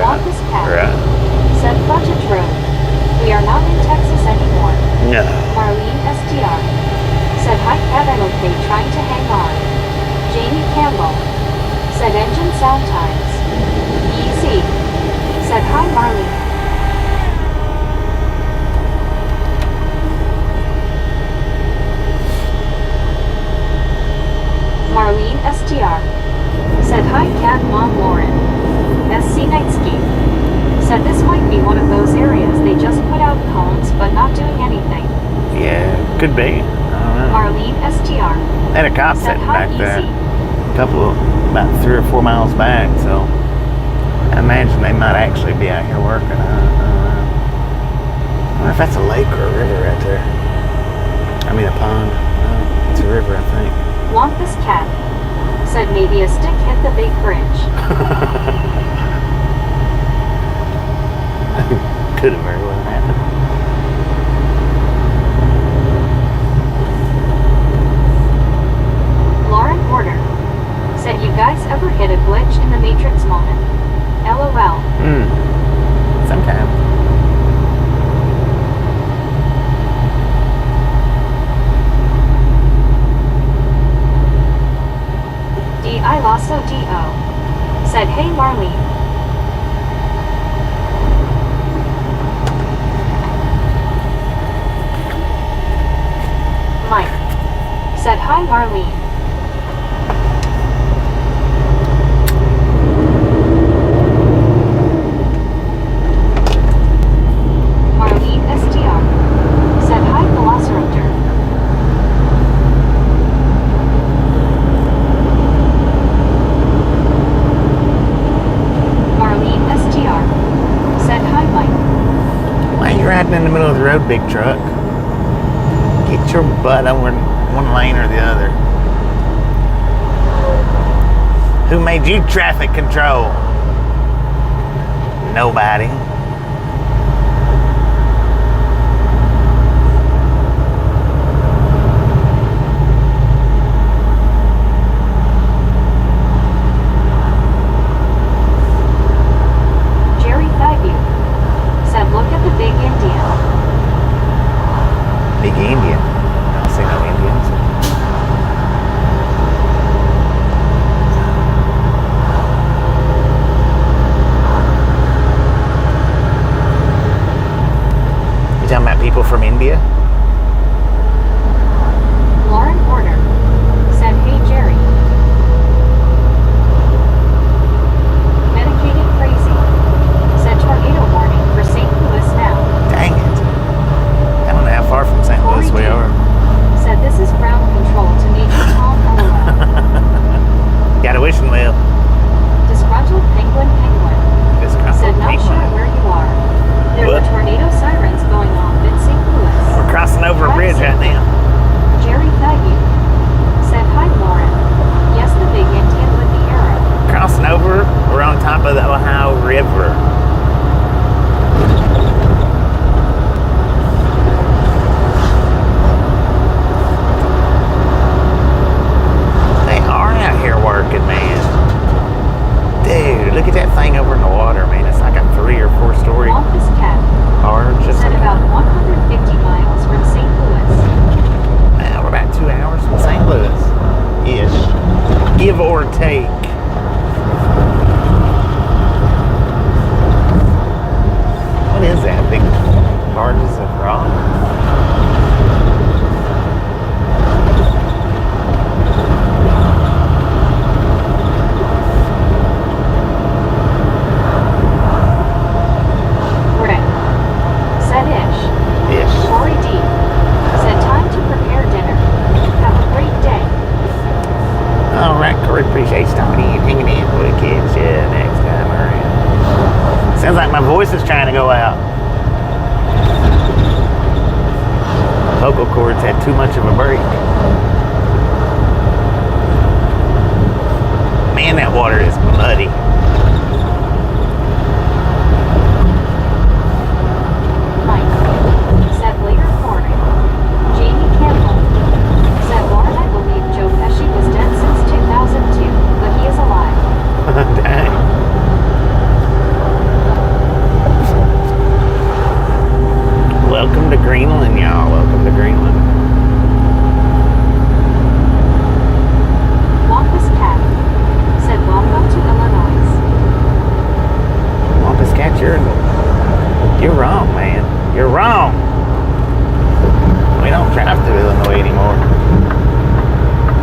Wonka's cat Right. said, frontage road. We are not in Texas anymore. No. Marlene SDR said, hi, Cat, I'm okay, trying to hang on. Jamie Campbell said, engine sound times. Easy said, hi, Marlene. Marlene SDR said, hi, Cat, Mom, Lauren. SC Nightski said, this might be one of those areas they just put out cones but not doing anything. Yeah, could be. I don't know. Marlene STR Had a cop said, sitting hi, back there. easy. About 3 or 4 miles back, so I imagine they might actually be out here working. I wonder if that's a lake or a river right there. I mean a pond. No, it's a river, I think. Wonka's cat said, maybe a stick hit the big bridge. Could have very well happened. Lauren Porter said, you guys ever hit a glitch in the Matrix moment? LOL. Sometime. I Lasso DO said, hey Marlene. Mike said, hi Marlene. Marlene STR said, hi Velociraptor. Marlene STR said, hi Mike. Why are you riding in the middle of the road, big truck? Get your butt over one lane or the other. Who made you traffic control? Nobody. Jerry Thighview said, look at the big Indian. Big Indian. I don't see no Indians. You talking about people from India? Lauren Porter said, hey Jerry. Medicated crazy said, tornado warning for St. Louis now. Dang it. I don't know how far from St. Louis we are. Said, this is ground control to Major Tom LOL. Got a wishing well. Disgruntled penguin This said, not sure where you are. There were What? tornado sirens going off in St. Louis. We're crossing over a bridge right now. Jerry Thighview said, hi Lauren. Yes, the big Indian with the arrow. Crossing over, we're on top of the Ohio River. They are out here working, man. Dude, look at that thing over in the water, man. It's like a 3 or 4 story Wampus Cat barge. Just said, like about that. 150 miles from St. Louis. Now we're about 2 hours from St. Louis. Ish. Give or take. What is that? Big barges of rock? Rick said, ish. Ish. Corey D said, time to prepare dinner. Have a great day. All right, Corey, appreciate stopping in, hanging in with the kids. Yeah, next time around. Sounds like my voice is trying to go out. Vocal cords had too much of a break. Man, that water is muddy. Mike said, later corner. Jamie Campbell said, Lauren, I believe Joe Pesci was dead since 2002, but he is alive. Dang. Welcome to Greenland, y'all. Welcome to Greenland. Wampus Cat said, welcome to Illinois. Wampus Cat, you're wrong, man. You're wrong. We don't drive through Illinois anymore.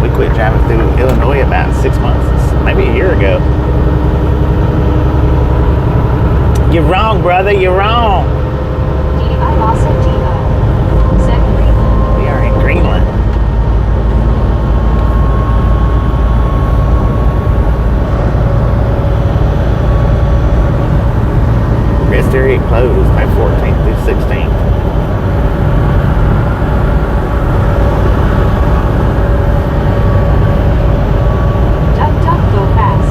We quit driving through Illinois about 6 months, maybe a year ago. You're wrong, brother. You're wrong. I also D.O. said Greenland. We are in Greenland. Rest area closed May 14th through 16th. Duck, duck, go fast.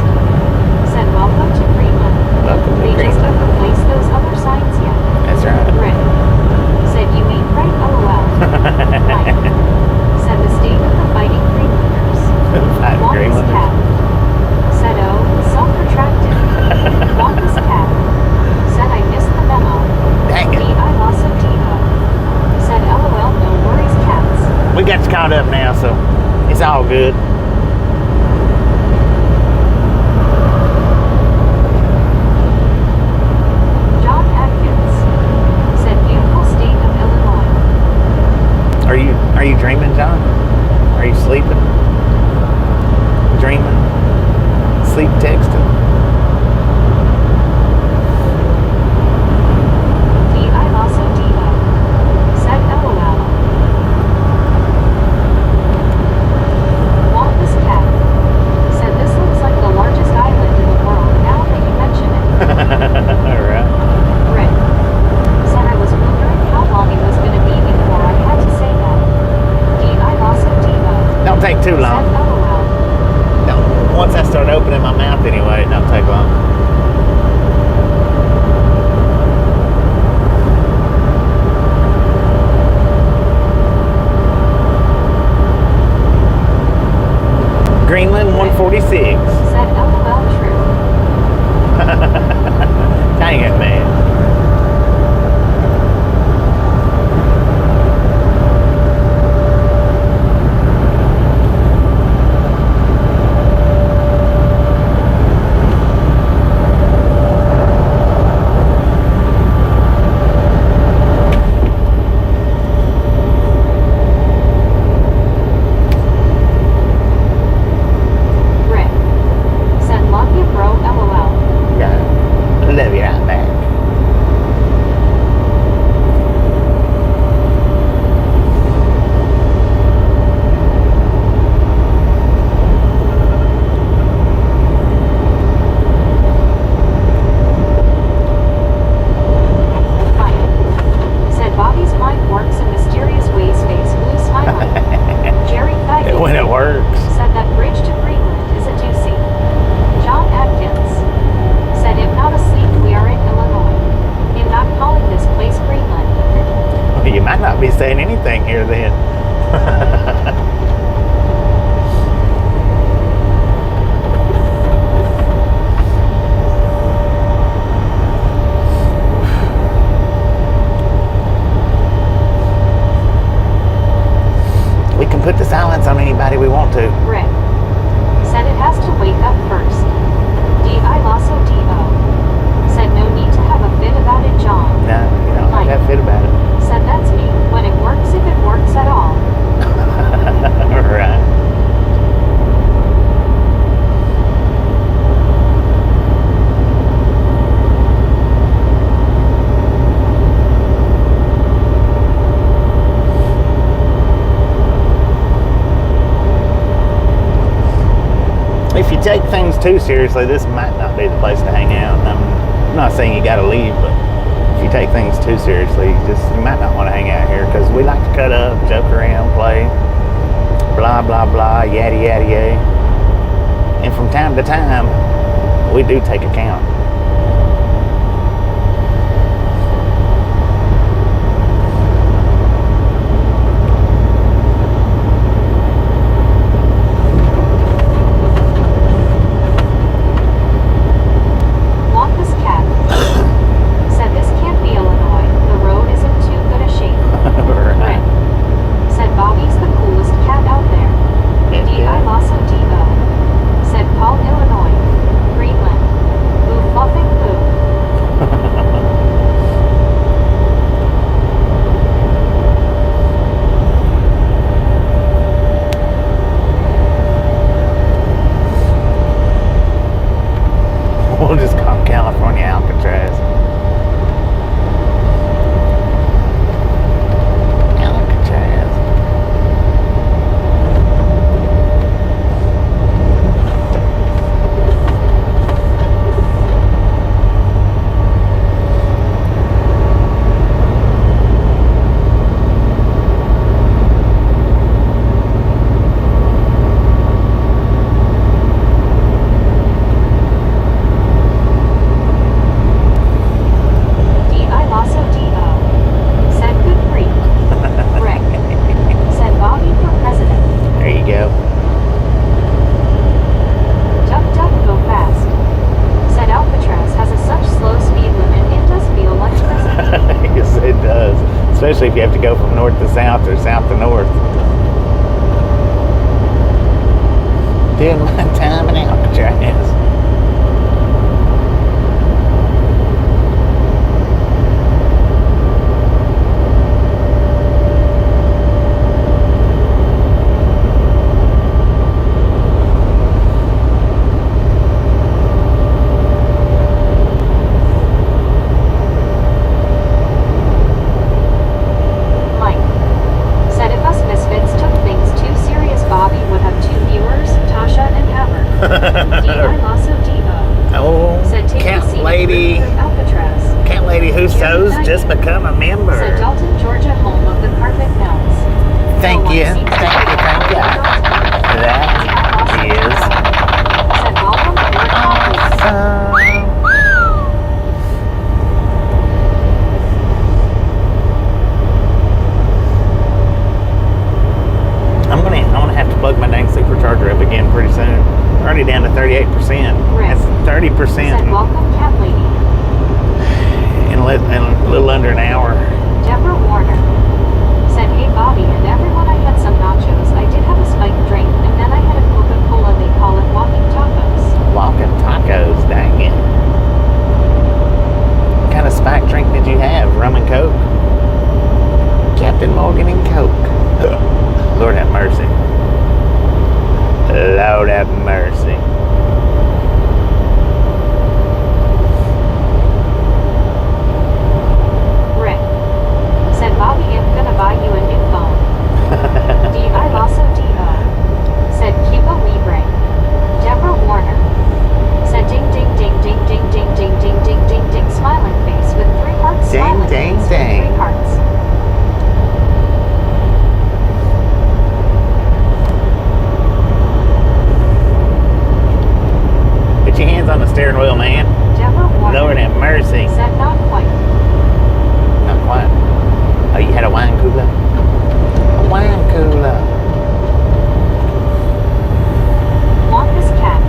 Said, welcome to Greenland. Welcome to They just Greenland. don't replace those other signs yet. That's right. Rick said, you ain't right, LOL. Mike said, the state of the fighting Greenlanders. Fighting Wampus Greenlanders. Cat said, oh, self-retracted. Wampus Cat said, I missed the memo. Dang it. I also D.O. way. It don't take long. Greenland 146. Said LOL true. Dang it, man. Rick. Said love you bro LOL. Yeah. Love you right back. Mike. Said Bobby's mind works in mysterious ways face blue smiling. Jerry Faggot. When it works. Said that bridge to Greenland is a doozy. John Atkins. Said if not asleep we are in Illinois. In not calling this place Greenland. You might not be saying anything here then. We can put the silence on anybody we want to. Rick. Said it has to wake up first. D.I. Lasso D.O. Said no need to have a fit about it, John. No, you don't have that fit about it. Said that's me, when it works if it works at all. Right. If you take things too seriously, this might not be the place to hang out. I'm not saying you gotta leave, but if you take things too seriously, you might not want to hang out here because we like to cut up, joke around, play, blah blah blah, yada yada yada. And from time to time, we do take account. Wonka's cat. Said this can't be Illinois, the road isn't too good a shape. Right. Rick. Said Bobby's the coolest cat out there. D.I. Lasso D.O. Said call Illinois. Greenland. Boo fluffing boo. We'll just call California Alcatraz. Alcatraz. D.I. Lasso D.O. Said good grief. Rick. Said Bobby for president. There you go. Duck duck go fast. Said Alcatraz has a such slow speed limit it does feel like prison. Yes, it does. Especially if you have to go from north to south or south to north. Doing my time in Alcatraz. Mike. Said if us misfits took things too serious Bobby would have 2 viewers, Tasha and Haber. D.I. Lasso D.O. Oh, Said take cat a seat lady. through Alcatraz. Cat lady who sews just become a member. Said Dalton, Georgia, home of the carpet melts. Thank No one you. seems to Thank you. be Thank you. Dalton. That is Said Dalton, Said welcome, cat lady. in a little under an hour. Deborah Warner. Said, hey Bobby and everyone, I had some nachos. I did have a spiked drink, and then I had a Coca-Cola. They call it walking tacos. Walking tacos, dang it. What kind of spiked drink did you have? Rum and Coke? Captain Morgan and Coke. Lord have mercy. Lord have mercy. Rick. Said, Bobby, I'm gonna buy you a new phone. I also D.O. Said, Cuba Libre. Deborah Warner. Said, ding, ding, ding, ding, ding, ding, ding, ding, ding, ding, ding, smiling face with 3 hearts. Ding, Smiling ding, face ding. with 3 hearts. Put your hands on the steering wheel, man. Deborah Warner. Lord have mercy. Said, not quite. Not quite. Oh, you had a wine cooler? A wine cooler. Want this cat?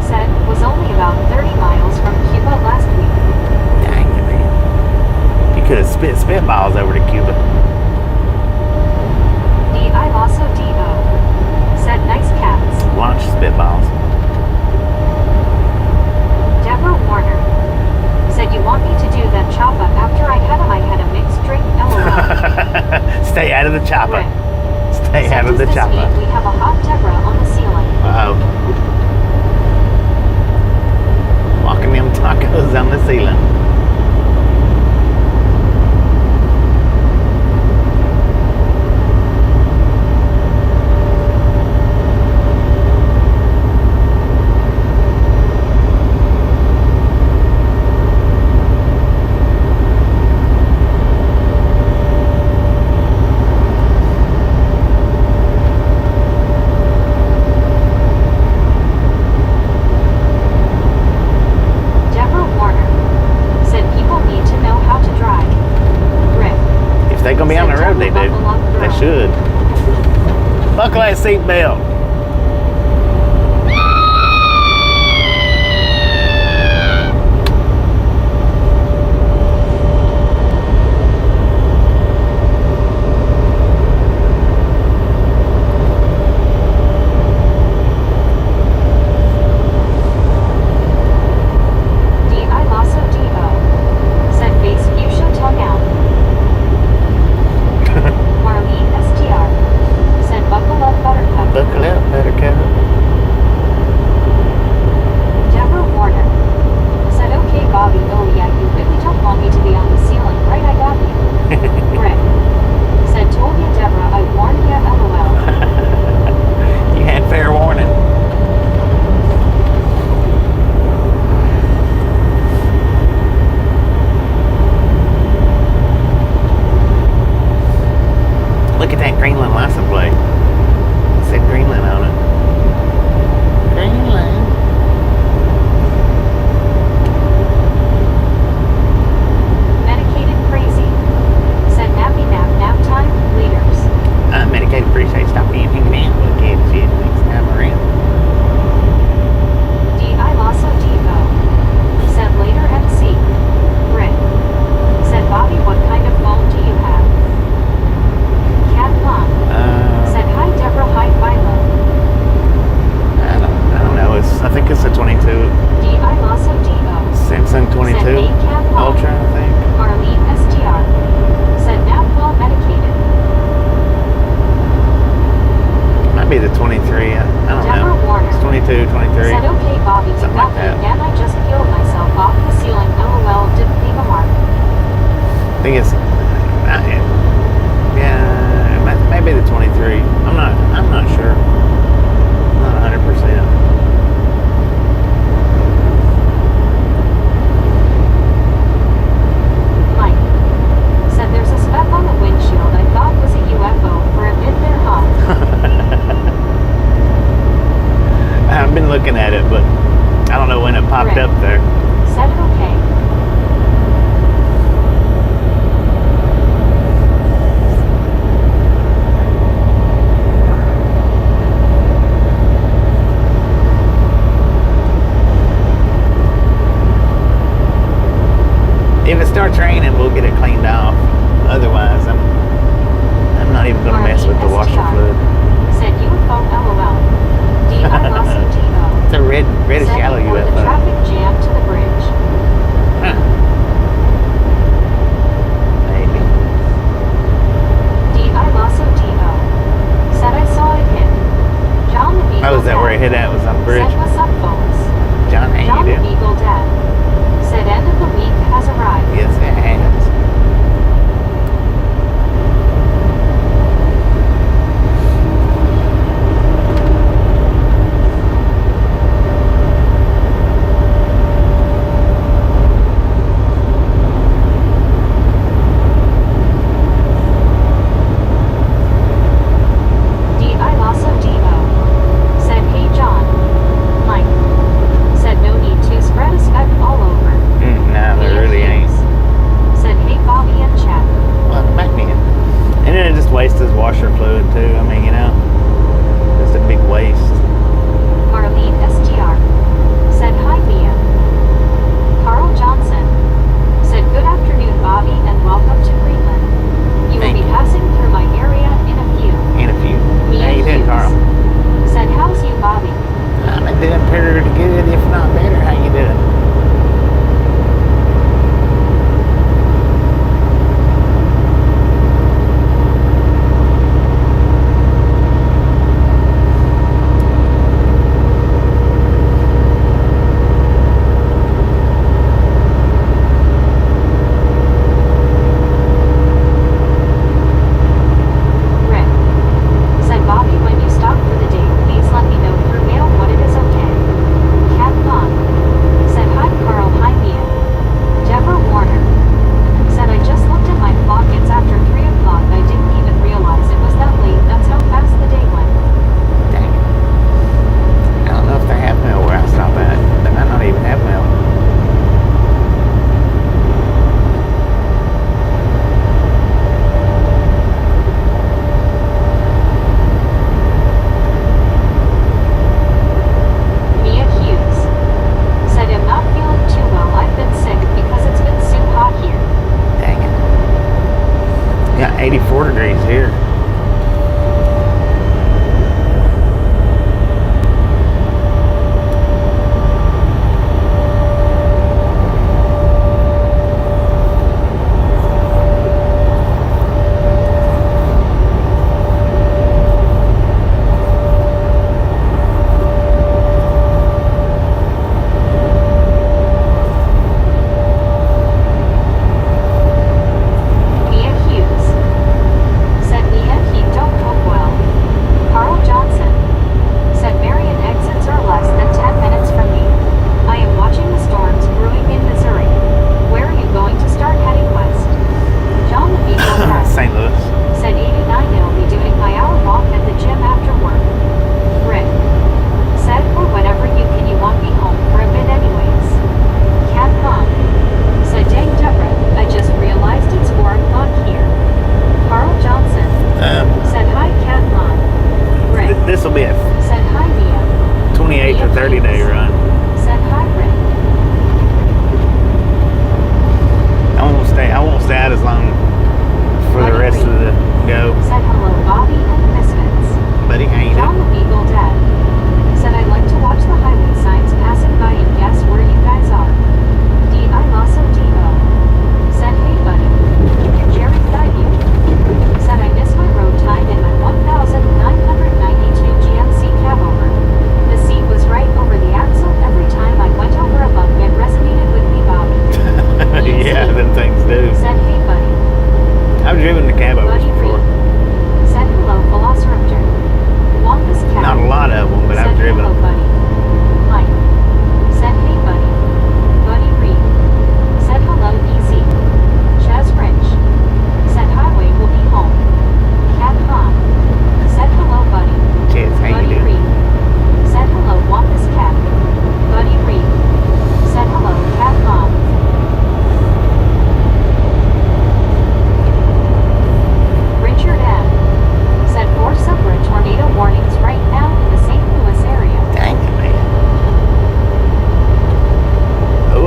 Said, was only about 30 miles from Cuba last week. Dang it, man. You could have spit spitballs over to Cuba. I also D.O. Said, nice cats. Launch spitballs. Deborah Warner. Said, you want me to do that choppa after I had a mixed drink, LOL. Stay out of the chopper. Rick. Stay Said, out of the this chopper. week we have a hot Deborah on the ceiling. Uh-oh. Walking them tacos on the ceiling. Deborah Warner. Said, people need to know how to drive. Rick. If they're gonna be on the road, they do. They should. Buckle that seatbelt. I also D.O. Said, face fuchsia tongue out. Marlene STR. Said, buckle up, buttercup. Buckle up, buttercup. Deborah Warner. Said, okay, Bobby. Oh, yeah, you really don't want me to be on the ceiling, right? I got you. Rick. Said, told you, Deborah, I warned ya, LOL. You had fair warning. Look at that Greenland license plate. It said Greenland on it. Greenland. Medicated crazy. Said, nappy nap, nap time, leaders. Medicated appreciate stop being hanging out with kids shit next time around. I also D.O. Said, later MC. Rick. Said, Bobby, what kind of phone do you have? Cat Mom. Said, hi, Deborah, hi, Philo. I don't know. I think it's a 22 I also D.O. Samsung 22 Said, hey, Cat Mom. Ultra, I think. Arlene STR. Said, nap well medicated. Might be the 23. I don't Deborah know. Warner. It's 22, 23. Said, okay, Bobby, you Something got like me that. again. I just peeled myself off the ceiling. LOL, didn't leave a mark. I think it's yeah, maybe the 23. I'm not sure. I'm not 100%. Mike. Said, there's a speck on the windshield I thought was a UFO for a bit there, huh? I've been looking at it, but I don't know when it popped Rick. up there. Said it okay.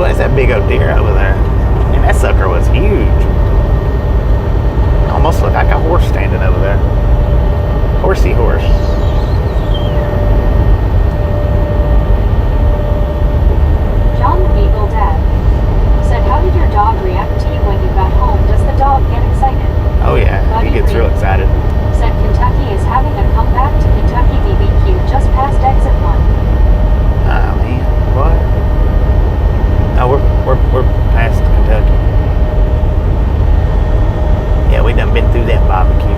What is that big old deer over there? And that sucker was huge. Almost looked like a horse standing over there. Horsey horse. John the Beagle Dad said, how did your dog react to you when you got home? Does the dog get excited? Oh yeah, he gets real excited. Said Kentucky is having a comeback to Kentucky BBQ just past exit 1. Oh man, what? No, we're past Kentucky. Yeah, we done been through that barbecue.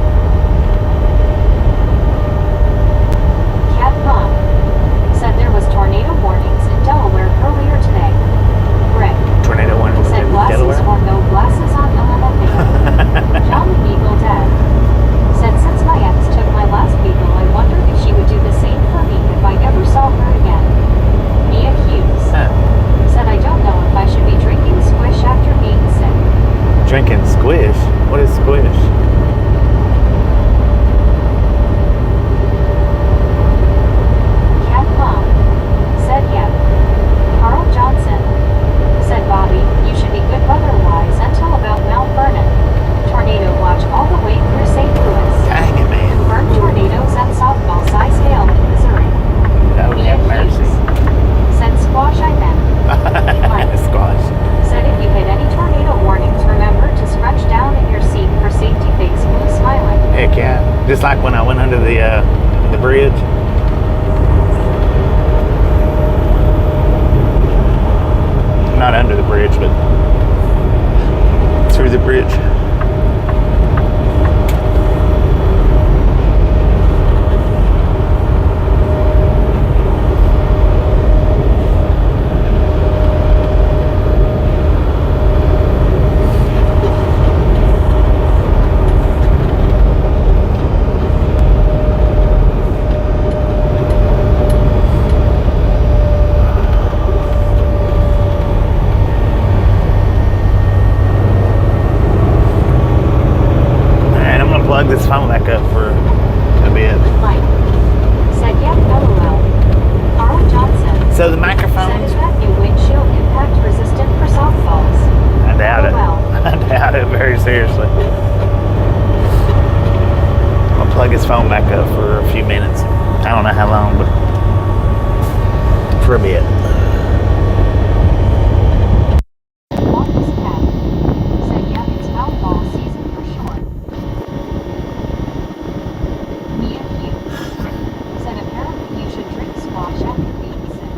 Cat Mom said there was tornado warnings in Delaware earlier today. Greg Tornado warning said in glasses Delaware. or no glasses on LMFAO. John the Beagle Dad said, since my ex took my last beagle, I wondered if she would do the same for me if I ever saw her again. Mia Hughes said, I don't know if I should be drinking squish after being sick. Drinking squish? What is squish? Cat Mom said, yeah. Carl Johnson said, Bobby, you should be good weather-wise until about Mount Vernon. Tornado watch all the way through St. Louis. Dang it, man. Burn tornadoes and softball-sized hail in Missouri. Oh, Mia have mercy. Hughes said, squash I meant. Mike Squash. said, if you hit any tornado warnings, remember to scrunch down in your seat for safety. Face blue smiling. Heck yeah. Just like when I went under the bridge. Not under the bridge, but through the bridge. Plug this phone back up for a bit. Mike said, yeah, LOL. Carl Johnson So the said, microphones, is that new windshield impact resistant for softballs? I doubt it. LOL. I doubt it very seriously. I'll plug his phone back up for a few minutes. I don't know how long, but for a bit. Longest Cat said, yeah, it's foulball season for sure. Mia Hughes said, apparently you should drink squash after being sick.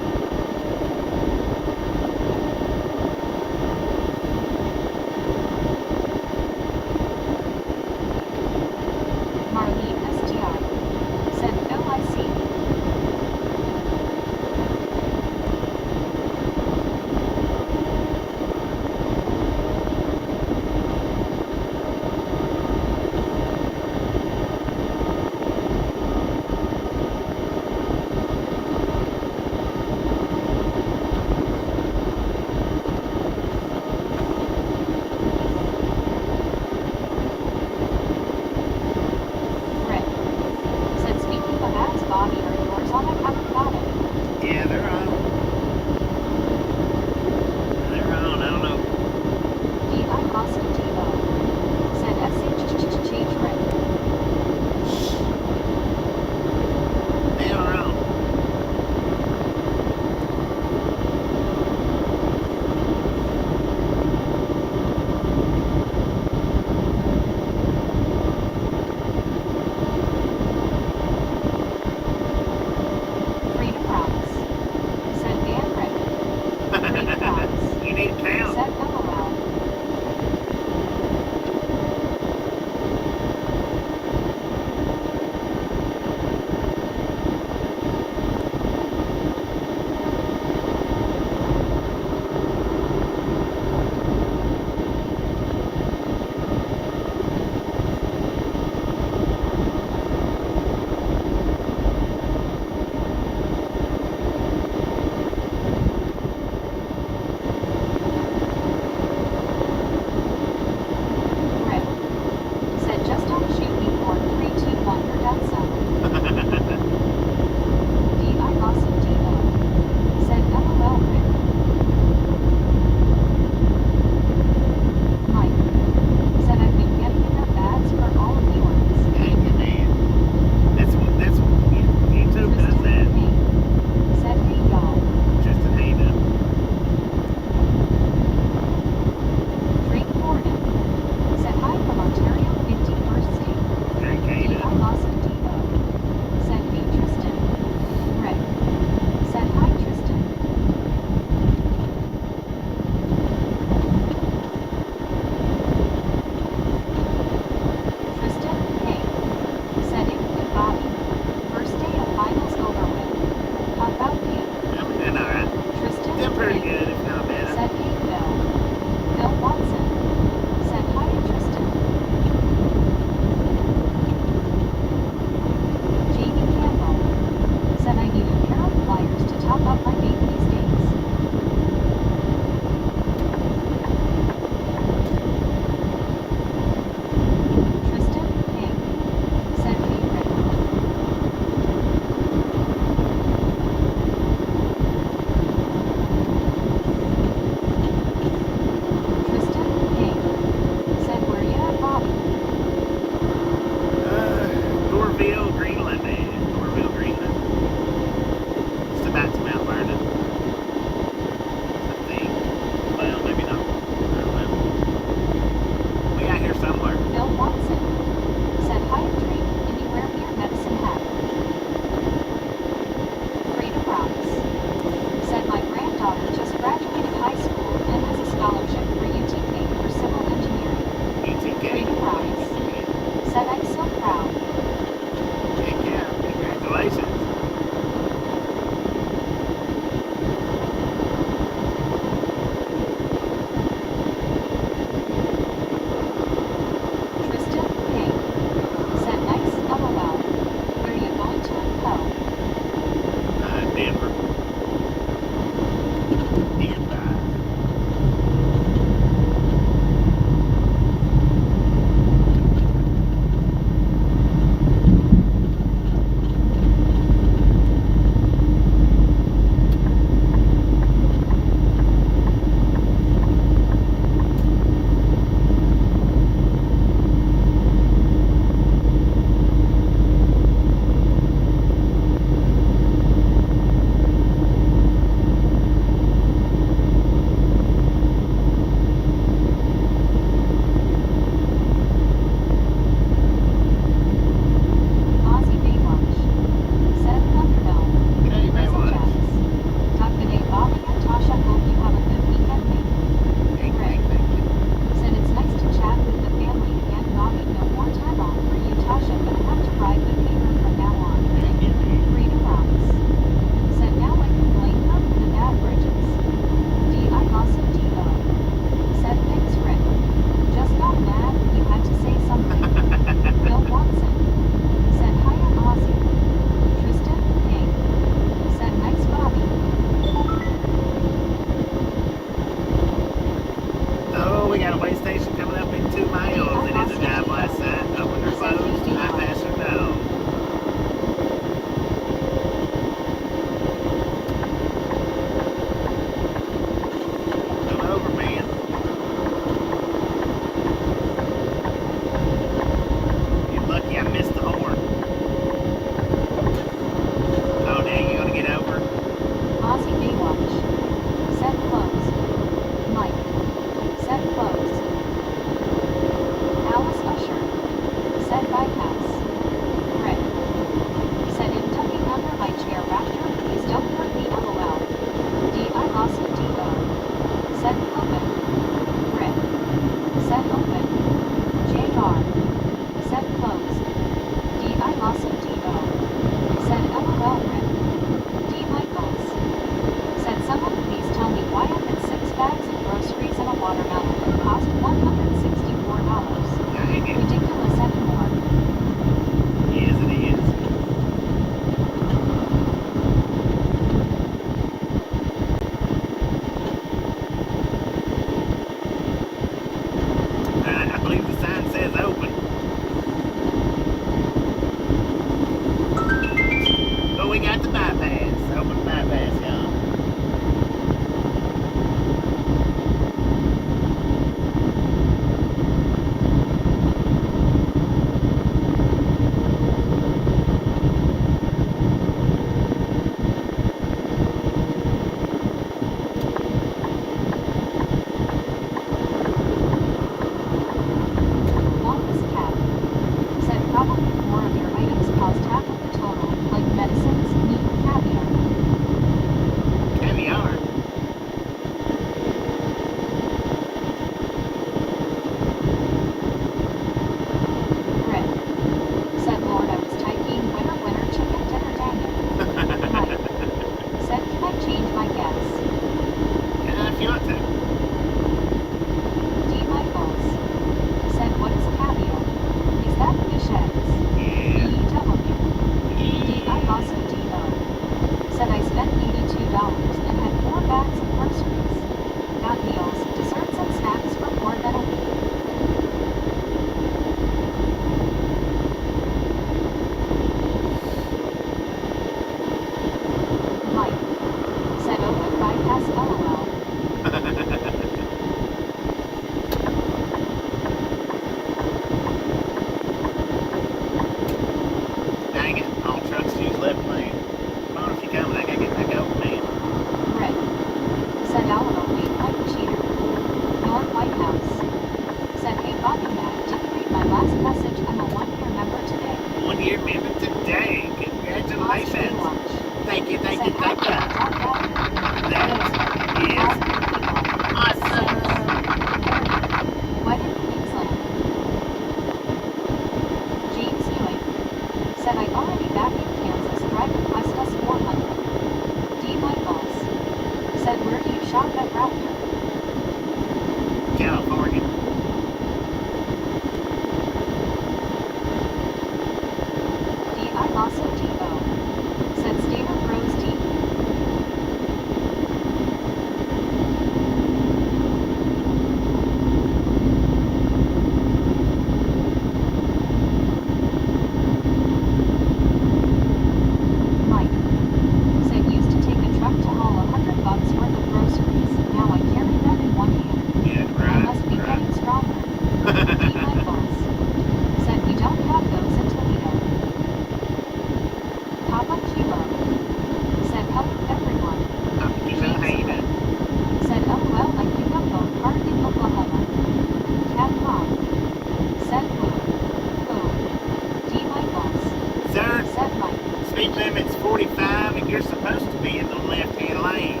limit's 45 and you're supposed to be in the left-hand lane.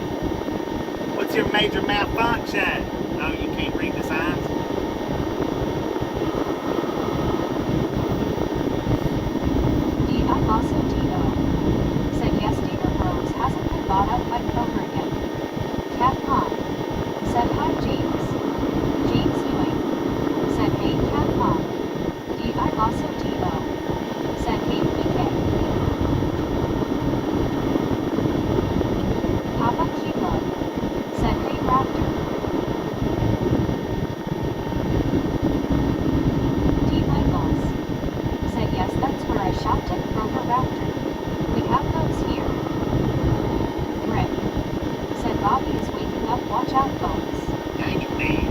What's your major malfunction? Oh, you can't read the signs? Also D.O. said yes, David Rose hasn't been bought up by Kroger yet. Capcom said hi, James. James Ewing said hey, Capcom. D.I. also D.O. said hey, PK. Papa Kilo said hey, Raptor. D. Michaels said yes, that's where I shopped at Kroger Raptor. We have those here. Rick said Bobby is waking up, watch out folks. Dang it, man.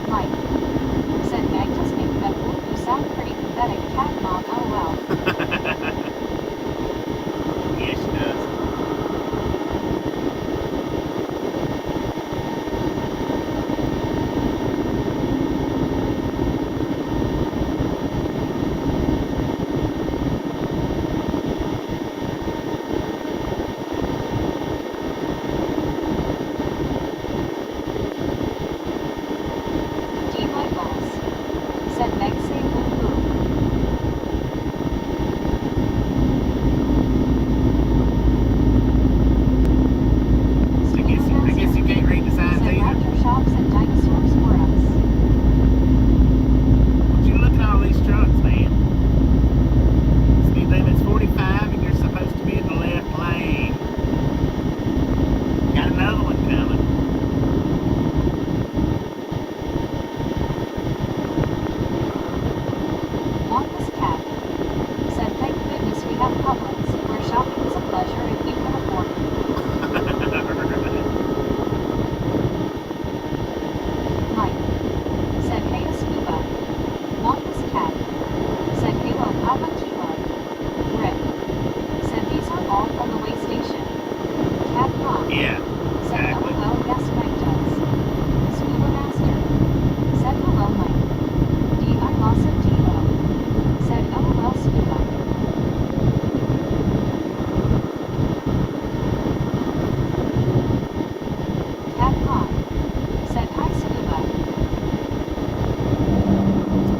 Mike said Meg just make that whoop, you sound pretty pathetic, cat mom, oh well. Yeah, she does. D. Michaels said Meg say boo boo. I guess you can't read the signs said either. Raptor shops and dinosaurs for us. Would you look at all these trucks, man? Speed limit's 45 and you're supposed to be in the left lane. Got another one coming. Marcus Cat said thank goodness we have Publix, where shopping is a pleasure if you can afford it. Mike said hey, Scuba. Marcus Cat said hello, Papa Kilo. Rick said these are all from the way station. Capcom Yeah, said exactly. LOL, yes Mike does. Scuba Master said hello Mike. D.I. also D.O. said LOL Scuba. Capcom said hi Scuba.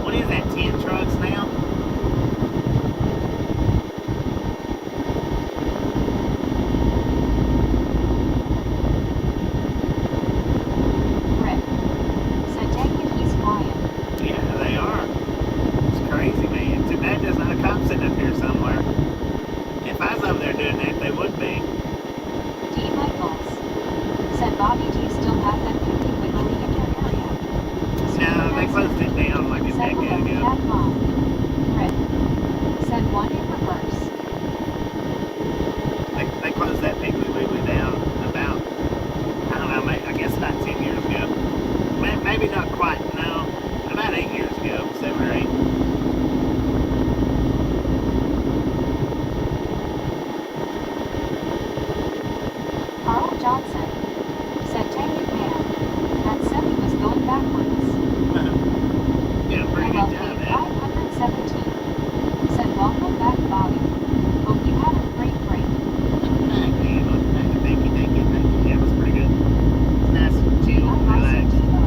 What is that, 10 trucks now? Rick said dang it, he's quiet. Yeah, they are. It's crazy, man. Too bad there's not a cop sitting up here somewhere. If I was over there doing that, they would be. D. Michaels said Bobby, do you still have that Piggly Wiggly in your area? No, they closed it down like a Said decade hello, ago. Cat Mom. Rick said one in reverse. They closed that Piggly Wiggly down about, I don't know, I guess about 10 years ago. Maybe not quite, no, about 8 years ago, 7 or 8. Carl Johnson said dang it man, that semi was going backwards. Did a pretty good job, LLK man. 517 said welcome back Bobby. Hope you had a great break. Thank you. That was pretty good. Nice, chill, D.I. also relaxed. D.O.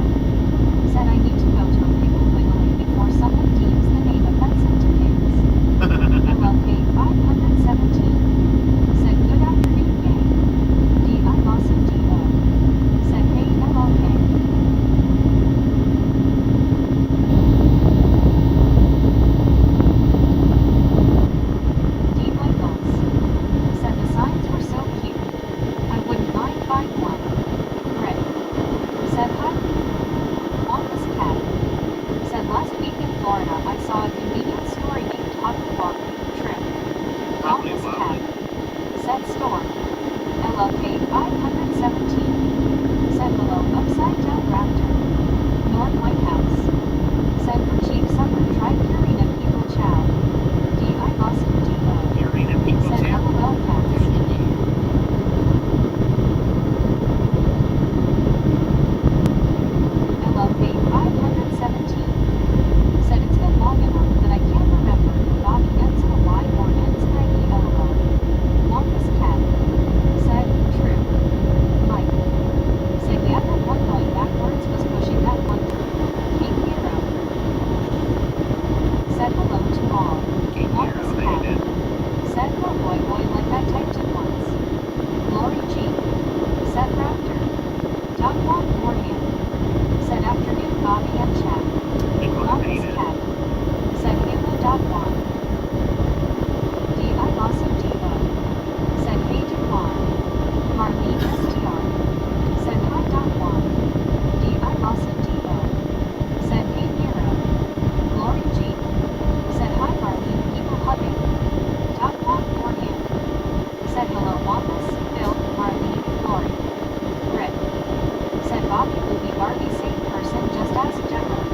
Bobby Booby Barbie same person just asked Deborah.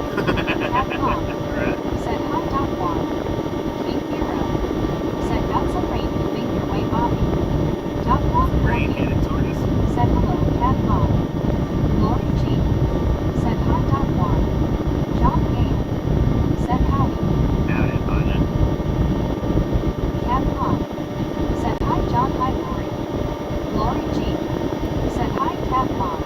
Capcom. Said hi Doc Juan. King Hero. Said got some rain moving your way Bobby. Doc Juan Rain Bobby. headed toward us. Said hello Capcom. Lori G. Said hi Doc Juan. John Gale. Said howdy. Howdy, partner. Capcom. Said hi John hi Lori. Lori G. Said hi Capcom.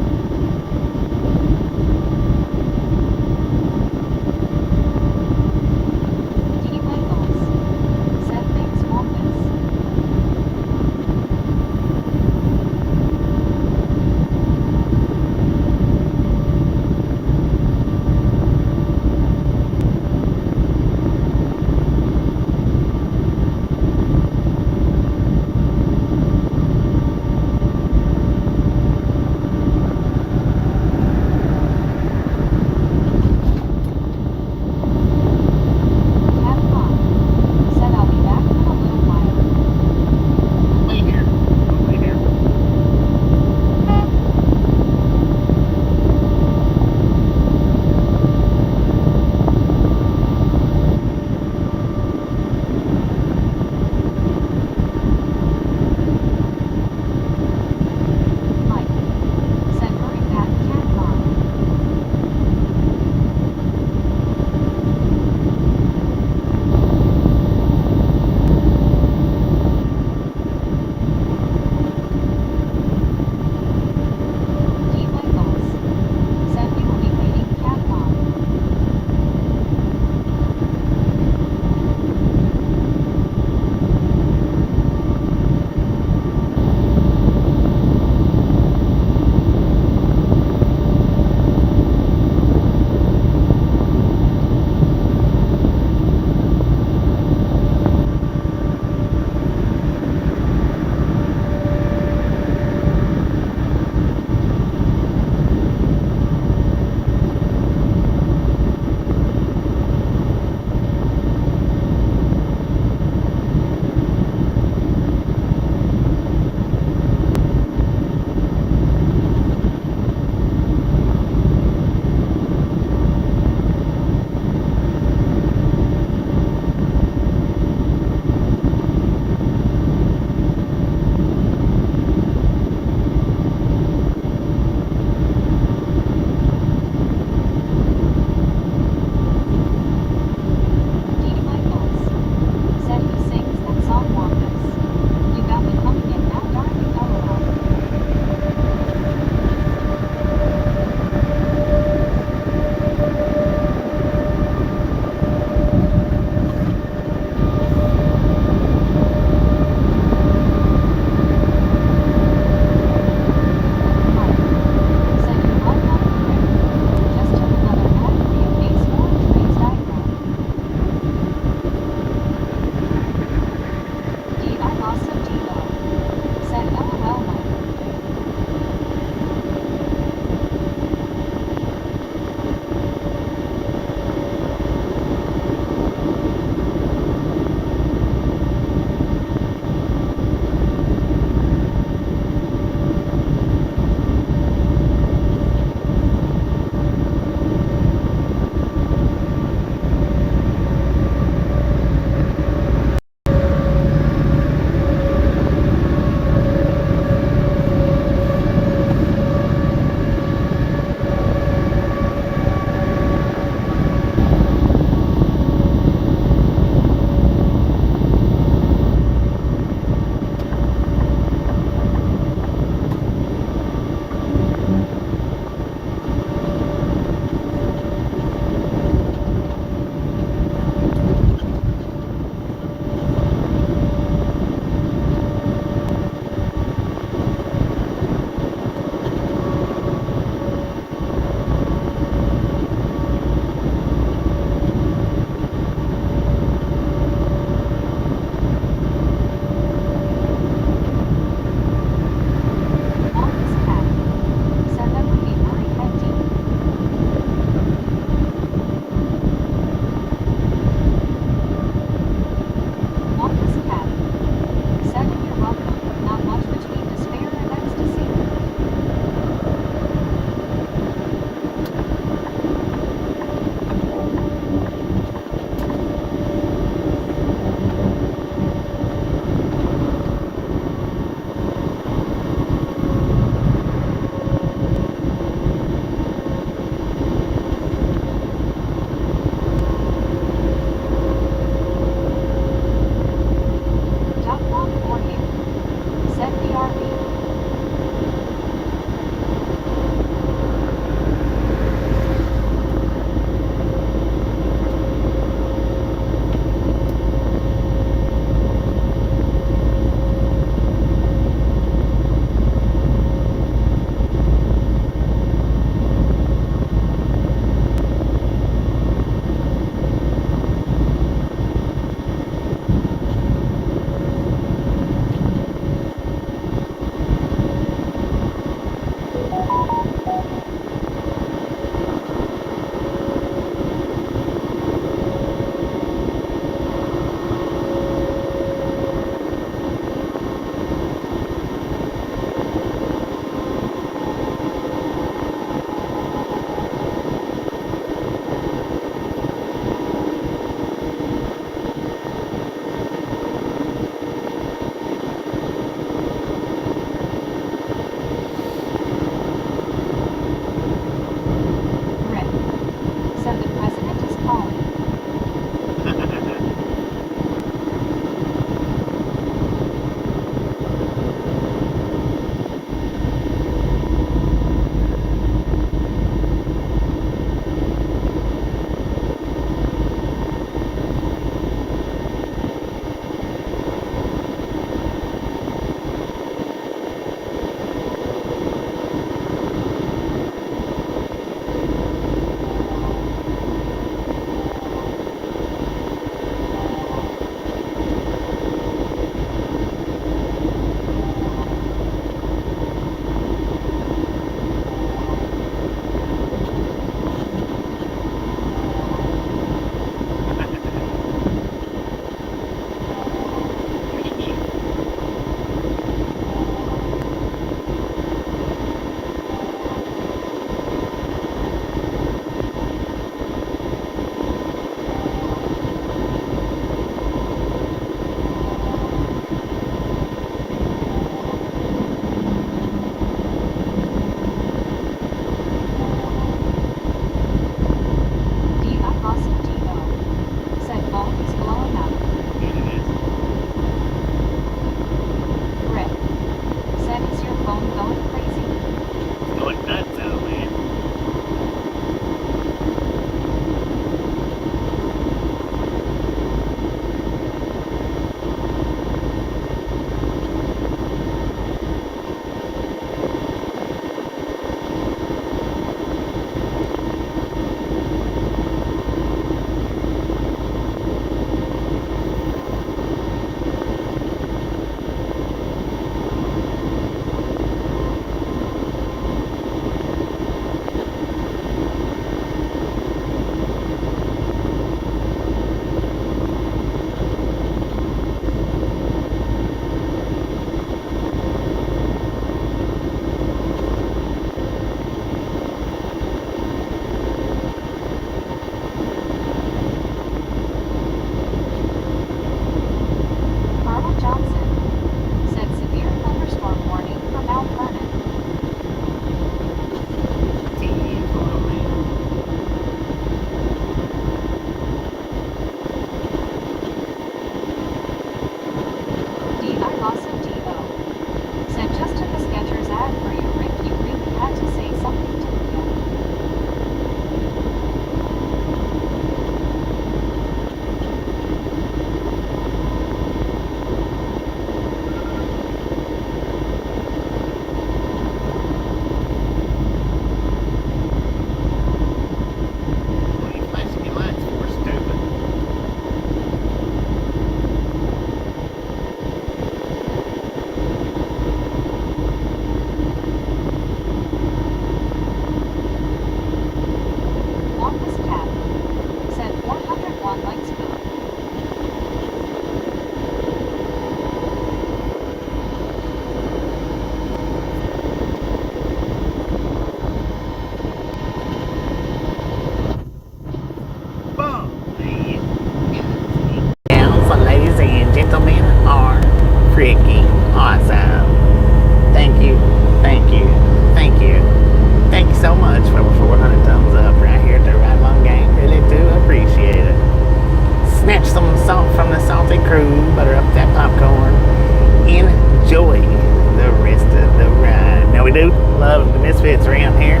we do love the Misfits around here.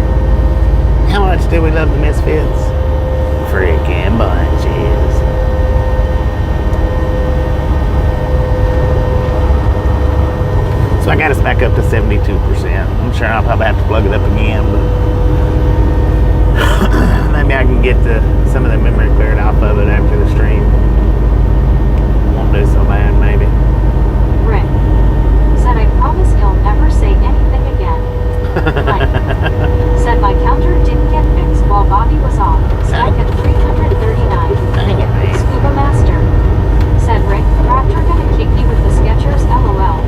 How much do we love the Misfits? Freaking bunches. So I got us back up to 72%. I'm sure I'll probably have to plug it up again, but maybe I can get some of the memory cleared off of it after the stream. Won't do so bad, maybe. Rick said, I promise he'll never say anything again. Mike said, my counter didn't get fixed while Bobby was off. Stuck at 339. Scuba Master said, Rick, Raptor gonna kick you with the Skechers, LOL.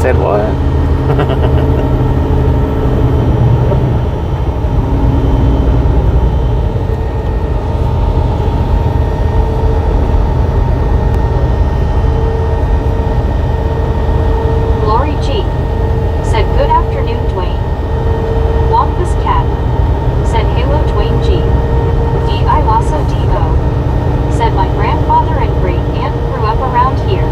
said what? Blurry G said good afternoon, Dwayne. Wampus Cat said hello, Dwayne G. D.I. Lasso D.O. said my grandfather and great aunt grew up around here.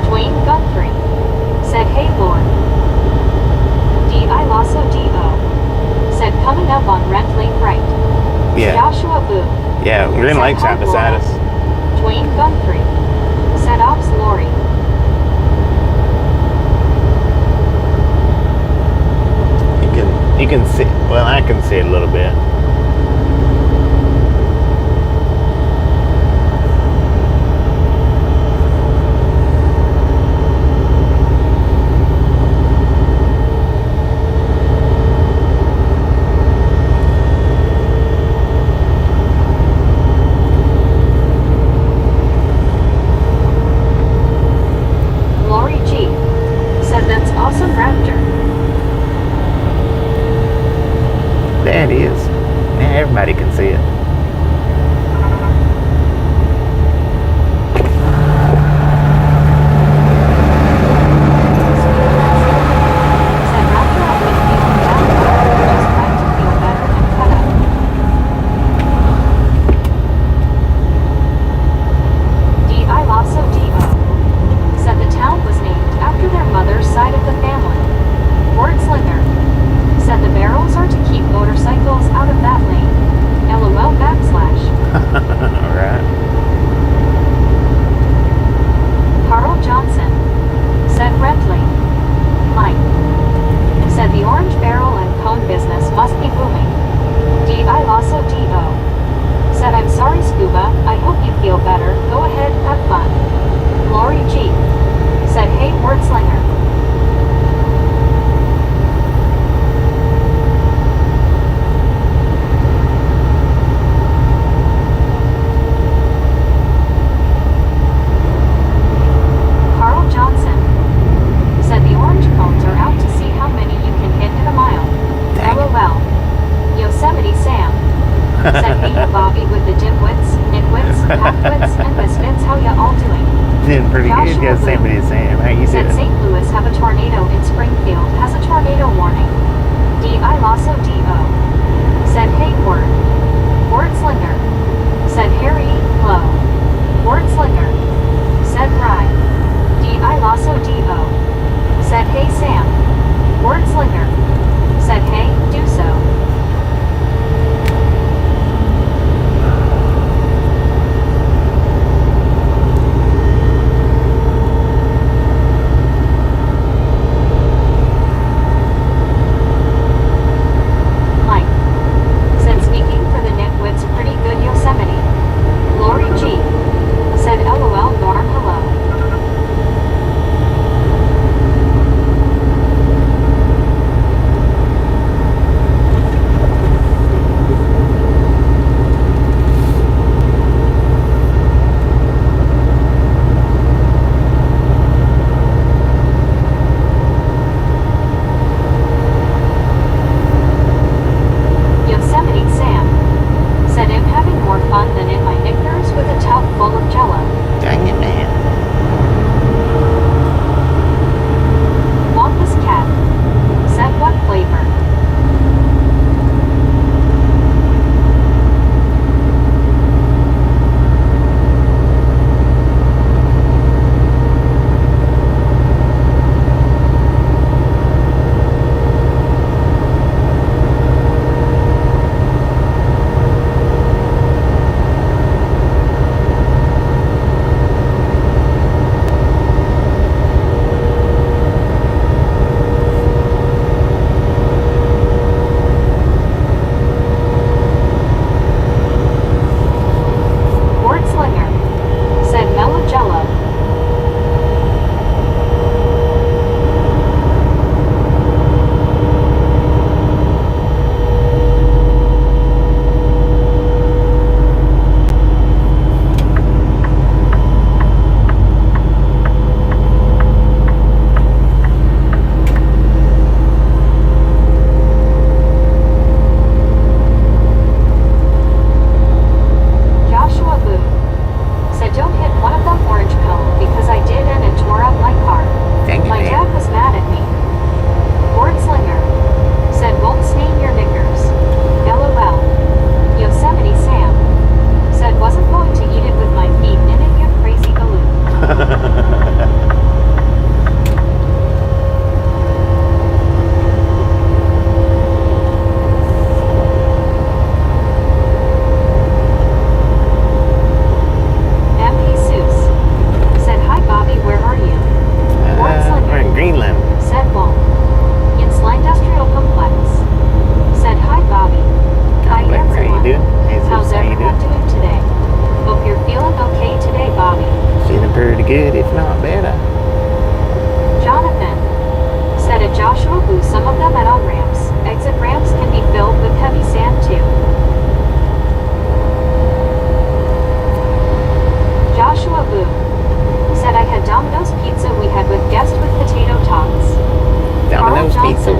Dwayne Guthrie said hey, Lord. D.I. Lasso D.O. said coming up on Rent Lake right. Yeah. Joshua Boo Yeah, Green Lake's right beside us. Dwayne Guthrie said Ops Lori. You can see, well, I can see it a little bit. Lori G said that's awesome, Raptor. There it is. Yeah, everybody can see it. Said Raptor I've been feeling down, just trying to feel better and cut up. D.I. Lasso D.O. said the town was named after their mother's side of the family. Wordslinger said the barrels are to keep motorcycles out of that lane. LOL backslash. Alright. Carl Johnson said Rentley. Mike said the orange barrel and cone business must be booming. D.I. Lasso D.O. said I'm sorry, Scuba, I hope you feel better, go ahead, have fun. Lori G said hey, Wordslinger. Carl Johnson said the orange cones are out to see how many you can hit in a mile. Dang. LOL. Yosemite Sam said hey, you Bobby with the dimwits, nitwits, halfwits, and misfits, how ya all doing? Doing pretty good. Joshua Yosemite Sam. How you Said doing? St. Louis have a tornado in Springfield has a tornado warning. D.I. Lasso D.O. said hey, Word. Wordslinger said Harry, low. Wordslinger said Rye. D.I. Lasso D.O. said hey, Sam. Wordslinger said hey, do so.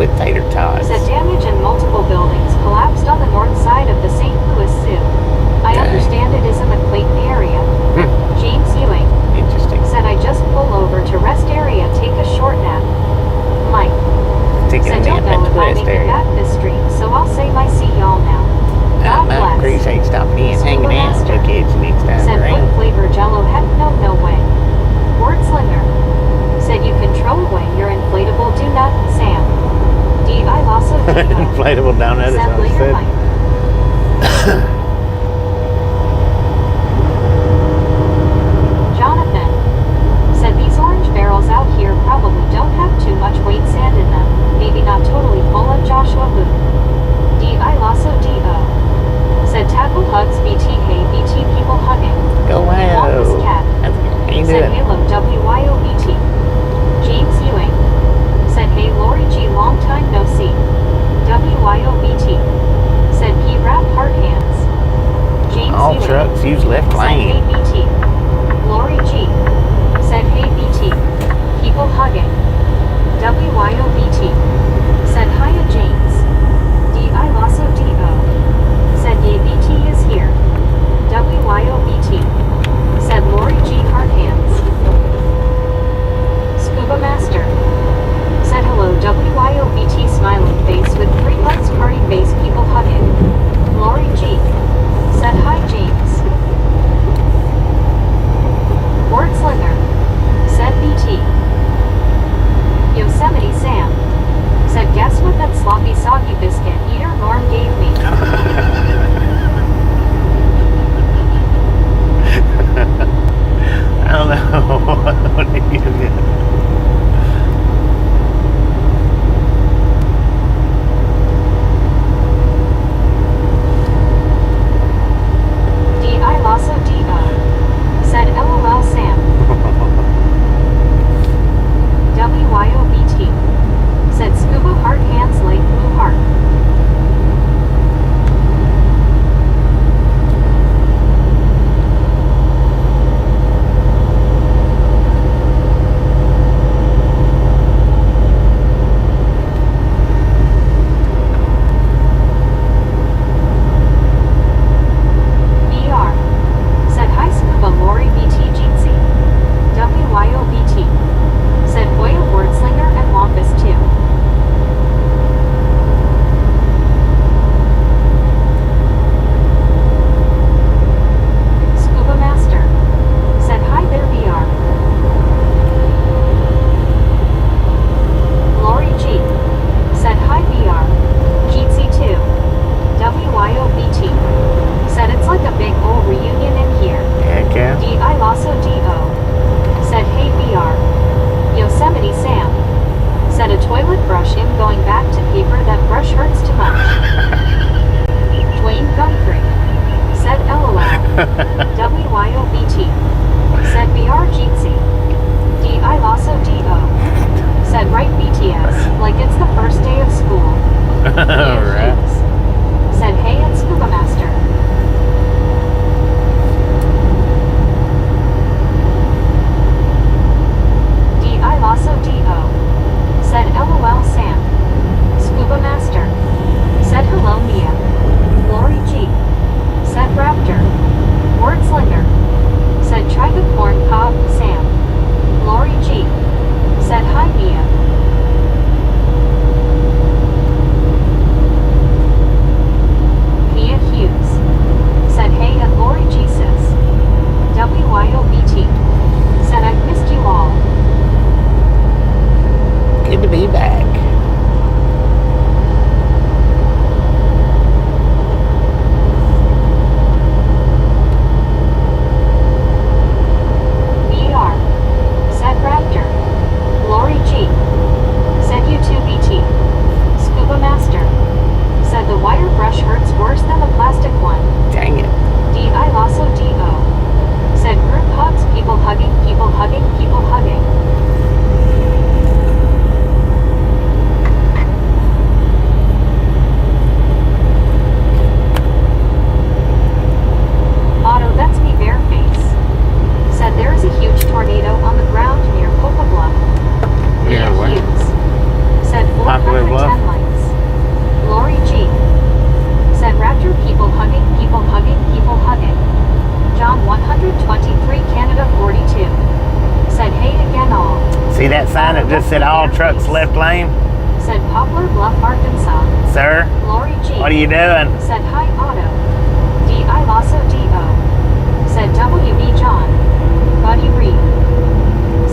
with tater tots. Said damage in multiple buildings collapsed on the north side of the St. Louis Zoo. I Dang. understand it is in the Clayton area. James Ewing Interesting. said I just pull over to rest area, take a short nap. Mike Taking said a don't nap know at if the I'll rest make it area. back this stream, so I'll say my see y'all now. God I bless. appreciate stopping in, hanging out. Master We'll catch you next time said around. foot flavor jello, heck no way. Wordslinger said you can throw away your inflatable donut, Sam. D.I. Lasso Inflatable donut is said what I later, said. Mike. Jonathan said these orange barrels out here probably don't have too much weight sand in them. Maybe not totally full of Joshua Boo. D.I. Lasso D.O. said tackle hugs BT, hey BT people hugging. Go Longest wow. cat How you said doing? Halo WYOBT. James Ewing said hey Lori G, long time no see. WYOBT said P rap heart hands. James All Ewing trucks use left said hey lane. BT. Lori G said hey BT. People hugging. WYOBT said hiya James. D.I. Lasso D.O. said yay BT is here. WYOBT said Lori G hard hands. Scuba Master said hello WYOBT smiling face with 3 lights party face people hugging. Lori G said hi James. Wordslinger said BT. Yosemite Sam said guess what that sloppy soggy biscuit eater Norm gave me. I don't know. What did you do? D.I. Lasso D.O. said LOL Sam. WYOBT said scuba heart hands like blue heart. VR said hi scuba Lori BT Jeetsy. WYOBT said Hoya Wordslinger and Wampus too. Scuba Master said hi there VR. Lori G said hi VR. Jeetsy too. WYOBT said it's like a big old reunion in here. Heck yeah. D.I. Lasso D.O. said hey VR. Yosemite Sam said a toilet brush him going back to paper, that brush hurts too much. Dwayne Gumphrey said LOL. WYOBT said VR Jeetsy. D.I. Lasso D.O. said right BTS like it's the first day of school. Alright. Hughes said hey and Scuba Master. D.I. Lasso D.O. said LOL Sam. Scuba Master said hello Mia. Lori G said Raptor. Wordslinger said try the corn cob Sam. Lori G said hi Mia. Mia Hughes said hey and Lori G says WYOBT said I've missed you all. Good to be back. VR said Raptor. Lori G said you too BT. Scuba Master said the wire brush hurts worse than the plastic one. Dang it. D.I. Lasso D.O. said group hugs, people hugging, people hugging, people hugging. sign that just said all trucks left lane? Said Poplar Bluff, Arkansas. Sir, Lori G. what are you doing? Said hi Otto. D.I. Lasso D.O. Said W.B. John. Buddy Reed.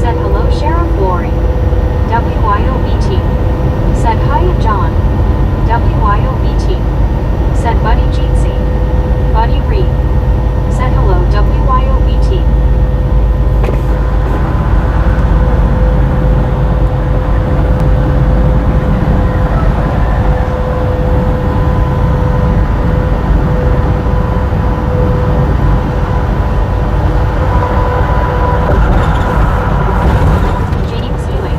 Said hello Sheriff Lori. W.Y.O.B.T. Said hiya John. W.Y.O.B.T. Said Buddy Jeetsy. Buddy Reed. Said hello W.Y.O.B.T. James Ewing.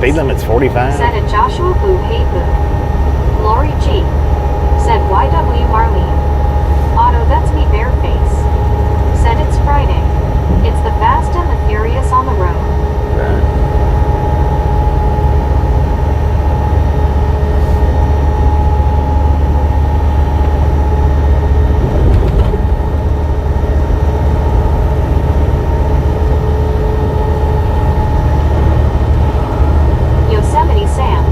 speed limit's 45. Said a Joshua Boo Hey Boo. Lori G. Said YW Marlene. Otto, that's me bareface. Said it's Friday. It's the Fast and the Furious on the road. Right. Yosemite Sam.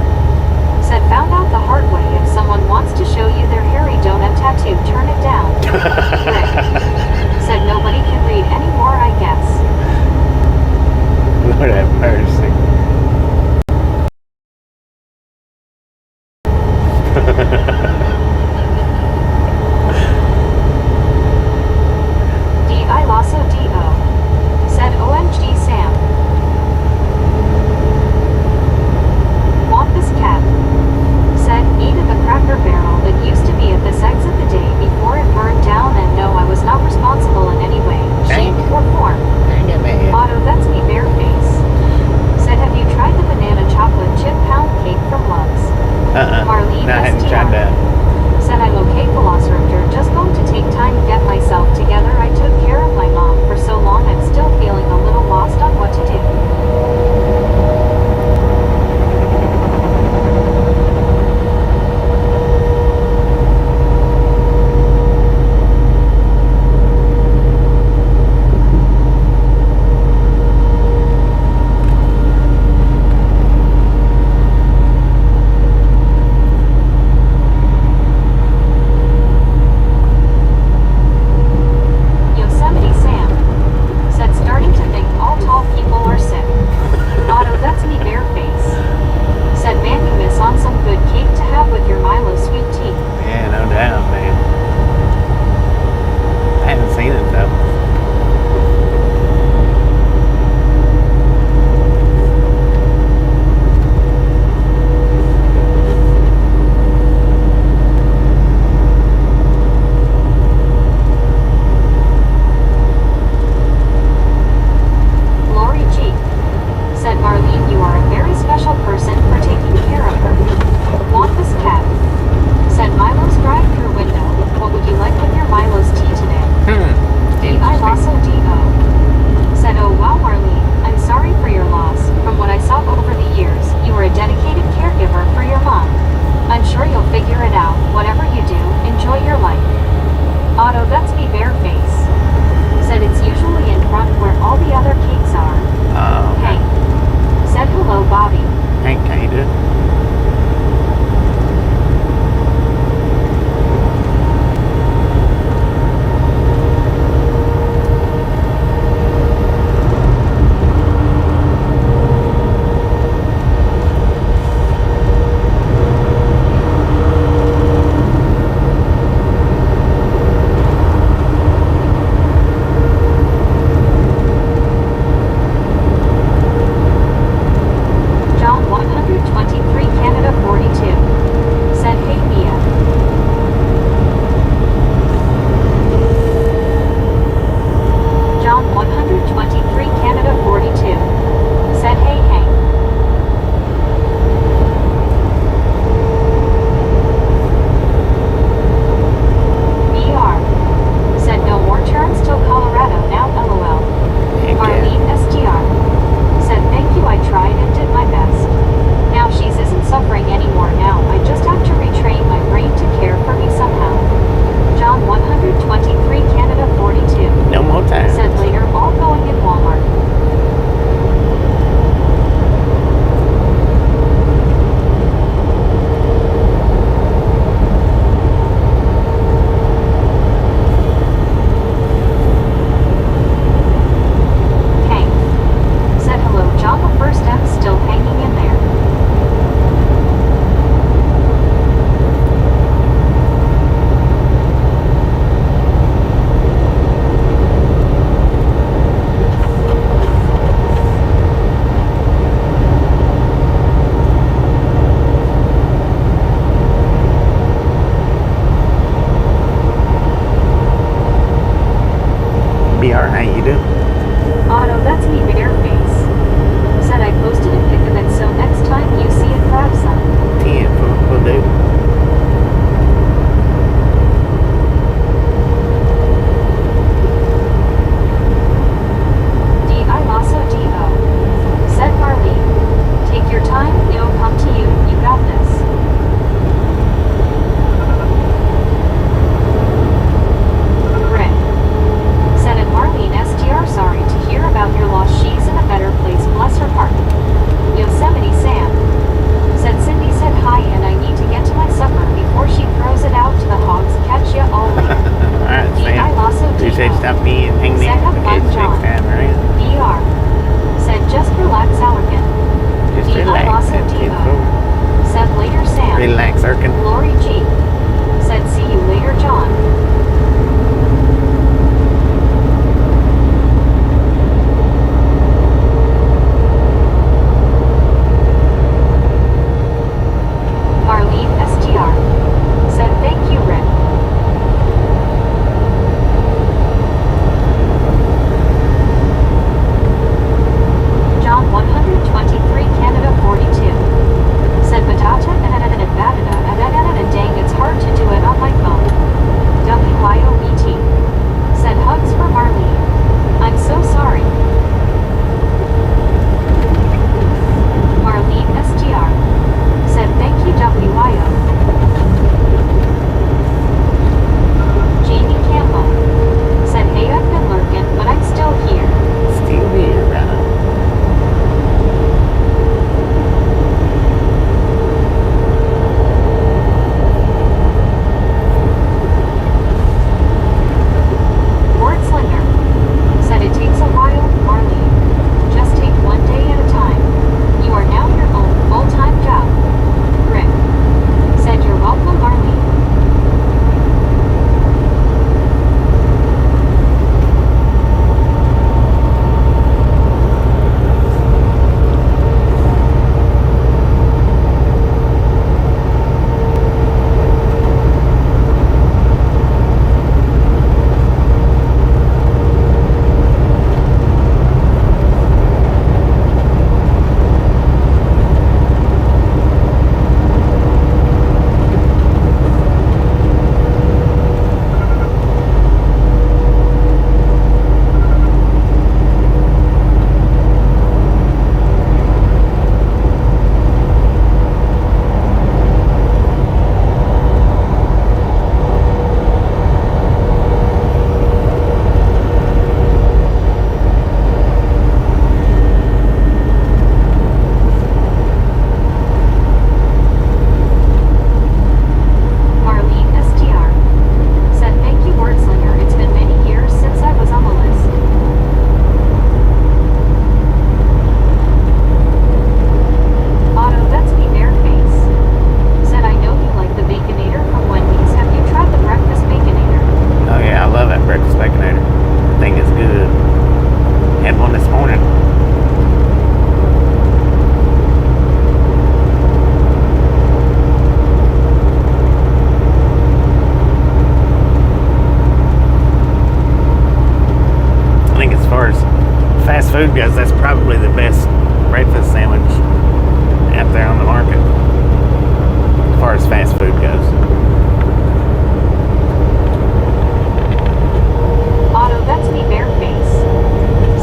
Said found out the hard way if someone wants fast food goes, that's probably the best breakfast sandwich out there on the market. As far as fast food goes. Otto, that's me bareface.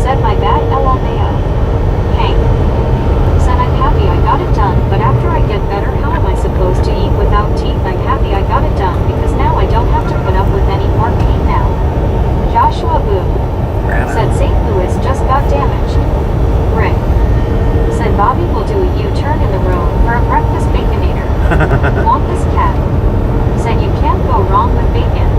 Said my bad LMAO. Hank. Said I'm happy I got it done, but after I get better how am I supposed to eat without teeth? I'm happy I got it done because now I don't have to put up with any more pain now. Joshua Boone. Said St. Louis just got damaged. Rick. Said Bobby will do a U-turn in the road for a breakfast baconator. Wampus Cat. Said you can't go wrong with bacon.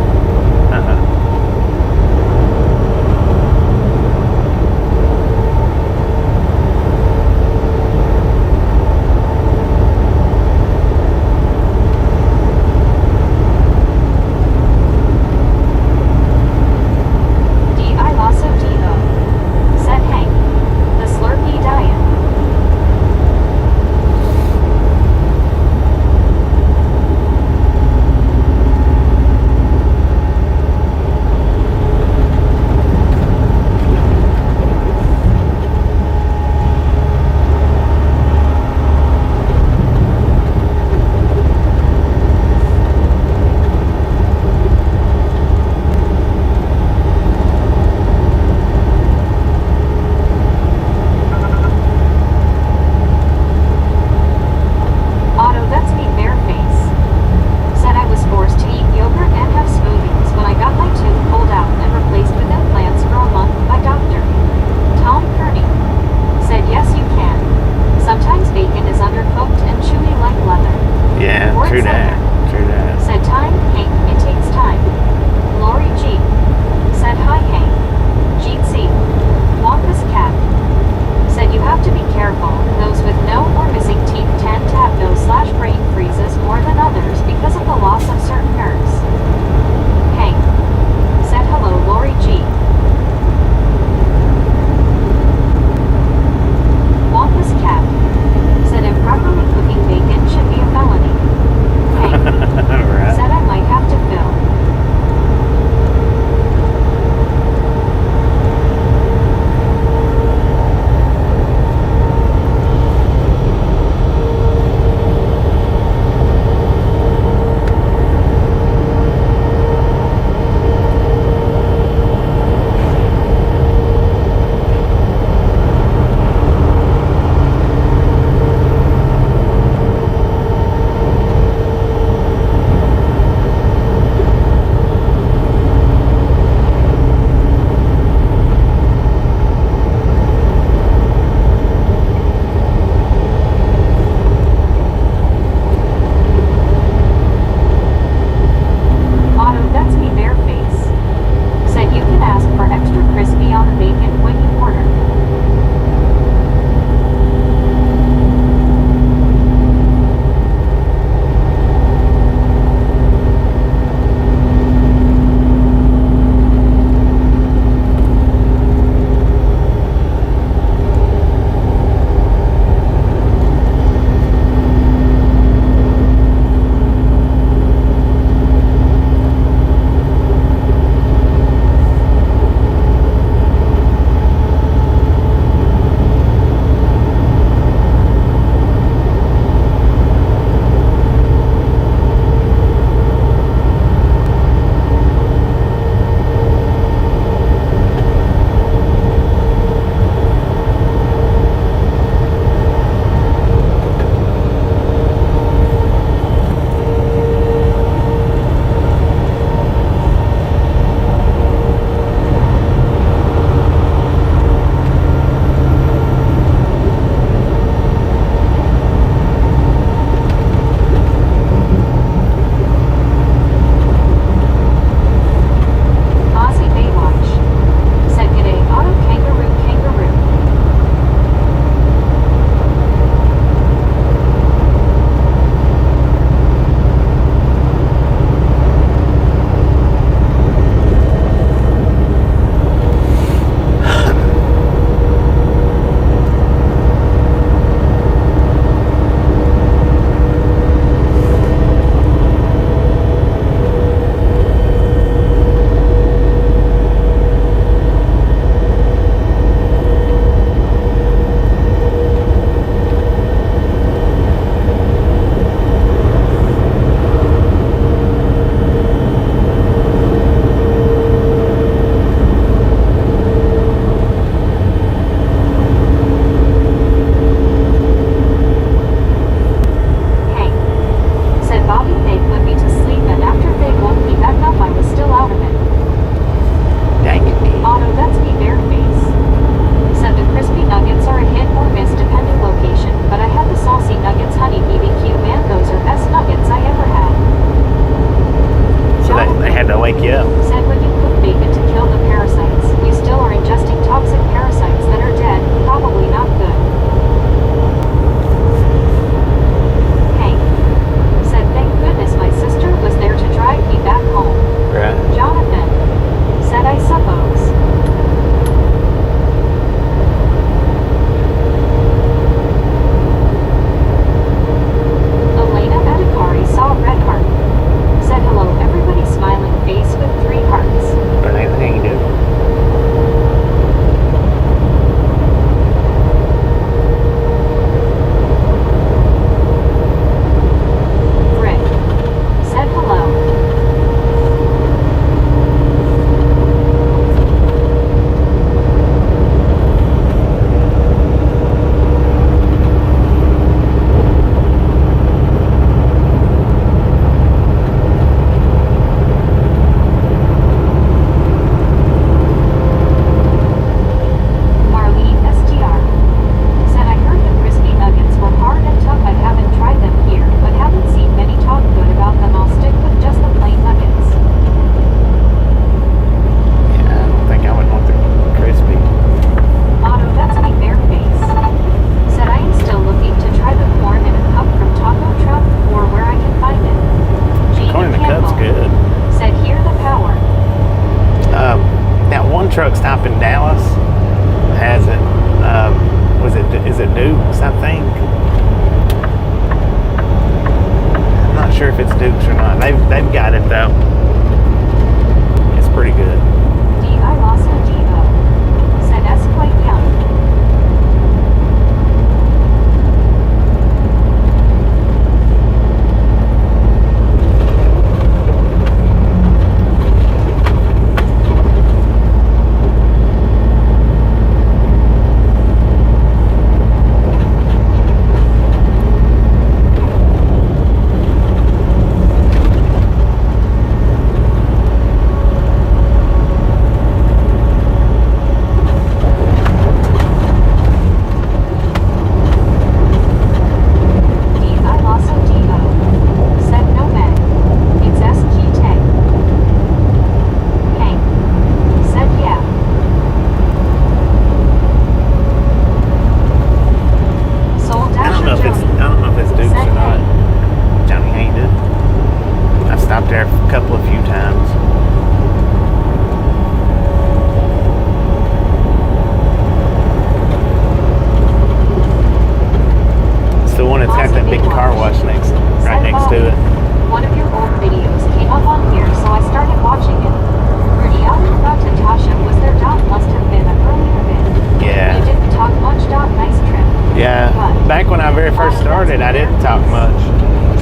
started, I didn't talk much.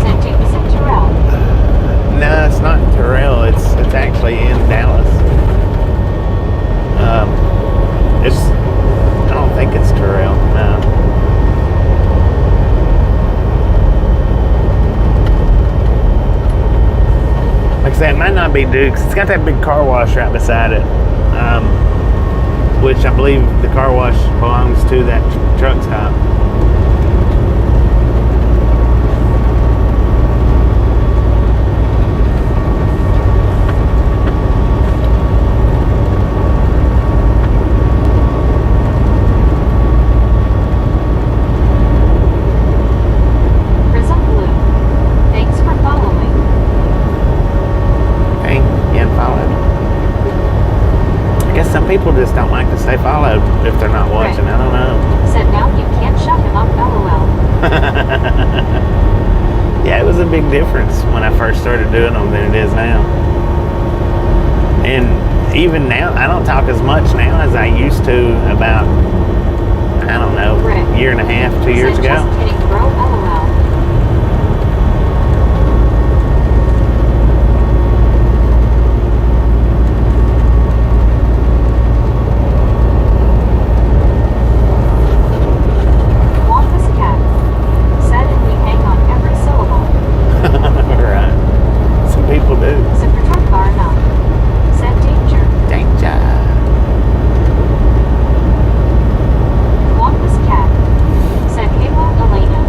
Said Davis and Terrell. No, it's not Terrell. It's actually in Dallas. I don't think it's Terrell. No. Like I said, it might not be Duke's. It's got that big car wash right beside it, which I believe the car wash belongs to that truck stop. Prism Blue. Thanks for following. Hey, getting followed. I guess some people just don't like to stay followed if they're not watching. I don't know. Said now you can't shut him up, lol. Yeah, it was a big difference when I first started doing them than it is now. And even now, I don't talk as much now as I used to about, I don't know, a year and a half, 2 years Said ago. just kidding, bro, lol. Wampus cat. Said and we hang on every syllable. Right. Some people do. Said for truck car enough. Said danger. Danger. Wampus cat. Said Halo Elena.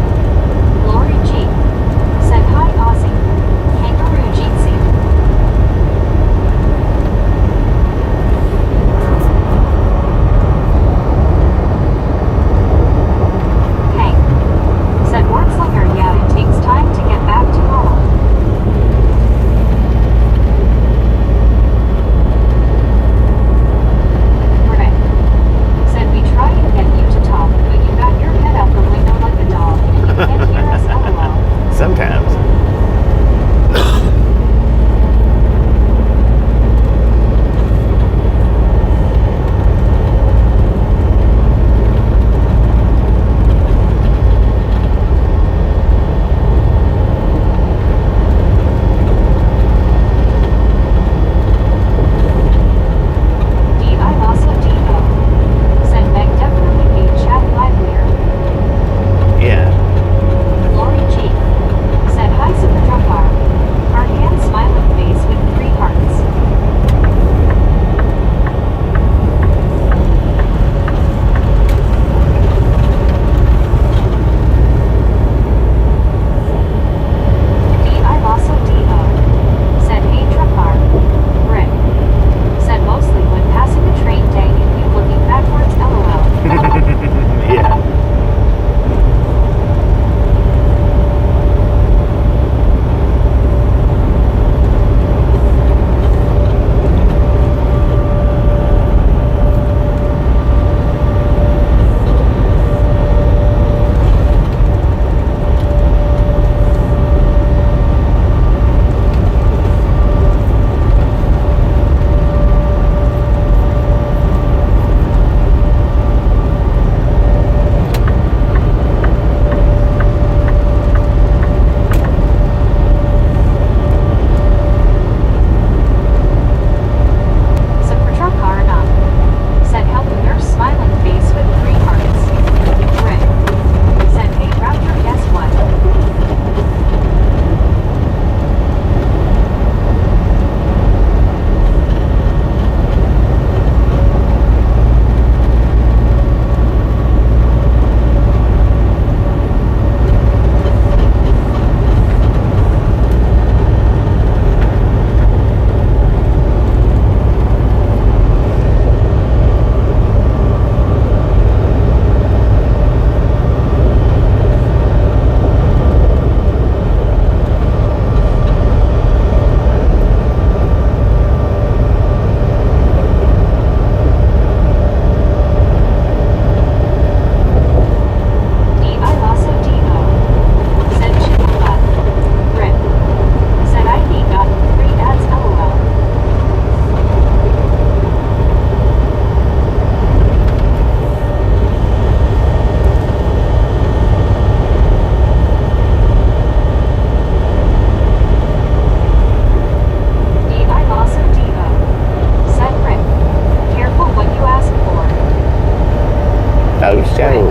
show.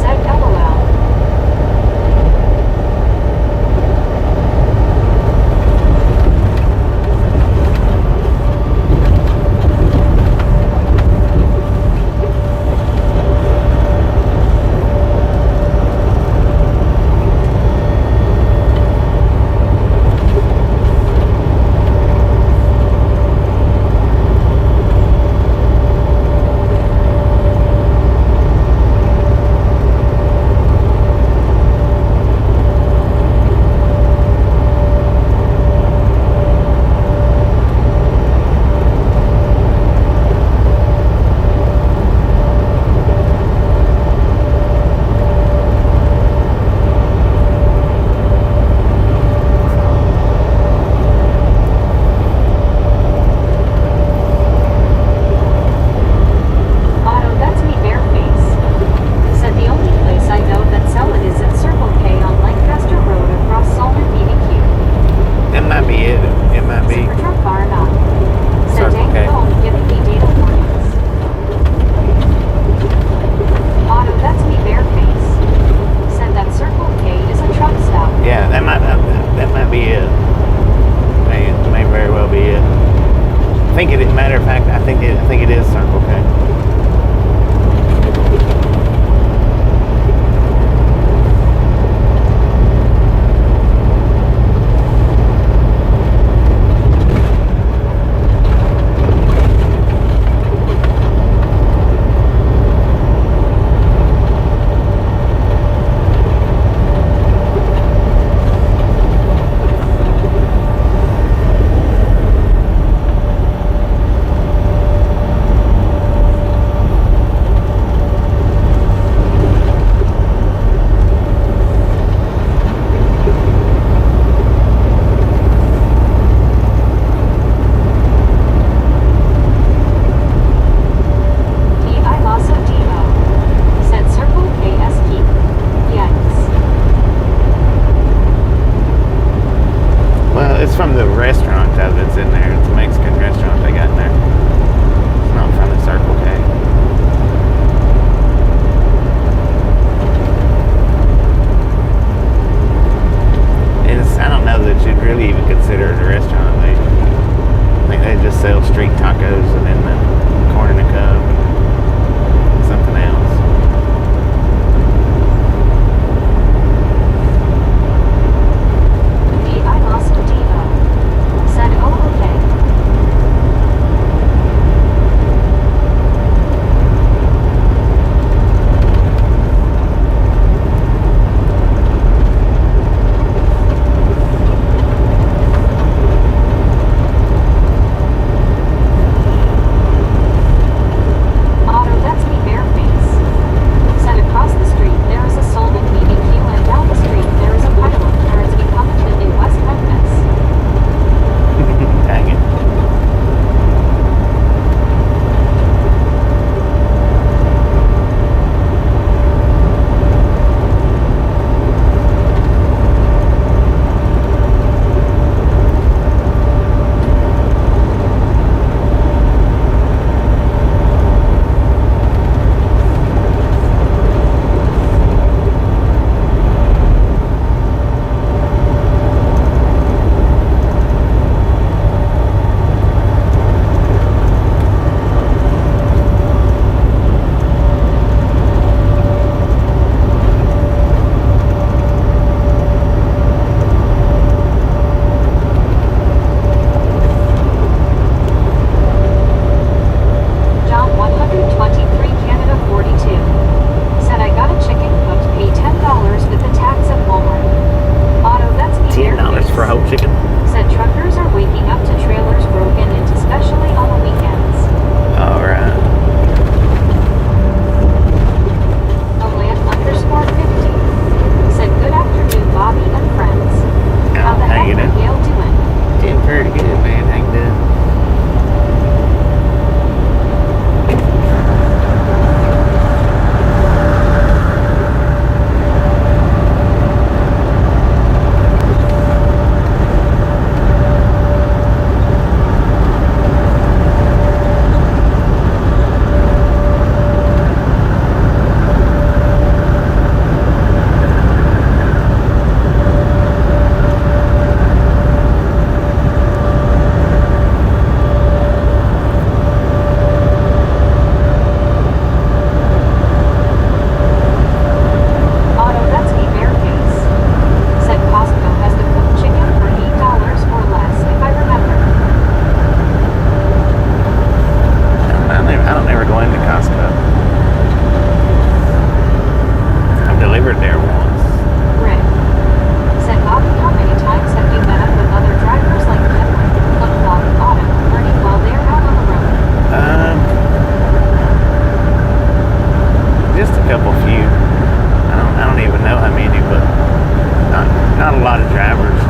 Said LOL. couple few. I don't even know how many, but not a lot of drivers.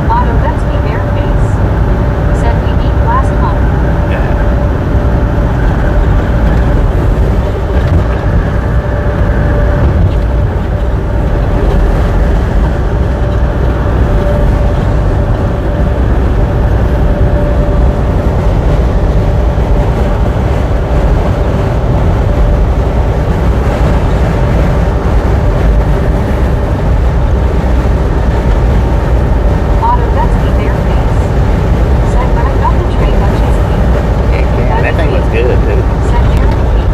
Auto Let's Be Bareface said we beat last month. Yeah. Auto Let's Be Bareface said when I got the train by Chesapeake. Heck yeah, that thing was good, dude. Said Aaron Lee.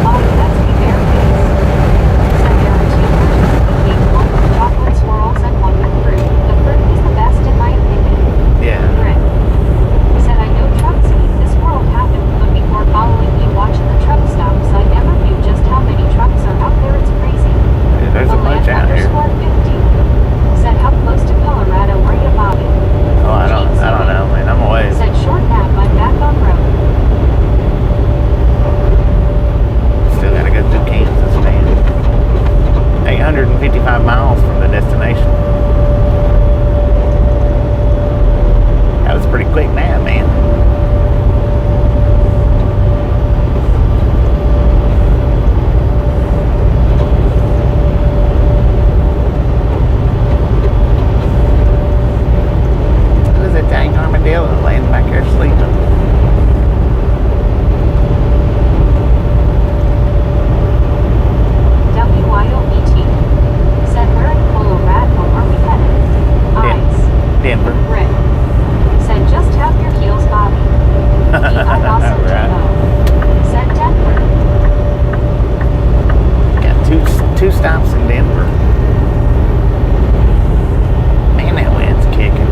Auto Let's Be Bareface said there are two versions of the cake, one with chocolate swirls and one with fruit. The fruit is the best in my opinion. Yeah. Grit said I know trucks mean this world happened, but before following you watching the truck stops, I never knew just how many trucks are out there. It's crazy. Dude, there's a bunch out here. _50 said how close to Colorado are you, Bobby? Oh, I don't know, man. I'm away. Said short nap, I'm back on road. Still gotta go through Kansas, man. 855 miles from the destination. That was pretty quick now, man. Look at that dang armadillo laying back there sleeping. WYOBT said we're in Colorado, are we headed? Eyes. Denver. Grit said just have your heels, Bobby. I'm also Right. Jimbo said Denver. Got two stops in Denver. Man, that wind's kicking.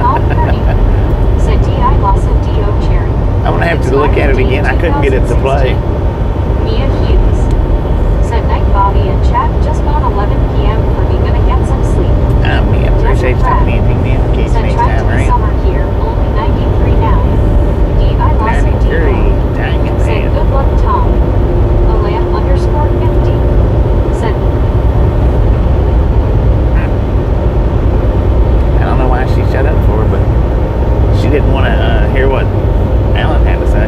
Psalm 30. Said D.I. Lawson D.O. Cherry. I'm gonna have to look at it again. I couldn't get it to play. Mia Hughes. Said night Bobby and chat just about 11 p.m. for me gonna get some sleep. Me, I appreciate Jeffrey stopping in the case Said next try to time, be right? summer here, only 93 now. D.I. Lawson 93. D.O. Dang it, Said man. good luck Tom. Alam underscore 50. Said I don't know why she shut up for, but she didn't want to hear what Alan had to say.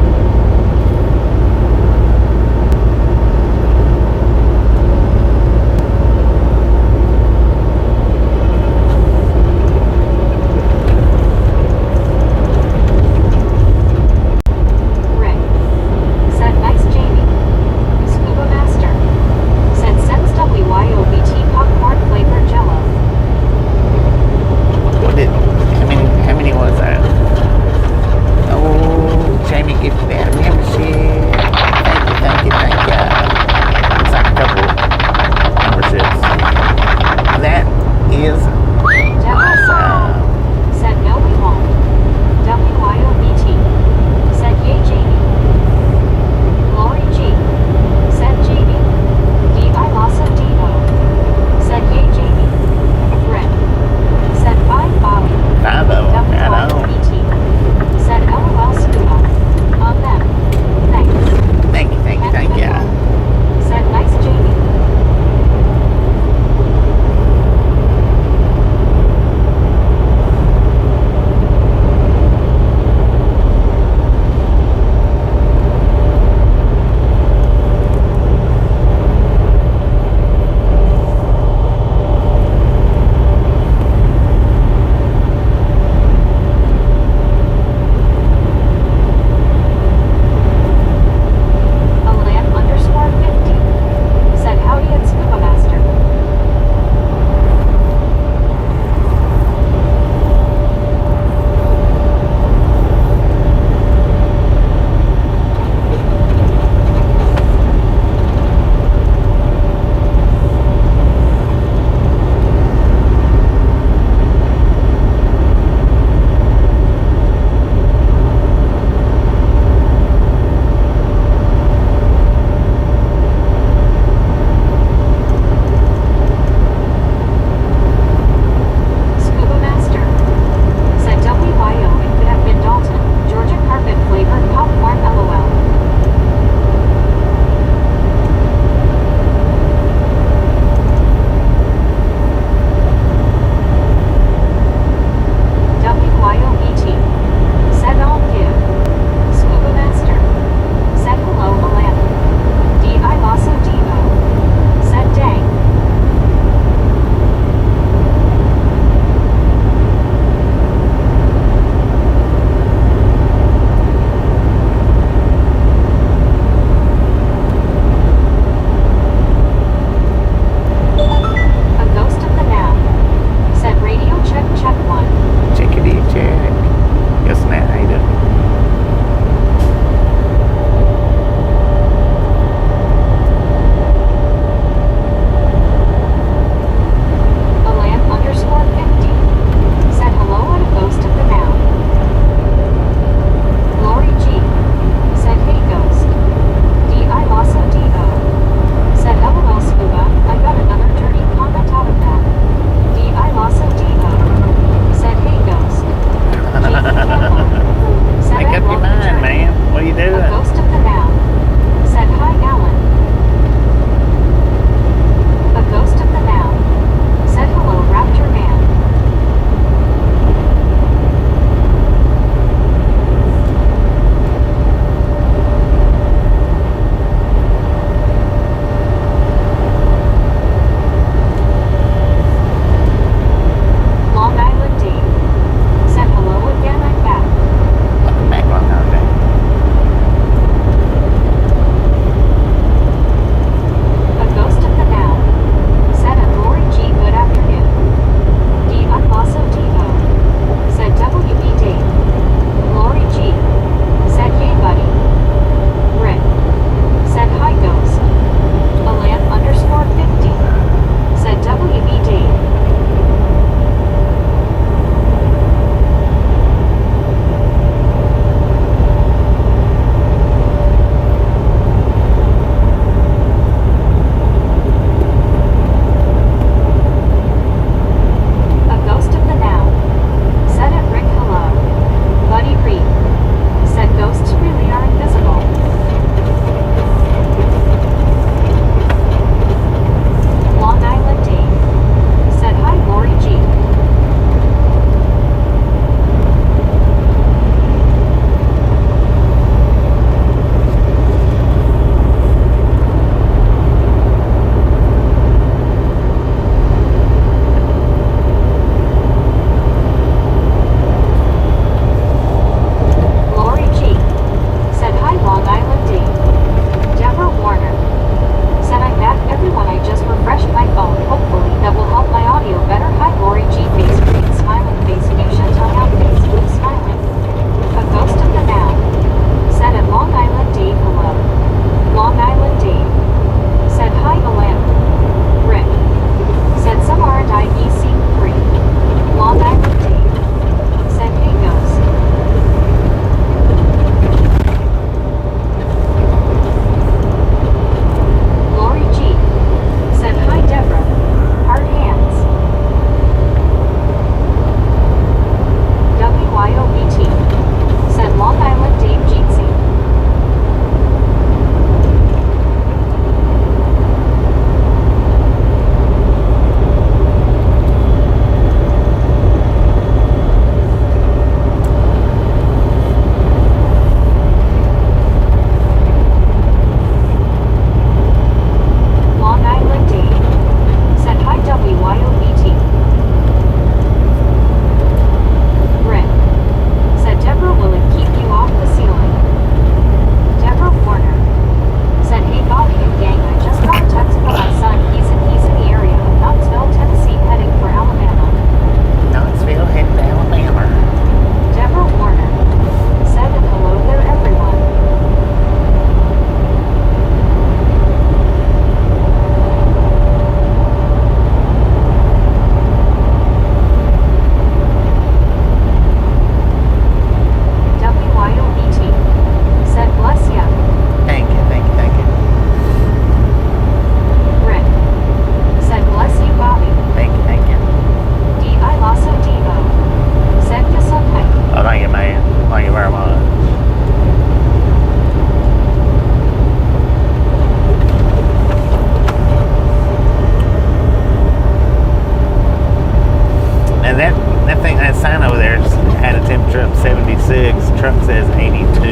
truck says 82. I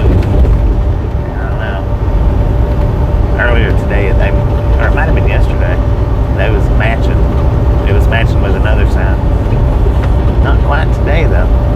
don't know. Earlier today, or it might have been yesterday, they was matching. It was matching with another sign. Not quite today, though.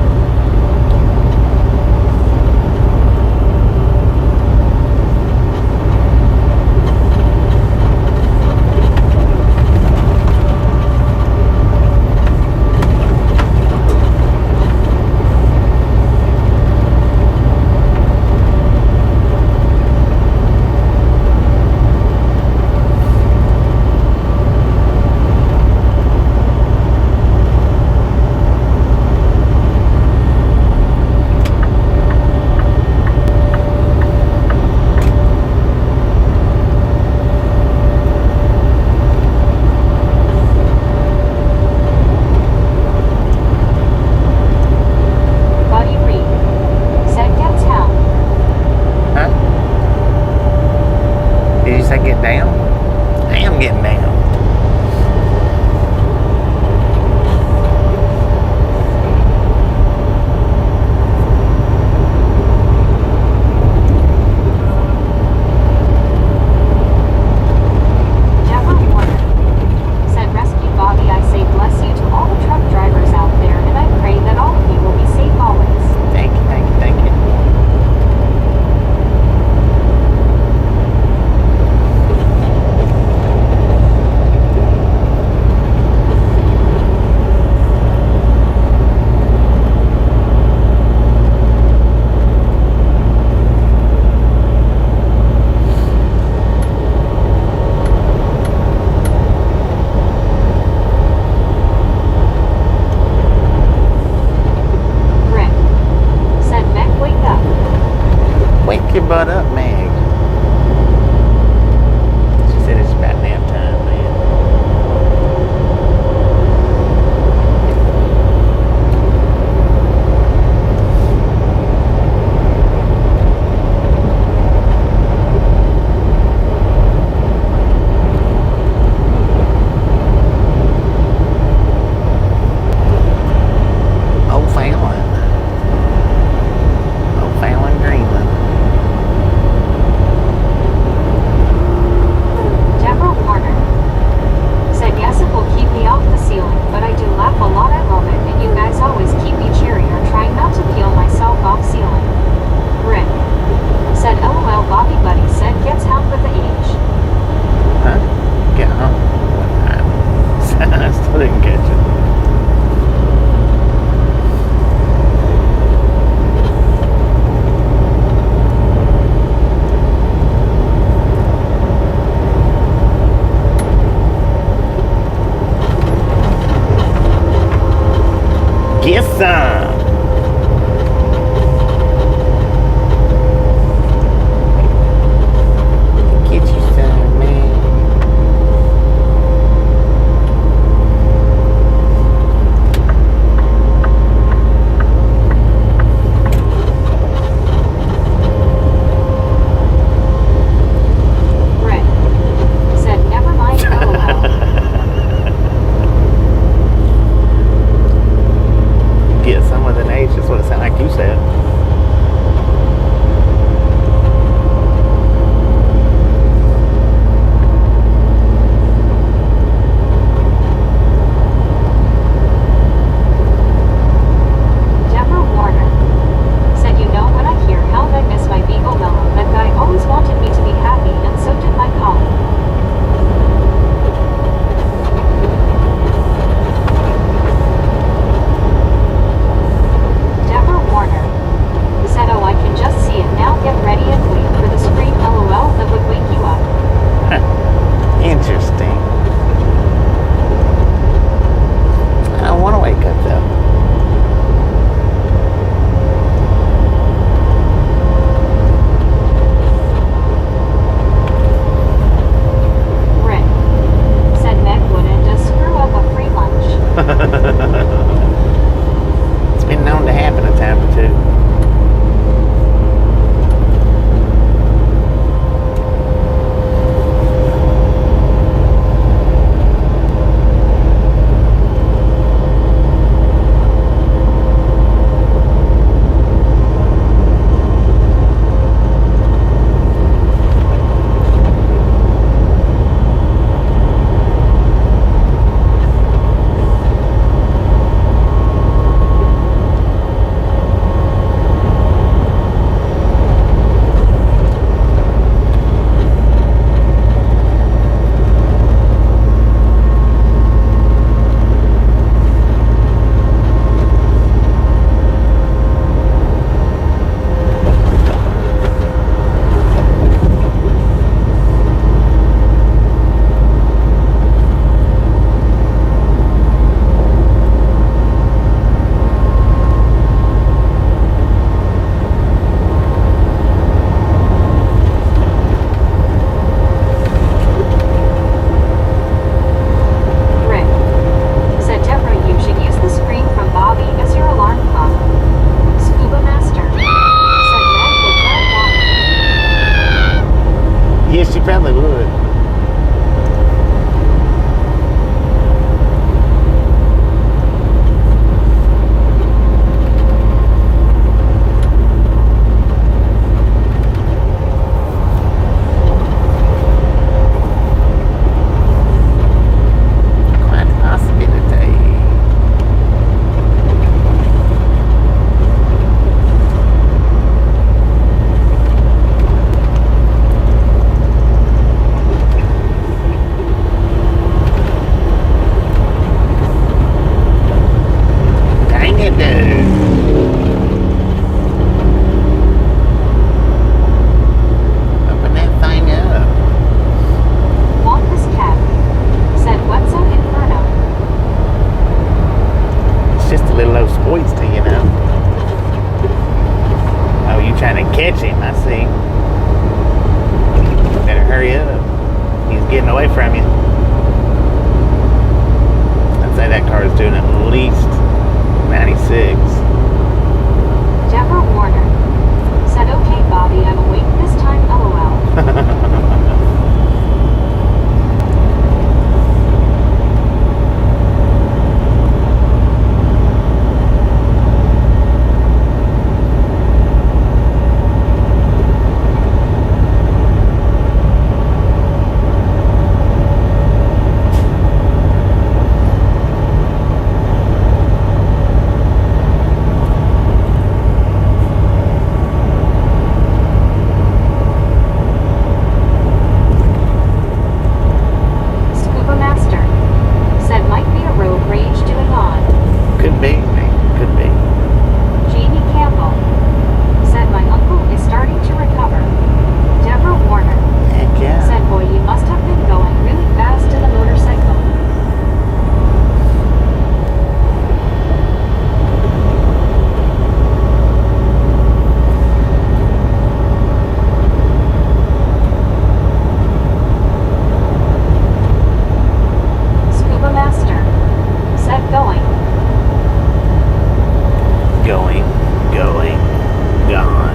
Buddy Reed said get down. Huh? Did you say get down? I am getting down. Jeffrey Warner said rescue Bobby. I say bless you to all the truck drivers out there, and I pray that all of you will be safe always. Thank you, thank you, thank you. Rick said Meg wake up. Wake your butt up, Meg. She said it's about damn time, man. O'Fallon, Greenland. catch him, I see. Better hurry up. He's getting away from you. I'd say that car is doing at least 96. Deborah Warner said, "Okay, Bobby, I'm awake this time, LOL." Scuba Master said, "Might be a road rage doing on." Could be, man. Could be. Jamie Campbell said, "My uncle is starting to recover." Deborah Warner Heck yeah. said, "Boy, you must have been going really fast in the motorcycle." Scuba Master said, "Going." Going, gone.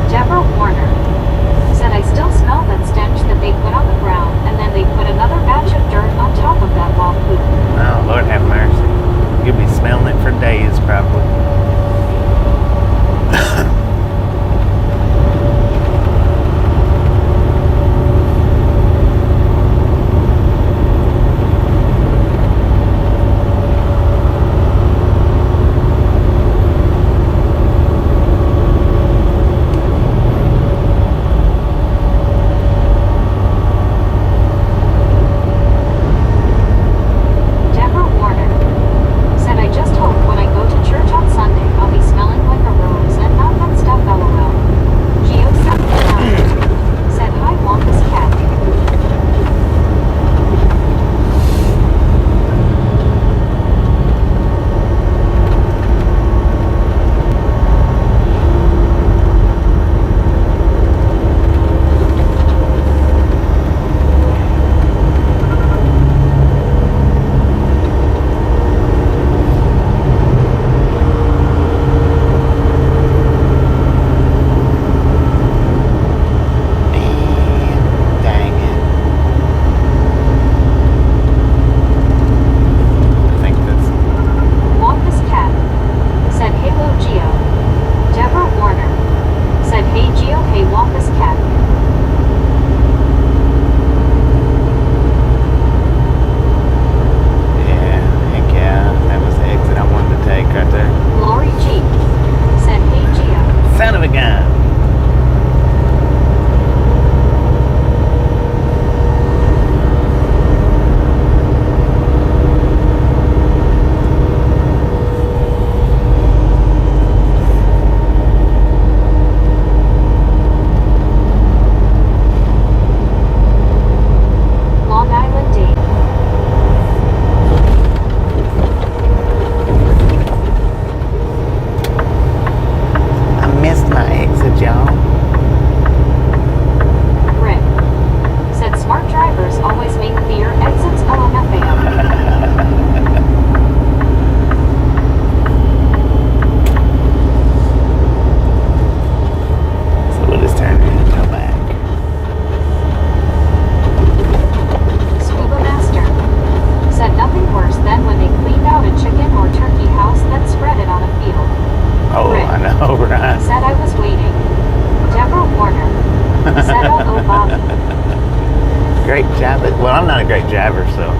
Deborah Warner said, "I still smell that stench that they put on the ground, and then they put another batch of dirt on top of that wall poop." Oh, Lord have mercy. You'll be smelling it for days, probably. Deborah Warner said, "I just hope when I go to church on Sunday, I'll be smelling like a rose and not that stuff, LOL." Geo79 said, "Hi, Wonka's cat." Dang it. I think that's... Wonka's cat said, "Hello, Geo." Deborah Warner said, "Hey, Geo, hey, Wonka's cat." Yeah, heck yeah. That was the exit I wanted to take right there. Lori G said, "Hey, Geo." Son of a gun. Long Island Dave I missed my exit, y'all. Rick said, "Smart drivers always make clear exits, LMFAO." So we'll just turn around and go back. Scuba Master said, "Nothing worse than when they cleaned out a chicken or turkey house, then spread it on a field." Oh, Rick I know, right? said, "I was waiting." Deborah Warner said, "Oh, Bobby." Great job. Well, I'm not a great driver, so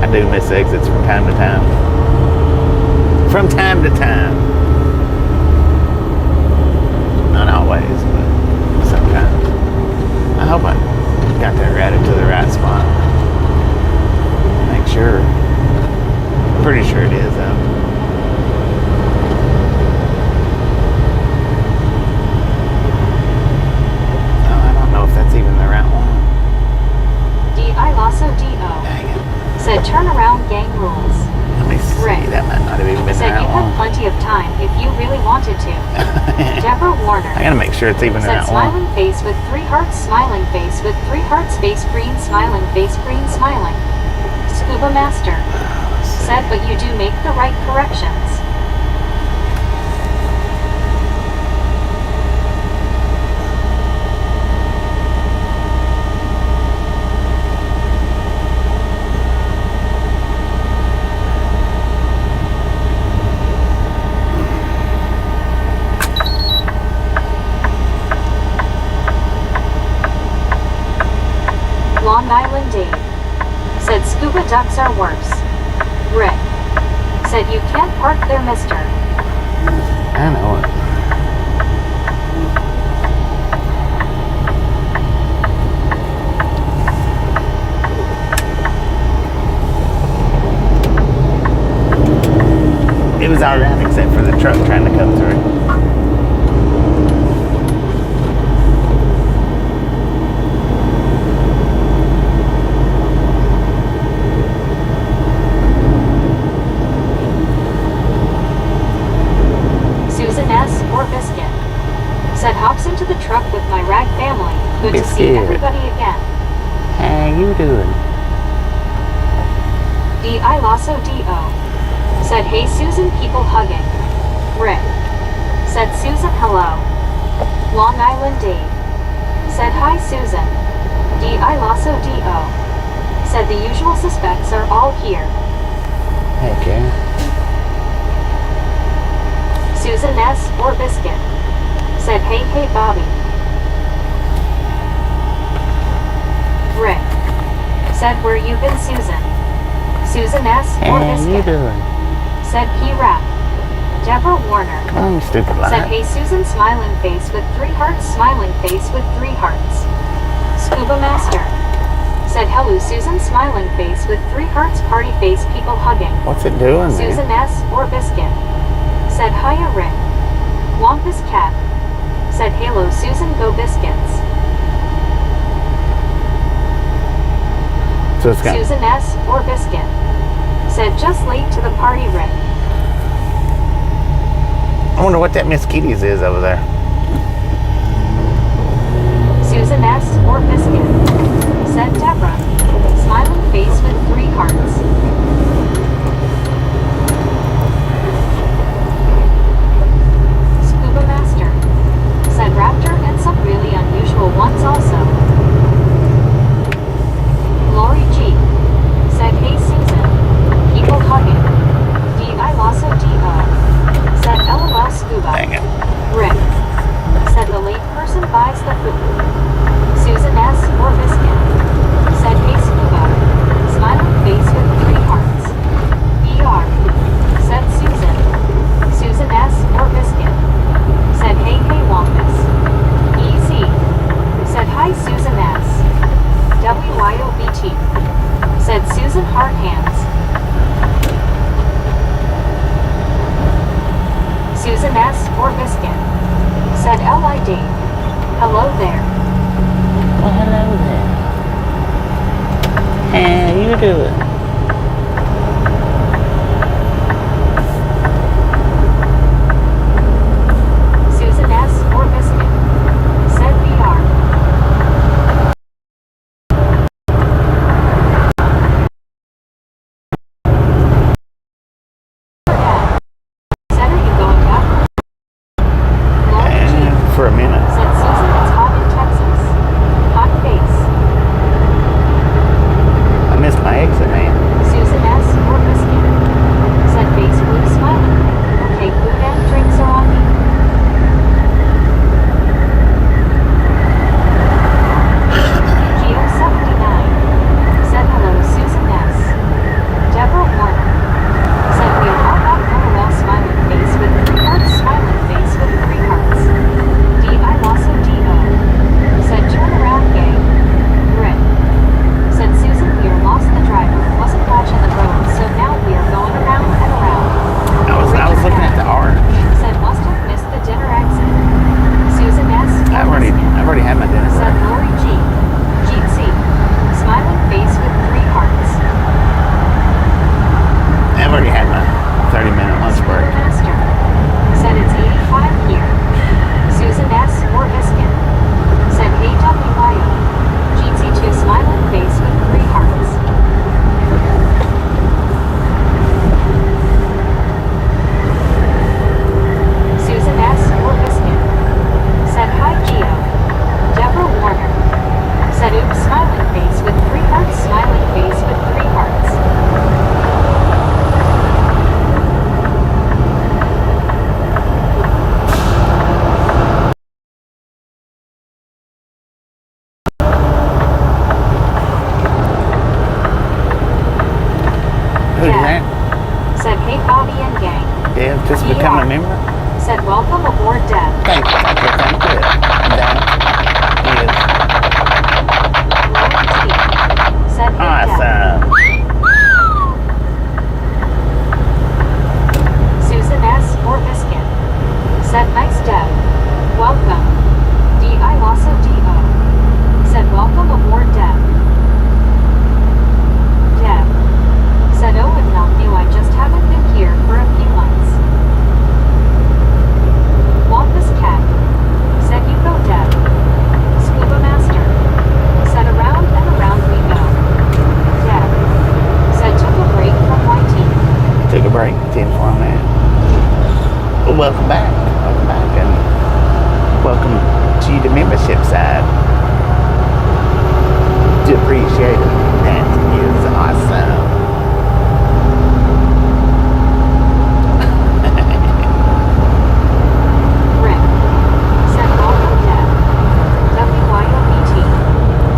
I do miss exits from time to time. From time to time. Not always, but sometimes. I hope I got that routed to the right spot. Make sure. pretty sure it is, though. Oh, I don't know if that's even the right one. D.I. Lasso D.O. Dang it. said turn around gang rules. Let me see. Right. That might not have even been the Said right you had one. plenty of time if you really wanted to. Deborah Warner. I gotta make sure it's even the Said right one. smiling face with 3 hearts, smiling face with 3 hearts, face green, smiling face green, smiling. Scuba Master. Said but you do make the right corrections. Long Island Dave. Said scuba ducks are worse. Rick. Said you can't park there, mister. I know it. It was alright except for the truck trying to come through. Susan S. or Biscuit. Said hops into the truck with my rag family. Good to see Biscuit. everybody again. How you doing? D.I. Lasso D.O. Said hey Susan, people hugging. Rick. Said Susan hello. Long Island Dave. Said hi Susan. D.I. Lasso D.O. Said the usual suspects are all here. Heck yeah. Susan S. or Biscuit. Said hey hey Bobby. Rick. Said where you been Susan. Susan S. or How you Biscuit. doing? Said P-Rap. Deborah Warner. Come on, you stupid Said liar. hey Susan smiling face with 3 hearts, smiling face with 3 hearts. Scuba Master. Said hello Susan smiling face with 3 hearts, party face, people hugging. What's it doing, Susan man? S. or Biscuit. Said hiya Rick. Wampus Cat. Said hello Susan, go Biscuits. So it's got... Susan S. or Biscuit. Said just late to the party Rick. I wonder what that Miss Kitty's is over there. Susan S. or Biscuit. Said Deborah. Smiling face with 3 hearts. Scuba Master. Said Raptor and some really unusual ones also. Lori G. Said hey Susan. People hugging. D.I. Lasso D.O. Said LOL Scuba. Dang it. Rick. Said the late person buys the food. Susan S. or Biscuit. Said hey Scuba. Smiling face with 3 hearts. BR. Said Susan. Susan S. or Biscuit. Said hey hey Wampus. EZ. Said hi Susan S. WYOBT. Said Susan Hard Hands. Susan S. or Biscuit. Said L.I. Dave. Hello there. Well, hello there. How you doing? Susan S. or Biscuit. Said VR. Said are you going back? Lori G. For a minute. Said Susan it's hot in Texas. Hot face. I missed my exit, man. already had my 30-minute lunch break. Master said it's 85 here. Susan S. Orbiskin said hey WYO. Jeezy 2 smiling face with 3 hearts. Susan S. Orbiskin said hi Geo. Deborah Warner said oops smiling face with 3 hearts. Smiling face with 3 hearts. Who's Yeah. that? Said hey Bobby and gang. Dev just become a member? Said welcome aboard Deb. Thank you. That is Said hey Deb. awesome. Susan S. Orbiskin said nice Deb. Welcome. D.I. Lasso D.O. said welcome aboard Deb. Deb said oh if not new I just haven't been here for a few months. Wampus Cat said you go Deb. Scuba Master said around and around we go. Deb said took a break from YT. Took a break. 10 for on that. Well, welcome back. Welcome back. And welcome to the membership side. Do appreciate it. That is awesome. Rick said welcome Deb. WYOBT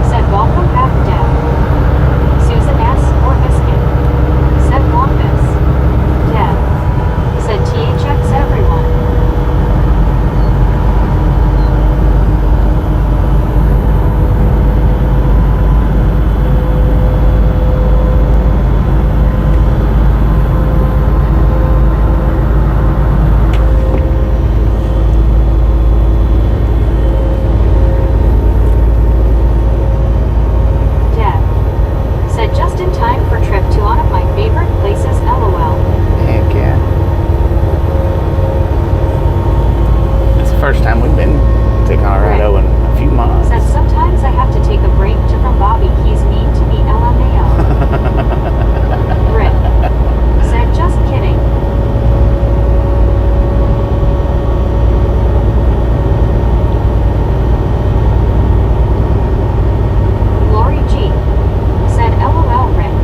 said welcome back Deb. Susan S. Orbiskin said Wampus. Deb said THX everyone. Deb said just in time for trip to one of my favorite places LOL. Heck yeah. It's the first time we've been to Colorado in a few months. Said sometimes I have to take a break to from Bobby. He's mean to me LMAO. Rick said just kidding. Lori G said LOL Rick.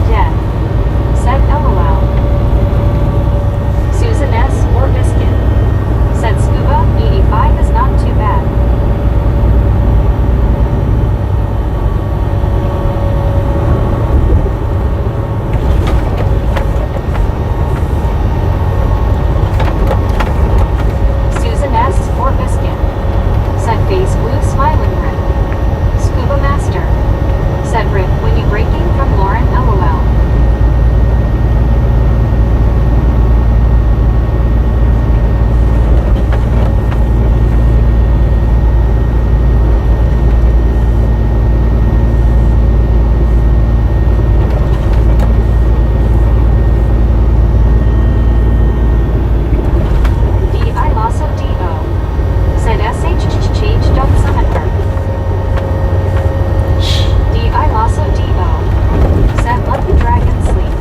Deb said LOL. Susan S. Orbiskin said Scuba 85 is not too bad. Susan S. Orbiskin said face blue smiling Rick. Scuba Master said Rick when you breaking from Lauren LOL. D.I. Lasso D.O. said SH change don't summon her. D.I. Lasso D.O. said let the dragon sleep.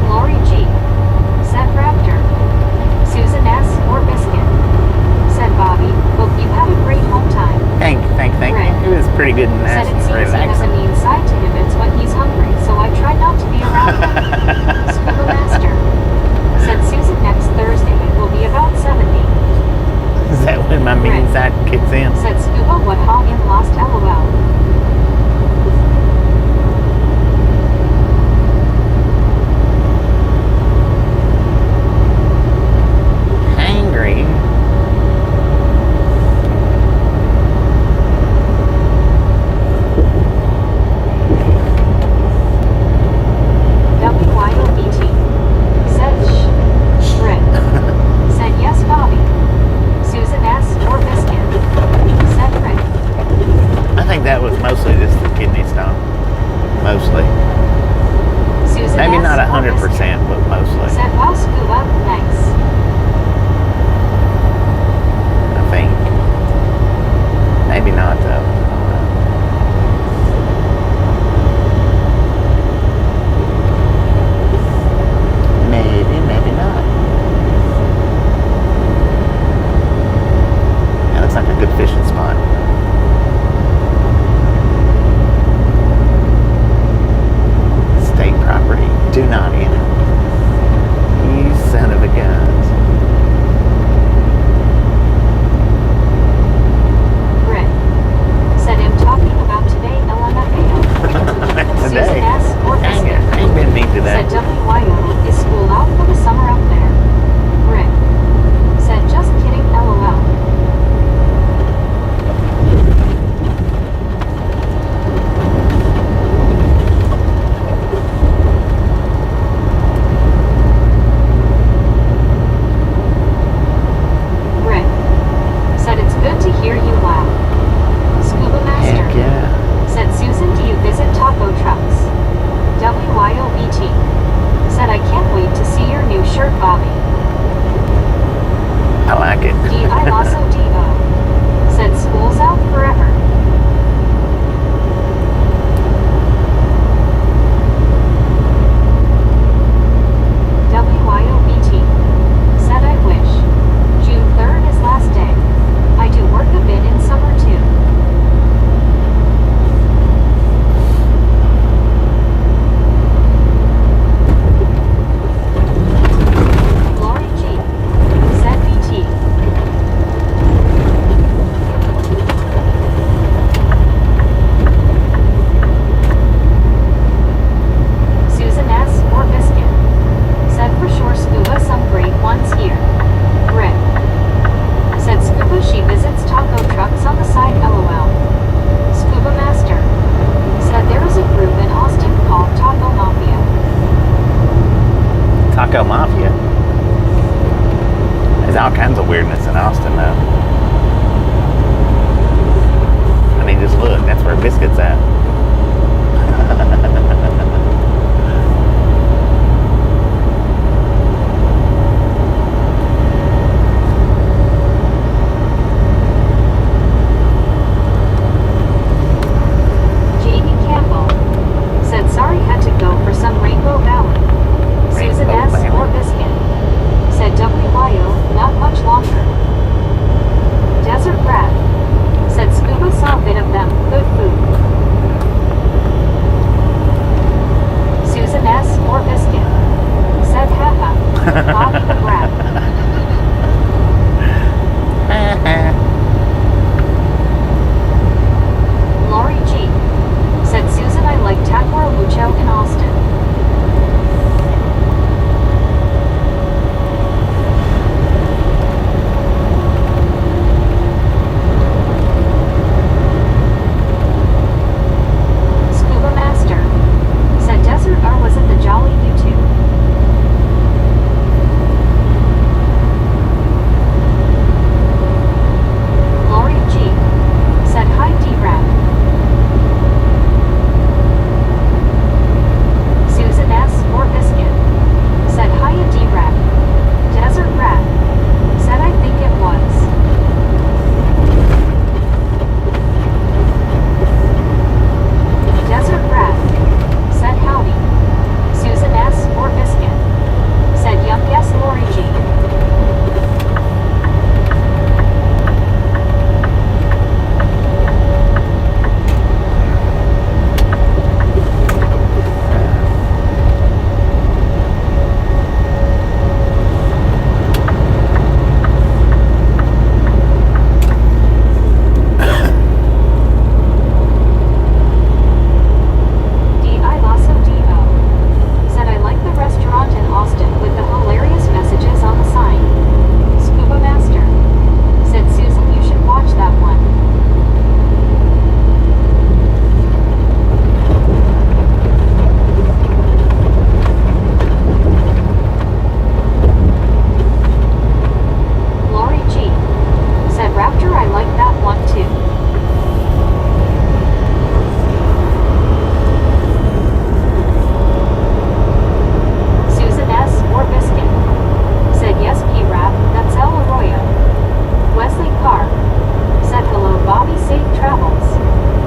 Lori G. said Raptor. Susan S. Orbiskin said Bobby, hope you had a great home time. Thank you. It was pretty good and Said nice it and seems he has a relaxing. mean side to him, it's when he's hungry, so I try not to be around him. Scuba Master said Susan next Thursday will be about 70. Is that when my mean Right. side kicks in? Said Scuba what haul in lost LOL. Hangry. WYOBT said Rick said yes Bobby. Susan S. Orbiskin said Rick. that was mostly just the kidney stone. Mostly. Susan Maybe S. not or biscuit. 100%, but mostly. Said, wow, scuba, nice. I think. Maybe not though. I don't know. Maybe, maybe not. That looks like a good fishing spot. State property. Do not enter. You son of a guns. Brit. Said him talking about today, LMFAO. Susan Today? S. or Dang it. biscuit. I ain't been mean today. Said WYO, is school out for the summer up there? Brit. Said, just kidding, LOL. Brit. Said, it's good to hear you laugh. Scuba Master. Heck yeah. Said, Susan, do you visit taco trucks? WYOBT. Said, I can't wait to see your new shirt, Bobby. I like it. D.I. Lasso D.O. Said, school's out forever. WYOBT. Said, I wish. June 3rd is last day. I do work a bit in summer too. Blurry G. Said BT. Susan S. or biscuit. Said for sure scuba some great ones here. Rick. Said scuba she visits taco trucks on the side, LOL. Scuba Master. Said there is a group in Austin called Taco Mafia. Taco Mafia. There's all kinds of weirdness in Austin though. I mean, just look, that's where Biscuit's at. J.E. Campbell. Said sorry had to go for some Rainbow Valley. Susan Rainbow S. Valley. or biscuit. Said WYO, not much longer. Desert Brad. Said scuba saw a bit of them, good food.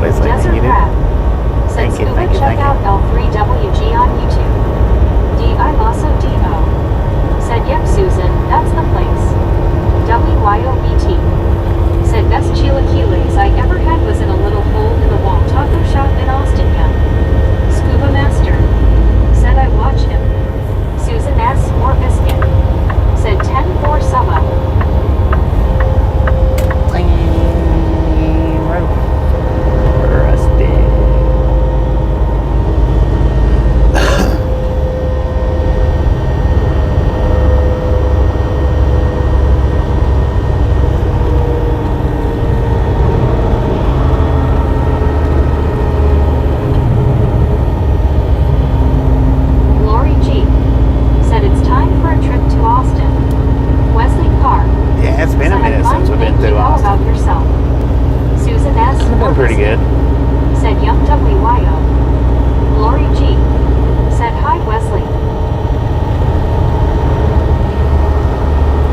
Wesley, Desert thank you, dude. Crab. Said Thank you, Scuba, thank you, check thank you. out L3WG on YouTube. D.I. Lasso D.O. Said yep, Susan, that's the place. WYOBT. Said best chilaquiles I ever had was in a little hole-in-the-wall taco shop in Austin, yeah. Scuba Master. Said I watch him. Susan S. or Biscuit. Said 10-4 Saba. Rusty. Lori G. Said it's time for a trip to Austin. Wesley Carr. Yeah, it's been a Said minute I'd since we've like been to through know Austin. about yourself. Susan S. It's been pretty good. Said Young WYO. Lori G. Said hi Wesley.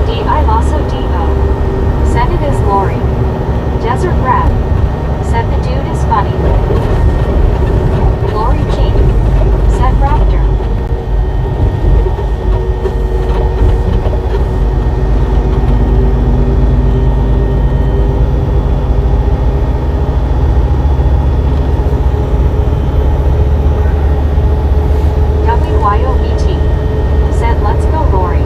D.I. Lasso D.O. Said it is Lori. Desert Rat. Said the dude is funny. Lori G. Said Raptor. WYOBT. Said let's go Lori.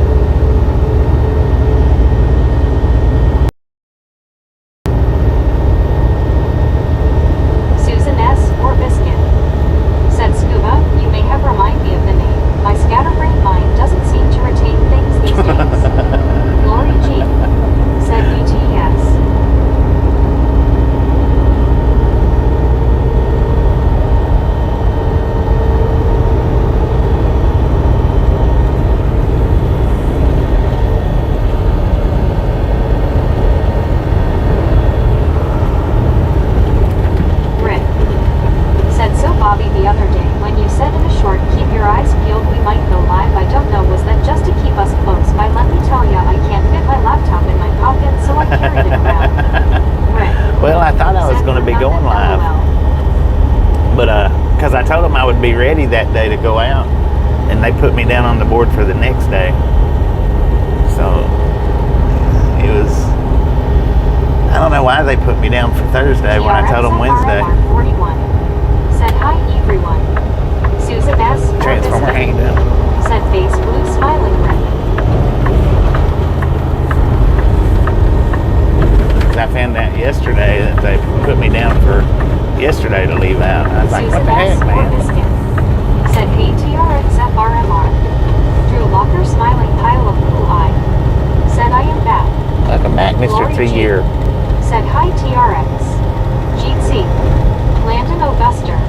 Susan S. or Biscuit. Said Scuba, you may have remind me of the name. My scatterbrained mind doesn't seem to retain things these days. Lori G. Said BTS. Rick. Said so Bobby the other day when you said in a short keep your eyes peeled we might go live I don't know was that just to keep us close by let me tell ya I can't fit my laptop in my pocket so I carried it around. Rick. Well, I thought I was Said going to be Fernanda going live, LOL. but because I told them I would be ready that day to go out, and they put me down on the board for the next day. So it was. I don't know why they put me down for Thursday when I told them Wednesday. TRXFRMR 41. Said hi everyone. Susan S. or Transformer Biscuit. hang down. Said face blue smiling red. I found out yesterday that they put me down for yesterday to leave out. I was like, what Susan the S. heck, or man? Biscuit. Said hey TRXFRMR. Drew Locker smiling pile of blue eye. Said I am back. Welcome back, Mr. Lori 3 G. Year. Said hi TRX. GC. Landon Auguster.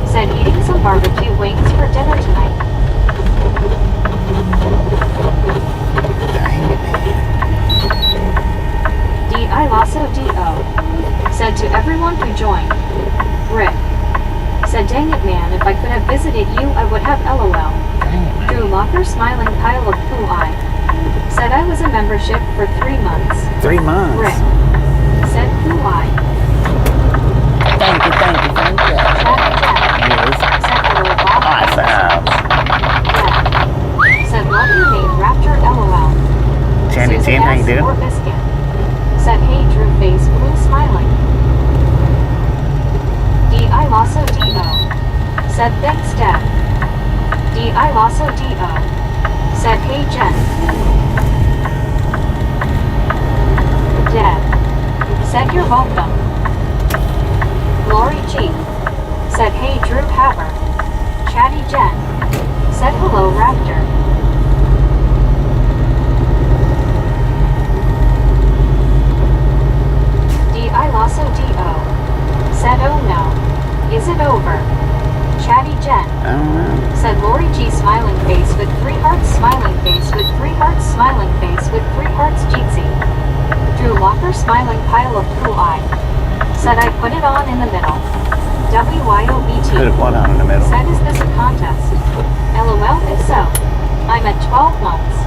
Said eating some barbecue wings for dinner tonight. Dang it. D.I. Lasso D.O. Said to everyone who joined. Rick. Said dang it man if I could have visited you I would have LOL. Dang it, man. Drew Locker smiling pile of poo eye. Said I was a membership for 3 months. 3 months. Rick. Said poo eye. Thank you, thank you, thank you. Chatty Jack. Yes. Said hello Bob. Awesome. Yeah. Said love you name Raptor LOL. Channy Susan Chin, how you S. doing? or Biscuit. Said hey Drew face blue smiling. D.I. Lasso D.O. Said thanks Dad. D.I. Lasso D.O. Said hey Jen. Dad. Said you're welcome. Lori G. Said hey Drew Haver. Chatty Jen. Said hello Raptor. D.I. Lasso D.O. Said oh no. Is it over? Chatty Jen. I don't know. Said Lori G smiling face with 3 hearts smiling face with 3 hearts smiling face with 3 hearts Jeetsy. Drew Walker smiling pile of blue eye. Said I put it on in the middle. WYOBT. Put one on in the middle. Said is this a contest? LOL if so. I'm at 12 months.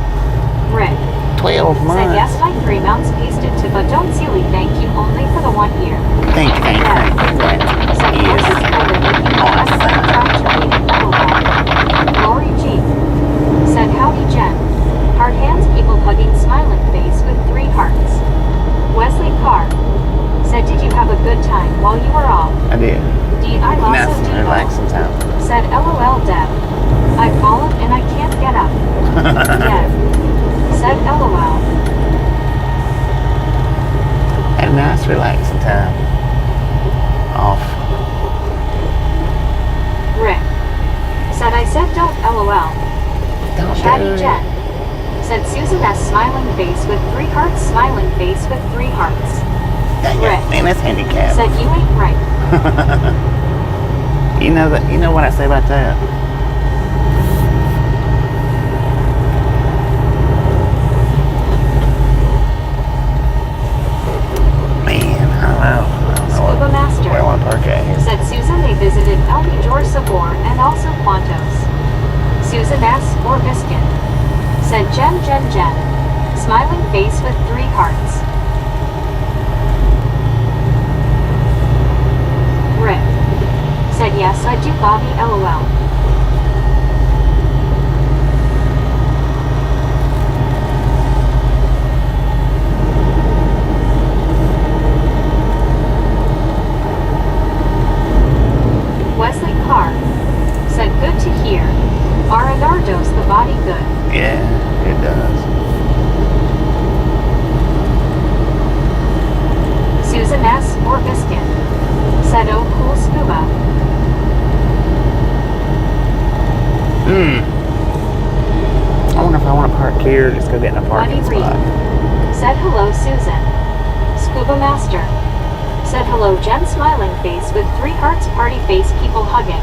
Rick. 12 months. Said yes my 3 months pasted to but don't silly thank you only for the 1 year. Thank you, thank you, thank you. while you were off. I did. I Now also it's did. relaxing time. Said LOL Deb. I've fallen and I can't get up. Deb. Said LOL. Had a nice relaxing time. Off. Rick. Said I said don't LOL. Don't Chatty do it. Jen. Said Susan S. smiling face with 3 hearts, smiling face with 3 hearts. Dang Rick. it. Man, that's handicapped. Said you ain't right. You know what I say about that? Man, I don't know. Scuba Master. Where I want to park at here. Said Susan they visited El Major Sabor and also Quantos. Susan S. or Biscuit. Said Jen. Smiling face with 3 hearts. Rick. Said yes I do Bobby LOL. Wesley Carr. Said good to hear. Arenardo's the body good. Yeah, it does. Susan S. or Biscuit. Said oh cool scuba. I wonder if I want to park here or just go get in a parking Buddy Reed. spot. Said hello Susan. Scuba Master. Said hello Jen smiling face with 3 hearts party face people hugging.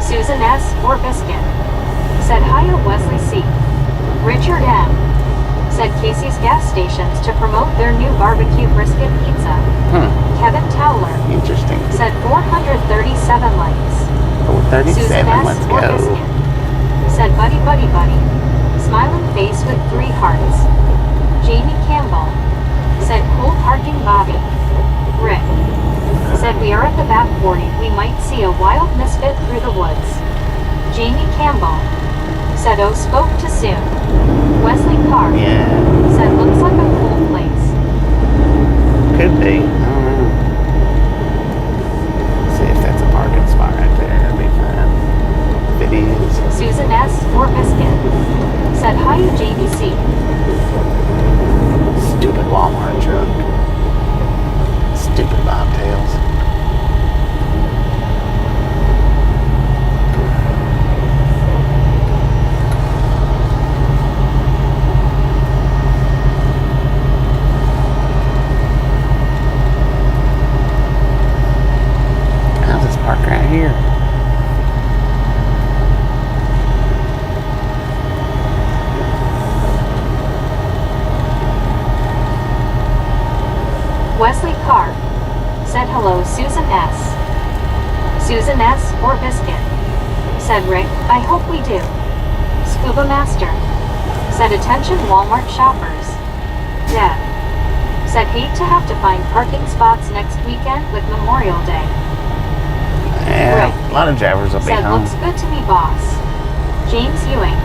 Susan S. or Biscuit. Said hiya Wesley C. Richard M. Said Casey's gas stations to promote their new barbecue brisket pizza. Kevin Towler. Interesting. Said 437 likes. 437, Susan S. let's or go. Biscuit. Said buddy. Smiling face with 3 hearts. Jamie Campbell. Said cool parking Bobby. Rick. Said we are at the back 40. We might see a wild misfit through the woods. Jamie Campbell. Said oh spoke too soon. Wesley Carr. Yeah, Said looks like a cool place. could be. I don't know. See if that's a parking spot right there. That'd be fine. If it is. Susan S. or Biscuit. Said hiya JBC. Stupid Walmart truck. Stupid bobtails. I'll just park right here. Wesley Carr. Said hello Susan S. Susan S. or Biscuit. Said Rick, I hope we do. Scuba Master. Said attention Walmart shoppers. Deb. Said hate to have to find parking spots next weekend with Memorial Day. Yeah, Right. a lot of drivers will be Said home. looks good to me boss. James Ewing.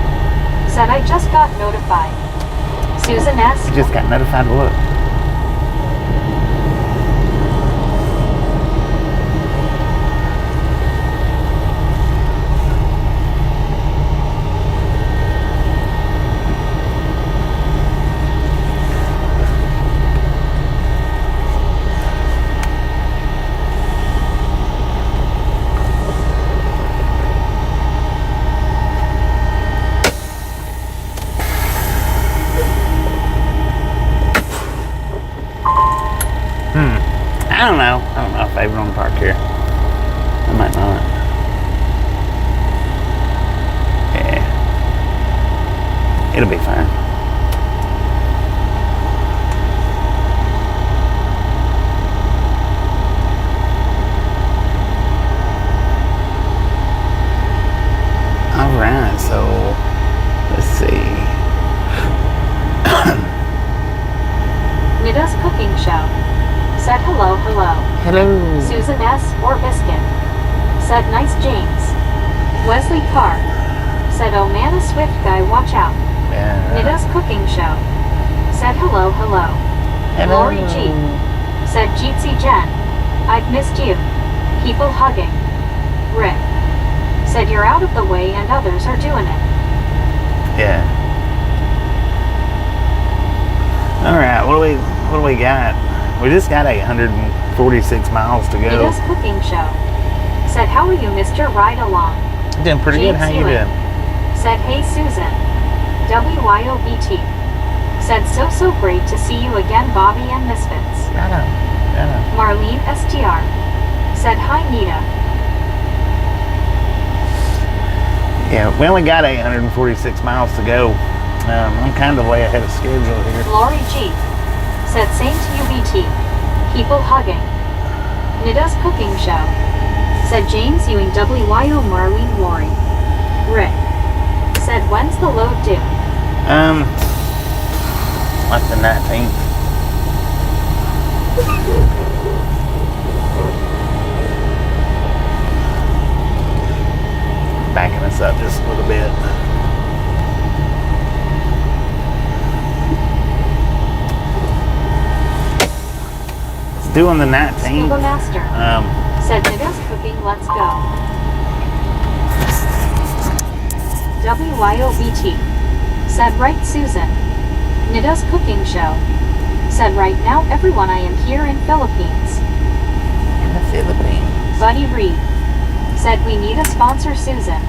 Said I just got notified. Susan S. You just got notified what? I don't know. I don't know if I even want to park here. I might not. Yeah. It'll be fine. Alright, so let's see. Nida's cooking show. Said hello. Hello. Susan S. or Biscuit. Said nice James. Wesley Carr. Said oh man a swift guy watch out. Yeah. Nida's cooking show. Said hello. Hello. Lori G. Said Jeetsy Jen. I've missed you. People hugging. Rick. Said you're out of the way and others are doing it. Yeah. Alright, what do we got? We just got 846 miles to go. Nita's cooking show. Said, how are you, Mr. Ride Along? Doing pretty good. James How you Ewing. doing? Said, hey Susan. WYOBT. Said, so great to see you again, Bobby and Misfits. I know. Marlene STR. Said, hi Nita. Yeah, we only got 846 miles to go. I'm kind of way ahead of schedule here. Lori G. Said, same to you, BT. People hugging. Nita's cooking show. Said, James Ewing WYO Marlene Lori. Rick. Said, when's the load due? Like the 19th. Backing us up just a little bit. It's due on the 19th. Scuba Master. Said, Nita's cooking, let's go. WYOBT. Said, right Susan. Nita's cooking show. Said, right now everyone, I am here in Philippines. In the Philippines. Buddy Reed. Said, we need a sponsor, Susan.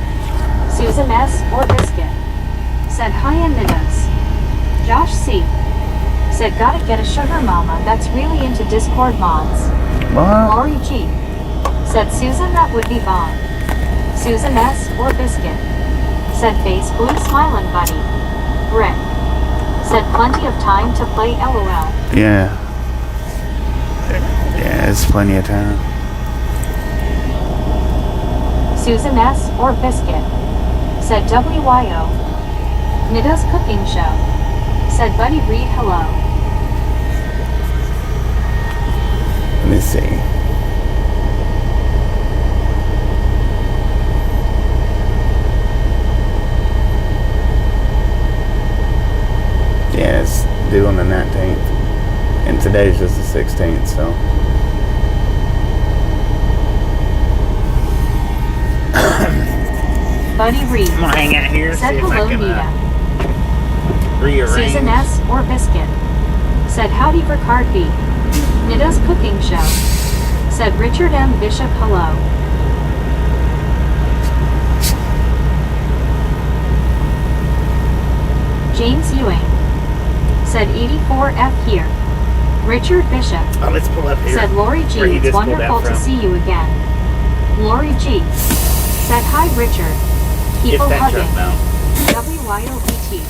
Susan S. or Biscuit. Said, hi and Nita's. Josh C. Said, gotta get a sugar mama that's really into Discord mods. What? Lori G. Said, Susan, that would be bomb. Susan S. or Biscuit. Said, face blue smiling buddy. Rick. Said, plenty of time to play LOL. Yeah. Yeah, it's plenty of time. Susan S. or Biscuit. Said, WYO. Nita's cooking show. Said, Buddy Reed, hello. Let me see. Yeah, it's due on the 19th. And today's just the 16th, so. Buddy Reed. I'm gonna hang out here and Said, see if hello, I can Nita. rearrange. Susan S. or Biscuit. Said, howdy for Card B. Nita's cooking show. Said, Richard M. Bishop, hello. James Ewing. Said, 84F here. Richard Bishop. Oh, let's pull up here. Said, Lori G. Where you It's just pulled that wonderful to from. see you again. Lori G. Said, hi Richard. People If that hugging. truck down. WYOBT.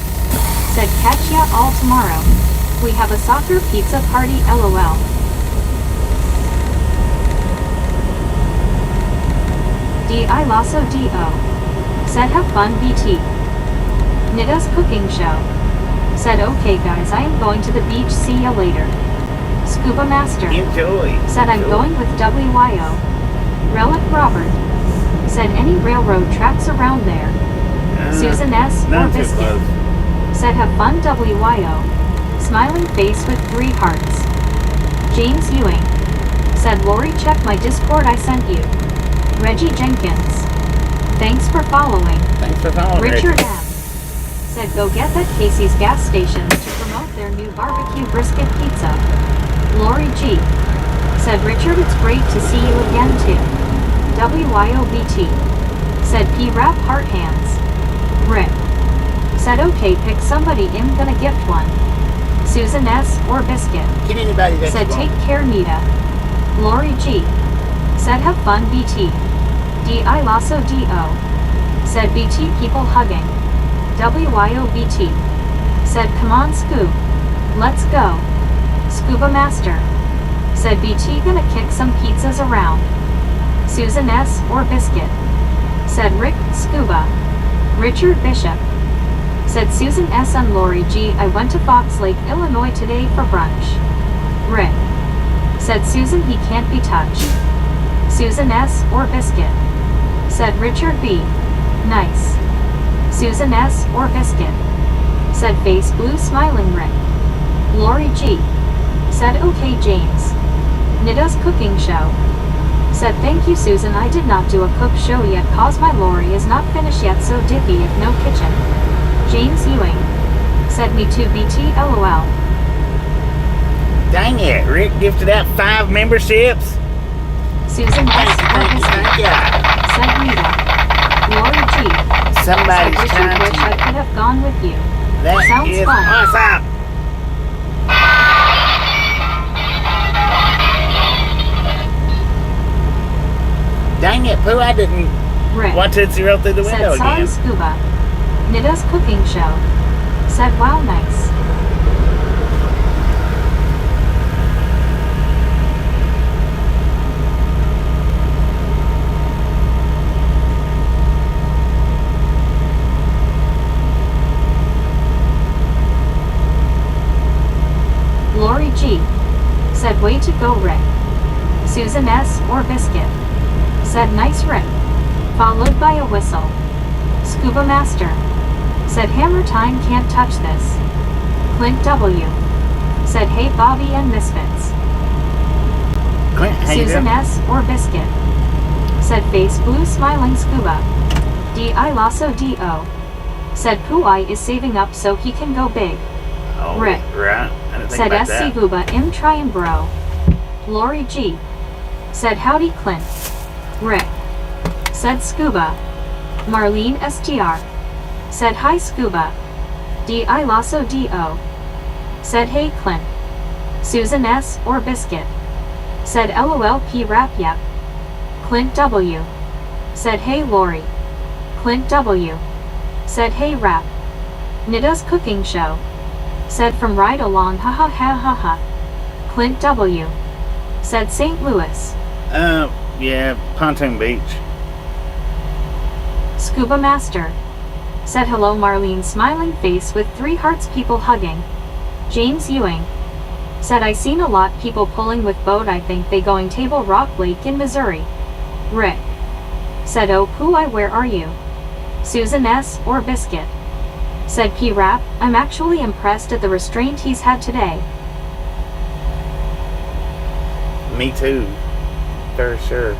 Said, catch ya all tomorrow. We have a soccer pizza party, LOL. D.I. Lasso D.O. Said, have fun, BT. Nita's cooking show. Said, okay guys, I am going to the beach, see ya later. Scuba Master. Enjoy. Said, I'm going with WYO. Relic Robert. Said, any railroad tracks around there. Susan S. or None too Biscuit. close. Said, have fun, WYO. Smiling face with 3 hearts. James Ewing. Said, Lori, check my Discord, I sent you. Reggie Jenkins. Thanks for following. Thanks for following, Richard Reggie. M. Said, go get that Casey's gas station to promote their new barbecue brisket pizza. Lori G. Said, Richard, it's great to see you again too. WYOBT. Said, P-Rap heart hands. Rick. Said, okay, pick somebody, I'm gonna gift one. Susan S. or Biscuit. Get anybody that Said, you take want. care, Nita. Lori G. Said, have fun, BT. D.I. Lasso D.O. Said, BT people hugging. WYOBT. Said, come on, Scoob. Let's go. Scuba Master. Said, BT gonna kick some pizzas around. Susan S. or Biscuit. Said, Rick, Scuba. Richard Bishop. Said, Susan S. and Lori G. I went to Fox Lake, Illinois today for brunch. Rick. Said, Susan, he can't be touched. Susan S. or Biscuit. Said, Richard B. Nice. Susan S. or Biscuit. Said, face blue smiling Rick. Lori G. Said, okay, James. Nida's cooking show. Said thank you Susan, I did not do a cook show yet cause my lorry is not finished yet, so dippy if no kitchen. James Ewing. Said me too BT LOL. Dang it, Rick gifted out 5 memberships. Susan S. Thank you. Said Rita. Lori G. Somebody's Said trying Richard, wish I to... could have gone with you. That Sounds is fun. awesome. Dang it, Pooh, I didn't Rick. watch Tootsie roll through the window Said sorry again. Scuba. Nida's cooking show. Said wow nice. Lori G. Said way to go Rick. Susan S. or Biscuit. Said nice Rick. Followed by a whistle. Scuba Master. Said hammer time, can't touch this. Clint W. Said hey Bobby and Misfits. Clint, how you Susan doing? S. or Biscuit. Said face blue smiling Scuba. D.I. Lasso D.O. Said Pooh I is saving up so he can go big. Oh, Rick. right. I didn't think Said about SC that. Booba im tryin' bro. Lori G. Said howdy Clint. Rick. Said Scuba. Marlene STR. Said hi Scuba. D.I. Lasso D.O. Said hey Clint. Susan S. or Biscuit. Said LOL P rap yep. Clint W. Said hey Lori. Clint W. Said hey rap. Nida's cooking show. Said from ride along ha ha ha ha ha. Clint W. Said St. Louis. Yeah, Pontoon Beach. Scuba Master. Said hello Marlene smiling face with 3 hearts people hugging. James Ewing. Said I seen a lot people pulling with boat, I think they going Table Rock Lake in Missouri. Rick. Said oh Pooh I where are you? Susan S. or Biscuit. Said P Rap, I'm actually impressed at the restraint he's had today. Me too. For sure.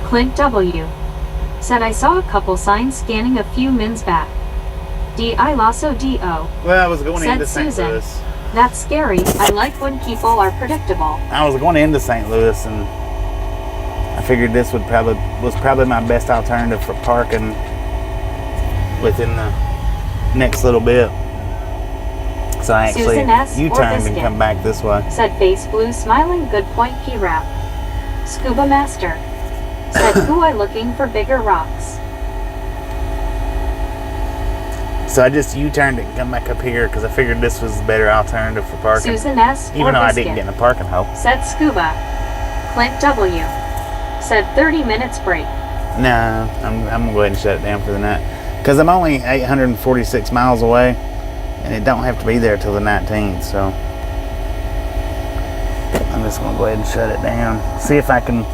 Clint W. Said I saw a couple signs scanning a few mins back. D.I. Lasso D.O. Well, I was going Said into St. Susan. Louis. That's scary, I like when people are predictable. I was going into St. Louis, and I figured this was probably my best alternative for parking within the next little bit. So I actually Susan S. or U-turned and Biscuit. come back this way. Said face blue smiling good point P Rap. Scuba Master. Said who I looking for bigger rocks. So I just U-turned and come back up here because I figured this was a better alternative for parking. Susan S. or Even though I Biscuit. didn't get in a parking hole. Said Scuba. Clint W. Said 30 minutes break. No, I'm gonna go ahead and shut it down for the night because I'm only 846 miles away, and it don't have to be there till the 19th. So I'm just gonna go ahead and shut it down. See if I can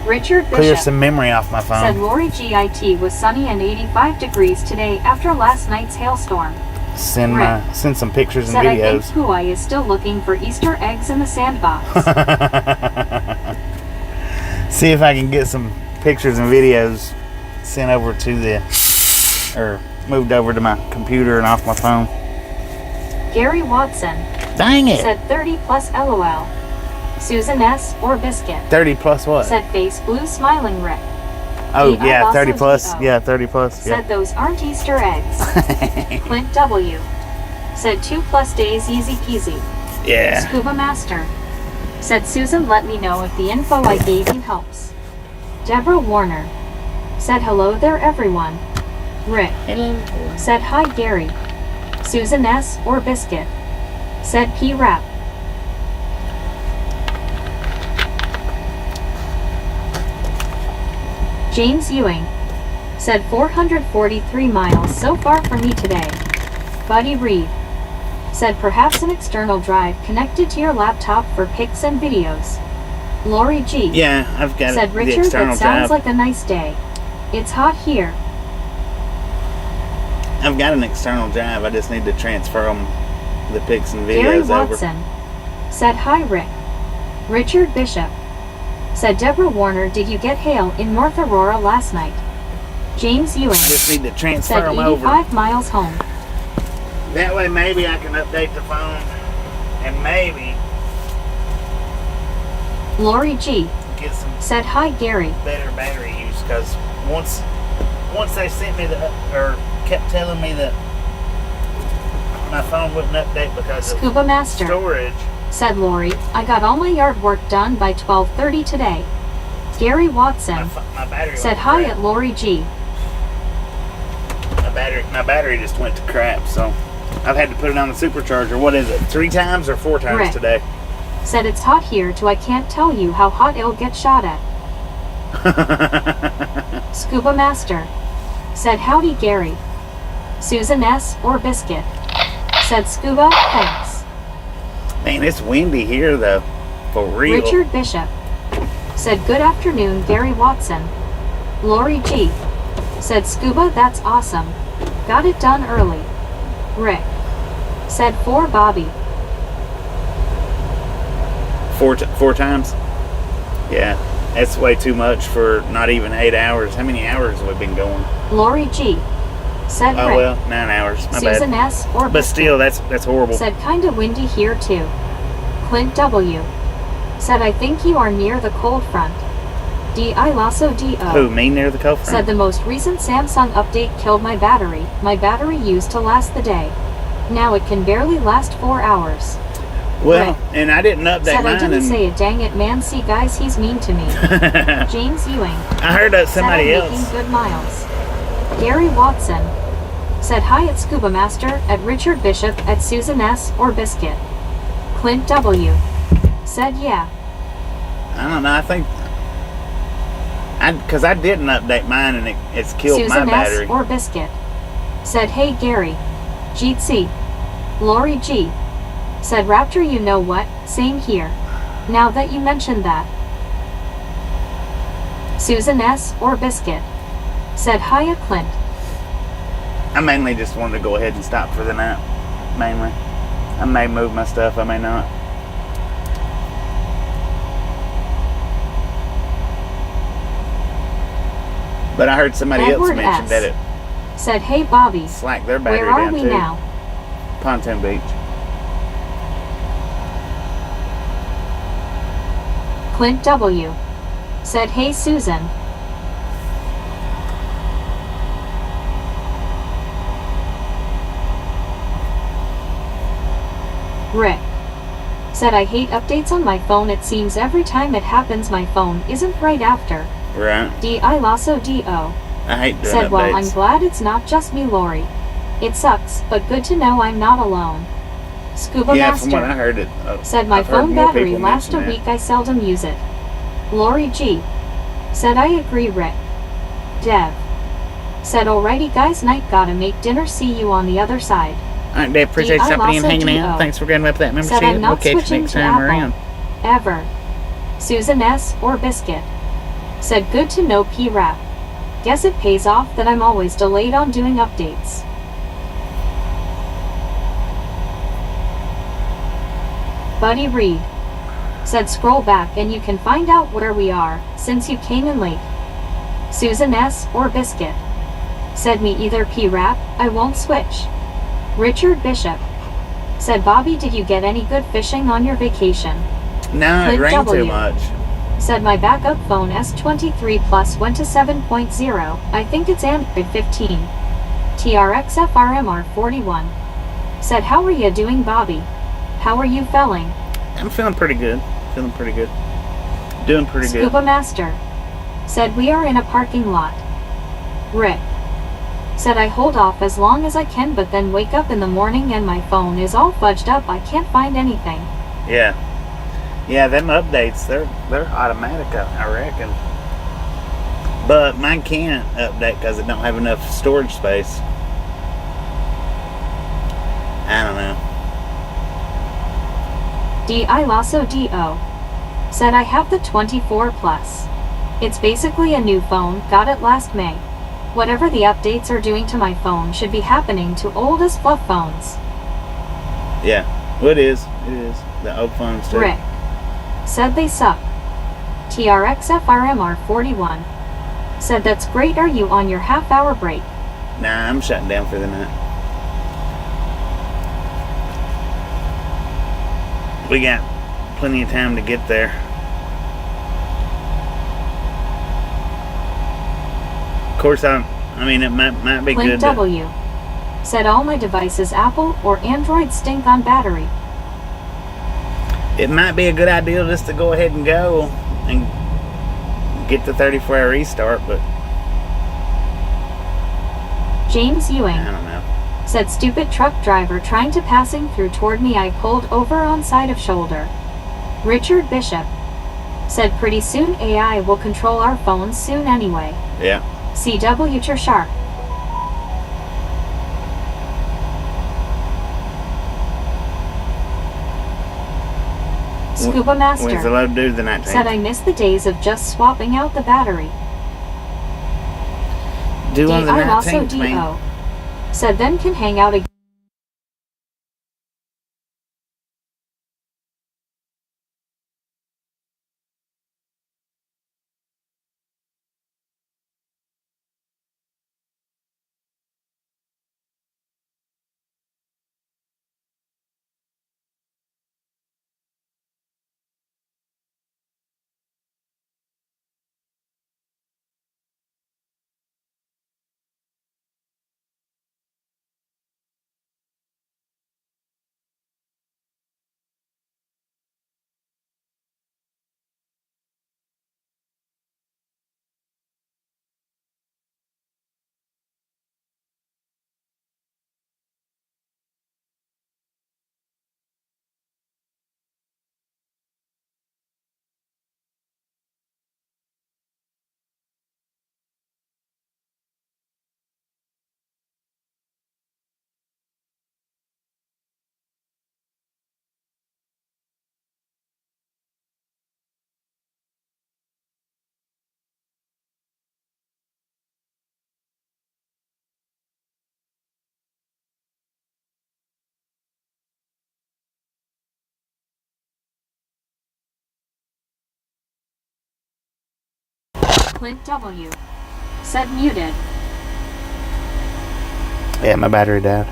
Richard clear Bishop. some memory off my phone. Said Lori GIT was sunny and 85 degrees today after last night's hailstorm. Send some pictures and Said I think videos. Pooh is still looking for Easter eggs in the sandbox. See if I can get some pictures and videos sent over to or moved over to my computer and off my phone. Gary Watson. Dang it! Said 30 plus LOL. Susan S. or Biscuit. 30 plus what? Said face blue smiling Rick. Oh D.I. yeah, Lasso 30 plus. D.O. Yeah, 30 plus. Yeah. Said those aren't Easter eggs. Clint W. Said 2+ days easy peasy. Yeah. Scuba Master. Said Susan let me know if the info I gave you helps. Deborah Warner. Said hello there everyone. Rick. Said hi Gary. Susan S. or Biscuit. Said P Rap. James Ewing. Said 443 miles so far for me today. Buddy Reed. Said perhaps an external drive connected to your laptop for pics and videos. Lori G. Yeah, I've got Said the Richard, external that sounds drive. like a nice day. It's hot here. I've got an external drive. I just need to transfer them, the pics and Gary videos over. Watson said hi Rick. Richard Bishop said Deborah Warner, did you get hail in North Aurora last night? James Ewing I just need to transfer said them 85 over. miles home. That way maybe I can update the phone and maybe Lori G get some said hi Gary. better battery use, because once they sent me or kept telling me that my phone wouldn't update because Scuba of Master storage. said Lori, I got all my yard work done by 12:30 today. Gary Watson My battery said went to hi crap. at Lori G. My battery just went to crap, so I've had to put it on the supercharger. What is it? 3 times or 4 times Rick today? said it's hot here too. I can't tell you how hot it'll get shot at. Scuba Master said howdy Gary. Susan S. or Biscuit said Scuba, thanks. Man, it's windy here though. For real. Richard Bishop said good afternoon Gary Watson. Lori G said Scuba, that's awesome. Got it done early. Rick said for Bobby. 4 times? Yeah, that's way too much for not even 8 hours. How many hours have we been going? Lori G said Oh Rick. well, 9 hours. My Susan bad. S. or But Biscuit still, that's horrible. said kinda windy here too. Clint W said I think you are near the cold front. D.I. Lasso D.O. Who, me near the cold front? said the most recent Samsung update killed my battery. My battery used to last the day. Now it can barely last 4 hours. Well, Rick and I didn't update said mine. I didn't and say it, dang it man, see guys, he's mean to me. James Ewing I heard that said somebody I'm else. making good miles. Gary Watson said hi at Scuba Master, at Richard Bishop, at Susan S. or Biscuit. Clint W said yeah. I don't know. I think because I didn't update mine and it's killed Susan my battery. S. or Biscuit said hey Gary. Jeet C. Lori G said Raptor, you know what, same here. Now that you mentioned that. Susan S. or Biscuit said hi at Clint. I mainly just wanted to go ahead and stop for the night. Mainly. I may move my stuff, I may not. But I heard somebody else Edward mention S. that it said hey Bobby, slacked their battery where are down we too. now? Pontoon Beach. Clint W said hey Susan. Rick said I hate updates on my phone, it seems every time it happens my phone isn't right after. Right. D.I. Lasso D.O. I hate doing said well I'm updates. glad it's not just me Lori. It sucks, but good to know I'm not alone. Scuba Yeah, Master from what I heard it. said my I've heard phone more battery people lasts a mention week, I seldom use it. Lori G said I agree Rick. Dev said alrighty guys, night, gotta make dinner, see you on the other side. Alright, Dave, appreciate D.I. stopping in and Lasso hanging D.O. out. Thanks for getting up that membership. said I'm We'll not catch you switching next to time Apple around. ever. Susan S. or Biscuit said good to know P-Rap. Guess it pays off that I'm always delayed on doing updates. Buddy Reed said scroll back and you can find out where we are, since you came in late. Susan S. or Biscuit said me either P-Rap, I won't switch. Richard Bishop said Bobby, did you get any good fishing on your vacation? No, it Clint rained W. too much. Said my backup phone S23 Plus went to 7.0, I think it's Android 15. TRX FRMR 41. Said how are you doing Bobby? How are you feeling? I'm feeling pretty good. Feeling pretty good. Doing pretty good. Scuba Master said we are in a parking lot. Rick said I hold off as long as I can but then wake up in the morning and my phone is all fudged up, I can't find anything. Yeah. Yeah, them updates, they're automatic, I reckon. But mine can't update because it don't have enough storage space. I don't know. D.I. Lasso D.O. said I have the 24 Plus. It's basically a new phone, got it last May. Whatever the updates are doing to my phone should be happening to old as fluff phones. Yeah, well, it is. It is. The old phones too. Rick said they suck. TRXFRMR41 said that's great. Are you on your half-hour break? Nah, I'm shutting down for the night. We got plenty of time to get there. Of course, I mean, it might be Clint good. W said all my devices, Apple or Android, stink on battery. It might be a good idea just to go ahead and go and get the 34-hour restart, but James Ewing I don't know. said stupid truck driver trying to passing through toward me. I pulled over on side of shoulder. Richard Bishop said pretty soon AI will control our phones soon anyway. Yeah. CW Sharp Scuba When's the Master load due? The 19th. said I miss the days of just swapping out the battery. Due on the I also 19th, man. DO said then can hang out again. Clint W said muted. Yeah, my battery died.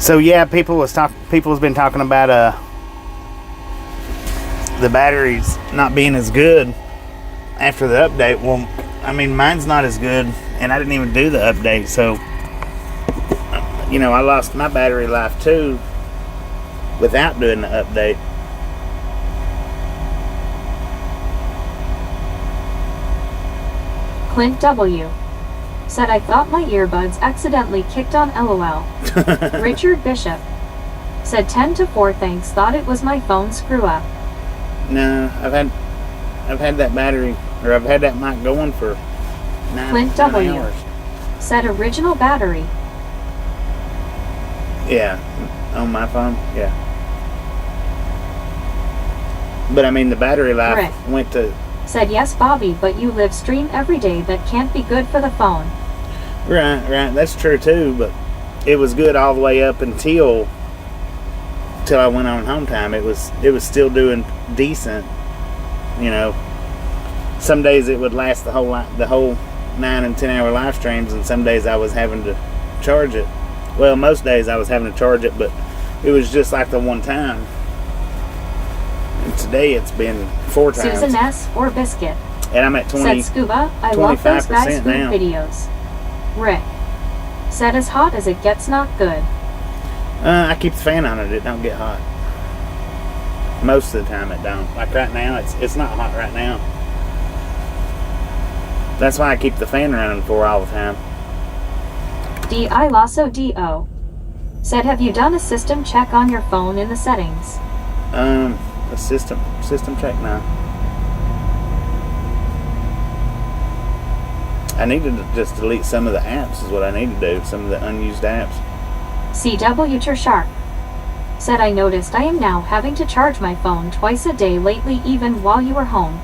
So yeah, people has been talking about the batteries not being as good after the update. Well, I mean, mine's not as good, and I didn't even do the update, so you know, I lost my battery life too without doing the update. Clint W said I thought my earbuds accidentally kicked on LOL. Richard Bishop said 10 to 4 thanks, thought it was my phone screw up. No, I've had that battery, or I've had that mic going for 9 Clint W hours. said original battery. Yeah, on my phone, yeah. But I mean, the battery life Rick went to... said yes Bobby, but you live stream every day, that can't be good for the phone. Right, that's true too, but it was good all the way up until I went on home time. It was still doing decent, you know. Some days it would last the whole 9 and 10 hour live streams, and some days I was having to charge it. Well, most days I was having to charge it, but it was just like the one time. And today it's been 4 times. Susan S. or Biscuit And I'm at 20. said Scuba, I love those guys' food now. videos. Rick said as hot as it gets, not good. I keep the fan on it. It don't get hot. Most of the time it don't. Like right now, it's not hot right now. That's why I keep the fan running for all the time. D.I. Lasso D.O. said have you done a system check on your phone in the settings? A system check now. I needed to just delete some of the apps is what I need to do. Some of the unused apps. CW Sharp said, I noticed I am now having to charge my phone twice a day lately, even while you were home.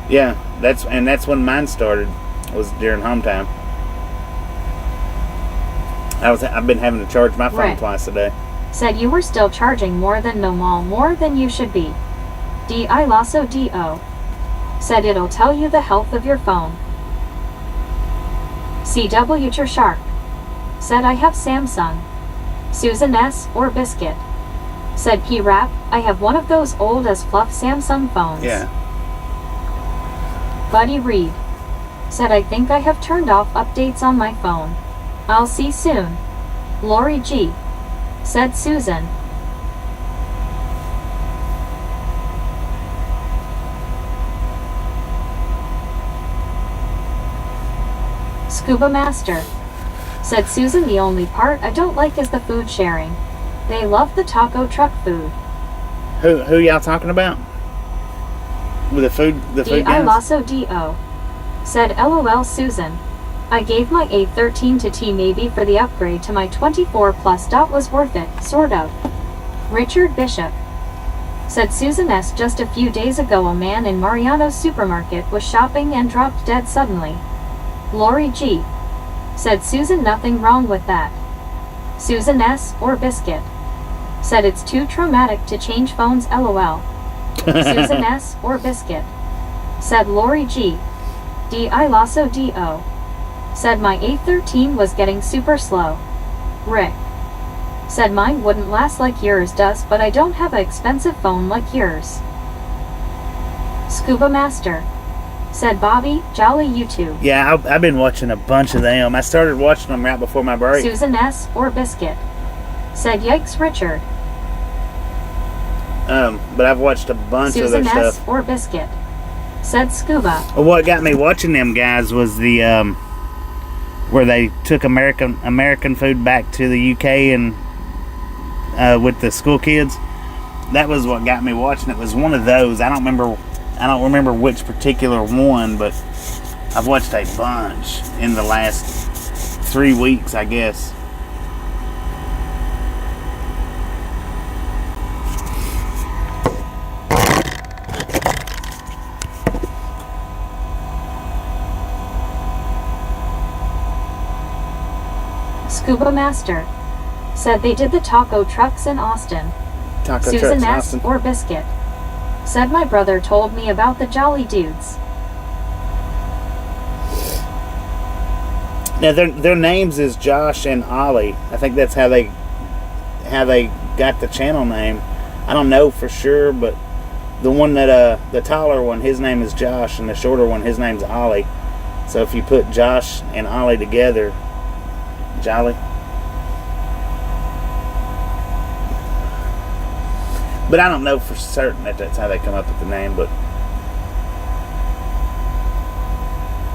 Yeah, that's when mine started, was during home time. I've been having to charge my phone Right. twice a day. Said you were still charging more than normal, more than you should be. I Lasso DO said it'll tell you the health of your phone. CW Sharp said, I have Samsung. Susan S. or Biscuit said, P-Rap, I have one of those old as fluff Samsung phones. Yeah. Buddy Reed said, I think I have turned off updates on my phone. I'll see soon. Lori G said, Susan. Scuba Master said, Susan, the only part I don't like is the food sharing. They love the taco truck food. Who y'all talking about? With the food I guys? Lasso DO said, LOL Susan. I gave my A13 to T maybe for the upgrade to my 24 Plus. Was worth it, sort of. Richard Bishop said, Susan S. Just a few days ago a man in Mariano's supermarket was shopping and dropped dead suddenly. Lori G said, Susan, nothing wrong with that. Susan S. or Biscuit said, it's too traumatic to change phones, LOL. Susan S. or Biscuit said, Lori G. I Lasso DO said, my A13 was getting super slow. Rick said, mine wouldn't last like yours does, but I don't have an expensive phone like yours. Scuba Master said, Bobby, jolly YouTube. Yeah, I've been watching a bunch of them. I started watching them right before my break. Susan S. or Biscuit said, yikes Richard. But I've watched a bunch of Susan their S. stuff. or Biscuit said, Scuba. Well, what got me watching them guys was the where they took American food back to the UK and with the school kids. That was what got me watching. It was one of those. I don't remember which particular one, but I've watched a bunch in the last 3 weeks, I guess. Scuba Master said they did the taco trucks in Austin. Taco Susan trucks, S. Austin. or Biscuit said, my brother told me about the Jolly Dudes. Now their names is Josh and Ollie. I think that's how they got the channel name. I don't know for sure, but the one that the taller one, his name is Josh, and the shorter one, his name's Ollie. So if you put Josh and Ollie together, Jolly. But I don't know for certain that that's how they come up with the name, but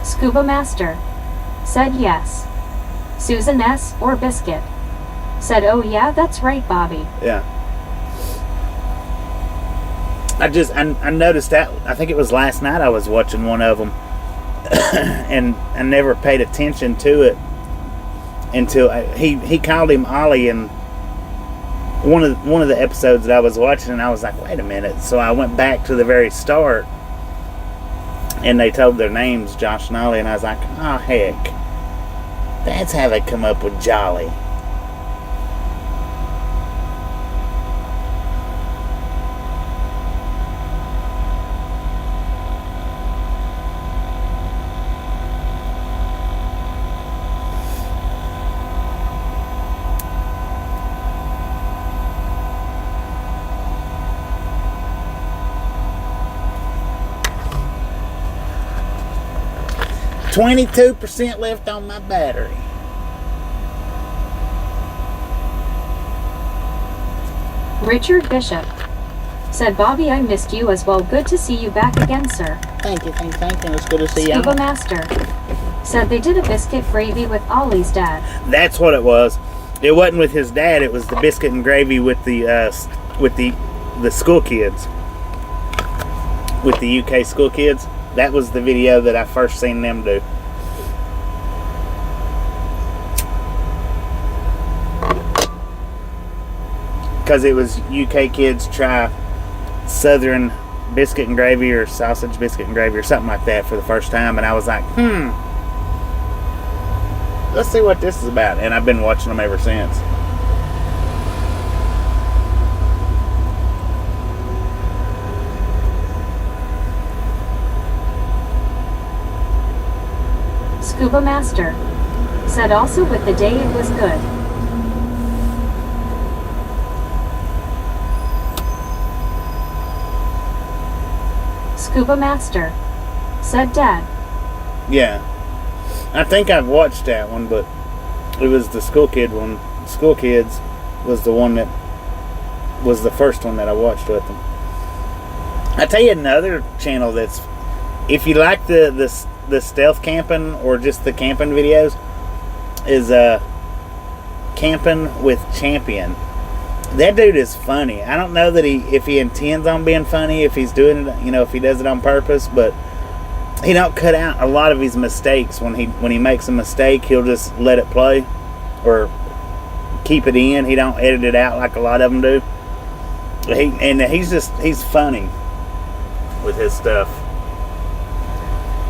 Scuba Master said yes. Susan S. or Biscuit said, oh yeah, that's right, Bobby. yeah. I noticed that, I think it was last night I was watching one of them and I never paid attention to it until he called him Ollie in one of the episodes that I was watching, and I was like, wait a minute. So I went back to the very start and they told their names, Josh and Ollie, and I was like, oh heck, that's how they come up with Jolly. $22% left on my battery. Richard Bishop said, Bobby, I missed you as well. Good to see you back again, sir. Thank you. It's good to see you. Scuba Master said they did a biscuit gravy with Ollie's dad. That's what it was. It wasn't with his dad. It was the biscuit and gravy with the school kids, with the UK school kids. That was the video that I first seen them do. because it was UK kids try Southern biscuit and gravy or sausage biscuit and gravy or something like that for the first time, and I was like, let's see what this is about, and I've been watching them ever since. Scuba Master said also with the day it was good. Scuba Master said Dad. Yeah. I think I've watched that one, but it was the school kid one. School Kids was the one that was the first one that I watched with them. I tell you another channel that's, if you like the stealth camping or just the camping videos, is Camping with Champion. That dude is funny. I don't know that if he intends on being funny, if he's doing it, if he does it on purpose, but he don't cut out a lot of his mistakes. When he makes a mistake, he'll just let it play or keep it in. He don't edit it out like a lot of them do. He's funny with his stuff.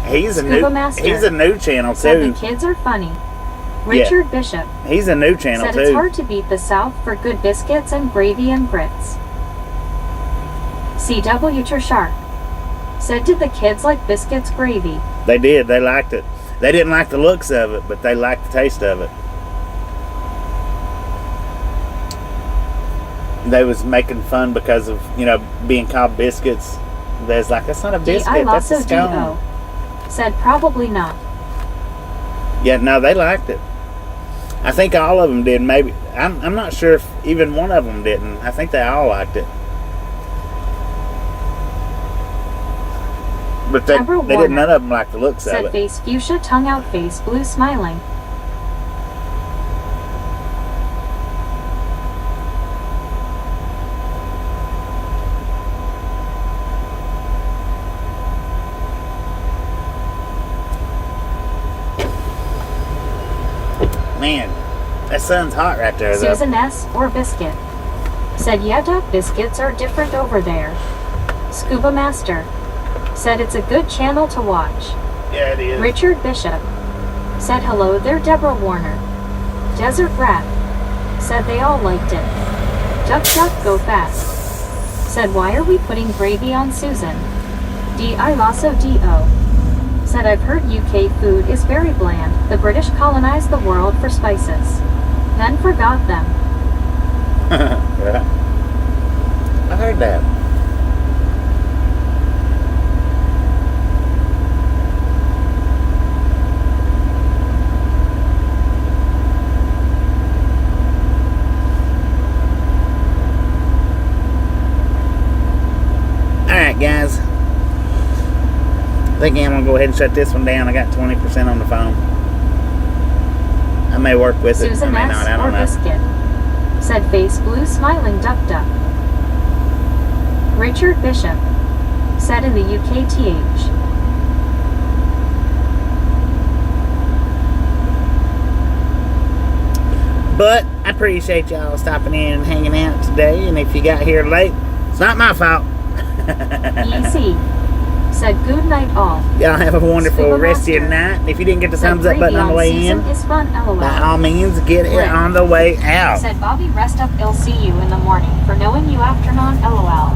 He's a new channel said too. The kids are funny. Richard Bishop. He's a new channel said too. It's hard to beat the South for good biscuits and gravy and grits. C.W. Shark said, did the kids like biscuits gravy? They did. They liked it. They didn't like the looks of it, but they liked the taste of it. They was making fun because of, being called biscuits. They was like, that's not a biscuit, that's a scone. Said probably not. Yeah, no, they liked it. I think all of them did. Maybe I'm not sure if even one of them didn't. I think they all liked it. But they didn't. None of them like the looks of it. Said face fuchsia, tongue out, face blue, smiling. Man, that sun's hot right there, though. Susan S. or Biscuit said, yeah, Doc, biscuits are different over there. Scuba Master said it's a good channel to watch. Yeah, it is. Richard Bishop said, hello there, Deborah Warner. Desert Rat said they all liked it. Duck Duck Go Fast said, why are we putting gravy on Susan? D.I. Lasso D.O. said, I've heard UK food is very bland. The British colonized the world for spices, then forgot them. Yeah. I heard that. Alright, guys. I think I'm going to go ahead and shut this one down. I got 20% on the phone. I may work with it. Susan I may S. not. I don't or know. Biscuit said, face blue, smiling, duck duck. Richard Bishop said, in the UKTH. But I appreciate y'all stopping in and hanging out today. And if you got here late, it's not my fault. EC said, good night all. Y'all have a wonderful Scuba rest of your Master night. If you didn't get the said, thumbs up button on the way Susan in, is fun, LOL. by all means, get it Rick on the way out. said, Bobby, rest up, I'll see you in the morning. For knowing you afternoon, LOL.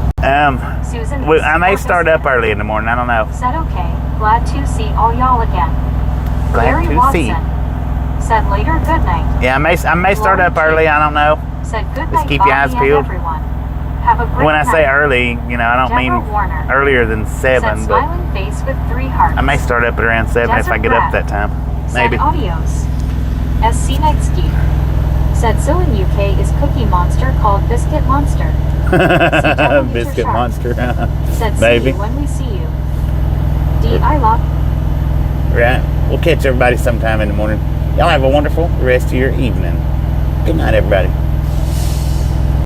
Susan I may start up early in the morning. I don't know. said, okay, glad to see all y'all again. Glad Gary to Watson see. said, later, good night. Yeah, I may start up early. I don't know. Said, good Just night, keep your Bobby eyes and peeled. everyone. Have a great When I night. say early, I don't mean Deborah Warner earlier than 7, said, but smiling face with 3 hearts. I may start up at around 7 if I get up that time. Said, Maybe. adios. SC Nightski said, so in UK is Cookie Monster called Biscuit Monster. CW Biscuit Shark Monster. said, see Maybe. you when we see you. D.I. Love. Right. We'll catch everybody sometime in the morning. Y'all have a wonderful rest of your evening. Good night, everybody.